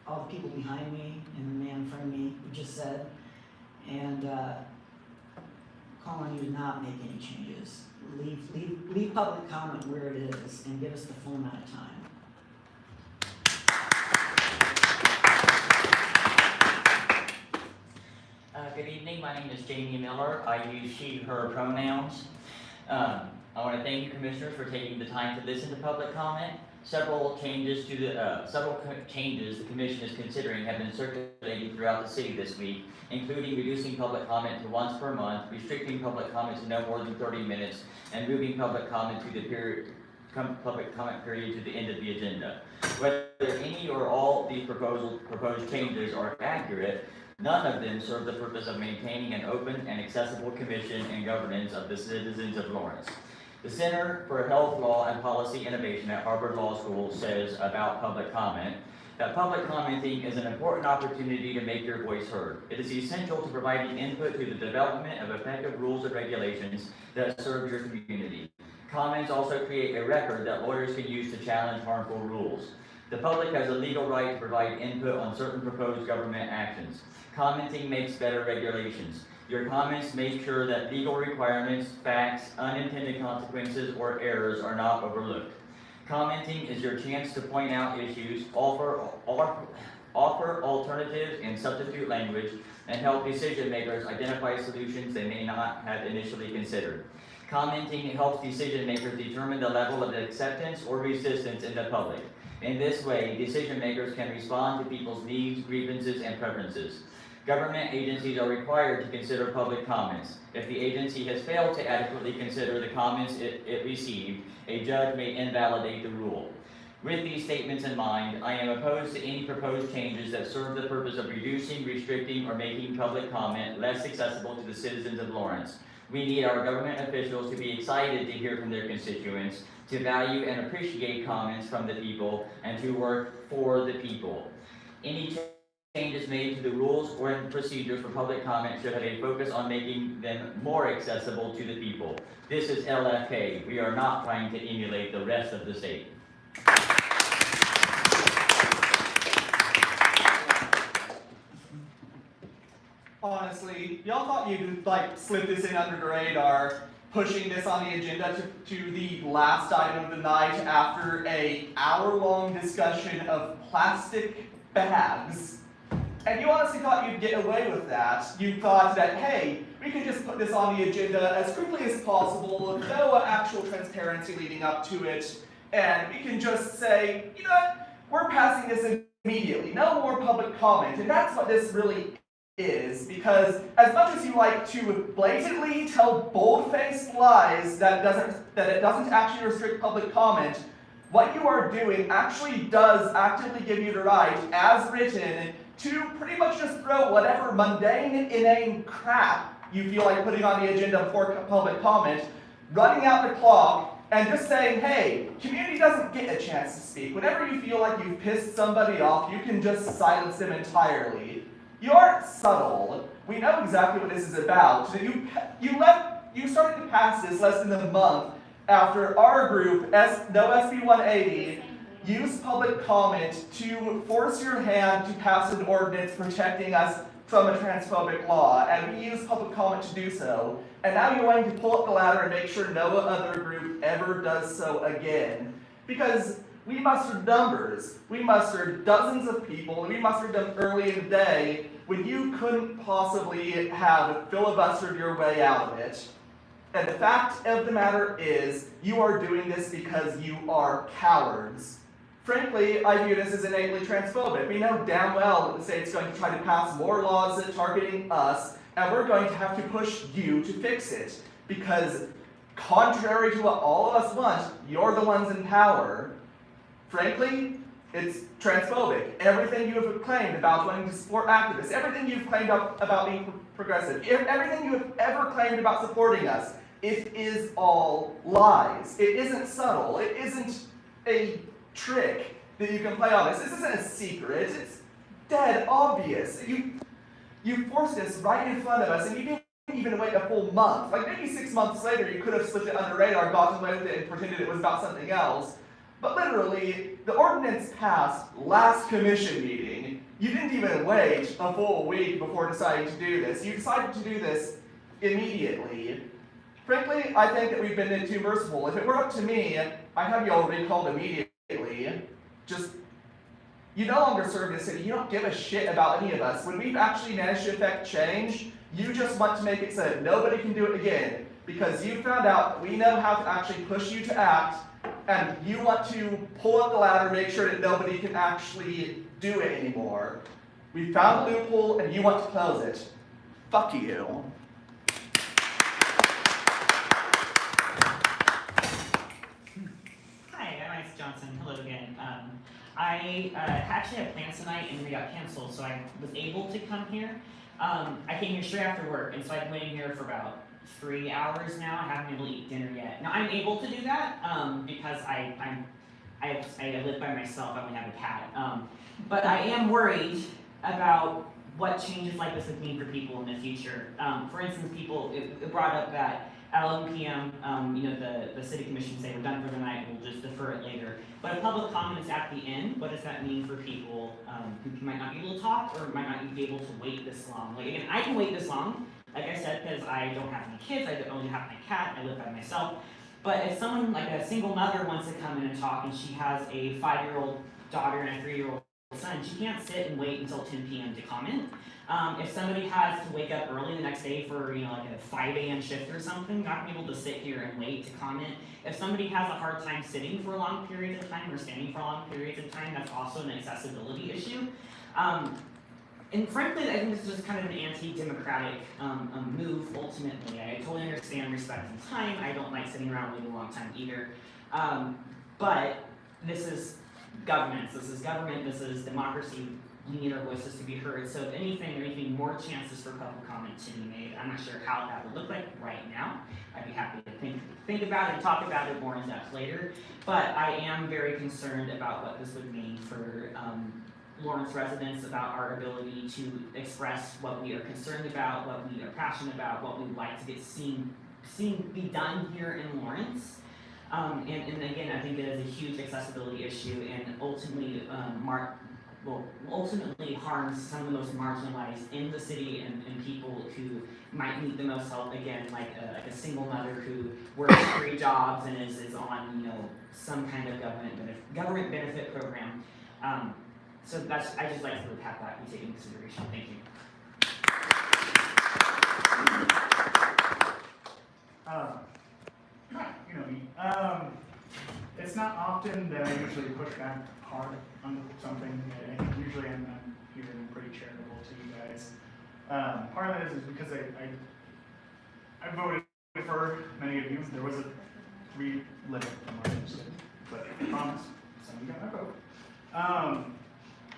F: all the people behind me and the man in front of me just said, and call on you to not make any changes. Leave public comment where it is and give us the full amount of time.
U: Good evening, my name is Jamie Miller. I use she, her pronouns. I want to thank you, commissioners, for taking the time to listen to public comment. Several changes the commission is considering have been circulated throughout the city this week, including reducing public comment to once per month, restricting public comment to no more than 30 minutes, and moving public comment to the public comment period to the end of the agenda. Whether any or all these proposed changes are accurate, none of them serve the purpose of maintaining an open and accessible commission and governance of the citizens of Lawrence. The Center for Health Law and Policy Innovation at Harvard Law School says about public comment that public commenting is an important opportunity to make your voice heard. It is essential to providing input to the development of effective rules and regulations that serve your community. Comments also create a record that lawyers can use to challenge harmful rules. The public has a legal right to provide input on certain proposed government actions. Commenting makes better regulations. Your comments make sure that legal requirements, facts, unintended consequences, or errors are not overlooked. Commenting is your chance to point out issues, offer alternatives and substitute language, and help decision makers identify solutions they may not have initially considered. Commenting helps decision makers determine the level of acceptance or resistance in the public. In this way, decision makers can respond to people's needs, grievances, and preferences. Government agencies are required to consider public comments. If the agency has failed to adequately consider the comments it received, a judge may invalidate the rule. With these statements in mind, I am opposed to any proposed changes that serve the purpose of reducing, restricting, or making public comment less accessible to the citizens of Lawrence. We need our government officials to be excited to hear from their constituents, to value and appreciate comments from the people, and to work for the people. Any changes made to the rules or procedures for public comment should have a focus on making them more accessible to the people. This is LFK. We are not trying to emulate the rest of the state.
E: Honestly, y'all thought you'd like slip this in under the radar, pushing this on the agenda to the last item of the night after an hour-long discussion of plastic bags. And you honestly thought you'd get away with that. You thought that, hey, we can just put this on the agenda as quickly as possible, no actual transparency leading up to it, and we can just say, you know what, we're passing this immediately, no more public comment. And that's what this really is, because as much as you like to blatantly tell bold-faced lies that it doesn't actually restrict public comment, what you are doing actually does actively give you the right, as written, to pretty much just throw whatever mundane, inane crap you feel like putting on the agenda for public comment, running out the clock, and just saying, hey, community doesn't get a chance to speak. Whenever you feel like you've pissed somebody off, you can just silence them entirely. You aren't subtle. We know exactly what this is about. You started to pass this less than a month after our group, No SB 180, used public comment to force your hand to pass an ordinance protecting us from a transphobic law, and we used public comment to do so. And now you're going to pull up the ladder and make sure no other group ever does so again. Because we mustered numbers. We mustered dozens of people, and we mustered them early in the day when you couldn't possibly have filibustered your way out of it. And the fact of the matter is, you are doing this because you are cowards. Frankly, I view this as innately transphobic. We know damn well that the state's going to try to pass more laws targeting us, and we're going to have to push you to fix it. Because contrary to what all of us want, you're the ones in power. Frankly, it's transphobic. Everything you have claimed about wanting to support activists, everything you've claimed about being progressive, everything you have ever claimed about supporting us, it is all lies. It isn't subtle. It isn't a trick that you can play on us. This isn't a secret. It's dead obvious. You forced this right in front of us, and you didn't even wait a full month. Like maybe 6 months later, you could have slipped it under radar, gotten away with it, and pretended it was about something else. But literally, the ordinance passed last commission meeting. You didn't even wait a full week before deciding to do this. You decided to do this immediately. Frankly, I think that we've been too merciful. If it were up to me, I'd have you all recalled immediately. Just, you no longer serve the city. You don't give a shit about any of us. When we've actually managed to effect change, you just want to make it so that nobody can do it again. Because you found out that we know how to actually push you to act, and you want to pull up the ladder, make sure that nobody can actually do it anymore. We found a loophole and you want to close it. Fuck you.
F: Hi, I'm Alex Johnson. Hello again. I actually had plans tonight and they got canceled, so I was able to come here. I came here straight after work, and so I've been waiting here for about 3 hours now. I haven't been able to eat dinner yet. Now I'm able to do that because I live by myself. I only have a cat. But I am worried about what changes like this would mean for people in the future. For instance, it brought up that at 11 p.m., the city commission say we're done for the night, we'll just defer it later. But if public comment is at the end, what does that mean for people who might not be able to talk or might not be able to wait this long? Like again, I can wait this long, like I said, because I don't have any kids, I only have my cat, I live by myself. But if someone, like a single mother wants to come in and talk and she has a 5-year-old daughter and a 3-year-old son, she can't sit and wait until 10 p.m. to comment. If somebody has to wake up early the next day for like a 5 a.m. shift or something, not being able to sit here and wait to comment. If somebody has a hard time sitting for long periods of time or standing for long periods of time, that's also an accessibility issue. And frankly, I think this is just kind of an anti-democratic move, ultimately. I totally understand respecting time. I don't like sitting around waiting a long time either. But this is governance. This is government. This is democracy. We need our voices to be heard. So if anything, there may be more chances for public comment to be made. I'm not sure how that would look like right now. I'd be happy to think about it and talk about it more in depth later. But I am very concerned about what this would mean for Lawrence residents, about our ability to express what we are concerned about, what we are passionate about, what we would like to get seen be done here in Lawrence. And again, I think it is a huge accessibility issue and ultimately ultimately harms some of the most marginalized in the city and people who might need the most help. Again, like a single mother who works 3 jobs and is on some kind of government benefit program. So I just like to have that be taken into consideration. Thank you.
D: You know me. It's not often that I usually push back hard on something. Usually I'm here and I'm pretty charitable to you guys. Part of that is because I voted for many of you. There was a 3 limit from our legislature, but I promise some of you got my vote.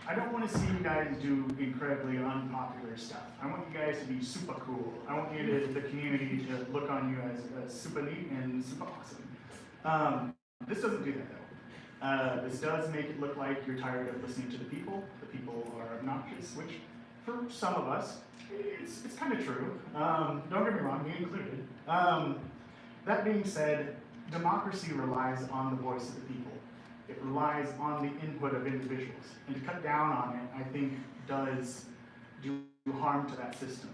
D: I don't want to see you guys do incredibly unpopular stuff. I want you guys to be super cool. I want the community to look on you as super neat and super awesome. This doesn't do that though. This does make it look like you're tired of listening to the people. The people are obnoxious, which for some of us, it's kind of true. Don't get me wrong, me included. That being said, democracy relies on the voice of the people. It relies on the input of individuals. And to cut down on it, I think, does do harm to that system.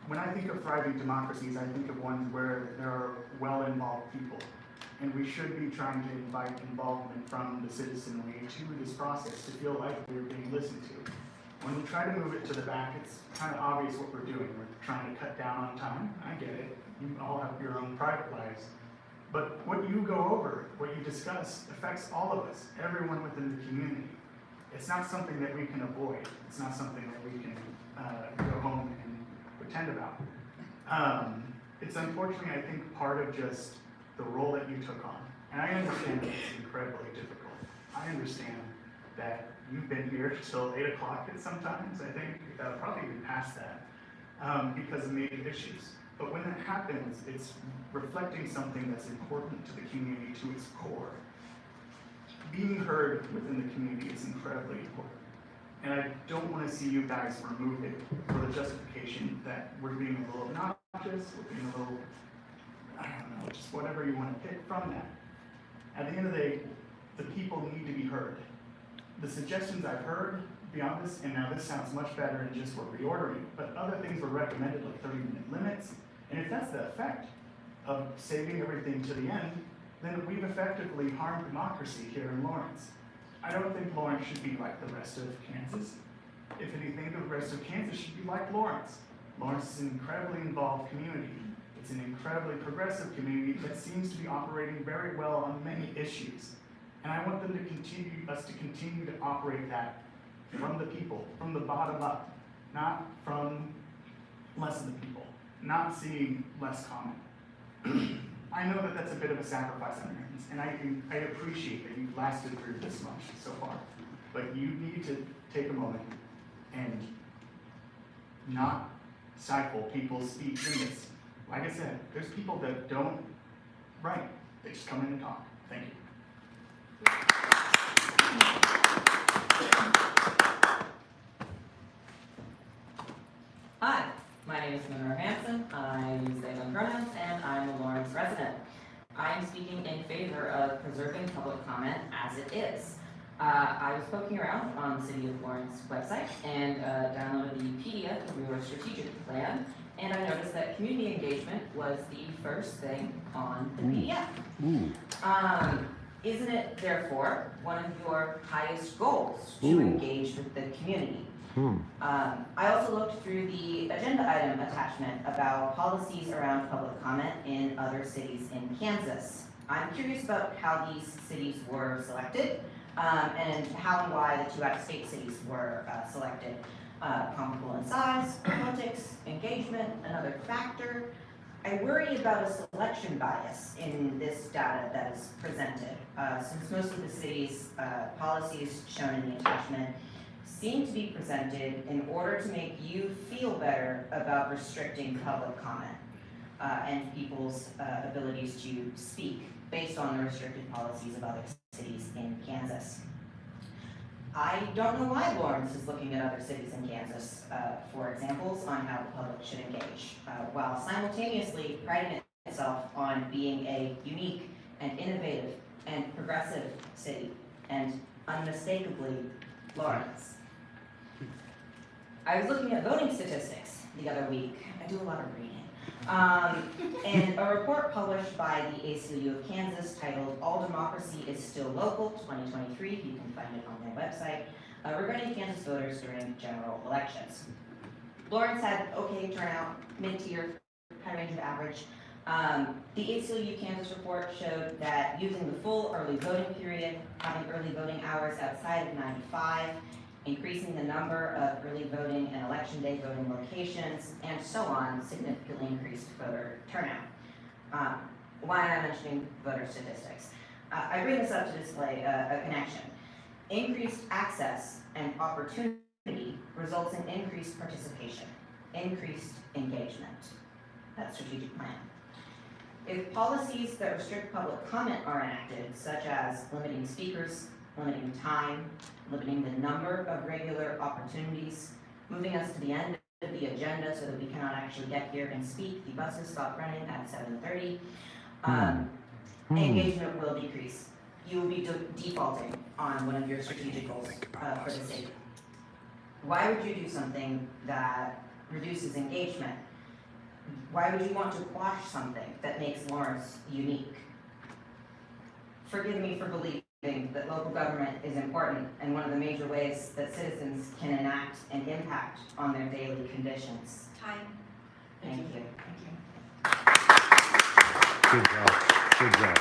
D: When I think of thriving democracies, I think of ones where there are well-involved people. And we should be trying to invite involvement from the citizenry to this process to feel like we're being listened to. When we try to move it to the back, it's kind of obvious what we're doing. We're trying to cut down on time. I get it. You all have your own private lives. But what you go over, what you discuss, affects all of us, everyone within the community. It's not something that we can avoid. It's not something that we can go home and pretend about. It's unfortunately, I think, part of just the role that you took on. And I understand that it's incredibly difficult. I understand that you've been here till 8 o'clock at sometimes, I think, probably even past that, because of major issues. But when that happens, it's reflecting something that's important to the community to its core. Being heard within the community is incredibly important. And I don't want to see you guys remove it for the justification that we're being a little obnoxious, we're being a little, I don't know, just whatever you want to pick from that. At the end of the day, the people need to be heard. The suggestions I've heard beyond this, and now this sounds much better than just we're reordering, but other things were recommended, like 30-minute limits. And if that's the effect of saving everything to the end, then we've effectively harmed democracy here in Lawrence. I don't think Lawrence should be like the rest of Kansas. If anything, the rest of Kansas should be like Lawrence. Lawrence is an incredibly involved community. It's an incredibly progressive community that seems to be operating very well on many issues. And I want them to continue to operate that from the people, from the bottom up, not from less of the people, not seeing less comment. I know that that's a bit of a sacrifice on your hands, and I appreciate that you've lasted through this much so far. But you need to take a moment and not stifle people's speech in this. Like I said, there's people that don't write, they just come in and talk. Thank you.
M: Hi, my name is Monroe Hanson. I use they them pronouns, and I'm a Lawrence resident. I am speaking in favor of preserving public comment as it is. I was poking around on the City of Lawrence website and downloaded the PDF of your strategic plan, and I noticed that community engagement was the first thing on the PDF. Isn't it, therefore, one of your highest goals to engage with the community? I also looked through the agenda item attachment about policies around public comment in other cities in Kansas. I'm curious about how these cities were selected, and how and why the two out-of-state cities were selected. Comparable in size, politics, engagement, another factor. I worry about a selection bias in this data that is presented, since most of the city's policies shown in the attachment seem to be presented in order to make you feel better about restricting public comment and people's abilities to speak based on the restricted policies of other cities in Kansas. I don't know why Lawrence is looking at other cities in Kansas for examples on how the public should engage, while simultaneously priding itself on being a unique and innovative and progressive city, and unmistakably Lawrence. I was looking at voting statistics the other week. I do a lot of reading. And a report published by the ACLU of Kansas titled "All Democracy is Still Local 2023, you can find it on their website, regarding Kansas voters during general elections. Lawrence had okay turnout, mid-tier, high range of average. The ACLU Kansas report showed that using the full early voting period, having early voting hours outside of 9 to 5, increasing the number of early voting and election day voting locations, and so on, significantly increased voter turnout. Why am I mentioning voter statistics? I bring this up to display a connection. Increased access and opportunity results in increased participation, increased engagement. That's strategic plan. If policies that restrict public comment are enacted, such as limiting speakers, limiting time, limiting the number of regular opportunities, moving us to the end of the agenda so that we cannot actually get here and speak, the buses stop running at 7:30, engagement will decrease. You will be defaulting on one of your strategic goals for the city. Why would you do something that reduces engagement? Why would you want to quash something that makes Lawrence unique? Forgive me for believing that local government is important and one of the major ways that citizens can enact an impact on their daily conditions.
P: Time.
M: Thank you.
B: Good job. Good job.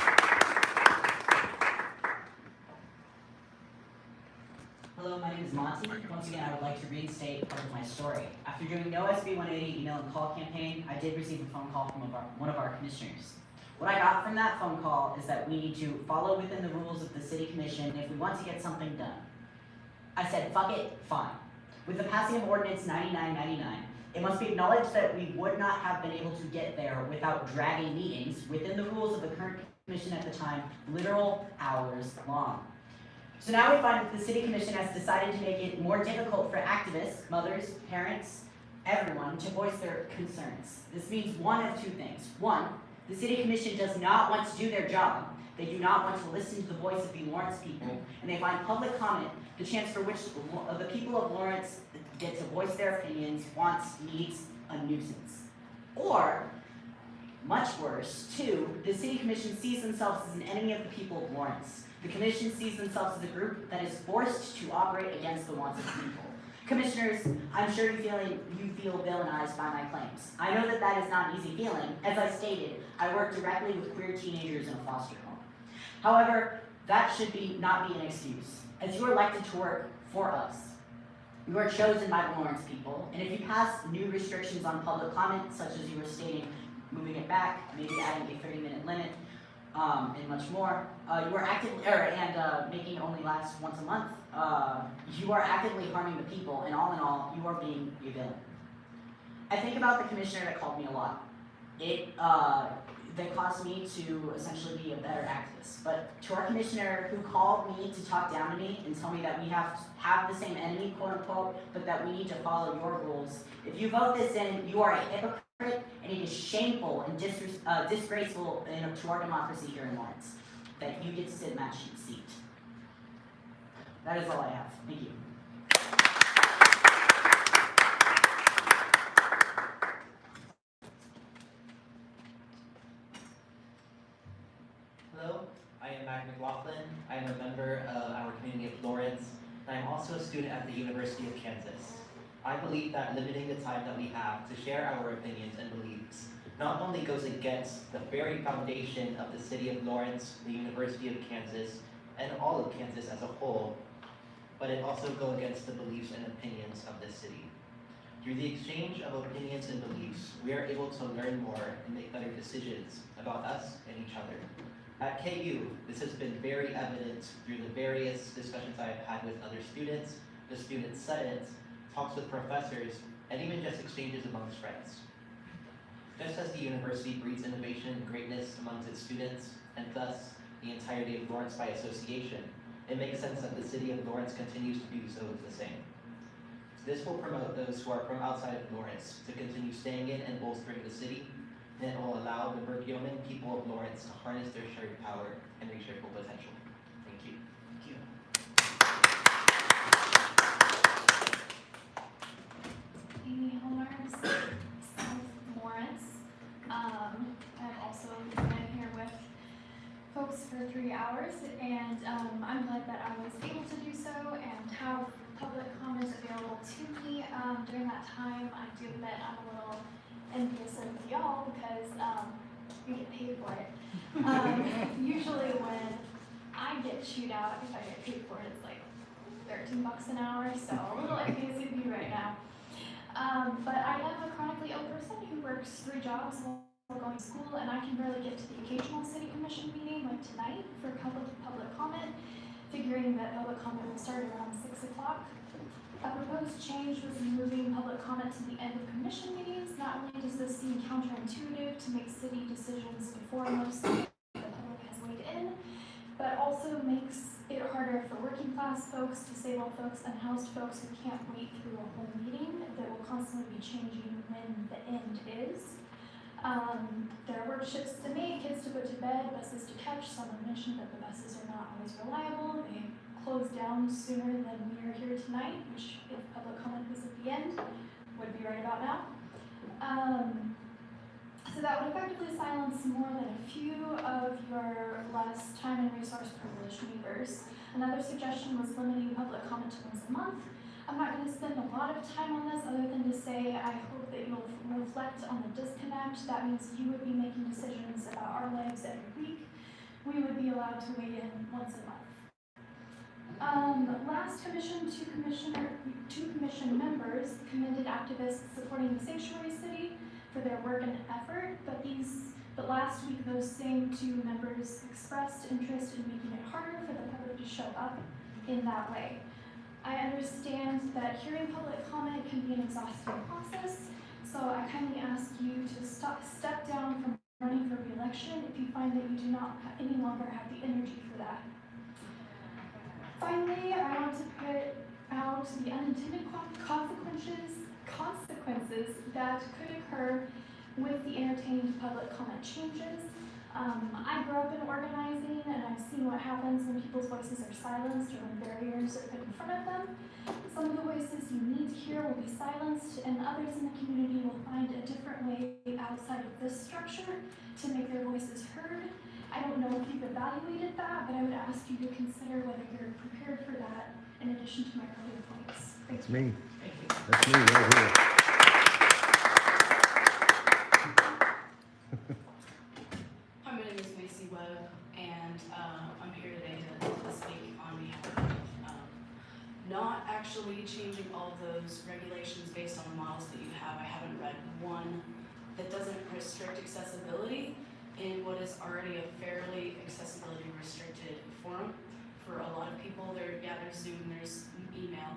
F: Hello, my name is Monty. Once again, I would like to reinstate part of my story. After doing no SB 180 email and call campaign, I did receive a phone call from one of our commissioners. What I got from that phone call is that we need to follow within the rules of the city commission if we want to get something done. I said, fuck it, fine. With the passing of ordinance 9999, it must be acknowledged that we would not have been able to get there without dragging meetings within the rules of the current commission at the time, literal hours long. So now we find that the city commission has decided to make it more difficult for activists, mothers, parents, everyone to voice their concerns. This means one of two things. One, the city commission does not want to do their job. They do not want to listen to the voice of the Lawrence people, and they find public comment, the chance for which the people of Lawrence get to voice their opinions, wants, needs, a nuisance. Or, much worse, two, the city commission sees themselves as an enemy of the people of Lawrence. The commission sees themselves as a group that is forced to operate against the wants of the people. Commissioners, I'm sure you feel villainized by my claims. I know that that is not an easy feeling. As I stated, I work directly with queer teenagers in a foster home. However, that should not be an excuse, as you are elected to work for us. You are chosen by the Lawrence people, and if you pass new restrictions on public comment, such as you were stating, moving it back, maybe adding a 30-minute limit, and much more, you are actively, making it only last once a month, you are actively harming the people, and all in all, you are being a villain. I think about the commissioner that called me a lot. That caused me to essentially be a better activist. But to our commissioner who called me to talk down to me and tell me that we have the same enemy, quote unquote, but that we need to follow your rules. If you vote this in, you are a hypocrite, and it is shameful and disgraceful to our democracy here in Lawrence that you get to sit in that seat. That is all I have. Thank you.
Q: Hello, I am Mac McLaughlin. I am a member of our community of Lawrence, and I am also a student at the University of Kansas. I believe that limiting the time that we have to share our opinions and beliefs not only goes against the very foundation of the city of Lawrence, the University of Kansas, and all of Kansas as a whole, but it also goes against the beliefs and opinions of the city. Through the exchange of opinions and beliefs, we are able to learn more and make better decisions about us and each other. At KU, this has been very evident through the various discussions I have had with other students, the student settings, talks with professors, and even just exchanges amongst friends. Just as the university breeds innovation and greatness amongst its students, and thus the entirety of Lawrence by association, it makes sense that the city of Lawrence continues to do so the same. This will promote those who are from outside of Lawrence to continue staying in and bolstering the city, and it will allow the Bergioman people of Lawrence to harness their shared power and reach their full potential. Thank you. Thank you.
G: Amy Homer, South Lawrence. I've also been here with folks for 3 hours, and I'm glad that I was able to do so and have public comment available to me during that time. I do admit I'm a little envious of y'all because we get paid for it. Usually when I get chewed out, if I get paid for it, it's like $13 an hour, so a little envious of you right now. But I am a chronically ill person who works 3 jobs while going to school, and I can barely get to the occasional city commission meeting like tonight for public comment, figuring that public comment will start around 6 o'clock. A proposed change was moving public comment to the end of commission meetings. Not only does this seem counterintuitive to make city decisions before most of the public has weighed in, but also makes it harder for working class folks, disabled folks, unhoused folks who can't wait through a whole meeting that will constantly be changing when the end is. There are work shifts to make, kids to put to bed, buses to catch. Someone mentioned that the buses are not always reliable. They close down sooner than we are here tonight, which, if public comment was at the end, would be right about now. So that would effectively silence more than a few of your less time and resource privileged neighbors. Another suggestion was limiting public comment to once a month. I'm not going to spend a lot of time on this other than to say I hope that you'll reflect on the disconnect. That means you would be making decisions about our lives every week. We would be allowed to weigh in once a month. Last commission, two commission members commended activists supporting the sanctuary city for their work and effort, but last week those same 2 members expressed interest in making it harder for the public to show up in that way. I understand that hearing public comment can be an exhausting process, so I kindly ask you to step down from running for re-election if you find that you do not any longer have the energy for that. Finally, I want to put out the unintended consequences that could occur with the entertained public comment changes. I grew up in organizing, and I've seen what happens when people's voices are silenced or when barriers are put in front of them. Some of the voices you need to hear will be silenced, and others in the community will find a different way outside of this structure to make their voices heard. I don't know if you've evaluated that, but I would ask you to consider whether you're prepared for that in addition to my earlier points. Thank you.
B: It's me.
W: That's me right here.
R: Hi, my name is Macy Webb, and I'm here today to speak on behalf of not actually changing all of those regulations based on the models that you have. I haven't read one that doesn't restrict accessibility in what is already a fairly accessibility restricted forum for a lot of people. There's Zoom, there's email,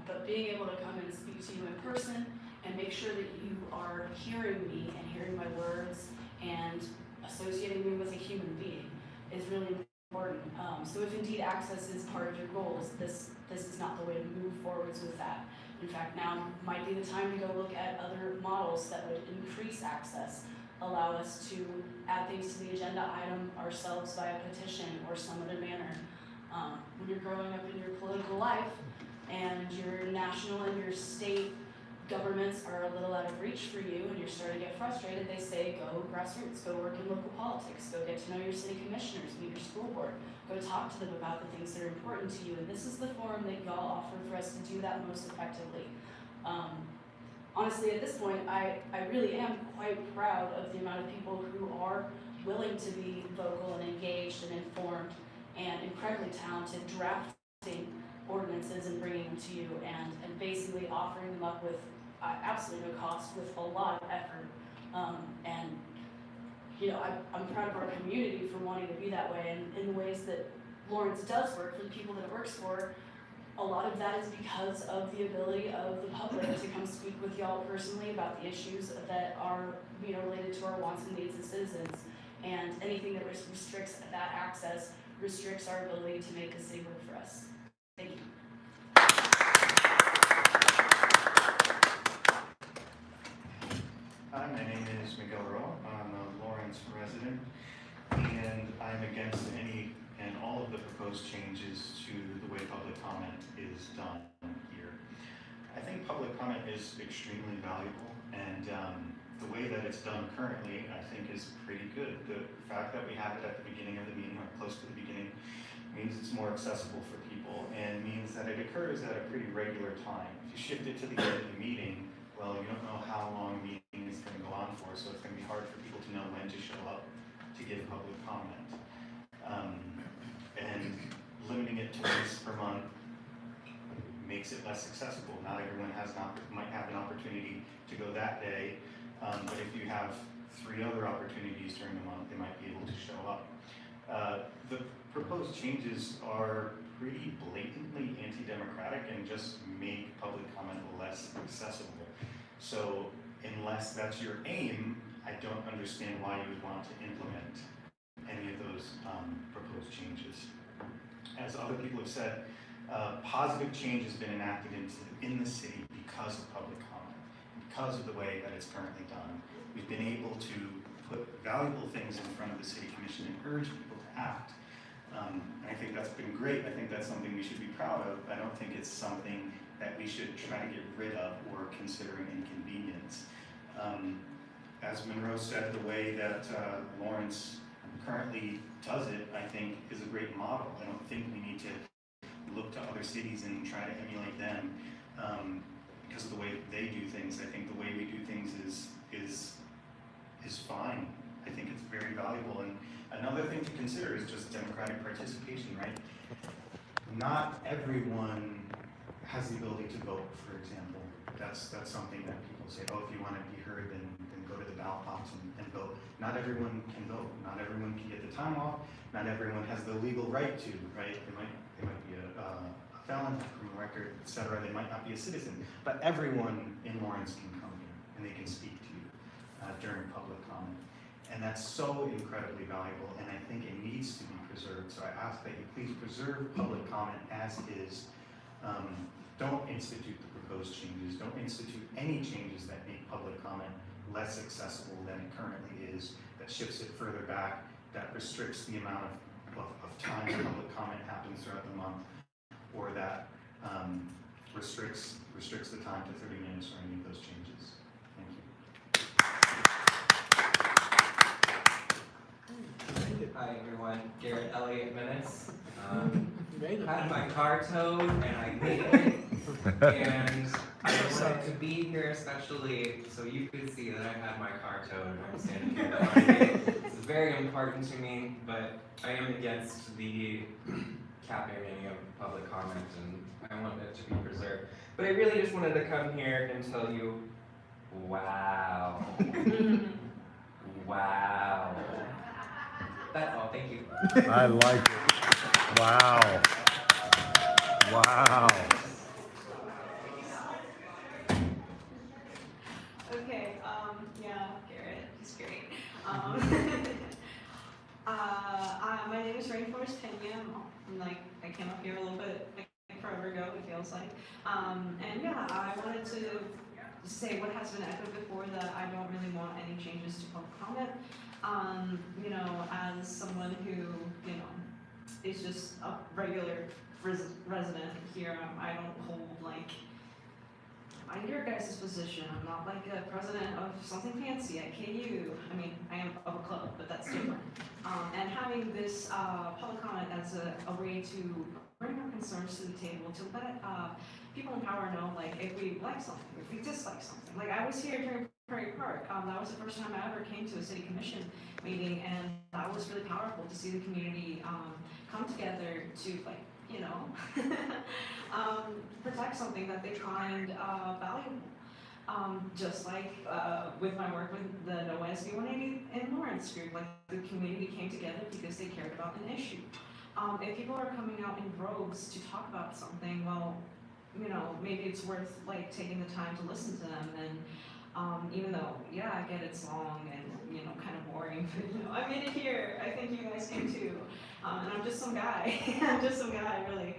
R: but being able to come and speak to you in person and make sure that you are hearing me and hearing my words and associating me with a human being is really important. So if indeed access is part of your goals, this is not the way to move forwards with that. In fact, now might be the time to go look at other models that would increase access, allow us to add things to the agenda item ourselves via petition or some other manner. When you're growing up in your political life and your national and your state governments are a little out of reach for you and you're starting to get frustrated, they say go grassroots, go work in local politics, go get to know your city commissioners, meet your school board, go talk to them about the things that are important to you. And this is the forum that y'all offer for us to do that most effectively. Honestly, at this point, I really am quite proud of the amount of people who are willing to be vocal and engaged and informed and incredibly talented drafting ordinances and bringing them to you and basically offering them up with absolutely no cost, with a lot of effort. And you know, I'm proud of our community for wanting to be that way, and in the ways that Lawrence does work for the people that it works for. A lot of that is because of the ability of the public to come speak with y'all personally about the issues that are, you know, related to our wants and needs as citizens. And anything that restricts that access restricts our ability to make the city work for us. Thank you.
T: Hi, my name is Miguel Roa. I'm a Lawrence resident, and I'm against any and all of the proposed changes to the way public comment is done here. I think public comment is extremely valuable, and the way that it's done currently, I think, is pretty good. The fact that we have it at the beginning of the meeting, or close to the beginning, means it's more accessible for people, and means that it occurs at a pretty regular time. If you shift it to the end of the meeting, well, you don't know how long a meeting is going to go on for, so it's going to be hard for people to know when to show up to give public comment. And limiting it to once per month makes it less accessible. Not everyone might have an opportunity to go that day, but if you have 3 other opportunities during the month, they might be able to show up. The proposed changes are pretty blatantly anti-democratic and just make public comment less accessible. So unless that's your aim, I don't understand why you would want to implement any of those proposed changes. As other people have said, positive change has been enacted in the city because of public comment, because of the way that it's currently done. We've been able to put valuable things in front of the city commission and urge people to act. And I think that's been great. I think that's something we should be proud of. I don't think it's something that we should try to get rid of or consider an inconvenience. As Monroe said, the way that Lawrence currently does it, I think, is a great model. I don't think we need to look to other cities and try to emulate them because of the way they do things. I think the way we do things is fine. I think it's very valuable. And another thing to consider is just democratic participation, right? Not everyone has the ability to vote, for example. That's something that people say, oh, if you want to be heard, then go to the ballot box and vote. Not everyone can vote. Not everyone can get the time off. Not everyone has the legal right to, right? They might be a felon, criminal record, etc. They might not be a citizen. But everyone in Lawrence can come here and they can speak to you during public comment. And that's so incredibly valuable, and I think it needs to be preserved. So I ask that you please preserve public comment as is. Don't institute the proposed changes. Don't institute any changes that make public comment less accessible than it currently is, that shifts it further back, that restricts the amount of time public comment happens throughout the month, or that restricts the time to 30 minutes or any of those changes. Thank you.
V: Hi everyone, Garrett Elliott Menace. Had my car towed and I needed it. And
I: I wanted to be here especially so you could see that I had my car towed and I'm standing here. This is very important to me, but I am against the capping any of public comment and I want it to be preserved. But I really just wanted to come here and tell you, wow. Wow. That's all, thank you.
B: I like it. Wow. Wow.
N: Okay, yeah, Garrett, he's great. My name is Rainforest Pena. I'm like, I came up here a little bit, like forever ago, it feels like. And yeah, I wanted to say what has been echoed before, that I don't really want any changes to public comment. You know, as someone who, you know, is just a regular resident here, I don't hold like, I'm your guys' position. I'm not like a president of something fancy at KU. I mean, I am of a club, but that's different. And having this public comment as a way to bring our concerns to the table, to let people in power know, like, if we like something, if we dislike something. Like, I was here during Prairie Park. That was the first time I ever came to a city commission meeting, and that was really powerful to see the community come together to, like, you know, protect something that they find valuable. Just like with my work with the No SB 180 in Lawrence group, like the community came together because they cared about an issue. If people are coming out in droves to talk about something, well, you know, maybe it's worth like taking the time to listen to them. And even though, yeah, I get it's long and, you know, kind of boring, but you know, I made it here. I think you guys can too. And I'm just some guy. I'm just some guy, really.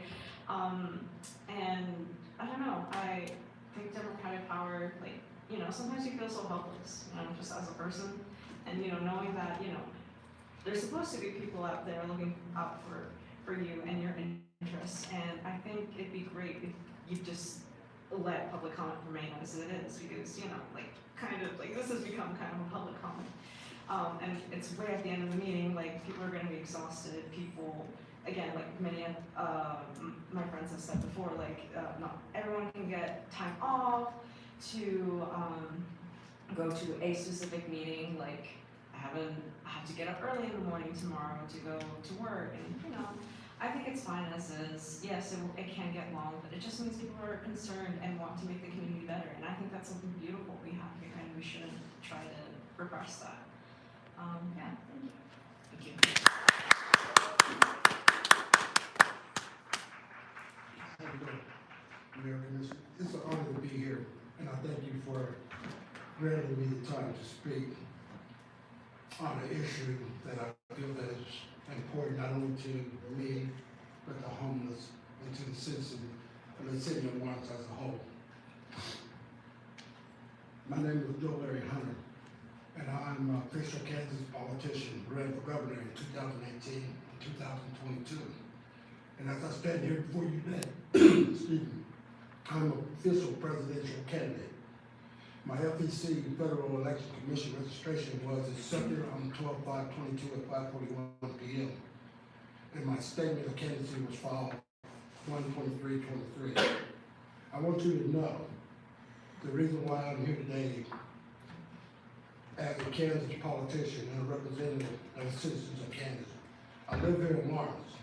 N: And I don't know, I think democratic power, like, you know, sometimes you feel so helpless, you know, just as a person. And, you know, knowing that, you know, there's supposed to be people out there looking out for you and your interests. And I think it'd be great if you just let public comment remain as it is, because, you know, like, kind of, like, this has become kind of a public comment. And it's way at the end of the meeting, like, people are gonna be exhausted, people, again, like many of my friends have said before, like, not everyone can get time off to go to a specific meeting, like, I have to get up early in the morning tomorrow to go to work, and, you know, I think it's fine as is. Yes, it can get long, but it just means people are concerned and want to make the community better, and I think that's something beautiful we have here, and we shouldn't try to repress that. Yeah, thank you. Thank you.
S: Mayor Commissioner, it's an honor to be here, and I thank you for granting me the time to speak on an issue that I feel that is important not only to me, but the homeless and to the citizen of the city of Lawrence as a whole. My name is Joe Larry Hunter, and I'm an official Kansas politician, ran for governor in 2018 and 2022. And as I stand here before you today, excuse me, I'm an official presidential candidate. My FEC Federal Election Commission registration was accepted on 12/5/22 at 5:41 p.m. And my statement of candidacy was filed 1/23/23. I want you to know the reason why I'm here today as a Kansas politician and a representative of the citizens of Kansas. I live here in Lawrence.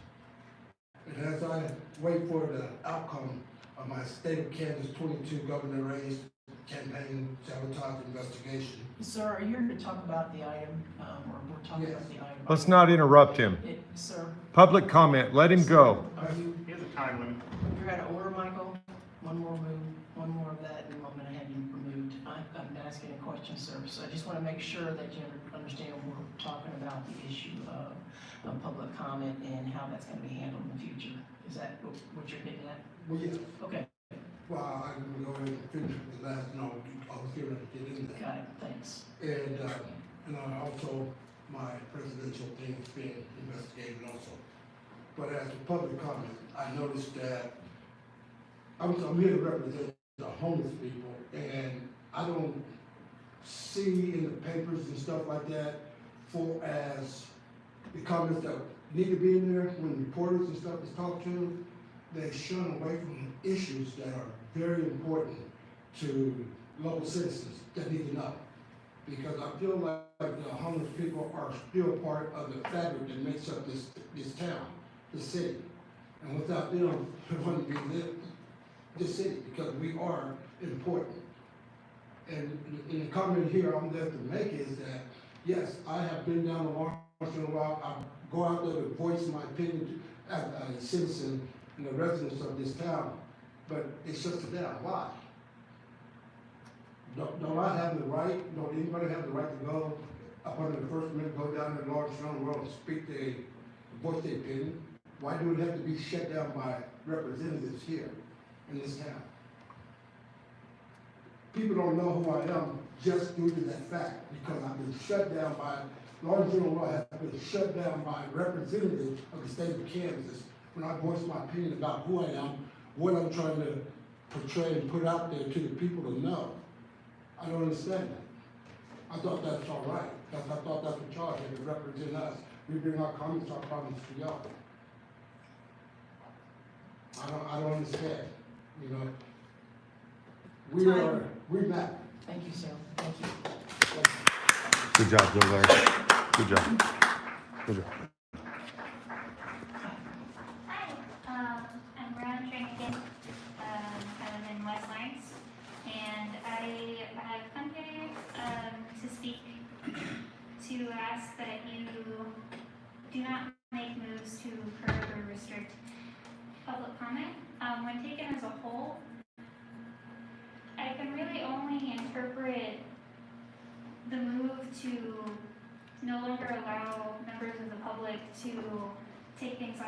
S: And as I wait for the outcome of my state of Kansas 22 governor race campaign sabotage investigation.
A: Sir, are you here to talk about the item, or we're talking about the item?
B: Let's not interrupt him.
A: Sir?
B: Public comment, let him go.
D: He has a time limit.
A: You're out of order, Michael. One more of that, and I'm gonna have you removed. I'm asking a question, sir, so I just wanna make sure that you understand we're talking about the issue of public comment and how that's gonna be handled in the future. Is that what you're getting at?
S: Well, yes.
A: Okay.
S: Well, I'm gonna go ahead and finish with the last, no, I was going to get into that.
A: Got it, thanks.
S: And also, my presidential thing is being investigated also. But as a public comment, I noticed that I'm here to represent the homeless people, and I don't see in the papers and stuff like that for as the comments that need to be in there when reporters and stuff is talked to, they shun away from issues that are very important to local citizens that need to know. Because I feel like the homeless people are still part of the fabric that makes up this town, this city. And without them, it wouldn't be this city, because we are important. And the comment here I'm there to make is that, yes, I have been down the Larson Rock. I go out there to voice my opinion as a citizen and a resident of this town, but it shuts it down. Why? Don't I have the right, don't anybody have the right to go up under the First Amendment, go down to Larson Road and speak voice their opinion? Why do it have to be shut down by representatives here in this town? People don't know who I am just due to that fact, because I've been shut down by, Larson Road has been shut down by representatives of the state of Kansas when I voice my opinion about who I am, what I'm trying to portray and put out there to the people to know. I don't understand that. I thought that's all right. I thought that's what y'all had to represent us. We bring our comments to y'all. I don't understand, you know. We're not.
A: Thank you, sir. Thank you.
B: Good job, Bill Larry. Good job. Good job.
C: Hi, I'm Brown Trinket. I live in West Lawrence, and I have come here to speak to ask that you do not make moves to curb or restrict public comment. When taken as a whole, I can really only interpret the move to no longer allow members of the public to take things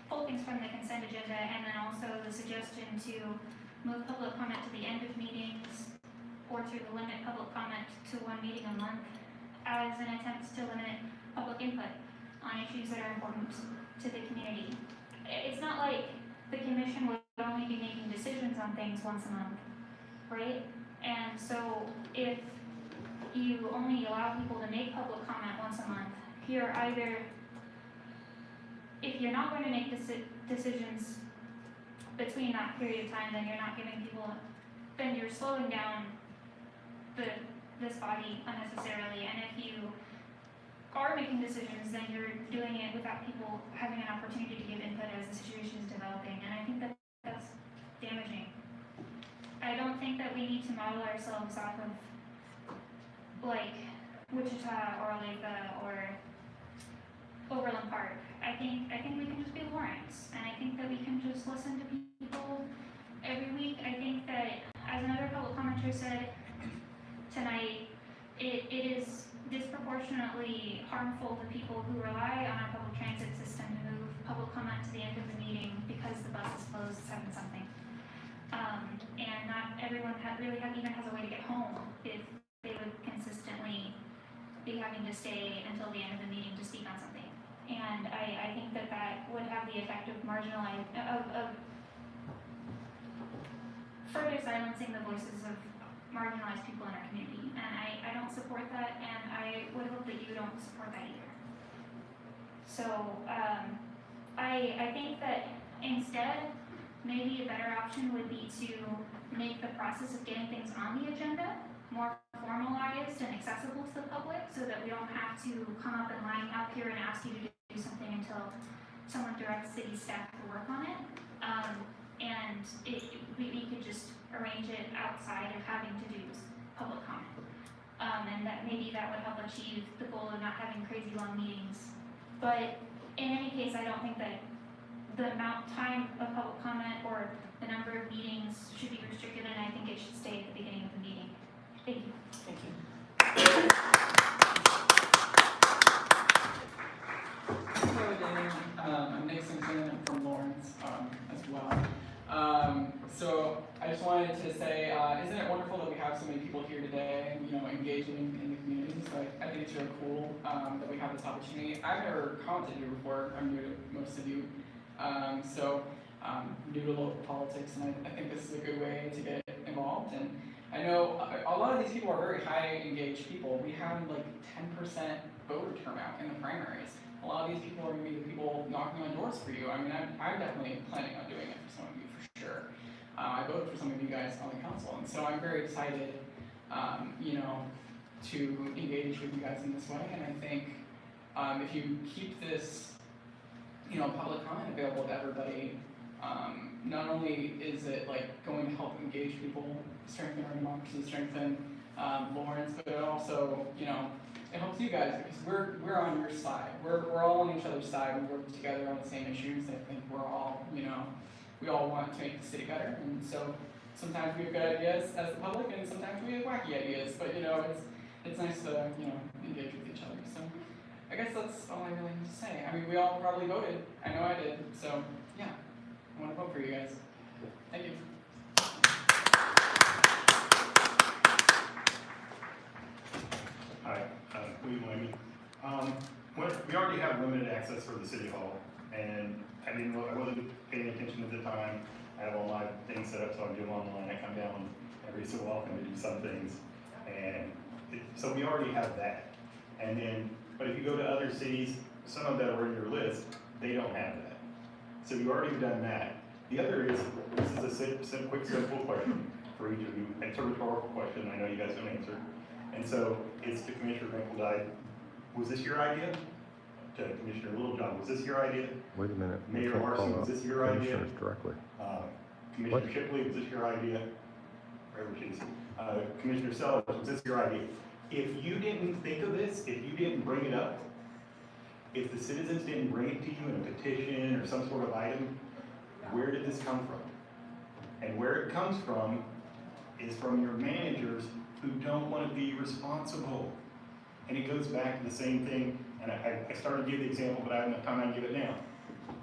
C: pull things from the consent agenda, and then also the suggestion to move public comment to the end of meetings or to limit public comment to one meeting a month as an attempt to limit public input on issues that are important to the community. It's not like the commission would only be making decisions on things once a month, right? And so if you only allow people to make public comment once a month, you're either, if you're not going to make decisions between that period of time, then you're not giving people, then you're slowing down this body unnecessarily. And if you are making decisions, then you're doing it without people having an opportunity to give input as the situation is developing. And I think that that's damaging. I don't think that we need to model ourselves off of like Wichita or Olathe or Overland Park. I think we can just be Lawrence, and I think that we can just listen to people every week. I think that, as another public commenter said tonight, it is disproportionately harmful to people who rely on our public transit system to move public comment to the end of the meeting because the bus is closed at 7-something. And not everyone even has a way to get home if they would consistently be having to stay until the end of the meeting to speak on something. And I think that would have the effect of further silencing the voices of marginalized people in our community. And I don't support that, and I would hope that you don't support that either. So I think that instead, maybe a better option would be to make the process of getting things on the agenda more formalized and accessible to the public, so that we don't have to come up and line up here and ask you to do something until someone directs city staff to work on it. And we could just arrange it outside of having to do public comment. And that maybe that would help achieve the goal of not having crazy long meetings. But in any case, I don't think that the time of public comment or the number of meetings should be restricted, and I think it should stay at the beginning of the meeting. Thank you.
A: Thank you.
H: Hello there, I'm Nick Simpson, I'm from Lawrence as well. So I just wanted to say, isn't it wonderful that we have so many people here today, engaging in the community? So I think it's really cool that we have this opportunity. I've never commented here before. I'm new to most of you. New to local politics, and I think this is a good way to get involved. And I know a lot of these people are very high engaged people. We have like 10% voter turnout in the primaries. A lot of these people are going to be the people knocking on doors for you. I mean, I'm definitely planning on doing it for some of you for sure. I I voted for some of you guys on the council, and so I'm very excited, you know, to engage with you guys in this way. And I think if you keep this, you know, public comment available to everybody, not only is it like going to help engage people, strengthen our democracy, strengthen Lawrence, but it also, you know, it helps you guys because we're on your side. We're all on each other's side. We work together on the same issues. I think we're all, you know, we all want to make the city better. And so sometimes we have good ideas as the public, and sometimes we have wacky ideas. But you know, it's nice to, you know, engage with each other. So I guess that's all I really need to say. I mean, we all probably voted. I know I did. So yeah, I want to vote for you guys. Thank you.
J: Hi, William Lamy. We already have limited access for the city hall, and I wasn't paying attention at the time. I have all my things set up so I can do them online. I come down every so often to do some things, and so we already have that. And then, but if you go to other cities, some of that are in your list, they don't have that. So you've already done that. The other is, this is a quick, simple question for each of you. It's a rhetorical question. I know you guys don't answer. And so it's to Commissioner Winkle. Was this your idea? To Commissioner Littlejohn, was this your idea?
B: Wait a minute. we
J: Mayor
B: can't
J: Larson,
B: call
J: was
B: out
J: this your idea?
B: commissioners directly.
J: Commissioner
B: What?
J: Shipley, was this your idea? Wherever she is. Commissioner Sellers, was this your idea? If you didn't think of this, if you didn't bring it up, if the citizens didn't bring it to you in a petition or some sort of item, where did this come from? And where it comes from is from your managers who don't want to be responsible. And it goes back to the same thing, and I started to give the example, but I have enough time to give it now.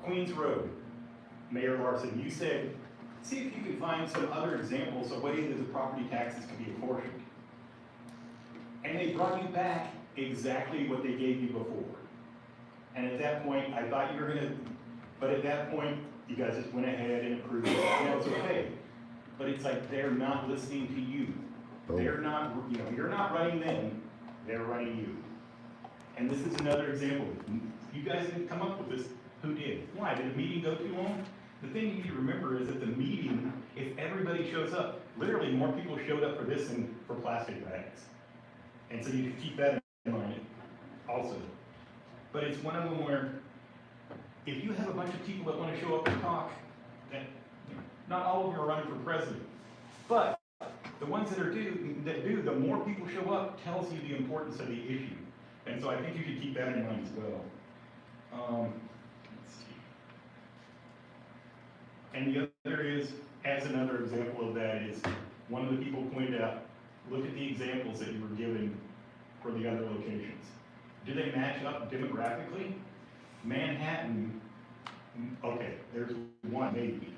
J: Queens Road, Mayor Larson, you said, see if you could find some other examples of ways that the property taxes can be apportioned. And they brought you back exactly what they gave you before. And at that point, I thought you were gonna, but at that point, you guys just went ahead and approved it, and that was okay. But it's like, they're not listening to you. They're not, you know, you're not running them, they're running you. And this is another example. You guys didn't come up with this, who did? Why, did the meeting go too long? The thing you need to remember is that the meeting, if everybody shows up, literally more people showed up for this than for plastic bags. And so you can keep that in mind also. But it's one of them where, if you have a bunch of people that want to show up and talk, that, you know, not all of them are running for president, but the ones that do, the more people show up, tells you the importance of the issue. And so I think you should keep that in mind as well. Let's see. And the other is, as another example of that is, one of the people pointed out, look at the examples that you were given for the other locations. Do they match up demographically? Manhattan, okay, there's one maybe.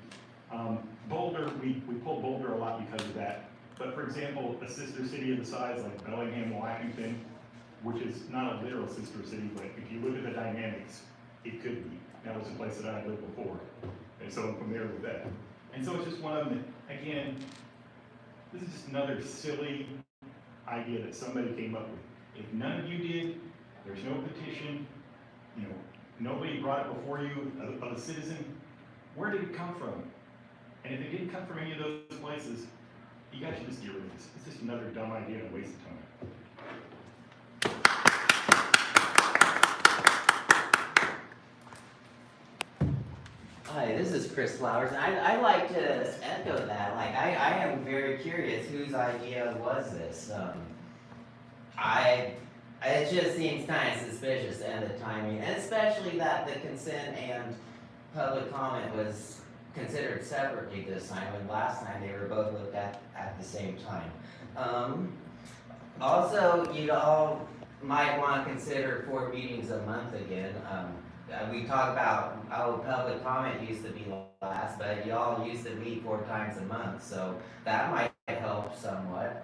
J: Boulder, we pull Boulder a lot because of that. But for example, a sister city of the size like Bellingham, Washington, which is not a literal sister city, but if you look at the dynamics, it could be. That was a place that I had lived before. And so I'm familiar with that. And so it's just one of them, again, this is just another silly idea that somebody came up with. If none of you did, there's no petition, you know, nobody brought it before you of a citizen, where did it come from? And if it didn't come from any of those places, you guys should just get rid of this. It's just another dumb idea and a waste of time.
K: Hi, this is Chris Flowers, and I'd like to echo that. Like, I am very curious whose idea was this. It just seems kind of suspicious and the timing, and especially that the consent and public comment was considered separately this time, when last time they were both looked at the same time. Also, you all might want to consider 4 meetings a month again. We talk about, public comment used to be last, but y'all used to meet 4 times a month, so that might help somewhat.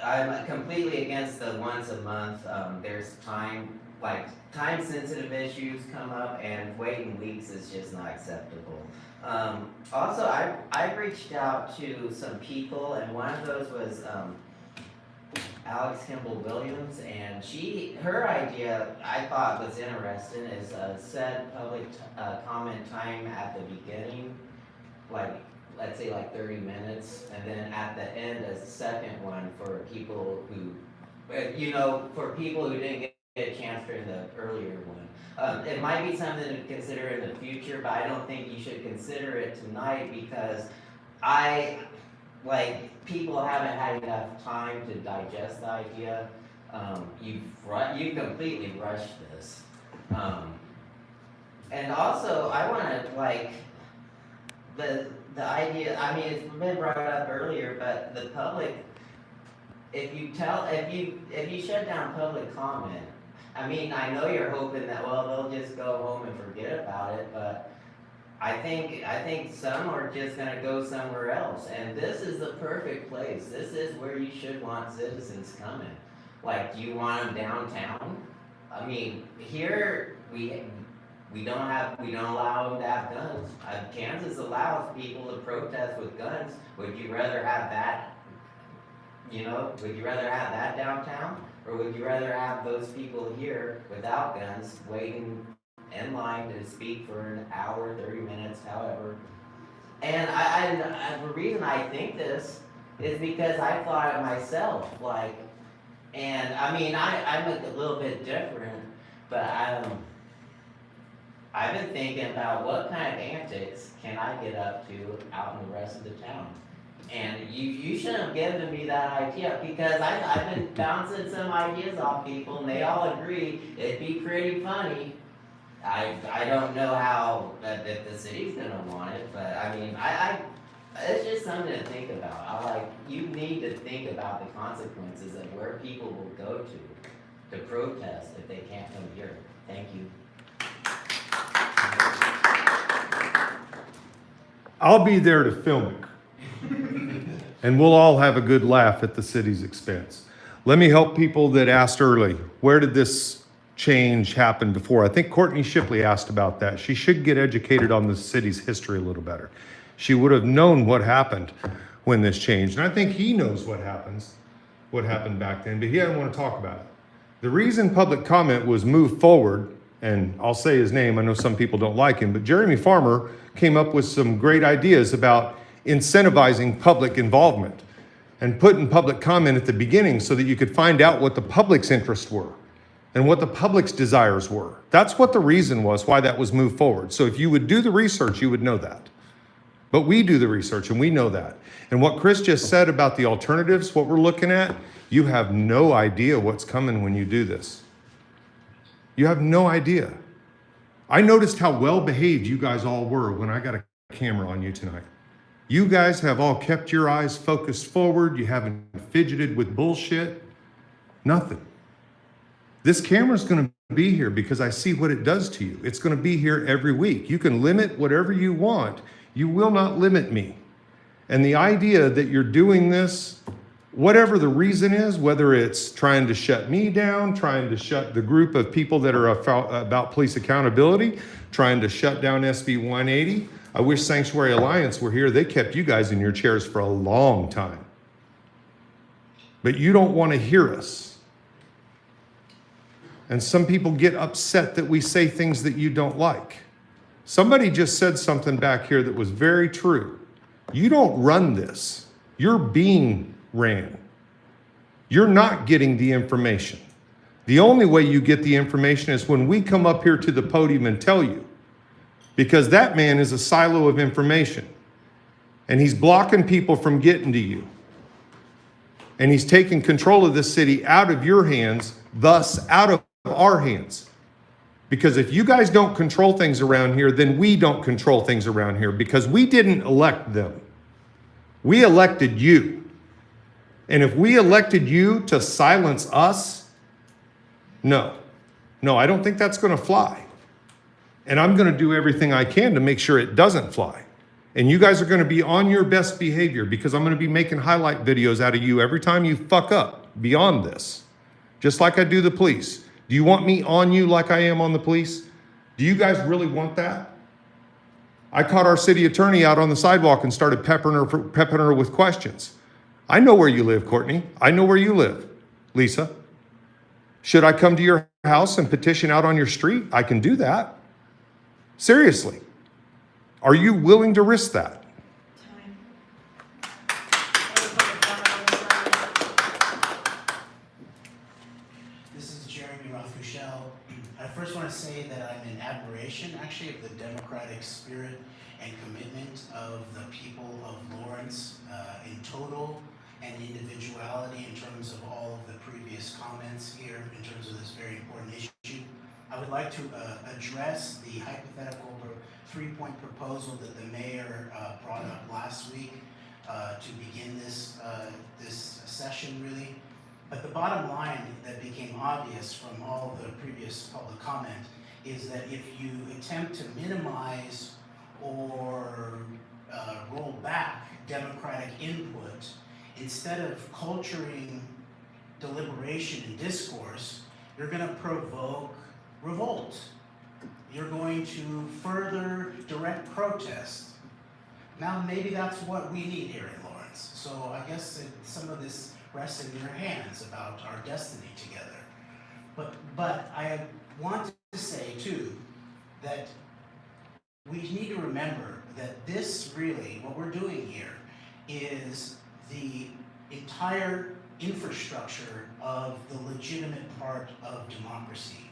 K: I'm completely against the once a month. There's time-sensitive issues come up, and waiting weeks is just not acceptable. Also, I've reached out to some people, and one of those was Alex Kimball Williams, and her idea I thought was interesting is set public comment time at the beginning like, let's say like 30 minutes, and then at the end, a second one for people who, for people who didn't get a chance during the earlier one. It might be something to consider in the future, but I don't think you should consider it tonight because people haven't had enough time to digest the idea. You've completely rushed this. And also, I want to, the idea, I mean, it's been brought up earlier, but the public, if you shut down public comment, I mean, I know you're hoping that, well, they'll just go home and forget about it, but I think some are just gonna go somewhere else, and this is the perfect place. This is where you should want citizens coming. Like, do you want them downtown? I mean, here, we don't allow them to have guns. Kansas allows people to protest with guns. Would you rather have that? Would you rather have that downtown? Or would you rather have those people here without guns waiting in line to speak for an hour, 30 minutes, however? And the reason I think this is because I thought it myself, and I mean, I'm a little bit different, but I've been thinking about what kind of antics can I get up to out in the rest of the town. And you shouldn't have given me that idea because I've been bouncing some ideas off people and they all agree it'd be pretty funny. I don't know how if the city's gonna want it, but I mean, it's just something to think about. You need to think about the consequences of where people will go to protest if they can't come here. Thank you.
B: I'll be there to film it. And we'll all have a good laugh at the city's expense. Let me help people that asked early, where did this change happen before? I think Courtney Shipley asked about that. She should get educated on the city's history a little better. She would have known what happened when this changed. And I think he knows what happened back then, but he didn't want to talk about it. The reason public comment was moved forward, and I'll say his name, I know some people don't like him, but Jeremy Farmer came up with some great ideas about incentivizing public involvement and putting public comment at the beginning so that you could find out what the public's interests were and what the public's desires were. That's what the reason was why that was moved forward. So if you would do the research, you would know that. But we do the research and we know that. And what Chris just said about the alternatives, what we're looking at, you have no idea what's coming when you do this. You have no idea. I noticed how well behaved you guys all were when I got a camera on you tonight. You guys have all kept your eyes focused forward. You haven't fidgeted with bullshit. Nothing. This camera's going to be here because I see what it does to you. It's going to be here every week. You can limit whatever you want. You will not limit me. And the idea that you're doing this, whatever the reason is, whether it's trying to shut me down, trying to shut the group of people that are about police accountability, trying to shut down SB 180, I wish Sanctuary Alliance were here. They kept you guys in your chairs for a long time. But you don't want to hear us. And some people get upset that we say things that you don't like. Somebody just said something back here that was very true. You don't run this. You're being ran. You're not getting the information. The only way you get the information is when we come up here to the podium and tell you. Because that man is a silo of information. And he's blocking people from getting to you. And he's taking control of this city out of your hands, thus out of our hands. Because if you guys don't control things around here, then we don't control things around here because we didn't elect them. We elected you. And if we elected you to silence us, no, I don't think that's going to fly. And I'm going to do everything I can to make sure it doesn't fly. And you guys are going to be on your best behavior because I'm going to be making highlight videos out of you every time you fuck up beyond this. Just like I do the police. Do you want me on you like I am on the police? Do you guys really want that? I caught our city attorney out on the sidewalk and started peppering her with questions. I know where you live, Courtney. I know where you live, Lisa. Should I come to your house and petition out on your street? I can do that. Seriously. Are you willing to risk that?
L: sentiment of the people of Lawrence in total and individuality in terms of all of the previous comments here in terms of this very important issue. I would like to address the hypothetical three-point proposal that the mayor brought up last week to begin this session, really. But the bottom line that became obvious from all the previous public comment is that if you attempt to minimize or roll back democratic input, instead of culturing deliberation and discourse, you're going to provoke revolt. You're going to further direct protest. Now, maybe that's what we need here in Lawrence. So I guess some of this rests in your hands about our destiny together. But I want to say, too, that we need to remember that this really, what we're doing here, is the entire infrastructure of the legitimate part of democracy.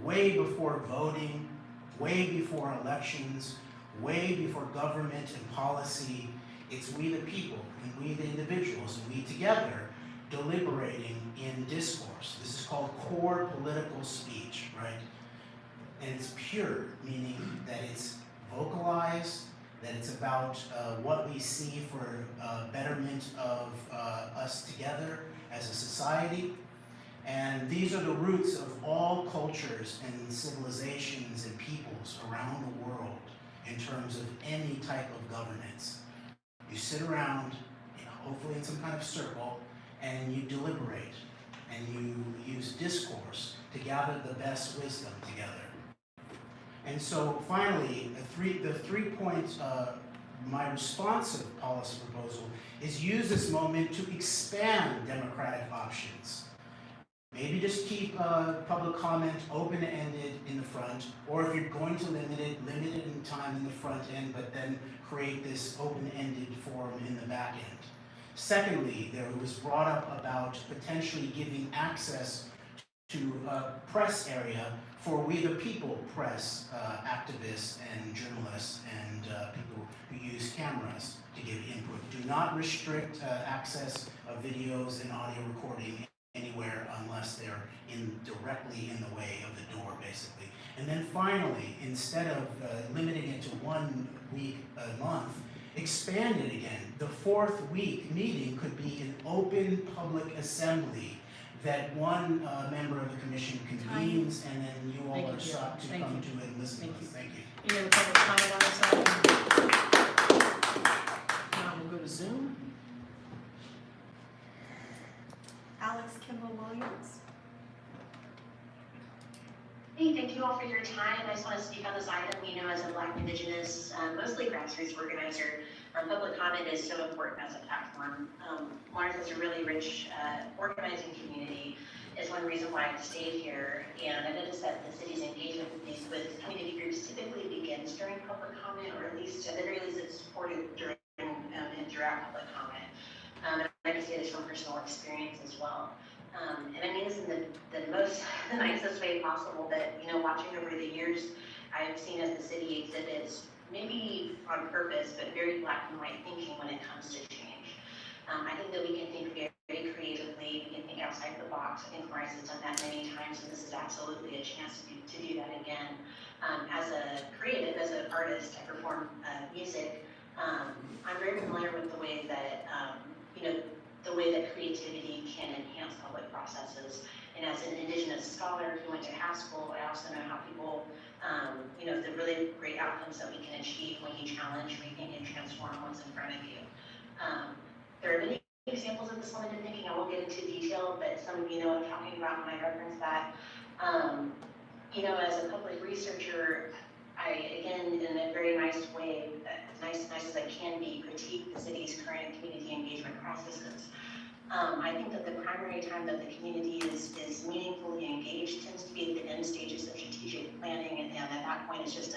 L: Way before voting, way before elections, way before government and policy, it's we the people and we the individuals and we together deliberating in discourse. This is called core political speech, right? And it's pure, meaning that it's vocalized, that it's about what we see for betterment of us together as a society. And these are the roots of all cultures and civilizations and peoples around the world in terms of any type of governance. You sit around, hopefully in some kind of circle, and you deliberate, and you use discourse to gather the best wisdom together. And so finally, the 3 points, my responsive policy proposal is use this moment to expand democratic options. Maybe just keep public comment open-ended in the front, or if you're going to limit it in time in the front end, but then create this open-ended forum in the back end. Secondly, there was brought up about potentially giving access to a press area for we the people press, activists and journalists and people who use cameras to give input. Do not restrict access of videos and audio recording anywhere unless they're directly in the way of the door, basically. And then finally, instead of limiting it to 1 week a month, expand it again. The 4th week meeting could be an open public assembly that one member of the commission convenes, and then you all are sought to come to it and listen to us. Thank you.
A: Any other public comment on this item? Now we'll go to Zoom.
O: Alex Kimball Williams.
U: Hey, thank you all for your time. I just want to speak on this item. You know, as a Black, Indigenous, mostly grassroots organizer, public comment is so important as a platform. Lawrence is a really rich organizing community. Is one reason why I've stayed here. And I noticed that the city's engagement with community groups typically begins during public comment, or at least, at the very least, it's supported during and throughout public comment. And I can say this from personal experience as well. And I mean this in the nicest way possible, that, you know, watching over the years, I've seen as the city exhibits, maybe on purpose, but very black and white thinking when it comes to change. I think that we can think very creatively, we can think outside the box. I think Lawrence has done that many times, and this is absolutely a chance to do that again. As a creative, as an artist, I perform music. I'm very familiar with the way that, you know, the way that creativity can enhance public processes. And as an Indigenous scholar who went to Half School, I also know how people, you know, the really great outcomes that we can achieve when you challenge, rethink, and transform what's in front of you. There are many examples of this limited thinking. I won't get into detail, but some of you know what I'm talking about when I reference that. You know, as a public researcher, I, again, in a very nice way, nice as I can be, critique the city's current community engagement processes. I think that the primary time that the community is meaningfully engaged tends to be at the end stages of strategic planning, and at that point it's just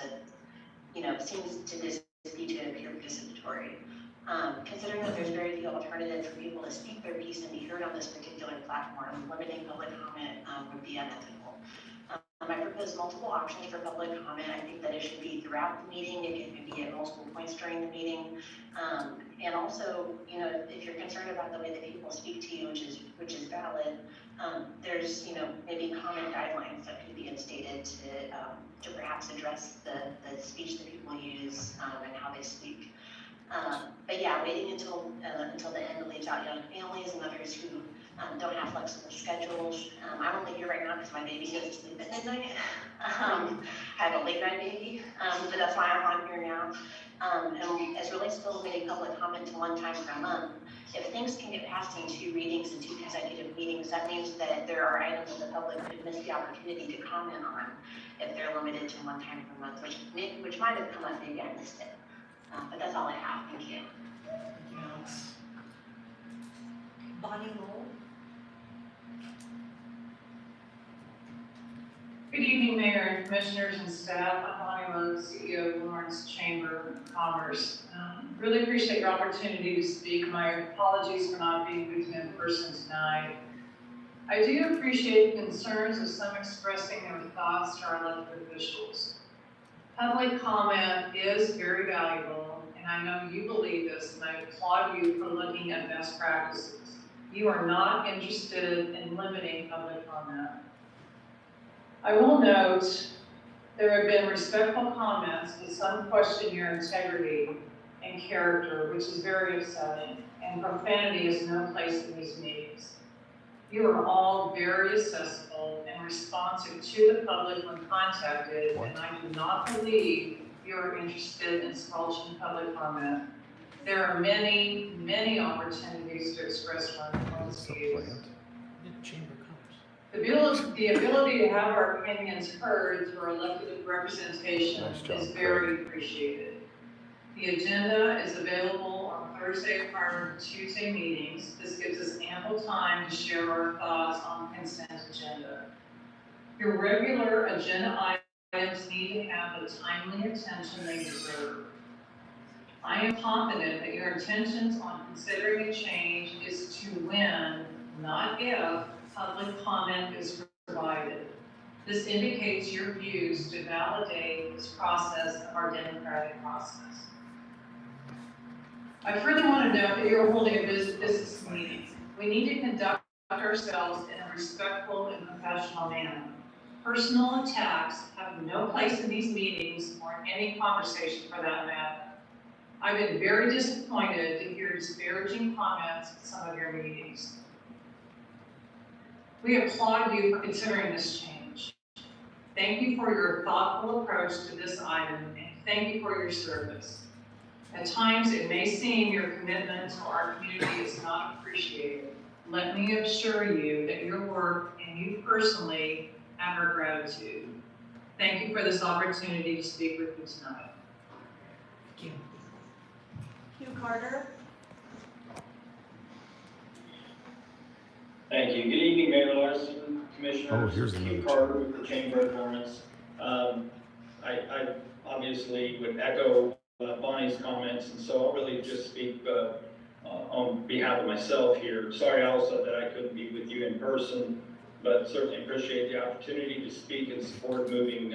U: you know, seems to be to appear participatory. Considering that there's very few alternatives for people to speak their piece and be heard on this particular platform, limiting public comment would be unethical. I propose multiple options for public comment. I think that it should be throughout the meeting. It could be at multiple points during the meeting. And also, you know, if you're concerned about the way that people speak to you, which is valid, there's, you know, maybe common guidelines that could be instated to perhaps address the speech that people use and how they speak. But yeah, waiting until the end to leave out young families and others who don't have flexible schedules. I'm only here right now because my baby goes to sleep at midnight. I have a late night baby, but that's why I'm on here now. And as relates to limiting public comment to 1 time per month, if things can get passed in 2 readings and 2 consecutive meetings, that means that there are items that the public could miss the opportunity to comment on if they're limited to 1 time per month, which might have come up, maybe I missed it. But that's all I have. Thank you.
O: Bonnie Lowell.
E: Good evening, Mayor and Commissioners and staff. I'm Bonnie Lowell, CEO of Lawrence Chamber of Commerce. Really appreciate your opportunity to speak. My apologies for not being with you in person tonight. I do appreciate the concerns of some expressing their thoughts to our elected officials. Public comment is very valuable, and I know you believe this, and I applaud you for looking at best practices. You are not interested in limiting public comment. I will note there have been respectful comments that some question your integrity and character, which is very upsetting, and profanity is no place in these meetings. You are all very accessible and responsive to the public when contacted, and I do not believe you are interested in squelching public comment. There are many, many opportunities to express one's views. The ability to have our opinions heard through elected representation is very appreciated. The agenda is available on Thursday prior to Tuesday meetings. This gives us ample time to share our thoughts on the consent agenda. Your regular agenda items need to have the timely attention they deserve. I am confident that your intentions on considering a change is to when, not if, public comment is provided. This indicates your views to validate this process of our democratic process. I further want to note that you're holding a business meeting. We need to conduct ourselves in a respectful and professional manner. Personal attacks have no place in these meetings or in any conversation for that matter. I've been very disappointed to hear disparaging comments at some of your meetings. We applaud you for considering this change. Thank you for your thoughtful approach to this item, and thank you for your service. At times, it may seem your commitment to our community is not appreciated. Let me assure you that your work and you personally have our gratitude. Thank you for this opportunity to speak with you tonight.
O: Hugh Carter.
M: Thank you. Good evening, Mayor Larson, Commissioners.
B: Oh, here's another
M: Hugh Carter with the Chamber of Lawrence. I obviously would echo Bonnie's comments, and so I'll really just speak on behalf of myself here. Sorry also that I couldn't be with you in person, but certainly appreciate the opportunity to speak and support moving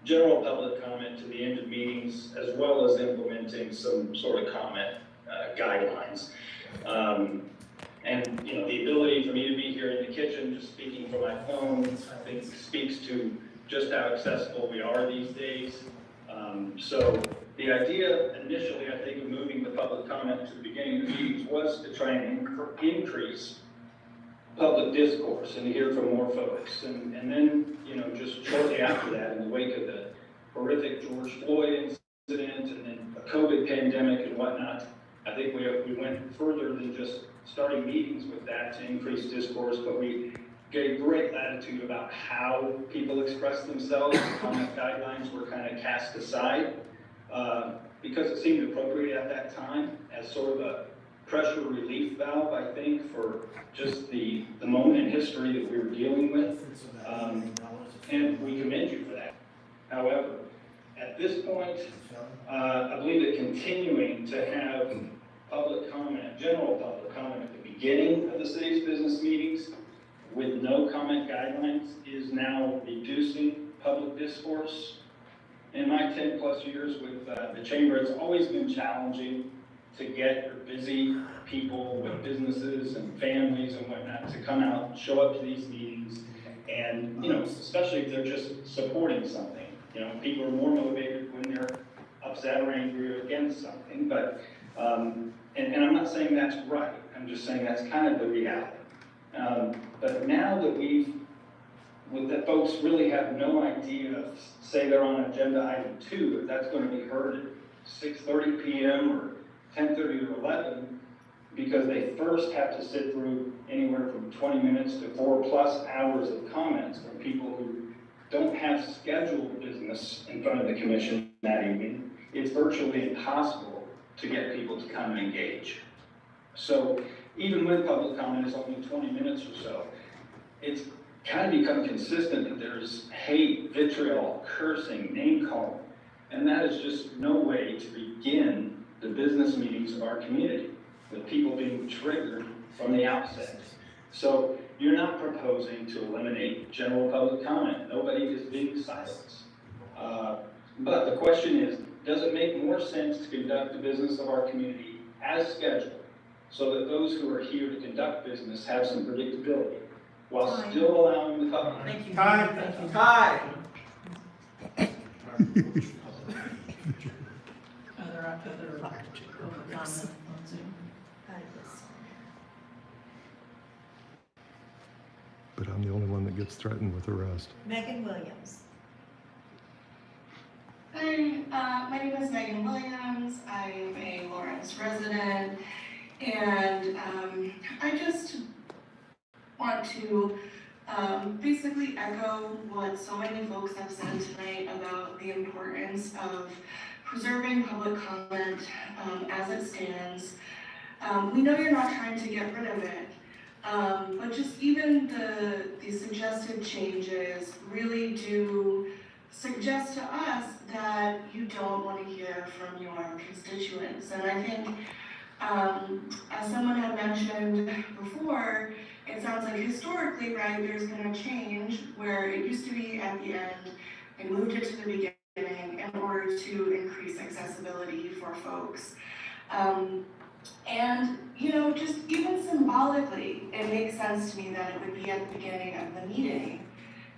M: general public comment to the end of meetings, as well as implementing some sort of comment guidelines. And you know, the ability for me to be here in the kitchen, just speaking from my phone, I think speaks to just how accessible we are these days. So the idea initially, I think, of moving the public comment to the beginning of the meetings was to try and increase public discourse and to hear from more folks. And then, you know, just shortly after that, in the wake of the horrific George Floyd incident and then a COVID pandemic and whatnot, I think we went further than just starting meetings with that to increase discourse, but we gave great latitude about how people express themselves. Comment guidelines were kind of cast aside because it seemed appropriate at that time as sort of a pressure relief valve, I think, for just the moment in history that we were dealing with. And we commend you for that. However, at this point, I believe that continuing to have public comment, general public comment at the beginning of the city's business meetings with no comment guidelines is now reducing public discourse. In my 10+ years with the chamber, it's always been challenging to get your busy people with businesses and families and whatnot to come out and show up to these meetings. And, you know, especially if they're just supporting something. You know, people are more motivated when they're upset or angry or against something. But, and I'm not saying that's right. I'm just saying that's kind of the reality. But now that folks really have no idea, say they're on agenda item 2, if that's going to be heard at 6:30 p.m. or 10:30 or 11, because they first have to sit through anywhere from 20 minutes to 4+ hours of comments from people who don't have scheduled business in front of the commission that evening. It's virtually impossible to get people to come and engage. So even with public comment, it's only 20 minutes or so. It's kind of become consistent that there's hate, vitriol, cursing, name calling, and that is just no way to begin the business meetings of our community, with people being triggered from the outset. So you're not proposing to eliminate general public comment. Nobody is being silenced. But the question is, does it make more sense to conduct the business of our community as scheduled, so that those who are here to conduct business have some predictability, while still allowing the public?
A: Thank you.
K: Time.
A: Thank you.
K: Time.
A: Other public comment on Zoom?
B: But I'm the only one that gets threatened with arrest.
O: Megan Williams.
F: Hi, my name is Megan Williams. I'm a Lawrence resident, and I just want to basically echo what so many folks have said tonight about the importance of preserving public comment as it stands. We know you're not trying to get rid of it, but just even the suggested changes really do suggest to us that you don't want to hear from your constituents. And I think, as someone had mentioned before, it sounds like historically, right, there's been a change where it used to be at the end and moved it to the beginning in order to increase accessibility for folks. And, you know, just even symbolically, it makes sense to me that it would be at the beginning of the meeting,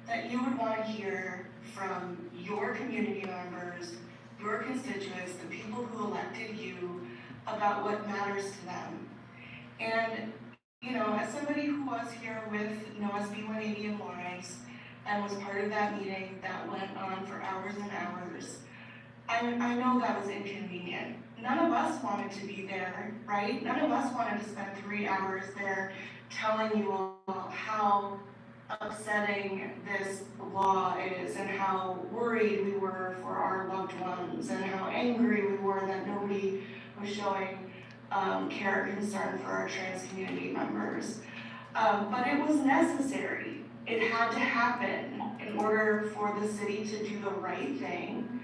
F: that you would want to hear from your community members, your constituents, the people who elected you, about what matters to them. And, you know, as somebody who was here with SB 180 in Lawrence and was part of that meeting that went on for hours and hours, I know that was inconvenient. None of us wanted to be there, right? None of us wanted to spend 3 hours there telling you all how upsetting this law is and how worried we were for our loved ones and how angry we were that nobody was showing care or concern for our trans community members. But it was necessary. It had to happen in order for the city to do the right thing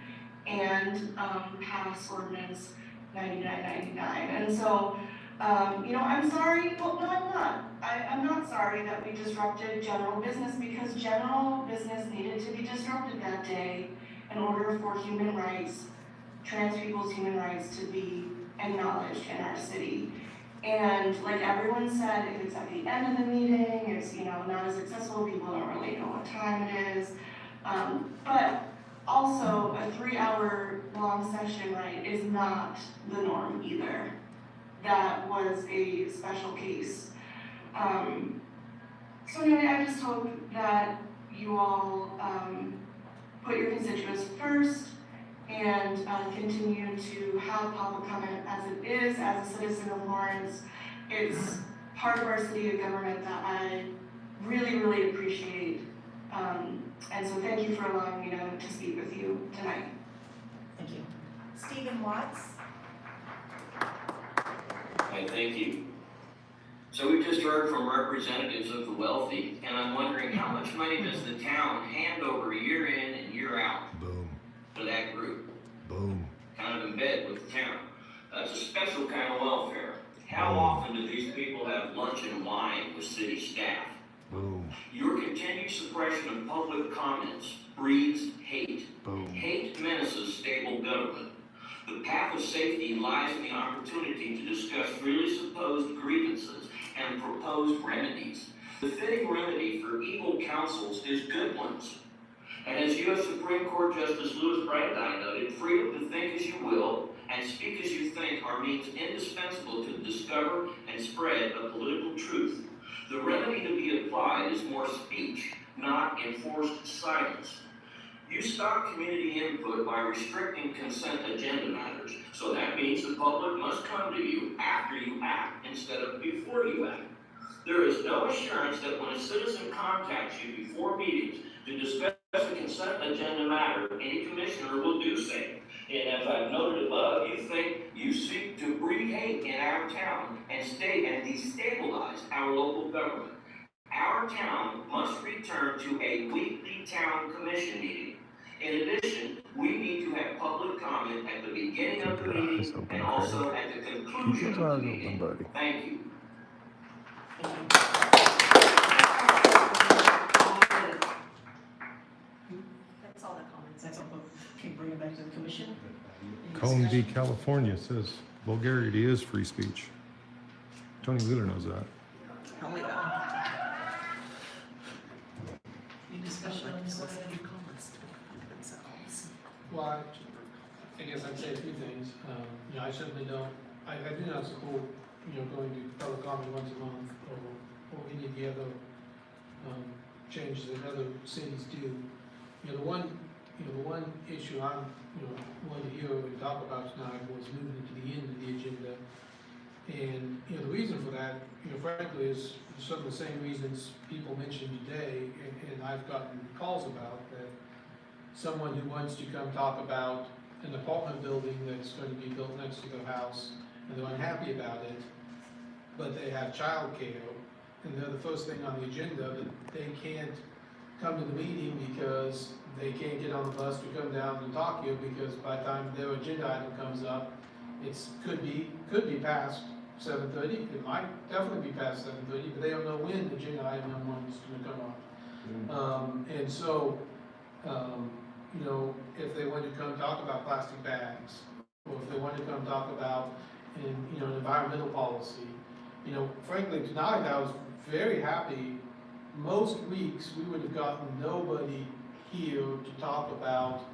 F: and pass ordinance 9999. And so, you know, I'm sorry. Well, no, I'm not. I'm not sorry that we disrupted general business, because general business needed to be disrupted that day in order for human rights, trans people's human rights, to be acknowledged in our city. And like everyone said, if it's at the end of the meeting, it's, you know, not as accessible, people don't really know what time it is. But also, a 3-hour long session, right, is not the norm either. That was a special case. So anyway, I just hope that you all put your constituents first and continue to have public comment as it is, as a citizen of Lawrence. It's part of our city of government that I really, really appreciate. And so thank you for allowing me to speak with you tonight.
O: Thank you. Stephen Watts.
P: Hi, thank you. So we just heard from representatives of the wealthy, and I'm wondering how much money does the town hand over year in and year out to that group?
B: Boom.
P: Kind of in bed with the town. That's a special kind of welfare. How often do these people have lunch and wine with city staff?
B: Boom.
P: Your continued suppression of public comments breeds hate.
B: Boom.
P: Hate menaces stable government. The path of safety lies in the opportunity to discuss freely supposed grievances and proposed remedies. The fitting remedy for evil counsels is good ones. And as U.S. Supreme Court Justice Louis Brandeis noted, freedom to think as you will and speak as you think are means indispensable to discover and spread a political truth. The remedy to be applied is more speech, not enforced silence. You stop community input by restricting consent agenda matters, so that means the public must come to you after you act instead of before you act. There is no assurance that when a citizen contacts you before meetings to discuss a consent agenda matter, any commissioner will do so. And as I've noted above, you think you seek to breed hate in our town and destabilize our local government. Our town must return to a weekly town commission meeting. In addition, we need to have public comment at the beginning of the meeting and also at the conclusion of the meeting. Thank you.
A: That's all the comments. That's all. Can bring it back to the commission.
B: Cone v. California says vulgarity is free speech. Tony Wheeler knows that.
A: Any discussion on this? Any comments?
G: Well, I guess I'd say a few things. I certainly don't, I do not support, going to public comment once a month or any of the other changes that other cities do. The one issue I'm, wanted to hear and talk about tonight was moving to the end of the agenda. And, the reason for that, frankly, is some of the same reasons people mentioned today, and I've gotten calls about that. Someone who wants to come talk about an apartment building that's going to be built next to their house, and they're unhappy about it, but they have childcare, and they're the first thing on the agenda, but they can't come to the meeting because they can't get on the bus to come down and talk here, because by the time their agenda item comes up, could be past 7:30. It might definitely be past 7:30, but they don't know when the agenda item number one is going to come up. And so, if they want to come talk about plastic bags, or if they want to come talk about an environmental policy, frankly, tonight I was very happy. Most weeks we would have gotten nobody here to talk about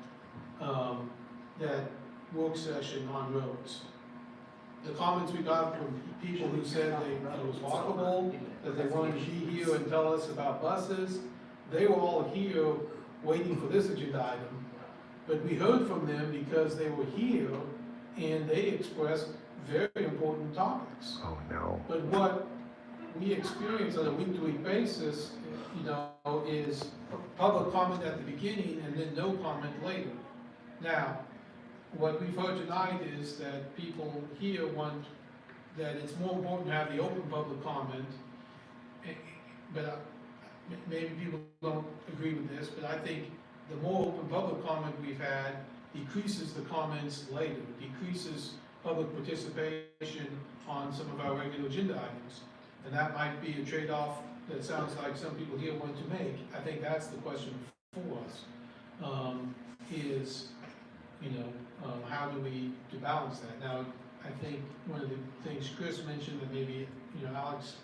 G: that work session on roads. The comments we got from people who said it was walkable, that they wanted to be here and tell us about buses, they were all here waiting for this agenda item. But we heard from them because they were here and they expressed very important topics.
B: Oh no.
G: But what we experience on a week-to-week basis, is public comment at the beginning and then no comment later. Now, what we've heard tonight is that people here want that it's more important to have the open public comment, but maybe people don't agree with this, but I think the more open public comment we've had decreases the comments later, decreases public participation on some of our regular agenda items. And that might be a trade-off that sounds like some people here want to make. I think that's the question for us, how do we balance that? Now, I think one of the things Chris mentioned, and maybe, Alex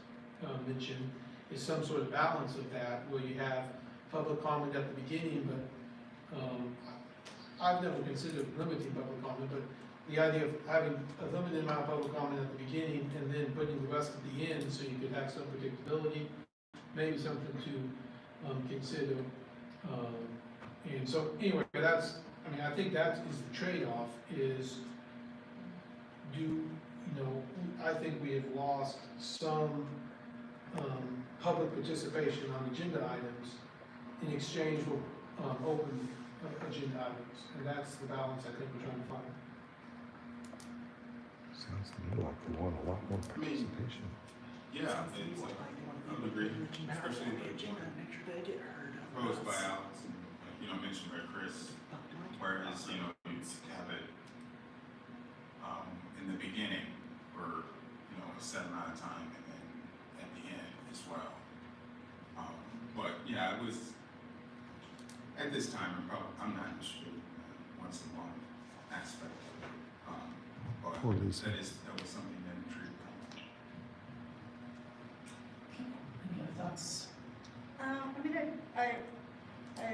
G: mentioned, is some sort of balance of that, where you have public comment at the beginning, but I've never considered limiting public comment, but the idea of having a limited amount of public comment at the beginning and then putting the rest at the end so you could have some predictability, maybe something to consider. And so anyway, I think that is the trade-off, is I think we have lost some public participation on agenda items in exchange for open agenda items. And that's the balance I think we're trying to find.
B: Sounds to me like we want a lot more participation.
Q: Yeah, I would agree, especially the proposed by Alex and, mentioned by Chris, whereas, you have it in the beginning for, a set amount of time and then at the end as well. But yeah, it was, at this time, I'm not interested in once a month aspect of it. But
B: Poor Lisa.
Q: that was something that intrigued me.
A: Any other thoughts?
R: I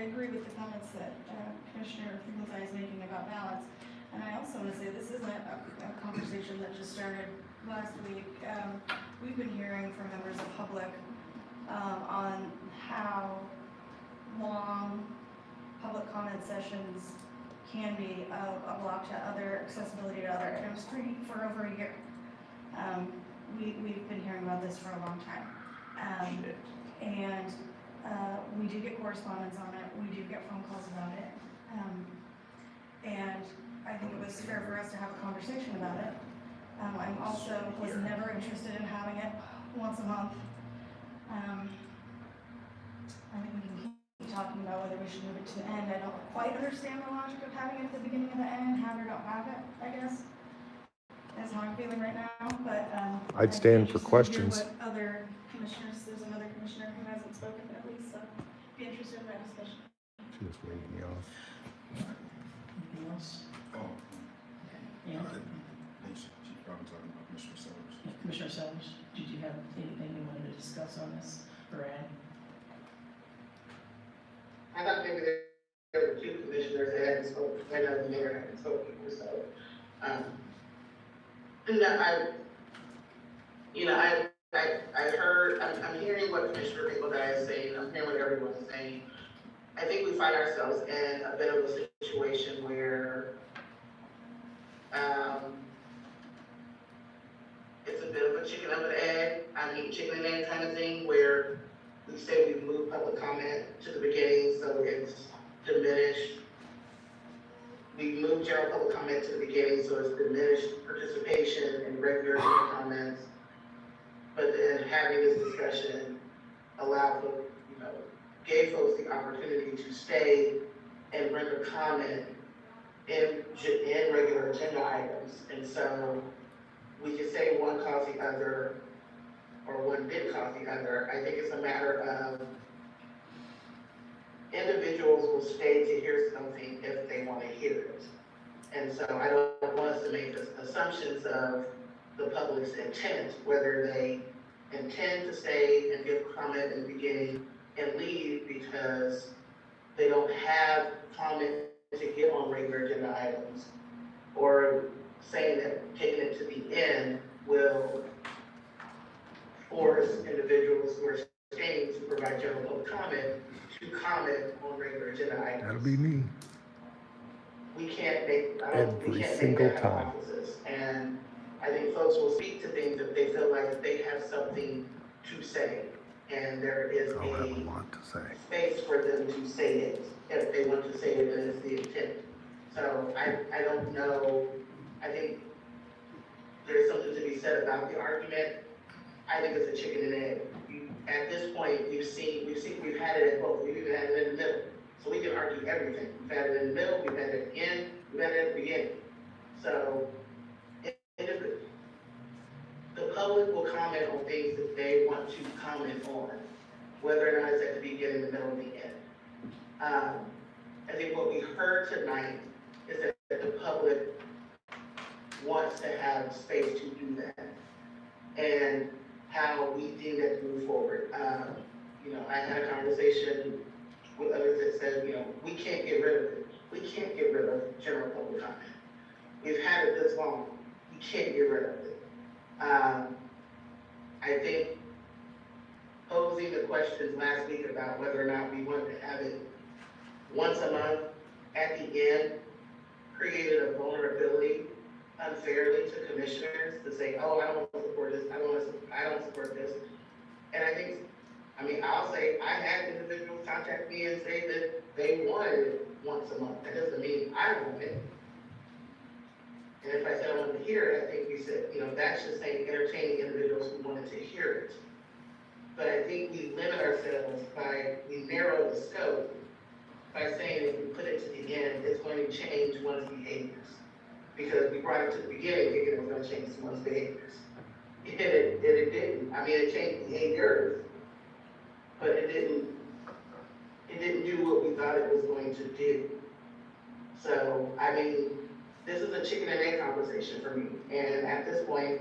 R: agree with the comments that Commissioner Finkelstein is making about balance. And I also want to say this isn't a conversation that just started last week. We've been hearing from members of public on how long public comment sessions can be a block to other accessibility to other items for over a year. We've been hearing about this for a long time. And we do get correspondence on it, we do get phone calls about it. And I think it was fair for us to have a conversation about it. I'm also was never interested in having it once a month. I think we can keep talking about whether we should move it to the end. I don't quite understand the logic of having it at the beginning and the end, have or don't have it, I guess. That's how I'm feeling right now, but
B: I'd stand for
R: interested to hear
B: questions.
R: what other commissioners, there's another commissioner who hasn't spoken at least, so be interested in that discussion.
B: She was waving me off.
A: Anything else?
Q: Oh,
A: Okay. Yeah.
Q: she's probably talking about Commissioner Sellers.
A: Commissioner Sellers, did you have anything you wanted to discuss on this or add?
T: I thought maybe there were two commissioners that hadn't spoken, and the mayor hadn't spoken, so, I'm hearing what Commissioner Finkelstein is saying, I'm hearing what everyone is saying. I think we find ourselves in a bit of a situation where, it's a bit of a chicken and egg, chicken and egg kind of thing, where we say we move public comment to the beginning, so it's diminished. We move general public comment to the beginning, so it's diminished participation in regular general comments. But then having this discussion allow for, gave folks the opportunity to stay and render comment in regular agenda items. And so we can say one caused the other, or one did cause the other. I think it's a matter of individuals will stay to hear something if they want to hear it. And so I don't want us to make assumptions of the public's intent, whether they intend to stay and give comment in the beginning and leave because they don't have comment to give on regular agenda items, or saying that taking it to the end will force individuals who are staying to provide general public comment to comment on regular agenda items.
B: That'll be me.
T: We can't make
B: Every single
T: that
B: time.
T: hypothesis. And I think folks will speak to things if they feel like they have something to say, and there is
B: I'll have a lot to say.
T: space for them to say it if they want to say it and it's the intent. So I don't know. I think there's something to be said about the argument. I think it's a chicken and egg. At this point, we've had it at both. We've even had it in the middle. So we can argue everything. We've had it in the middle, we've had it at the end, we've had it at the beginning. So the public will comment on things that they want to comment on, whether or not it's at the beginning, the middle, or the end. I think what we heard tonight is that the public wants to have space to do that, and how we deem that to move forward. I had a conversation with others that said, we can't get rid of it. We can't get rid of general public comment. We've had it this long. We can't get rid of it. I think posing the questions last week about whether or not we wanted to have it once a month at the end created a vulnerability unfairly to commissioners to say, oh, I don't support this, I don't support this. And I'll say, I had individuals contact me and say that they wanted it once a month. That doesn't mean I want it. And if I said I wanted to hear it, I think we said, that's just saying entertaining individuals who wanted to hear it. But I think we limit ourselves we narrow the scope by saying if we put it to the end, it's going to change one's behaviors. Because we brought it to the beginning thinking it was going to change someone's behaviors. And it didn't. It changed behaviors, but it didn't It didn't do what we thought it was going to do. So, I mean, this is a chicken and egg conversation for me. And at this point,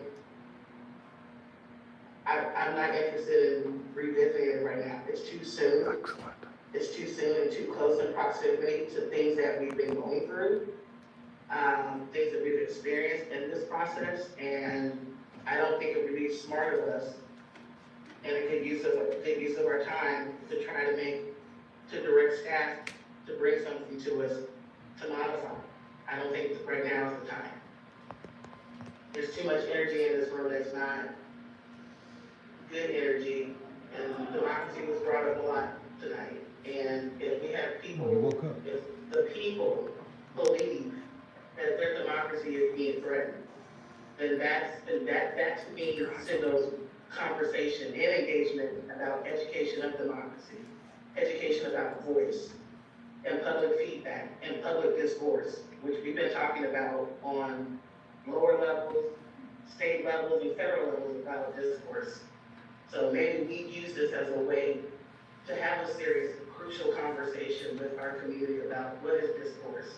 T: I'm not interested in revisiting it right now. It's too soon.
B: Excellent.
T: It's too soon and too close in proximity to things that we've been going through, things that we've experienced in this process. And I don't think it would be smart of us and a good use of our time to try to direct staff to bring something to us to modify. I don't think right now is the time. There's too much energy in this room that's not good energy, and democracy was brought up a lot tonight. And if we have people, if the people believe that their democracy is being threatened, then that to me signals conversation and engagement about education of democracy, education about voice, and public feedback, and public discourse, which we've been talking about on lower levels, state levels, and federal levels about discourse. So maybe we use this as a way to have a serious, crucial conversation with our community about what is discourse,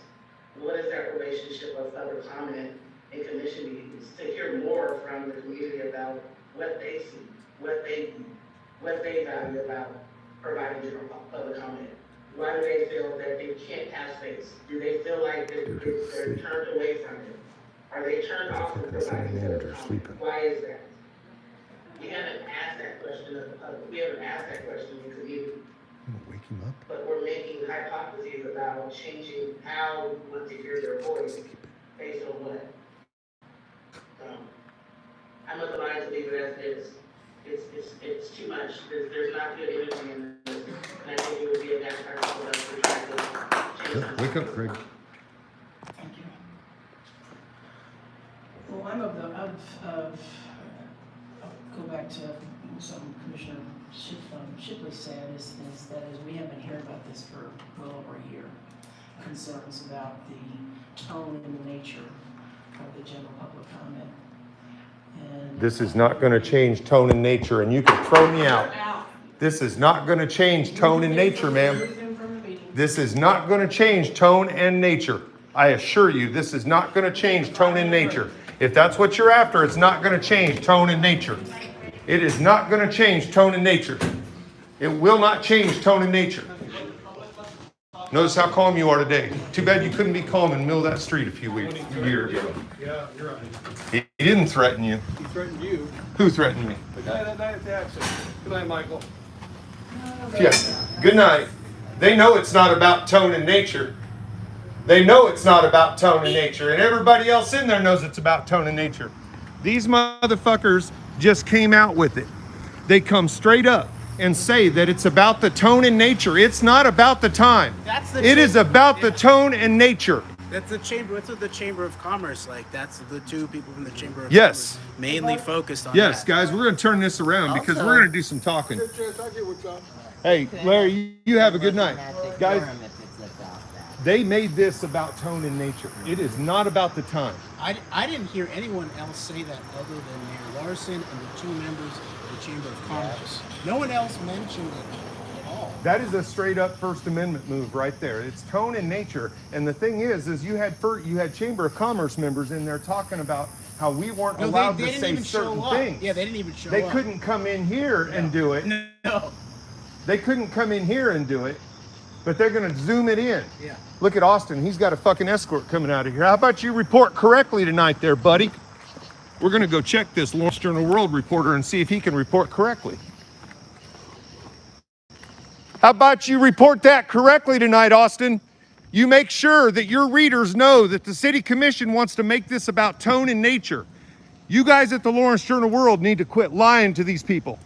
T: what is that relationship of public comment and commission meetings, to hear more from the community about what they see, what they view, what they value about providing general public comment. Why do they feel that they can't have space? Do they feel like they're turned away from it? Are they turned off from providing public comment? Why is that? We haven't asked that question of the public. We haven't asked that question in the community.
B: Wake him up.
T: But we're making hypotheses about changing how we want to hear their voice based on what? I'm of the mind to leave it as is. It's too much. There's not good energy in this. And I think it would be a bad practice for us to try to change something.
B: Wake up, Craig.
A: Thank you. Well, I'm I'll go back to something Commissioner Shipley said, is that as we have been hearing about this for well over a year, concerns about the tone and the nature of the general public comment. And
B: This is not going to change tone and nature, and you can throw me out. This is not going to change tone and nature, ma'am. This is not going to change tone and nature. I assure you, this is not going to change tone and nature. If that's what you're after, it's not going to change tone and nature. It is not going to change tone and nature. It will not change tone and nature. Notice how calm you are today. Too bad you couldn't be calm in the middle of that street a year ago.
G: Yeah, you're right.
B: He didn't threaten you.
G: He threatened you.
B: Who threatened me?
G: The guy that night at the accident. Good night, Michael.
B: Yes. Good night. They know it's not about tone and nature. They know it's not about tone and nature, and everybody else in there knows it's about tone and nature. These motherfuckers just came out with it. They come straight up and say that it's about the tone and nature. It's not about the time. It is about the tone and nature.
L: That's the chamber. What's with the Chamber of Commerce? Like, that's the two people from the Chamber of
B: Yes.
L: Commerce mainly focused on
B: Yes,
L: that.
B: guys, we're going to turn this around because we're going to do some talking. Hey, Larry, you have a good night. Guys, they made this about tone and nature. It is not about the time.
L: I didn't hear anyone else say that other than Mayor Larson and the two members of the Chamber of Commerce. No one else mentioned it at all.
B: That is a straight up First Amendment move right there. It's tone and nature. And the thing is you had Chamber of Commerce members in there talking about how we weren't allowed to say certain things.
L: Yeah, they didn't even show up.
B: They couldn't come in here and do it.
L: No.
B: They couldn't come in here and do it, but they're going to zoom it in.
L: Yeah.
B: Look at Austin. He's got a fucking escort coming out of here. How about you report correctly tonight there, buddy? We're going to go check this Lawrence Journal World reporter and see if he can report correctly. How about you report that correctly tonight, Austin? You make sure that your readers know that the City Commission wants to make this about tone and nature. You guys at the Lawrence Journal World need to quit lying to these people.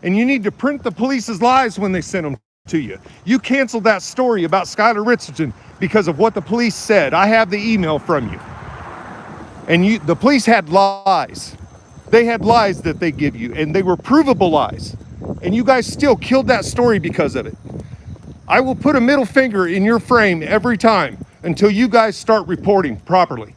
B: And you need to print the police's lies when they send them to you. You canceled that story about Skylar Richardson because of what the police said. I have the email from you. And the police had lies. They had lies that they give you, and they were provable lies. And you guys still killed that story because of it. I will put a middle finger in your frame every time until you guys start reporting properly.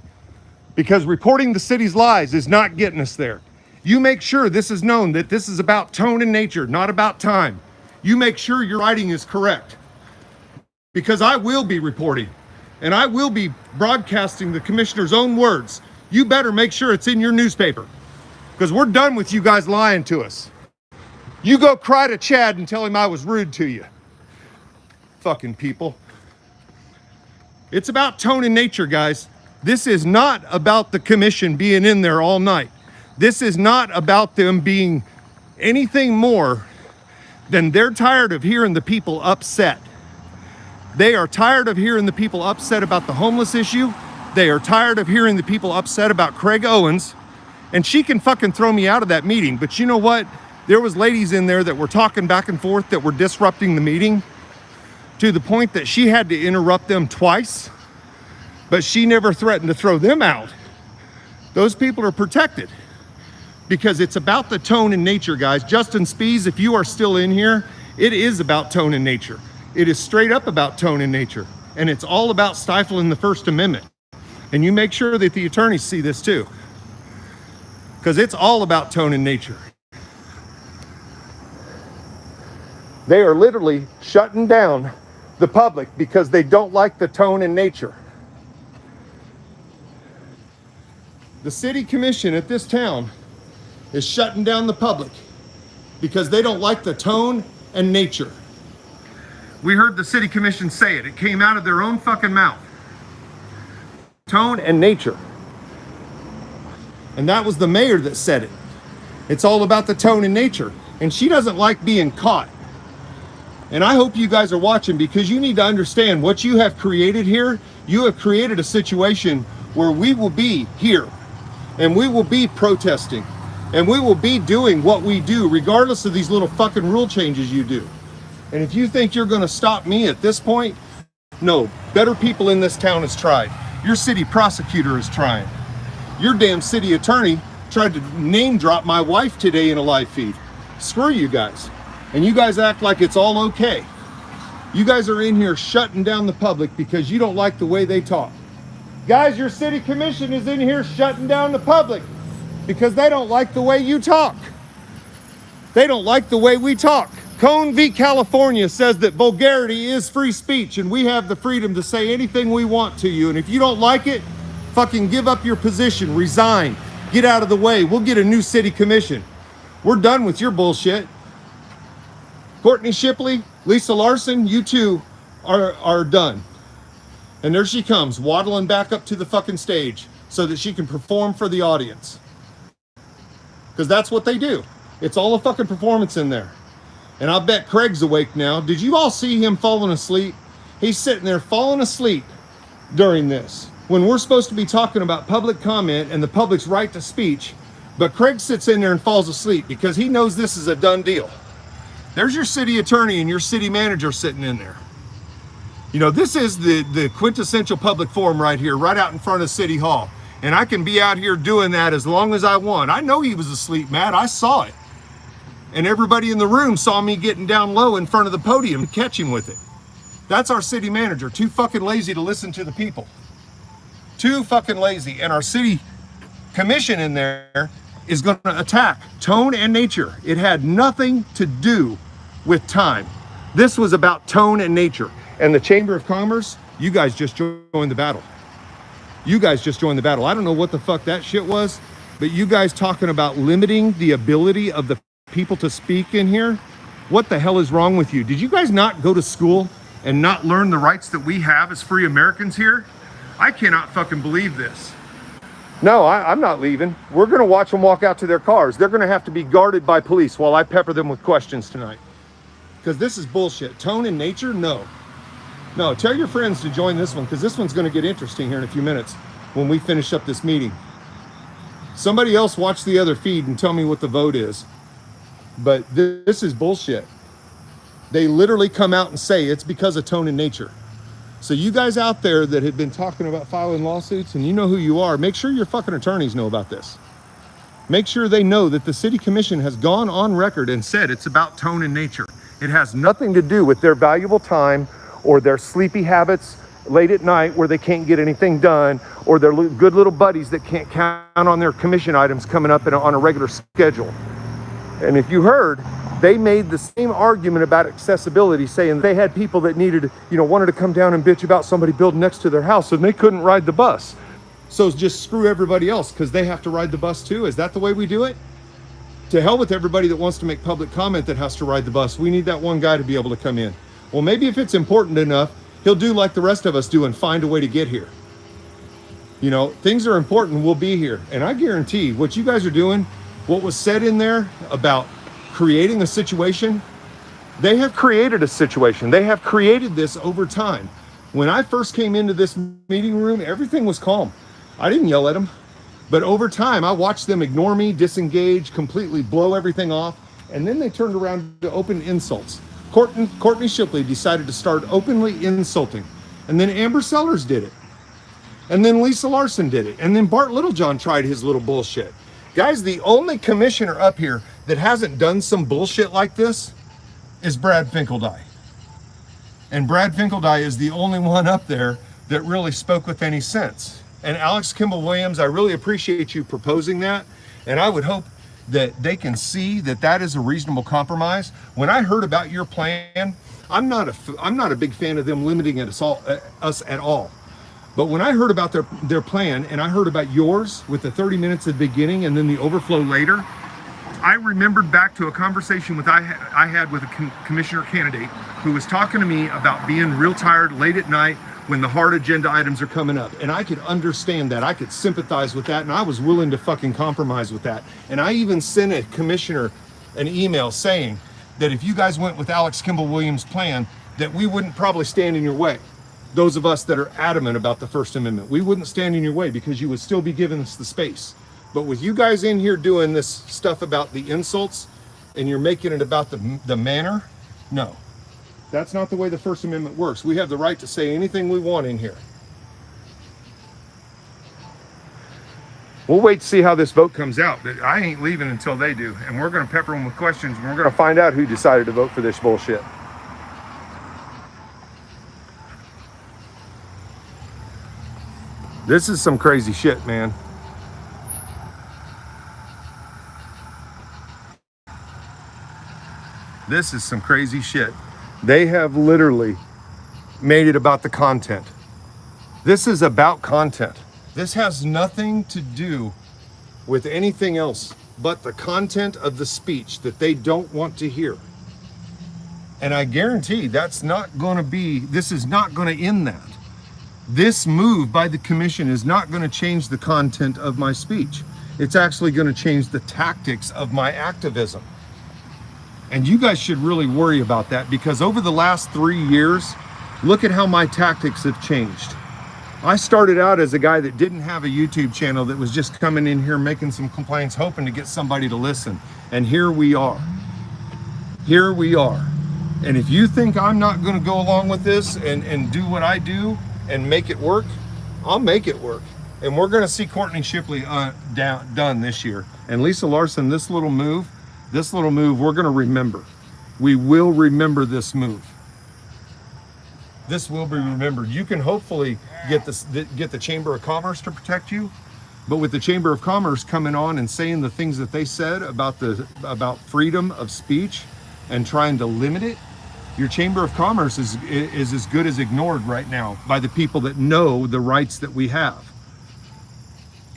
B: Because reporting the city's lies is not getting us there. You make sure this is known that this is about tone and nature, not about time. You make sure your writing is correct. because I will be reporting and I will be broadcasting the commissioner's own words. You better make sure it's in your newspaper, because we're done with you guys lying to us. You go cry to Chad and tell him I was rude to you. Fucking people. It's about tone and nature, guys. This is not about the commission being in there all night. This is not about them being anything more than they're tired of hearing the people upset. They are tired of hearing the people upset about the homeless issue. They are tired of hearing the people upset about Craig Owens. And she can fucking throw me out of that meeting. But you know what? There was ladies in there that were talking back and forth that were disrupting the meeting to the point that she had to interrupt them twice. But she never threatened to throw them out. Those people are protected because it's about the tone and nature, guys. Justin Spees, if you are still in here, it is about tone and nature. It is straight up about tone and nature. And it's all about stifling the First Amendment. And you make sure that the attorneys see this too, because it's all about tone and nature. They are literally shutting down the public because they don't like the tone and nature. The city commission at this town is shutting down the public because they don't like the tone and nature. We heard the city commission say it. It came out of their own fucking mouth. Tone and nature. And that was the mayor that said it. It's all about the tone and nature. And she doesn't like being caught. And I hope you guys are watching, because you need to understand what you have created here. You have created a situation where we will be here and we will be protesting and we will be doing what we do regardless of these little fucking rule changes you do. And if you think you're going to stop me at this point, no. Better people in this town has tried. Your city prosecutor is trying. Your damn city attorney tried to name drop my wife today in a live feed. Screw you guys. And you guys act like it's all okay. You guys are in here shutting down the public because you don't like the way they talk. Guys, your city commission is in here shutting down the public because they don't like the way you talk. They don't like the way we talk. Cone v. California says that vulgarity is free speech and we have the freedom to say anything we want to you. And if you don't like it, fucking give up your position, resign, get out of the way. We'll get a new city commission. We're done with your bullshit. Courtney Shipley, Lisa Larson, you two are done. And there she comes, waddling back up to the fucking stage so that she can perform for the audience. Because that's what they do. It's all a fucking performance in there. And I'll bet Craig's awake now. Did you all see him falling asleep? He's sitting there falling asleep during this, when we're supposed to be talking about public comment and the public's right to speech. But Craig sits in there and falls asleep because he knows this is a done deal. There's your city attorney and your city manager sitting in there. You know, this is the quintessential public forum right here, right out in front of City Hall. And I can be out here doing that as long as I want. I know he was asleep, Matt. I saw it. And everybody in the room saw me getting down low in front of the podium to catch him with it. That's our city manager, too fucking lazy to listen to the people. Too fucking lazy. And our city commission in there is going to attack tone and nature. It had nothing to do with time. This was about tone and nature. And the Chamber of Commerce, you guys just joined the battle. You guys just joined the battle. I don't know what the fuck that shit was, but you guys talking about limiting the ability of the people to speak in here? What the hell is wrong with you? Did you guys not go to school and not learn the rights that we have as free Americans here? I cannot fucking believe this. No, I'm not leaving. We're going to watch them walk out to their cars. They're going to have to be guarded by police while I pepper them with questions tonight. Because this is bullshit. Tone and nature? No. No, tell your friends to join this one, because this one's going to get interesting here in a few minutes when we finish up this meeting. Somebody else watch the other feed and tell me what the vote is. But this is bullshit. They literally come out and say it's because of tone and nature. So you guys out there that have been talking about filing lawsuits, and you know who you are, make sure your fucking attorneys know about this. Make sure they know that the city commission has gone on record and said it's about tone and nature. It has nothing to do with their valuable time or their sleepy habits late at night where they can't get anything done, or their good little buddies that can't count on their commission items coming up on a regular schedule. And if you heard, they made the same argument about accessibility, saying they had people that needed, wanted to come down and bitch about somebody building next to their house and they couldn't ride the bus. So just screw everybody else because they have to ride the bus too. Is that the way we do it? To hell with everybody that wants to make public comment that has to ride the bus. We need that one guy to be able to come in. Well, maybe if it's important enough, he'll do like the rest of us do and find a way to get here. Things are important, we'll be here. And I guarantee what you guys are doing, what was said in there about creating a situation, they have created a situation. They have created this over time. When I first came into this meeting room, everything was calm. I didn't yell at them. But over time, I watched them ignore me, disengage, completely blow everything off. And then they turned around to open insults. Courtney Shipley decided to start openly insulting. And then Amber Sellers did it. And then Lisa Larson did it. And then Bart Littlejohn tried his little bullshit. Guys, the only commissioner up here that hasn't done some bullshit like this is Brad Finkeldye. And Brad Finkeldye is the only one up there that really spoke with any sense. And Alex Kimball Williams, I really appreciate you proposing that. And I would hope that they can see that that is a reasonable compromise. When I heard about your plan, I'm not a big fan of them limiting us at all. But when I heard about their plan, and I heard about yours with the 30 minutes at the beginning and then the overflow later, I remembered back to a conversation I had with a commissioner candidate who was talking to me about being real tired late at night when the hard agenda items are coming up. And I could understand that. I could sympathize with that. And I was willing to fucking compromise with that. And I even sent a commissioner an email saying that if you guys went with Alex Kimball Williams' plan, that we wouldn't probably stand in your way. Those of us that are adamant about the First Amendment, we wouldn't stand in your way because you would still be giving us the space. But with you guys in here doing this stuff about the insults and you're making it about the manner, no. That's not the way the First Amendment works. We have the right to say anything we want in here. We'll wait to see how this vote comes out. But I ain't leaving until they do. And we're going to pepper them with questions. And we're going to find out who decided to vote for this bullshit. This is some crazy shit, man. This is some crazy shit. They have literally made it about the content. This is about content. This has nothing to do with anything else but the content of the speech that they don't want to hear. And I guarantee this is not going to end that. This move by the commission is not going to change the content of my speech. It's actually going to change the tactics of my activism. And you guys should really worry about that because over the last 3 years, look at how my tactics have changed. I started out as a guy that didn't have a YouTube channel that was just coming in here making some complaints, hoping to get somebody to listen. And here we are. Here we are. And if you think I'm not going to go along with this and do what I do and make it work, I'll make it work. And we're going to see Courtney Shipley done this year. And Lisa Larson, this little move, we're going to remember. We will remember this move. This will be remembered. You can hopefully get the Chamber of Commerce to protect you, but with the Chamber of Commerce coming on and saying the things that they said about freedom of speech and trying to limit it, your Chamber of Commerce is as good as ignored right now by the people that know the rights that we have.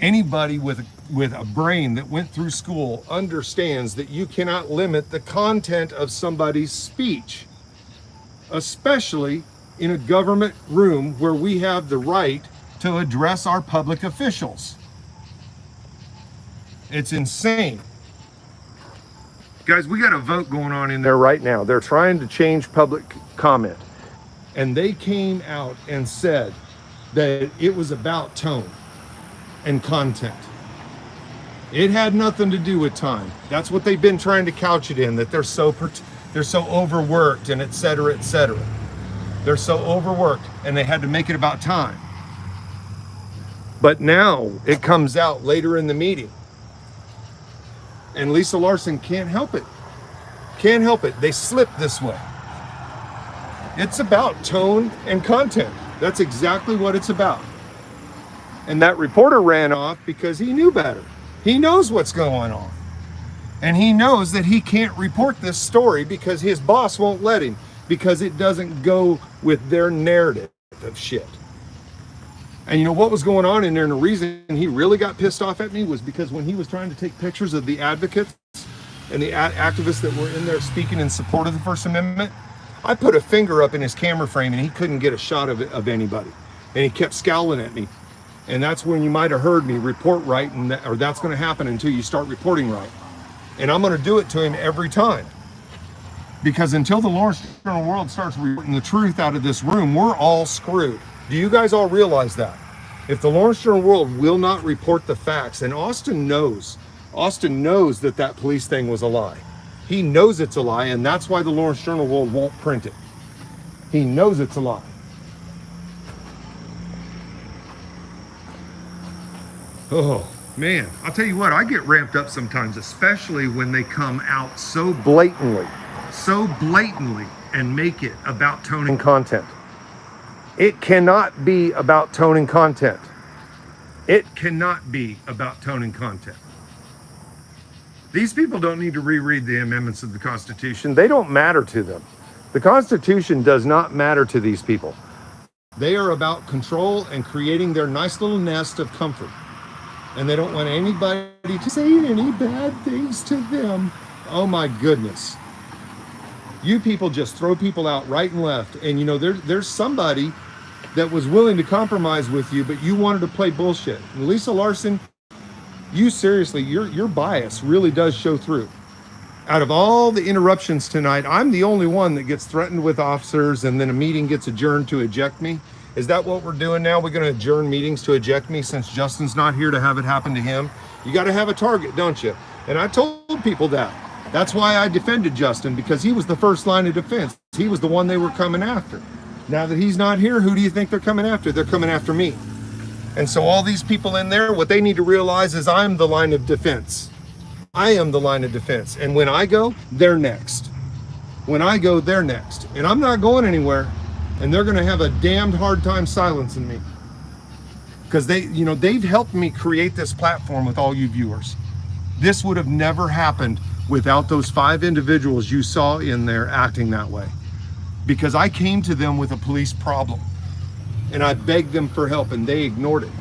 B: Anybody with a brain that went through school understands that you cannot limit the content of somebody's speech, especially in a government room where we have the right to address our public officials. It's insane. Guys, we got a vote going on in there right now. They're trying to change public comment. And they came out and said that it was about tone and content. It had nothing to do with time. That's what they've been trying to couch it in, that they're so overworked and et cetera, et cetera. They're so overworked and they had to make it about time. But now it comes out later in the meeting. And Lisa Larson can't help it. Can't help it. They slip this way. It's about tone and content. That's exactly what it's about. And that reporter ran off because he knew better. He knows what's going on. And he knows that he can't report this story because his boss won't let him, because it doesn't go with their narrative of shit. And you know what was going on in there, and the reason he really got pissed off at me was because when he was trying to take pictures of the advocates and the activists that were in there speaking in support of the First Amendment, I put a finger up in his camera frame and he couldn't get a shot of anybody. And he kept scowling at me. And that's when you might have heard me report right, and or that's going to happen until you start reporting right. And I'm going to do it to him every time. Because until the Lawrence Journal World starts reporting the truth out of this room, we're all screwed. Do you guys all realize that? If the Lawrence Journal World will not report the facts, and Austin knows that that police thing was a lie. He knows it's a lie, and that's why the Lawrence Journal World won't print it. He knows it's a lie. Oh, man, I'll tell you what, I get ramped up sometimes, especially when they come out so blatantly, and make it about tone and content. It cannot be about tone and content. It cannot be about tone and content. These people don't need to reread the amendments of the Constitution. They don't matter to them. The Constitution does not matter to these people. They are about control and creating their nice little nest of comfort. And they don't want anybody to say any bad things to them. Oh my goodness. You people just throw people out right and left. And you know, there's somebody that was willing to compromise with you, but you wanted to play bullshit. And Lisa Larson, you seriously, your bias really does show through. Out of all the interruptions tonight, I'm the only one that gets threatened with officers and then a meeting gets adjourned to eject me. Is that what we're doing now? We're going to adjourn meetings to eject me since Justin's not here to have it happen to him? You got to have a target, don't you? And I told people that. That's why I defended Justin, because he was the first line of defense. He was the one they were coming after. Now that he's not here, who do you think they're coming after? They're coming after me. And so all these people in there, what they need to realize is I'm the line of defense. I am the line of defense. And when I go, they're next. When I go, they're next. And I'm not going anywhere. And they're going to have a damned hard time silencing me. Because they've helped me create this platform with all you viewers. This would have never happened without those 5 individuals you saw in there acting that way. Because I came to them with a police problem. And I begged them for help and they ignored it.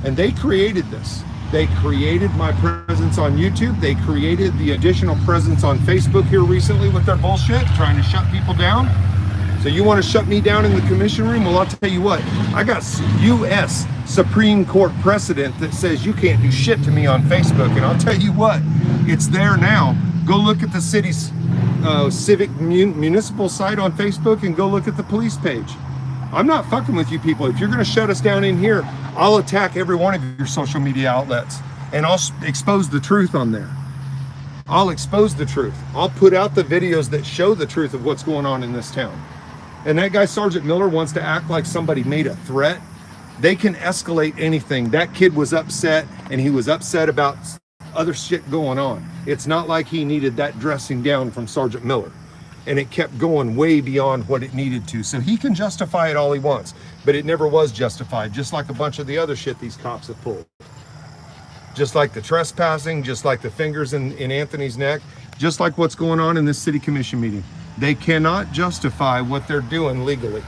B: And they created this. They created my presence on YouTube. They created the additional presence on Facebook here recently with their bullshit, trying to shut people down. So you want to shut me down in the commission room? Well, I'll tell you what, I got U.S. Supreme Court precedent that says you can't do shit to me on Facebook. And I'll tell you what, it's there now. Go look at the city's civic municipal site on Facebook and go look at the police page. I'm not fucking with you people. If you're going to shut us down in here, I'll attack every one of your social media outlets and I'll expose the truth on there. I'll expose the truth. I'll put out the videos that show the truth of what's going on in this town. And that guy, Sergeant Miller, wants to act like somebody made a threat. They can escalate anything. That kid was upset and he was upset about other shit going on. It's not like he needed that dressing down from Sergeant Miller. And it kept going way beyond what it needed to. So he can justify it all he wants, but it never was justified, just like a bunch of the other shit these cops have pulled. Just like the trespassing, just like the fingers in Anthony's neck, just like what's going on in this city commission meeting. They cannot justify what they're doing legally.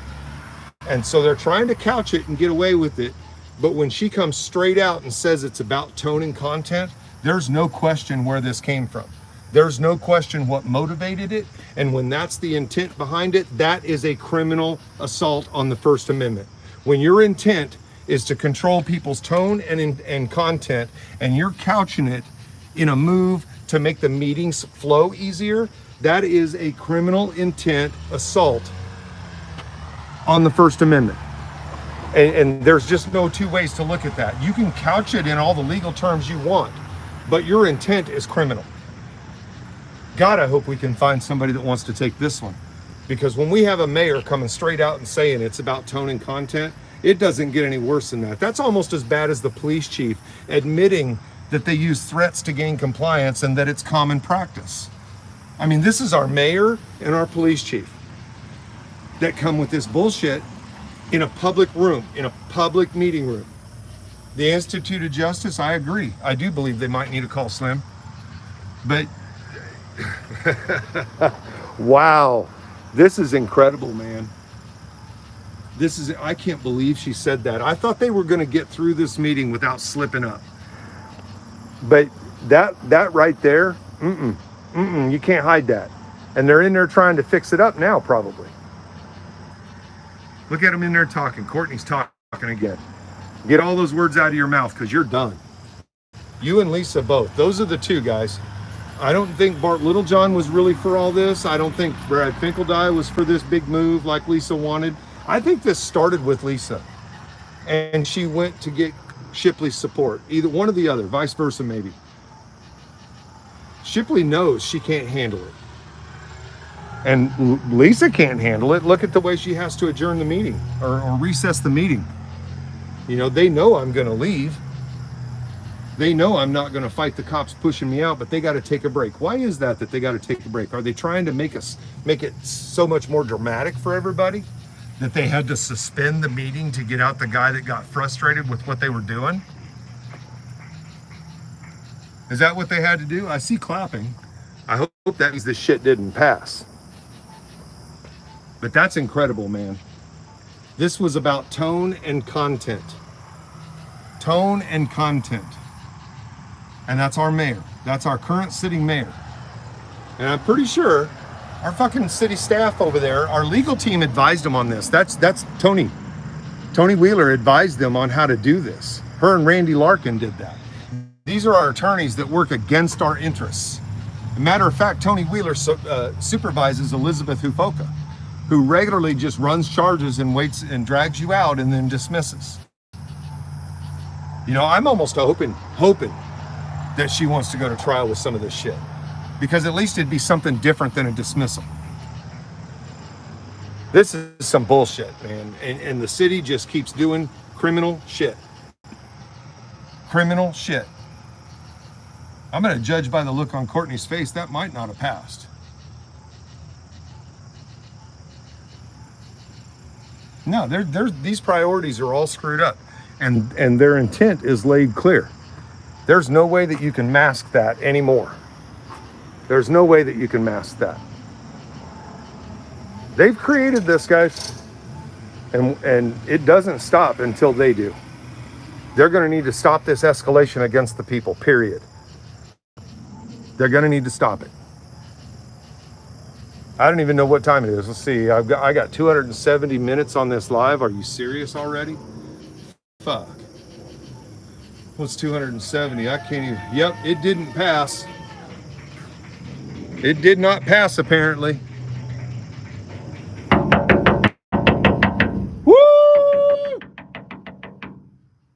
B: And so they're trying to couch it and get away with it. But when she comes straight out and says it's about tone and content, there's no question where this came from. There's no question what motivated it. And when that's the intent behind it, that is a criminal assault on the First Amendment. When your intent is to control people's tone and content, and you're couching it in a move to make the meetings flow easier, that is a criminal intent assault on the First Amendment. And there's just no two ways to look at that. You can couch it in all the legal terms you want, but your intent is criminal. God, I hope we can find somebody that wants to take this one. Because when we have a mayor coming straight out and saying it's about tone and content, it doesn't get any worse than that. That's almost as bad as the police chief admitting that they use threats to gain compliance and that it's common practice. I mean, this is our mayor and our police chief that come with this bullshit in a public room, in a public meeting room. The Institute of Justice, I agree. I do believe they might need to call Slim. But Wow. This is incredible, man. I can't believe she said that. I thought they were going to get through this meeting without slipping up. But that right there, you can't hide that. And they're in there trying to fix it up now, probably. Look at them in there talking. Courtney's talking again. Get all those words out of your mouth because you're done. You and Lisa both. Those are the two guys. I don't think Bart Littlejohn was really for all this. I don't think Brad Finkeldye was for this big move like Lisa wanted. I think this started with Lisa. And she went to get Shipley's support. Either one or the other, vice versa maybe. Shipley knows she can't handle it. And Lisa can't handle it. Look at the way she has to adjourn the meeting or recess the meeting. You know, they know I'm going to leave. They know I'm not going to fight the cops pushing me out, but they got to take a break. Why is that they got to take a break? Are they trying to make it so much more dramatic for everybody that they had to suspend the meeting to get out the guy that got frustrated with what they were doing? Is that what they had to do? I see clapping. I hope that means this shit didn't pass. But that's incredible, man. This was about tone and content. Tone and content. And that's our mayor. That's our current sitting mayor. And I'm pretty sure our fucking city staff over there, our legal team advised them on this. That's Tony. Tony Wheeler advised them on how to do this. Her and Randy Larkin did that. These are our attorneys that work against our interests. As a matter of fact, Tony Wheeler supervises Elizabeth Hufoka, who regularly just runs charges and waits and drags you out and then dismisses. You know, I'm almost hoping that she wants to go to trial with some of this shit, because at least it'd be something different than a dismissal. This is some bullshit, man. And the city just keeps doing criminal shit. Criminal shit. I'm going to judge by the look on Courtney's face. That might not have passed. No, these priorities are all screwed up, and their intent is laid clear. There's no way that you can mask that anymore. There's no way that you can mask that. They've created this, guys, and it doesn't stop until they do. They're going to need to stop this escalation against the people, period. They're going to need to stop it. I don't even know what time it is. Let's see. I got 270 minutes on this live. Are you serious already? Fuck. What's 270? I can't even. Yep, it didn't pass. It did not pass, apparently. Woo!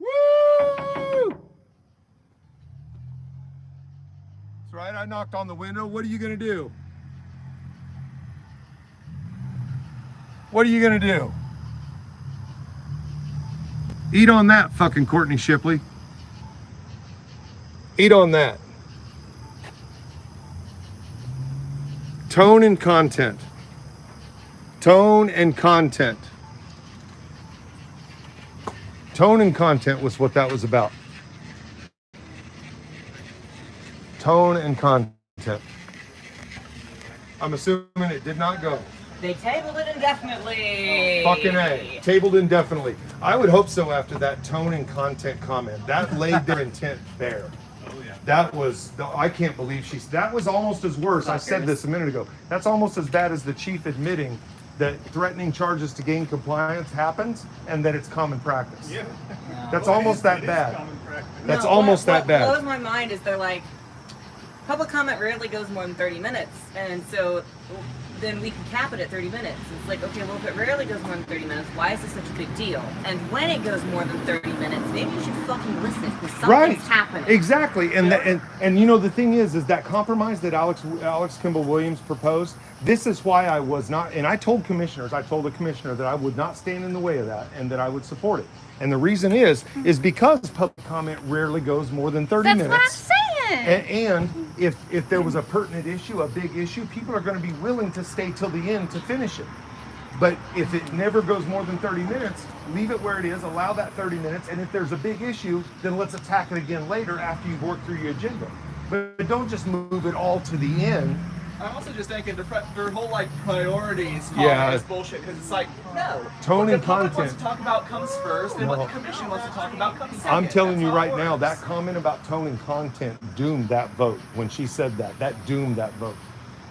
B: Woo! That's right. I knocked on the window. What are you going to do? What are you going to do? Eat on that, fucking Courtney Shipley. Eat on that. Tone and content. Tone and content. Tone and content was what that was about. Tone and content. I'm assuming it did not go.
I: They tabled it indefinitely.
B: Fucking A. Tabled indefinitely. I would hope so after that tone and content comment. That laid their intent bare. That was, I can't believe that was almost as worse. I said this a minute ago. That's almost as bad as the chief admitting that threatening charges to gain compliance happens and that it's common practice. Yeah. That's almost that bad. That's almost that bad.
I: What blows my mind is they're like, public comment rarely goes more than 30 minutes. And so then we can cap it at 30 minutes. It's like, okay, well, if it rarely goes more than 30 minutes, why is this such a big deal? And when it goes more than 30 minutes, maybe you should fucking listen because something's happening.
B: Exactly. And you know, the thing is that compromise that Alex Kimball Williams proposed, this is why I was not, and I told the commissioner that I would not stand in the way of that and that I would support it. And the reason is because public comment rarely goes more than 30 minutes.
C: That's what I'm saying.
B: And if there was a pertinent issue, a big issue, people are going to be willing to stay till the end to finish it. But if it never goes more than 30 minutes, leave it where it is, allow that 30 minutes, and if there's a big issue, then let's attack it again later after you've worked through your agenda. But don't just move it all to the end
N: I'm also just thinking their whole like priorities
B: Yeah.
N: is bullshit because it's like no,
B: Tone
N: what the
B: and
N: public wants to
B: content.
N: talk about comes first, and what
B: No.
N: the commission wants to talk about comes second.
B: I'm telling
N: That's
B: you
N: how it
B: right now, that
N: works.
B: comment about tone and content doomed that vote. When she said that, that doomed that vote.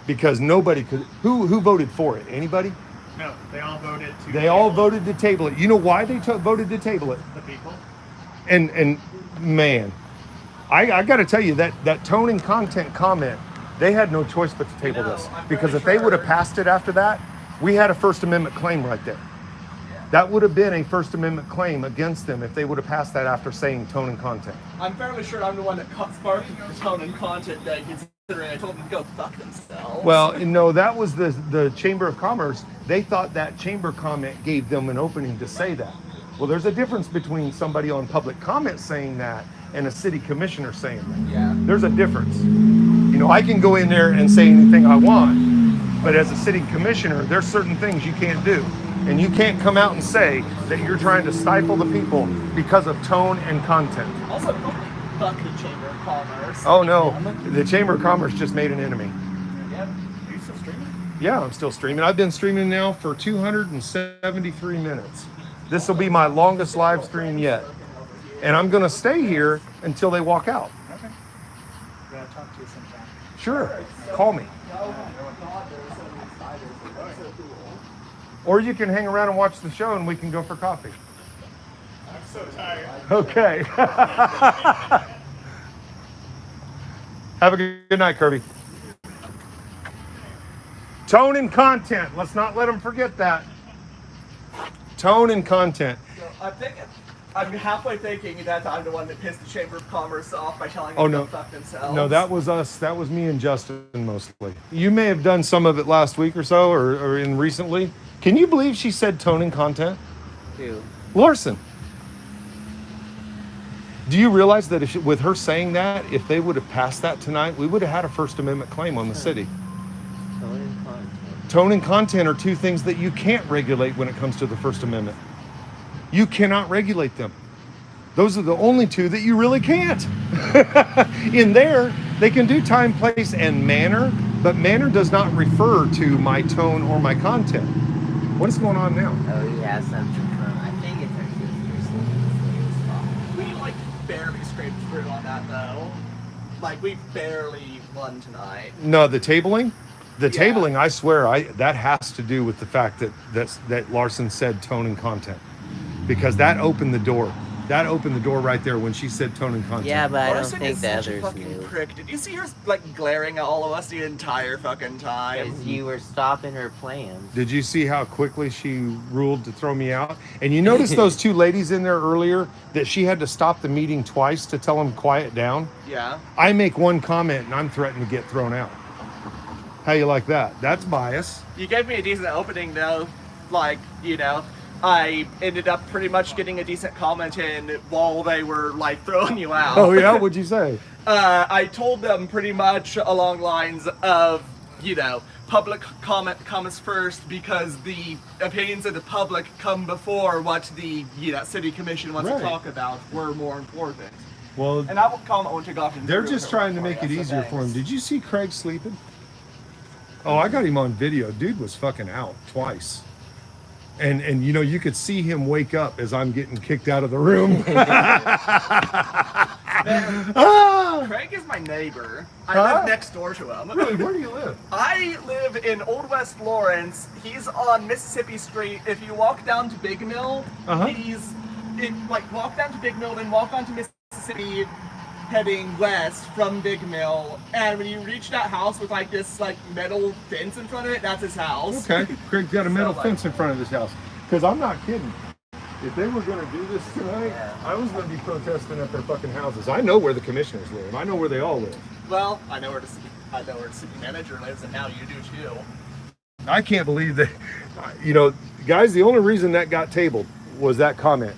B: Because nobody could, who voted for it? Anybody?
D: No, they all voted to.
B: They all voted to table it. You know why they voted to table it?
D: The people.
B: And man, I got to tell you that tone and content comment, they had no choice but to table this. Because if they would have passed it after that, we had a First Amendment claim right there. That would have been a First Amendment claim against them if they would have passed that after saying tone and content.
N: I'm fairly sure I'm the one that sparked the tone and content thing, considering I told them to go fuck themselves.
B: Well, no, that was the Chamber of Commerce. They thought that chamber comment gave them an opening to say that. Well, there's a difference between somebody on public comment saying that and a city commissioner saying that.
N: Yeah.
B: There's a difference. You know, I can go in there and say anything I want, but as a city commissioner, there's certain things you can't do. And you can't come out and say that you're trying to stifle the people because of tone and content.
N: Also, don't fuck the Chamber of Commerce.
B: Oh no, the Chamber of Commerce just made an enemy.
N: Yeah. Are you still streaming?
B: Yeah, I'm still streaming. I've been streaming now for 273 minutes. This will be my longest live stream yet. And I'm gonna stay here until they walk out.
D: Okay. Gotta talk to you sometime.
B: Sure, call me. Or you can hang around and watch the show and we can go for coffee.
D: I'm so tired.
B: Okay. Have a good night, Kirby. Tone and content. Let's not let them forget that. Tone and content.
N: So I'm halfway thinking that I'm the one that pissed the Chamber of Commerce off by telling them
B: Oh
N: to
B: no.
N: go fuck themselves.
B: No, that was us. That was me and Justin mostly. You may have done some of it last week or so or in recently. Can you believe she said tone and content?
K: Who?
B: Larson. Do you realize that with her saying that, if they would have passed that tonight, we would have had a First Amendment claim on the city?
K: Tone and content.
B: Tone and content are two things that you can't regulate when it comes to the First Amendment. You cannot regulate them. Those are the only two that you really can't. In there, they can do time, place, and manner, but manner does not refer to my tone or my content. What is going on now?
K: Oh, he has something from, I think it's our sister's
N: We like barely scraped through on that though. Like we barely won tonight.
B: No, the tabling? The tabling, I swear, that has to do with the fact that Larson said tone and content. Because that opened the door. That opened the door right there when she said tone and content.
K: Yeah, but I don't
N: Larson
K: think
N: is
K: the
N: such a
K: others
N: fucking
K: knew.
N: prick. Did you see her like glaring at all of us the entire fucking time?
K: Because you were stopping her plans.
B: Did you see how quickly she ruled to throw me out? And you notice those two ladies in there earlier that she had to stop the meeting twice to tell them quiet down?
N: Yeah.
B: I make one comment and I'm threatened to get thrown out. How you like that? That's bias.
N: You gave me a decent opening though. Like, you know, I ended up pretty much getting a decent comment in while they were like throwing you out.
B: Oh yeah, what'd you say?
N: I told them pretty much along lines of, you know, public comment comes first because the opinions of the public come before what the city commission wants
B: Right.
N: to talk about were more important.
B: Well,
N: And I won't comment on Chigoffin.
B: they're just trying to make it easier for him. Did you see Craig sleeping? Oh, I got him on video. Dude was fucking out twice. And you know, you could see him wake up as I'm getting kicked out of the room.
N: Craig is my neighbor. I
B: Huh?
N: live next door to him.
B: Really? Where do you live?
N: I live in Old West Lawrence. He's on Mississippi Street. If you walk down to Big Mill, walk down to Big Mill, then walk onto Mississippi, heading west from Big Mill. And when you reach that house with like this like metal fence in front of it, that's his house.
B: Okay, Craig's got a metal
N: So,
B: fence in front of his house. Because I'm not kidding. If they were going to do this tonight, I was going to be protesting at their fucking houses. I know where the commissioners live. I know where they all live.
N: Well, I know where the city manager lives, and now you do too.
B: I can't believe that, you know, guys, the only reason that got tabled was that comment.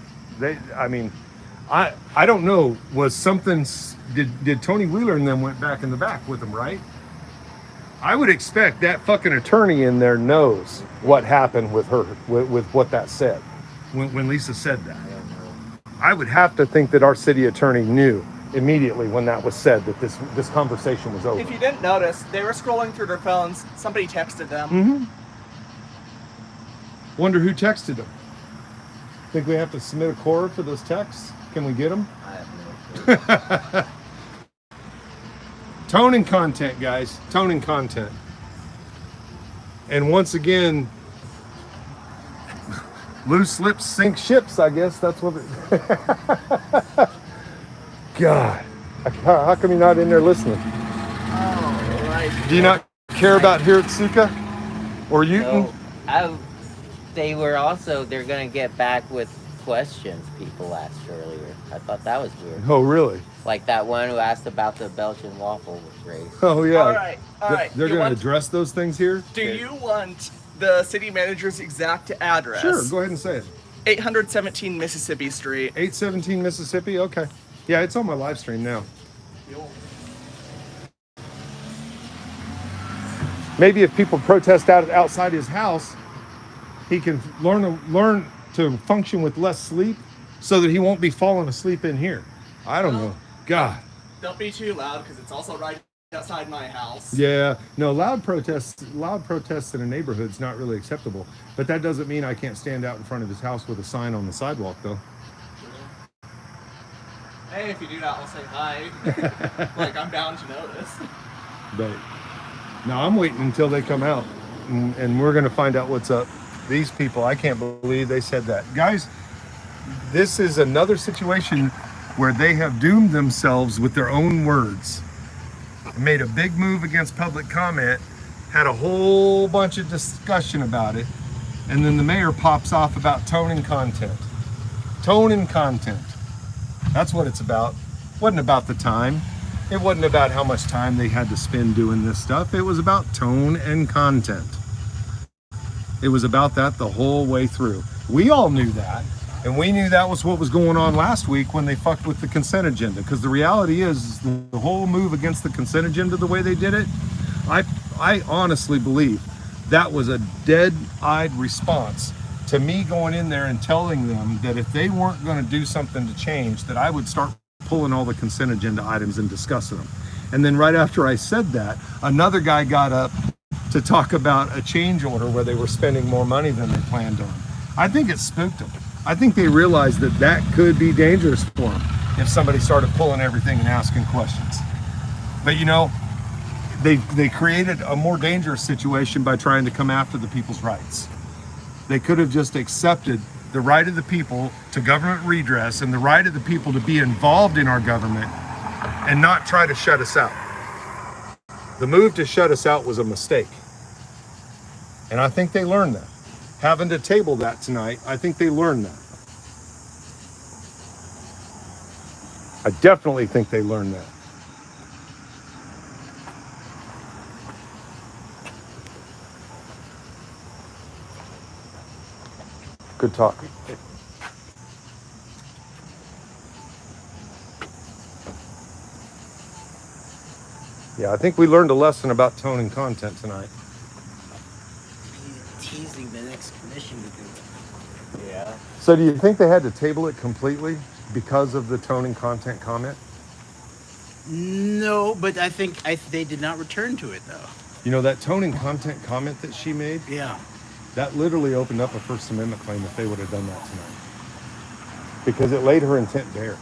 B: I don't know, was something, did Tony Wheeler and them went back in the back with them, right? I would expect that fucking attorney in there knows what happened with her, with what that said, when Lisa said that. I would have to think that our city attorney knew immediately when that was said that this conversation was over.
N: If you didn't notice, they were scrolling through their phones. Somebody texted them.
B: Mm-hmm. Wonder who texted them. Think we have to submit a core for those texts? Can we get them?
K: I have no clue.
B: Tone and content, guys. Tone and content. And once again, loose lips sink ships, I guess. That's what it... God. How come you're not in there listening?
K: Oh, right.
B: Do you not care about here at Suka? Or Uton?
K: No, they're gonna get back with questions people asked earlier. I thought that was weird.
B: Oh, really?
K: Like that one who asked about the Belgian waffle race.
B: Oh, yeah.
N: All right.
B: They're going to address those things here?
N: Do you want the city manager's exact address?
B: Sure, go ahead and say it.
N: 817 Mississippi Street.
B: 817 Mississippi? Okay. Yeah, it's on my live stream now. Maybe if people protest outside his house, he can learn to function with less sleep so that he won't be falling asleep in here. I don't know. God.
N: Don't be too loud because it's also right outside my house.
B: Yeah. No, loud protests in a neighborhood's not really acceptable. But that doesn't mean I can't stand out in front of his house with a sign on the sidewalk, though.
N: Hey, if you do that, I'll say hi. Like, I'm bound to notice.
B: But no, I'm waiting until they come out, and we're going to find out what's up. These people, I can't believe they said that. Guys, this is another situation where they have doomed themselves with their own words. Made a big move against public comment, had a whole bunch of discussion about it, and then the mayor pops off about tone and content. Tone and content. That's what it's about. Wasn't about the time. It wasn't about how much time they had to spend doing this stuff. It was about tone and content. It was about that the whole way through. We all knew that. And we knew that was what was going on last week when they fucked with the consent agenda. Because the reality is the whole move against the consent agenda, the way they did it, I honestly believe that was a dead-eyed response to me going in there and telling them that if they weren't going to do something to change, that I would start pulling all the consent agenda items and discussing them. And then right after I said that, another guy got up to talk about a change order where they were spending more money than they planned on. I think it spooked them. I think they realized that that could be dangerous for them if somebody started pulling everything and asking questions. But you know, they created a more dangerous situation by trying to come after the people's rights. They could have just accepted the right of the people to government redress and the right of the people to be involved in our government and not try to shut us out. The move to shut us out was a mistake. And I think they learned that. Having to table that tonight, I think they learned that. I definitely think they learned that. Good talk. Yeah, I think we learned a lesson about tone and content tonight.
L: Teasing the next commission to do it.
K: Yeah.
B: So do you think they had to table it completely because of the tone and content comment?
L: No, but I think they did not return to it though.
B: You know, that tone and content comment that she made?
L: Yeah.
B: That literally opened up a First Amendment claim if they would have done that tonight. Because it laid her intent bare.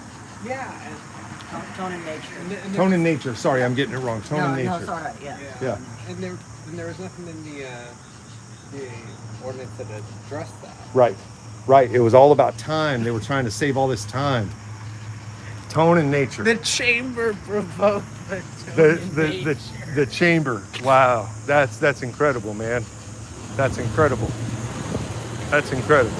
O: Yeah, and tone and nature.
B: Tone and nature. Sorry, I'm getting it wrong. Tone and nature.
O: No, it's all right, yeah.
B: Yeah.
S: And there was nothing in the ordinance that addressed that.
B: Right. Right. It was all about time. They were trying to save all this time. Tone and nature.
L: The chamber provoked
B: The chamber. Wow. That's incredible, man. That's incredible. That's incredible.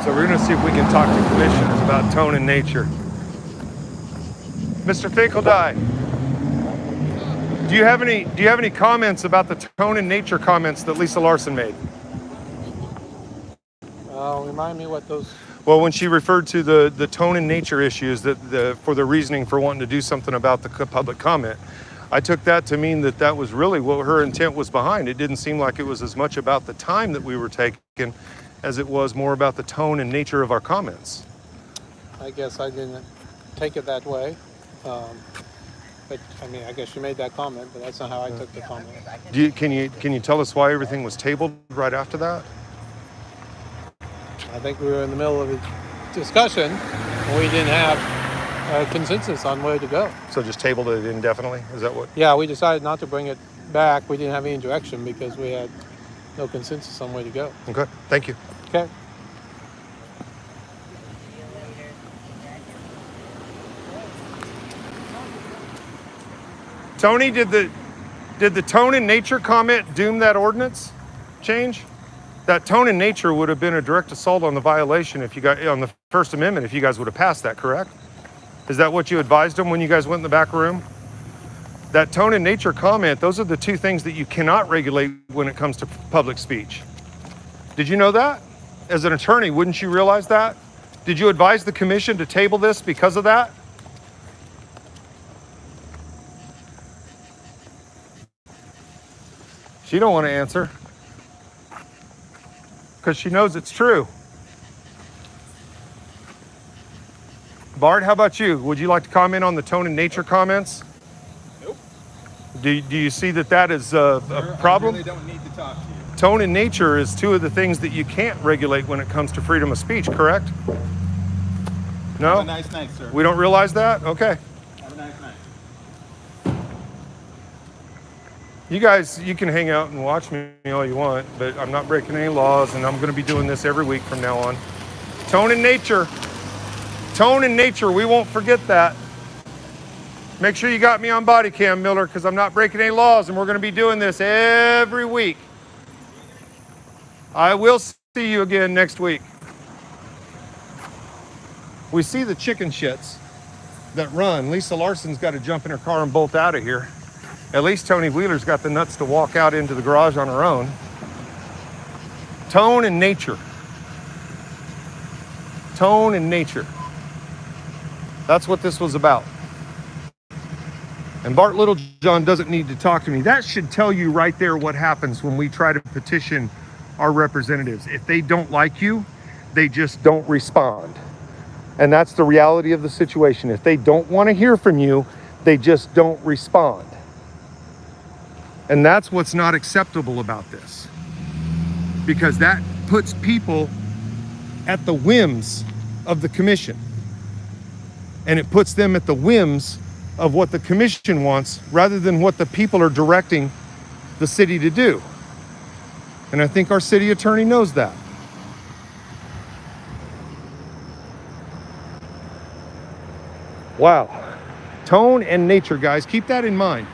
B: So we're going to see if we can talk to commissioners about tone and nature. Mr. Finkeldye, do you have any comments about the tone and nature comments that Lisa Larson made?
S: Remind me what those...
B: Well, when she referred to the tone and nature issues for the reasoning for wanting to do something about the public comment, I took that to mean that was really what her intent was behind. It didn't seem like it was as much about the time that we were taking as it was more about the tone and nature of our comments.
S: I guess I didn't take it that way. But I mean, I guess you made that comment, but that's not how I took the comment.
B: Can you tell us why everything was tabled right after that?
S: I think we were in the middle of a discussion and we didn't have a consensus on where to go.
B: So just tabled it indefinitely? Is that what?
S: Yeah, we decided not to bring it back. We didn't have any direction because we had no consensus on where to go.
B: Okay, thank you.
S: Okay.
B: Tony, did the tone and nature comment doom that ordinance change? That tone and nature would have been a direct assault on the violation if you got on the First Amendment if you guys would have passed that, correct? Is that what you advised them when you guys went in the back room? That tone and nature comment, those are the two things that you cannot regulate when it comes to public speech. Did you know that? As an attorney, wouldn't you realize that? Did you advise the commission to table this because of that? She don't want to answer because she knows it's true. Bart, how about you? Would you like to comment on the tone and nature comments?
Q: Nope.
B: Do you see that is a problem?
Q: I really don't need to talk to you.
B: Tone and nature is two of the things that you can't regulate when it comes to freedom of speech, correct? No?
Q: Have a nice night, sir.
B: We don't realize that? Okay.
Q: Have a nice night.
B: You guys, you can hang out and watch me all you want, but I'm not breaking any laws, and I'm going to be doing this every week from now on. Tone and nature. Tone and nature, we won't forget that. Make sure you got me on body cam, Miller, because I'm not breaking any laws, and we're going to be doing this every week. I will see you again next week. We see the chicken shits that run. Lisa Larson's got to jump in her car and bolt out of here. At least Tony Wheeler's got the nuts to walk out into the garage on her own. Tone and nature. Tone and nature. That's what this was about. And Bart Littlejohn doesn't need to talk to me. That should tell you right there what happens when we try to petition our representatives. If they don't like you, they just don't respond. And that's the reality of the situation. If they don't want to hear from you, they just don't respond. And that's what's not acceptable about this. Because that puts people at the whims of the commission. And it puts them at the whims of what the commission wants rather than what the people are directing the city to do. And I think our city attorney knows that. Wow. Tone and nature, guys. Keep that in mind.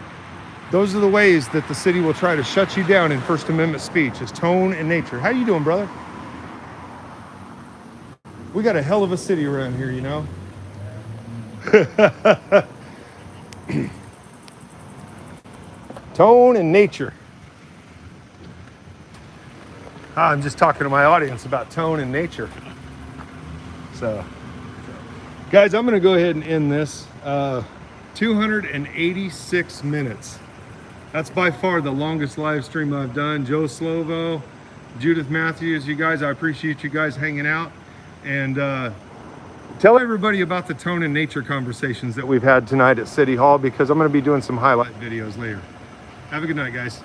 B: Those are the ways that the city will try to shut you down in First Amendment speech, is tone and nature. How you doing, brother? We got a hell of a city around here, you know? Tone and nature. I'm just talking to my audience about tone and nature. So, guys, I'm going to go ahead and end this. 286 minutes. That's by far the longest live stream I've done. Joe Slovo, Judith Matthews, you guys, I appreciate you guys hanging out. And tell everybody about the tone and nature conversations that we've had tonight at City Hall, because I'm going to be doing some highlight videos later. Have a good night, guys.